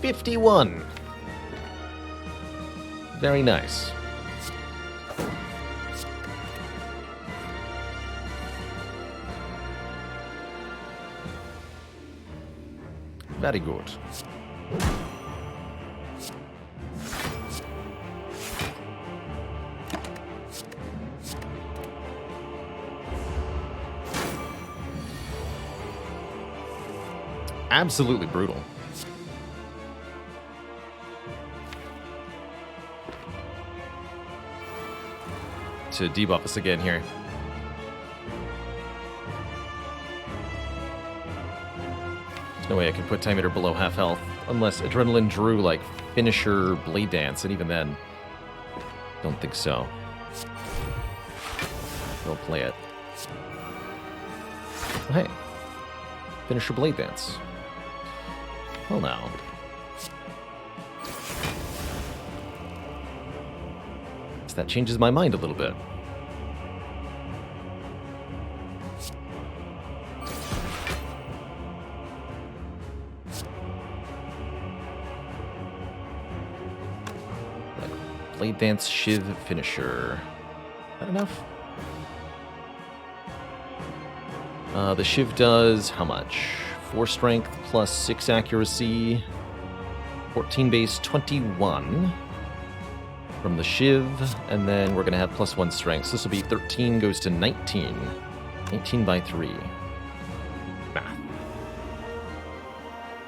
Speaker 1: 51. Very nice. Very good. Absolutely brutal. To debuff us again here. There's no way I can put time eater below half health unless Adrenaline drew like finisher Blade Dance, and even then, don't think so. Don't play it. Oh, hey, finisher Blade Dance. Well, now. So that changes my mind a little bit. Blade Dance, Shiv, Finisher. Is that enough? The Shiv does how much? 4 strength plus 6 accuracy. 14 base, 21 from the Shiv. And then we're going to have plus 1 strength. So this will be 13 goes to 19. 19 by 3. Math.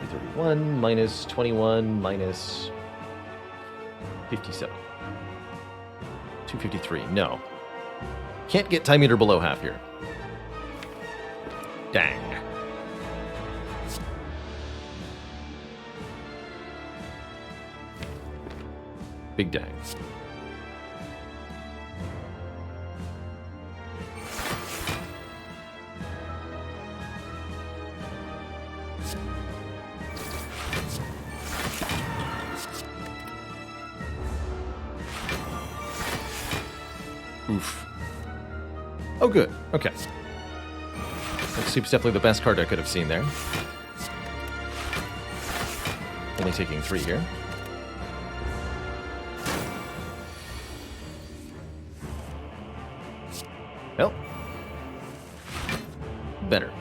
Speaker 1: 31 minus 21 minus 57. 253. No. Can't get time meter below half here. Dang. Big dang. Oof. Oh, good. Okay. Soup's definitely the best card I could have seen there. Only taking 3 here. Well. Better.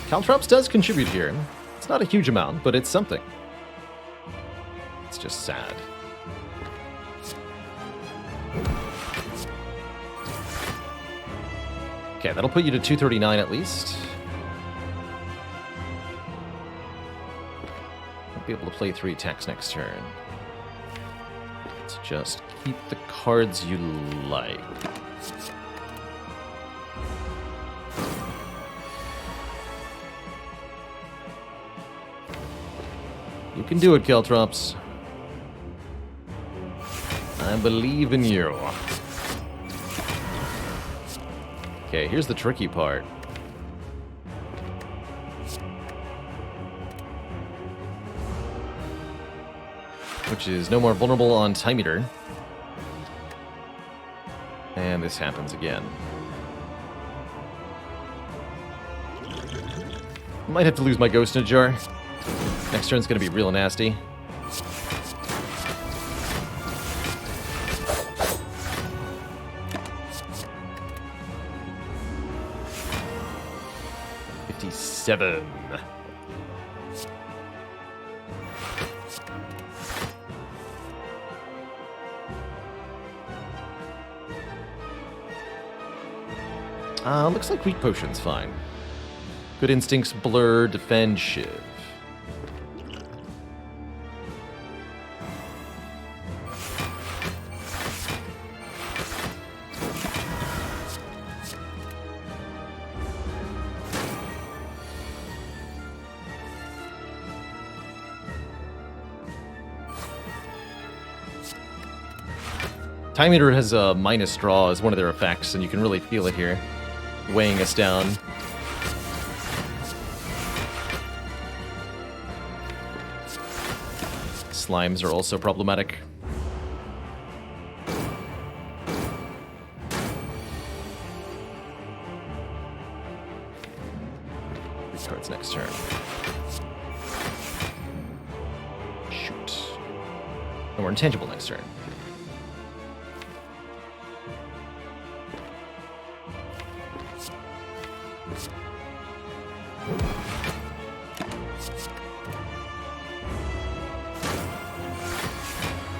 Speaker 1: Caltrops does contribute here. It's not a huge amount, but it's something. It's just sad. Okay, that'll put you to 239 at least. Won't be able to play 3 attacks next turn. Let's just keep the cards you like. You can do it, Caltrops. I believe in you. Okay, here's the tricky part. which is no more vulnerable on Time Eater. And this happens again. Might have to lose my Ghost in a Jar. Next turn's gonna be real nasty. $57. Looks like Weak Potion's fine. Good Instincts, Blur, Defend, Shiv. Time Eater has a minus draw as one of their effects, and you can really feel it here, weighing us down. Slimes are also problematic. Restarts next turn. Shoot. And we're intangible next turn.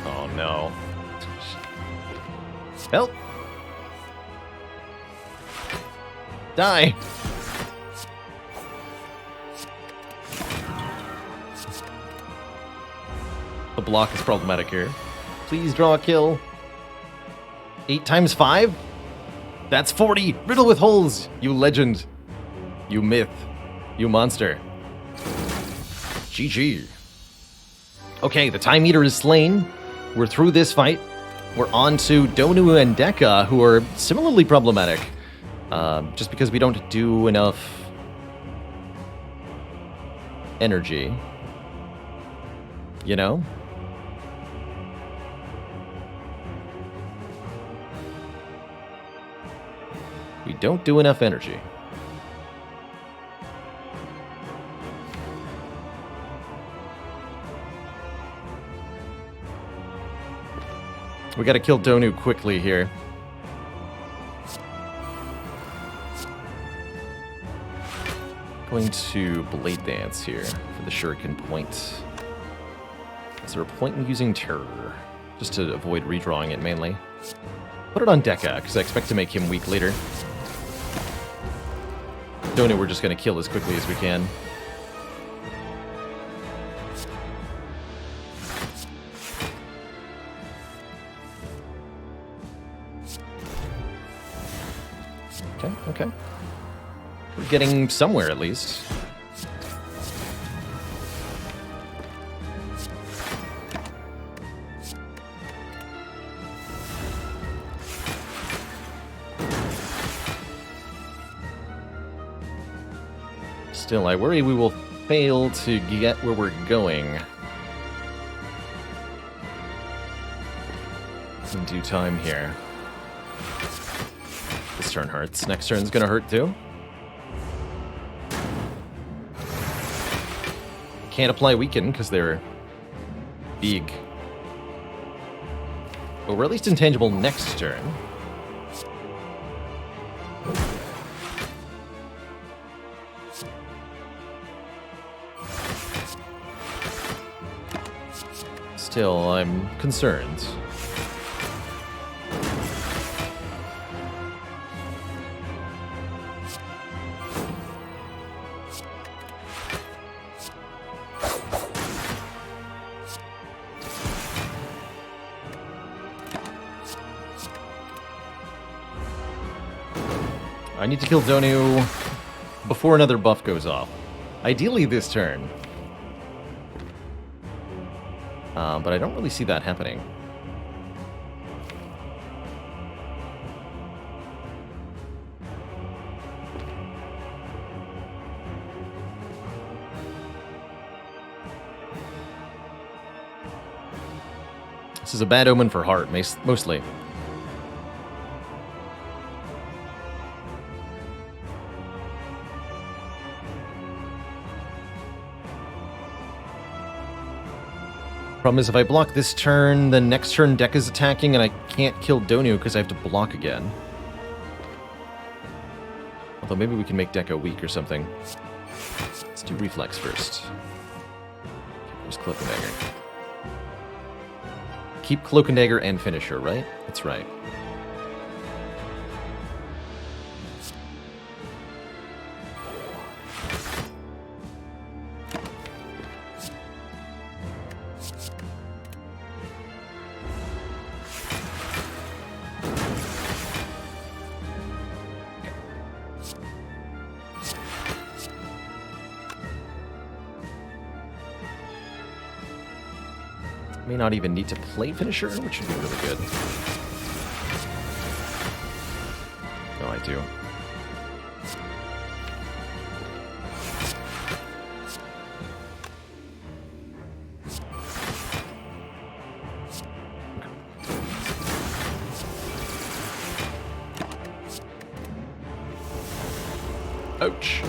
Speaker 1: Oh no. Help! Die! The block is problematic here. Please draw a kill. 8 times 5? That's 40! Riddle with holes! You legend! You myth! You monster! GG. Okay, the Time Eater is slain. We're through this fight. We're on to Donu and Deka, who are similarly problematic. Just because we don't do enough energy. You know? We don't do enough energy. We gotta kill Donu quickly here. Going to Blade Dance here for the Shuriken point. Is there a point in using Terror? Just to avoid redrawing it mainly. Put it on Deka, because I expect to make him weak later. Donu we're just gonna kill as quickly as we can. Okay. We're getting somewhere at least. Still, I worry we will fail to get where we're going. In due time here. This turn hurts. Next turn's gonna hurt too. Can't apply Weaken because they're big. But we're at least intangible next turn. Still, I'm concerned. I need to kill Donu before another buff goes off. Ideally this turn. But I don't really see that happening. This is a bad omen for Heart, mostly. Problem is, if I block this turn, then next turn Deck is attacking, and I can't kill Donu because I have to block again. Although maybe we can make Deco weak or something. Let's do Reflex first. There's Cloak and Dagger. Keep Cloak and Dagger and Finisher, right? That's right. May not even need to play Finisher, which would be really good. No, I do. Ouch.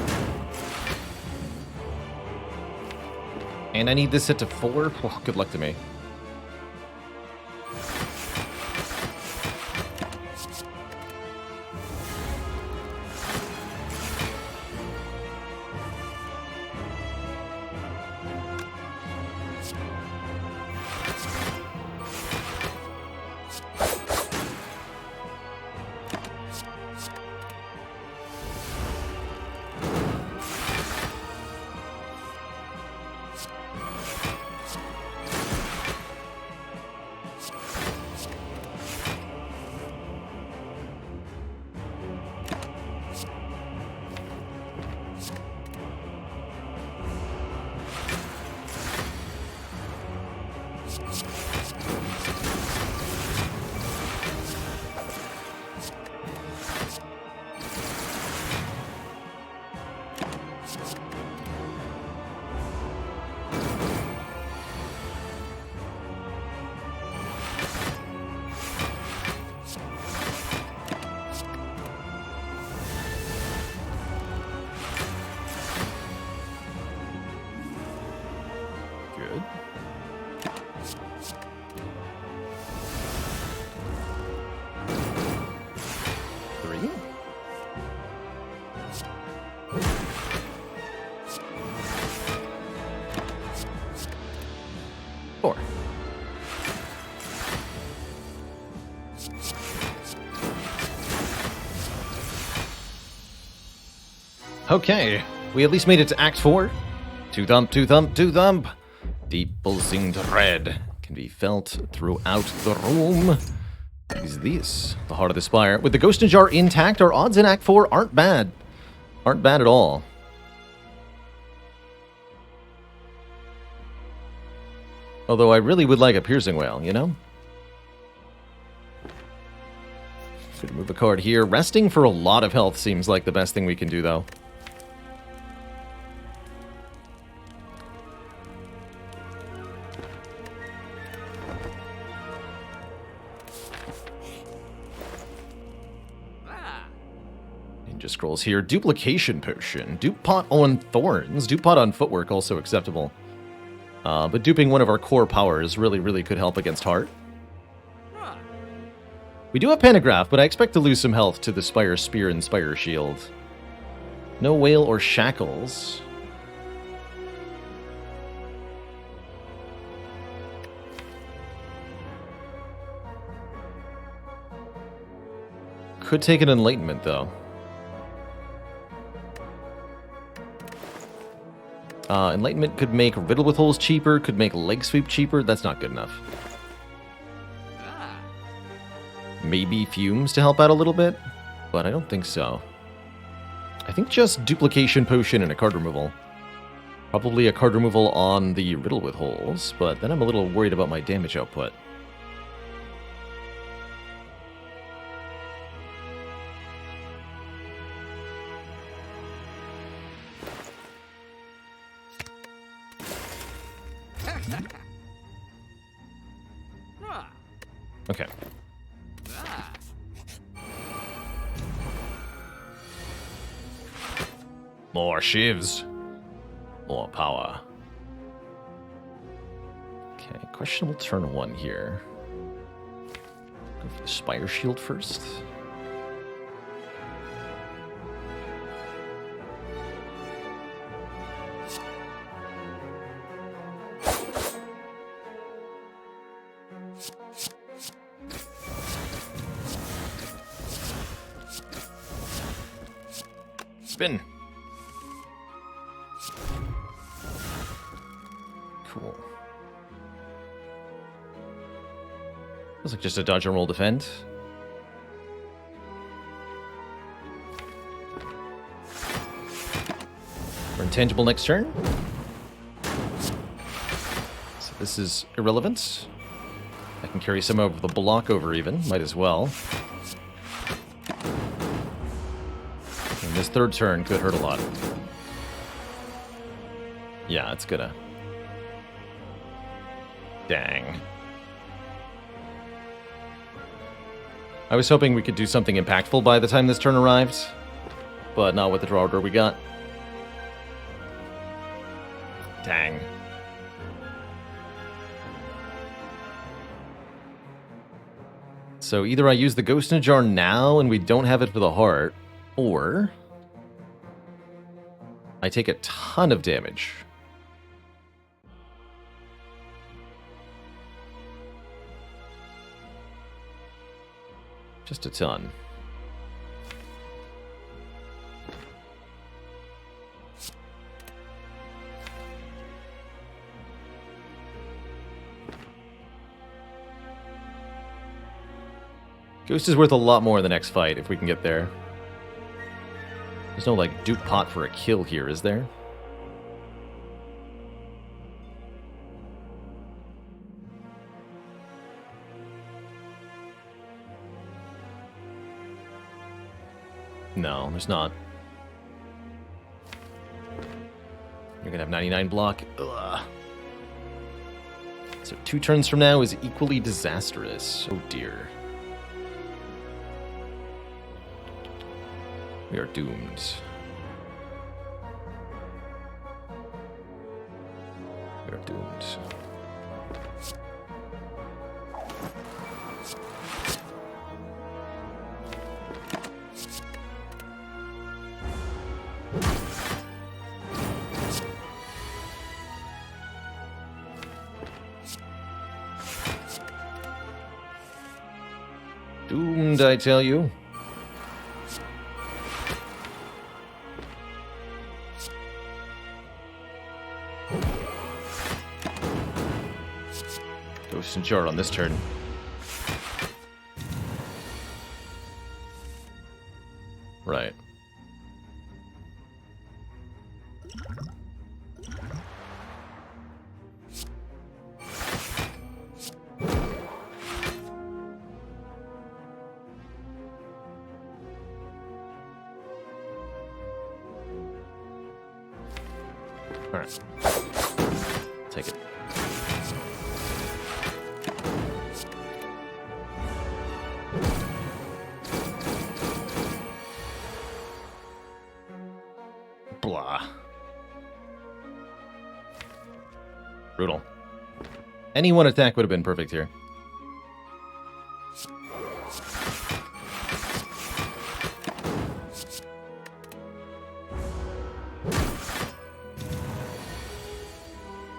Speaker 1: And I need this set to 4? Oh, good luck to me. Good. Three. Four. Okay, we at least made it to Act 4. Two thump, two thump, two thump. Deep pulsing dread can be felt throughout the room. Is this the heart of the Spire? With the Ghost and Jar intact, our odds in Act 4 aren't bad. Aren't bad at all. Although I really would like a Piercing Wail, you know? Could move a card here. Resting for a lot of health seems like the best thing we can do, though. Ninja Scrolls here. Duplication Potion. Dupe Pot on Thorns. Dupe Pot on Footwork, also acceptable. But duping one of our core powers really could help against Heart. We do have Pantograph, but I expect to lose some health to the Spire Spear and Spire Shield. No Whale or Shackles. Could take an Enlightenment, though. Enlightenment could make Riddle with Holes cheaper, could make Leg Sweep cheaper. That's not good enough. Maybe Fumes to help out a little bit, but I don't think so. I think just Duplication Potion and a card removal. Probably a card removal on the Riddle with Holes, but then I'm a little worried about my damage output. Okay. More shivs. More power. Okay, questionable turn 1 here. Go for the Spire Shield first. Spin. Cool. Looks like just a dodge and roll defend. For intangible next turn. So this is irrelevant. I can carry some of the block over even. Might as well. And this third turn could hurt a lot. Yeah, it's gonna. Dang. I was hoping we could do something impactful by the time this turn arrived, but not with the draw order we got. Dang. So either I use the Ghost in a Jar now and we don't have it for the heart, or I take a ton of damage. Just a ton. Ghost is worth a lot more in the next fight if we can get there. There's no, like, dupe pot for a kill here, is there? No, there's not. You're gonna have 99 block. Ugh. So 2 turns from now is equally disastrous. Oh dear. We are doomed. We are doomed. Doomed, I tell you. Ghost and Jar on this turn. Right. Alright. Take it. Blah. Brutal. Any one attack would have been perfect here.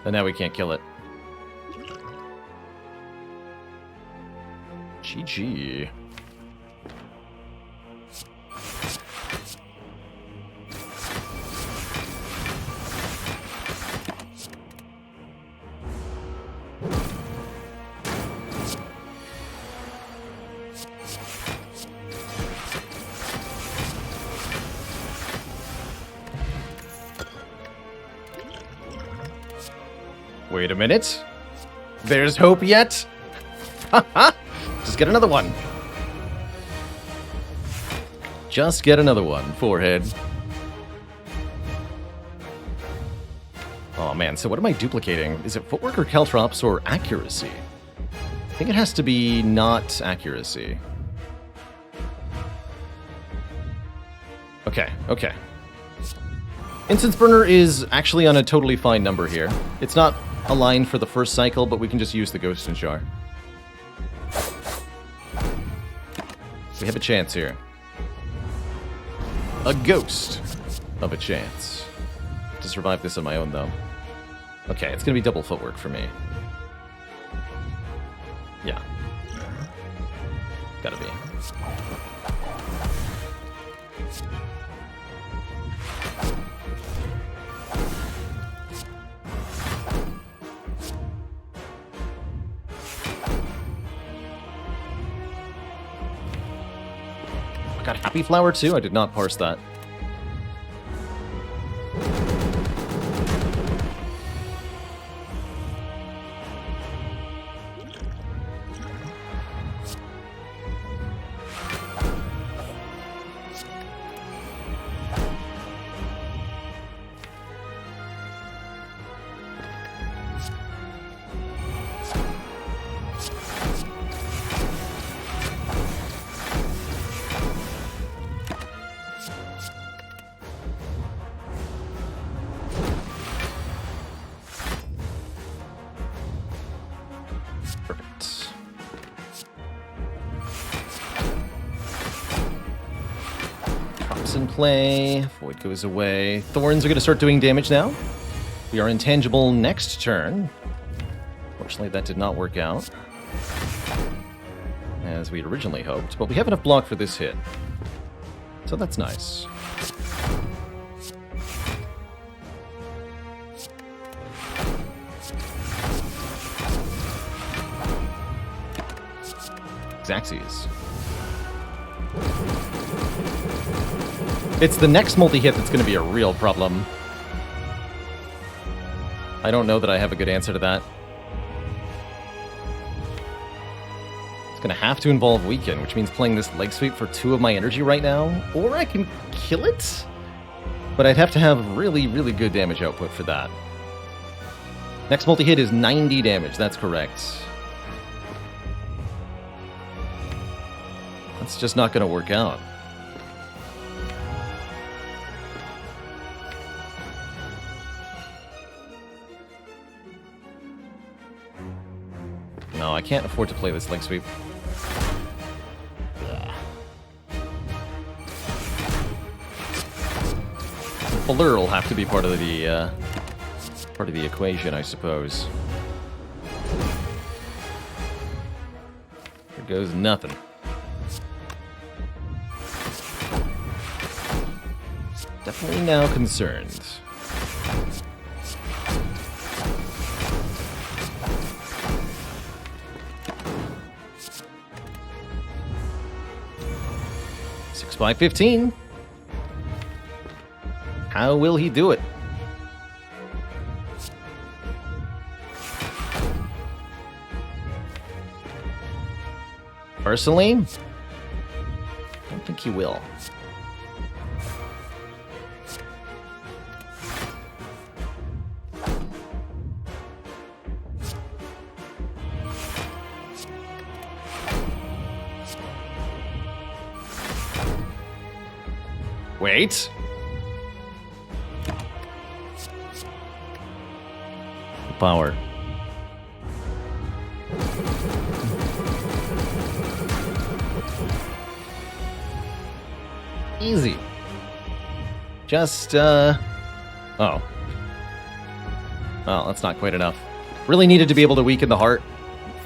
Speaker 1: And now we can't kill it. GG. Wait a minute. There's hope yet? Just get another one. Just get another one, forehead. Oh man, so what am I duplicating? Is it footwork or caltrops or accuracy? I think it has to be not accuracy. Okay, okay. Incense Burner is actually on a totally fine number here. It's not aligned for the first cycle, but we can just use the Ghost and Jar. We have a chance here. A ghost of a chance. To survive this on my own, though. Okay, it's gonna be double footwork for me. Yeah. Gotta be. I got Happy Flower too? I did not parse that. Perfect. Drops in play. Void goes away. Thorns are going to start doing damage now. We are intangible next turn. Fortunately, that did not work out as we originally hoped, but we have enough block for this hit. So that's nice. Xaxes. It's the next multi-hit that's going to be a real problem. I don't know that I have a good answer to that. It's going to have to involve Weaken, which means playing this leg sweep for 2 of my energy right now. Or I can kill it, but I'd have to have really, really good damage output for that. Next multi-hit is 90 damage, that's correct. That's just not going to work out. No, I can't afford to play this leg sweep. Blur will have to be part of the equation, I suppose. There goes nothing. Definitely now concerned. Six by 15. How will he do it? Personally, I don't think he will. Wait. Power. Easy. Just, oh. Well, that's not quite enough. Really needed to be able to weaken the heart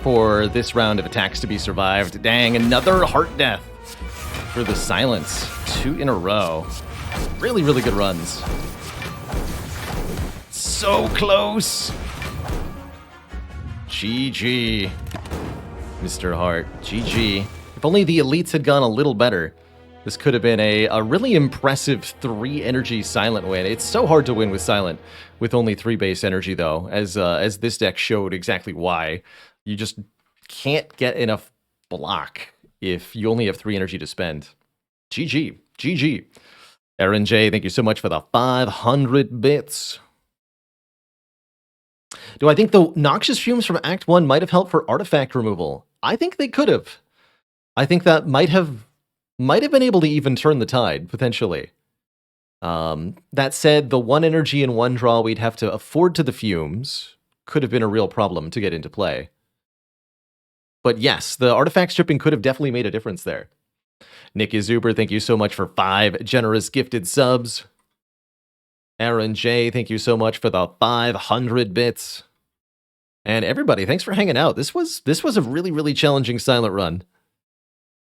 Speaker 1: for this round of attacks to be survived. Dang, another heart death for the silence. 2 in a row. Really, really good runs. So close. GG. Mr. Hart. GG. If only the elites had gone a little better, this could have been a really impressive 3 energy silent win. It's so hard to win with silent with only 3 base energy, though, as this deck showed exactly why. You just can't get enough block if you only have 3 energy to spend. GG. GG. Aaron J, thank you so much for the 500 bits. Do I think the noxious fumes from Act 1 might have helped for artifact removal? I think they could have. I think that might have been able to even turn the tide, potentially. That said, the 1 energy and 1 draw we'd have to afford to the fumes could have been a real problem to get into play. But yes, the artifact stripping could have definitely made a difference there. Nick Zuber, thank you so much for 5 generous gifted subs. Aaron J, thank you so much for the 500 bits. And everybody, thanks for hanging out. This was a really, really challenging silent run.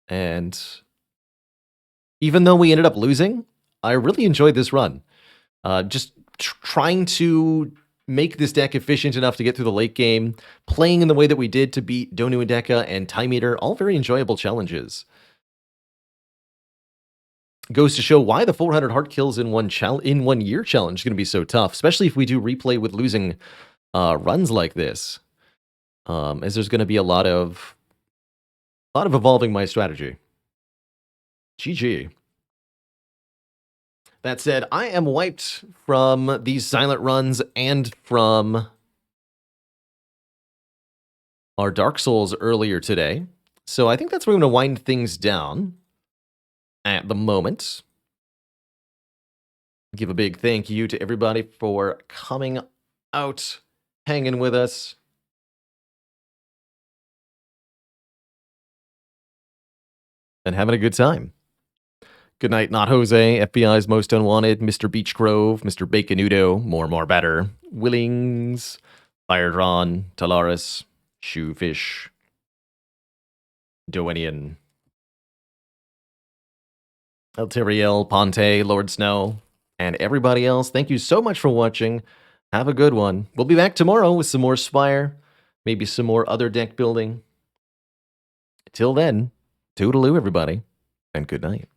Speaker 1: And even though we ended up losing, I really enjoyed this run. Just trying to make this deck efficient enough to get through the late game, playing in the way that we did to beat Donu Adeka and Time Eater, all very enjoyable challenges. Goes to show why the 400 heart kills in 1 year challenge is going to be so tough, especially if we do replay with losing runs like this, as there's going to be a lot of evolving my strategy. GG. That said, I am wiped from these silent runs and from our Dark Souls earlier today, so I think that's where I'm going to wind things down at the moment. Give a big thank you to everybody for coming out, hanging with us. And having a good time. Good night, Not Jose, FBI's Most Unwanted, Mr. Beach Grove, Mr. Baconudo, More Better, Willings, Firedrawn, Talaris, Shoefish, Doenian, Elteriel, Ponte, Lord Snow, and everybody else. Thank you so much for watching. Have a good one. We'll be back tomorrow with some more Spire, maybe some more other deck building. Till then, toodaloo, everybody, and good night.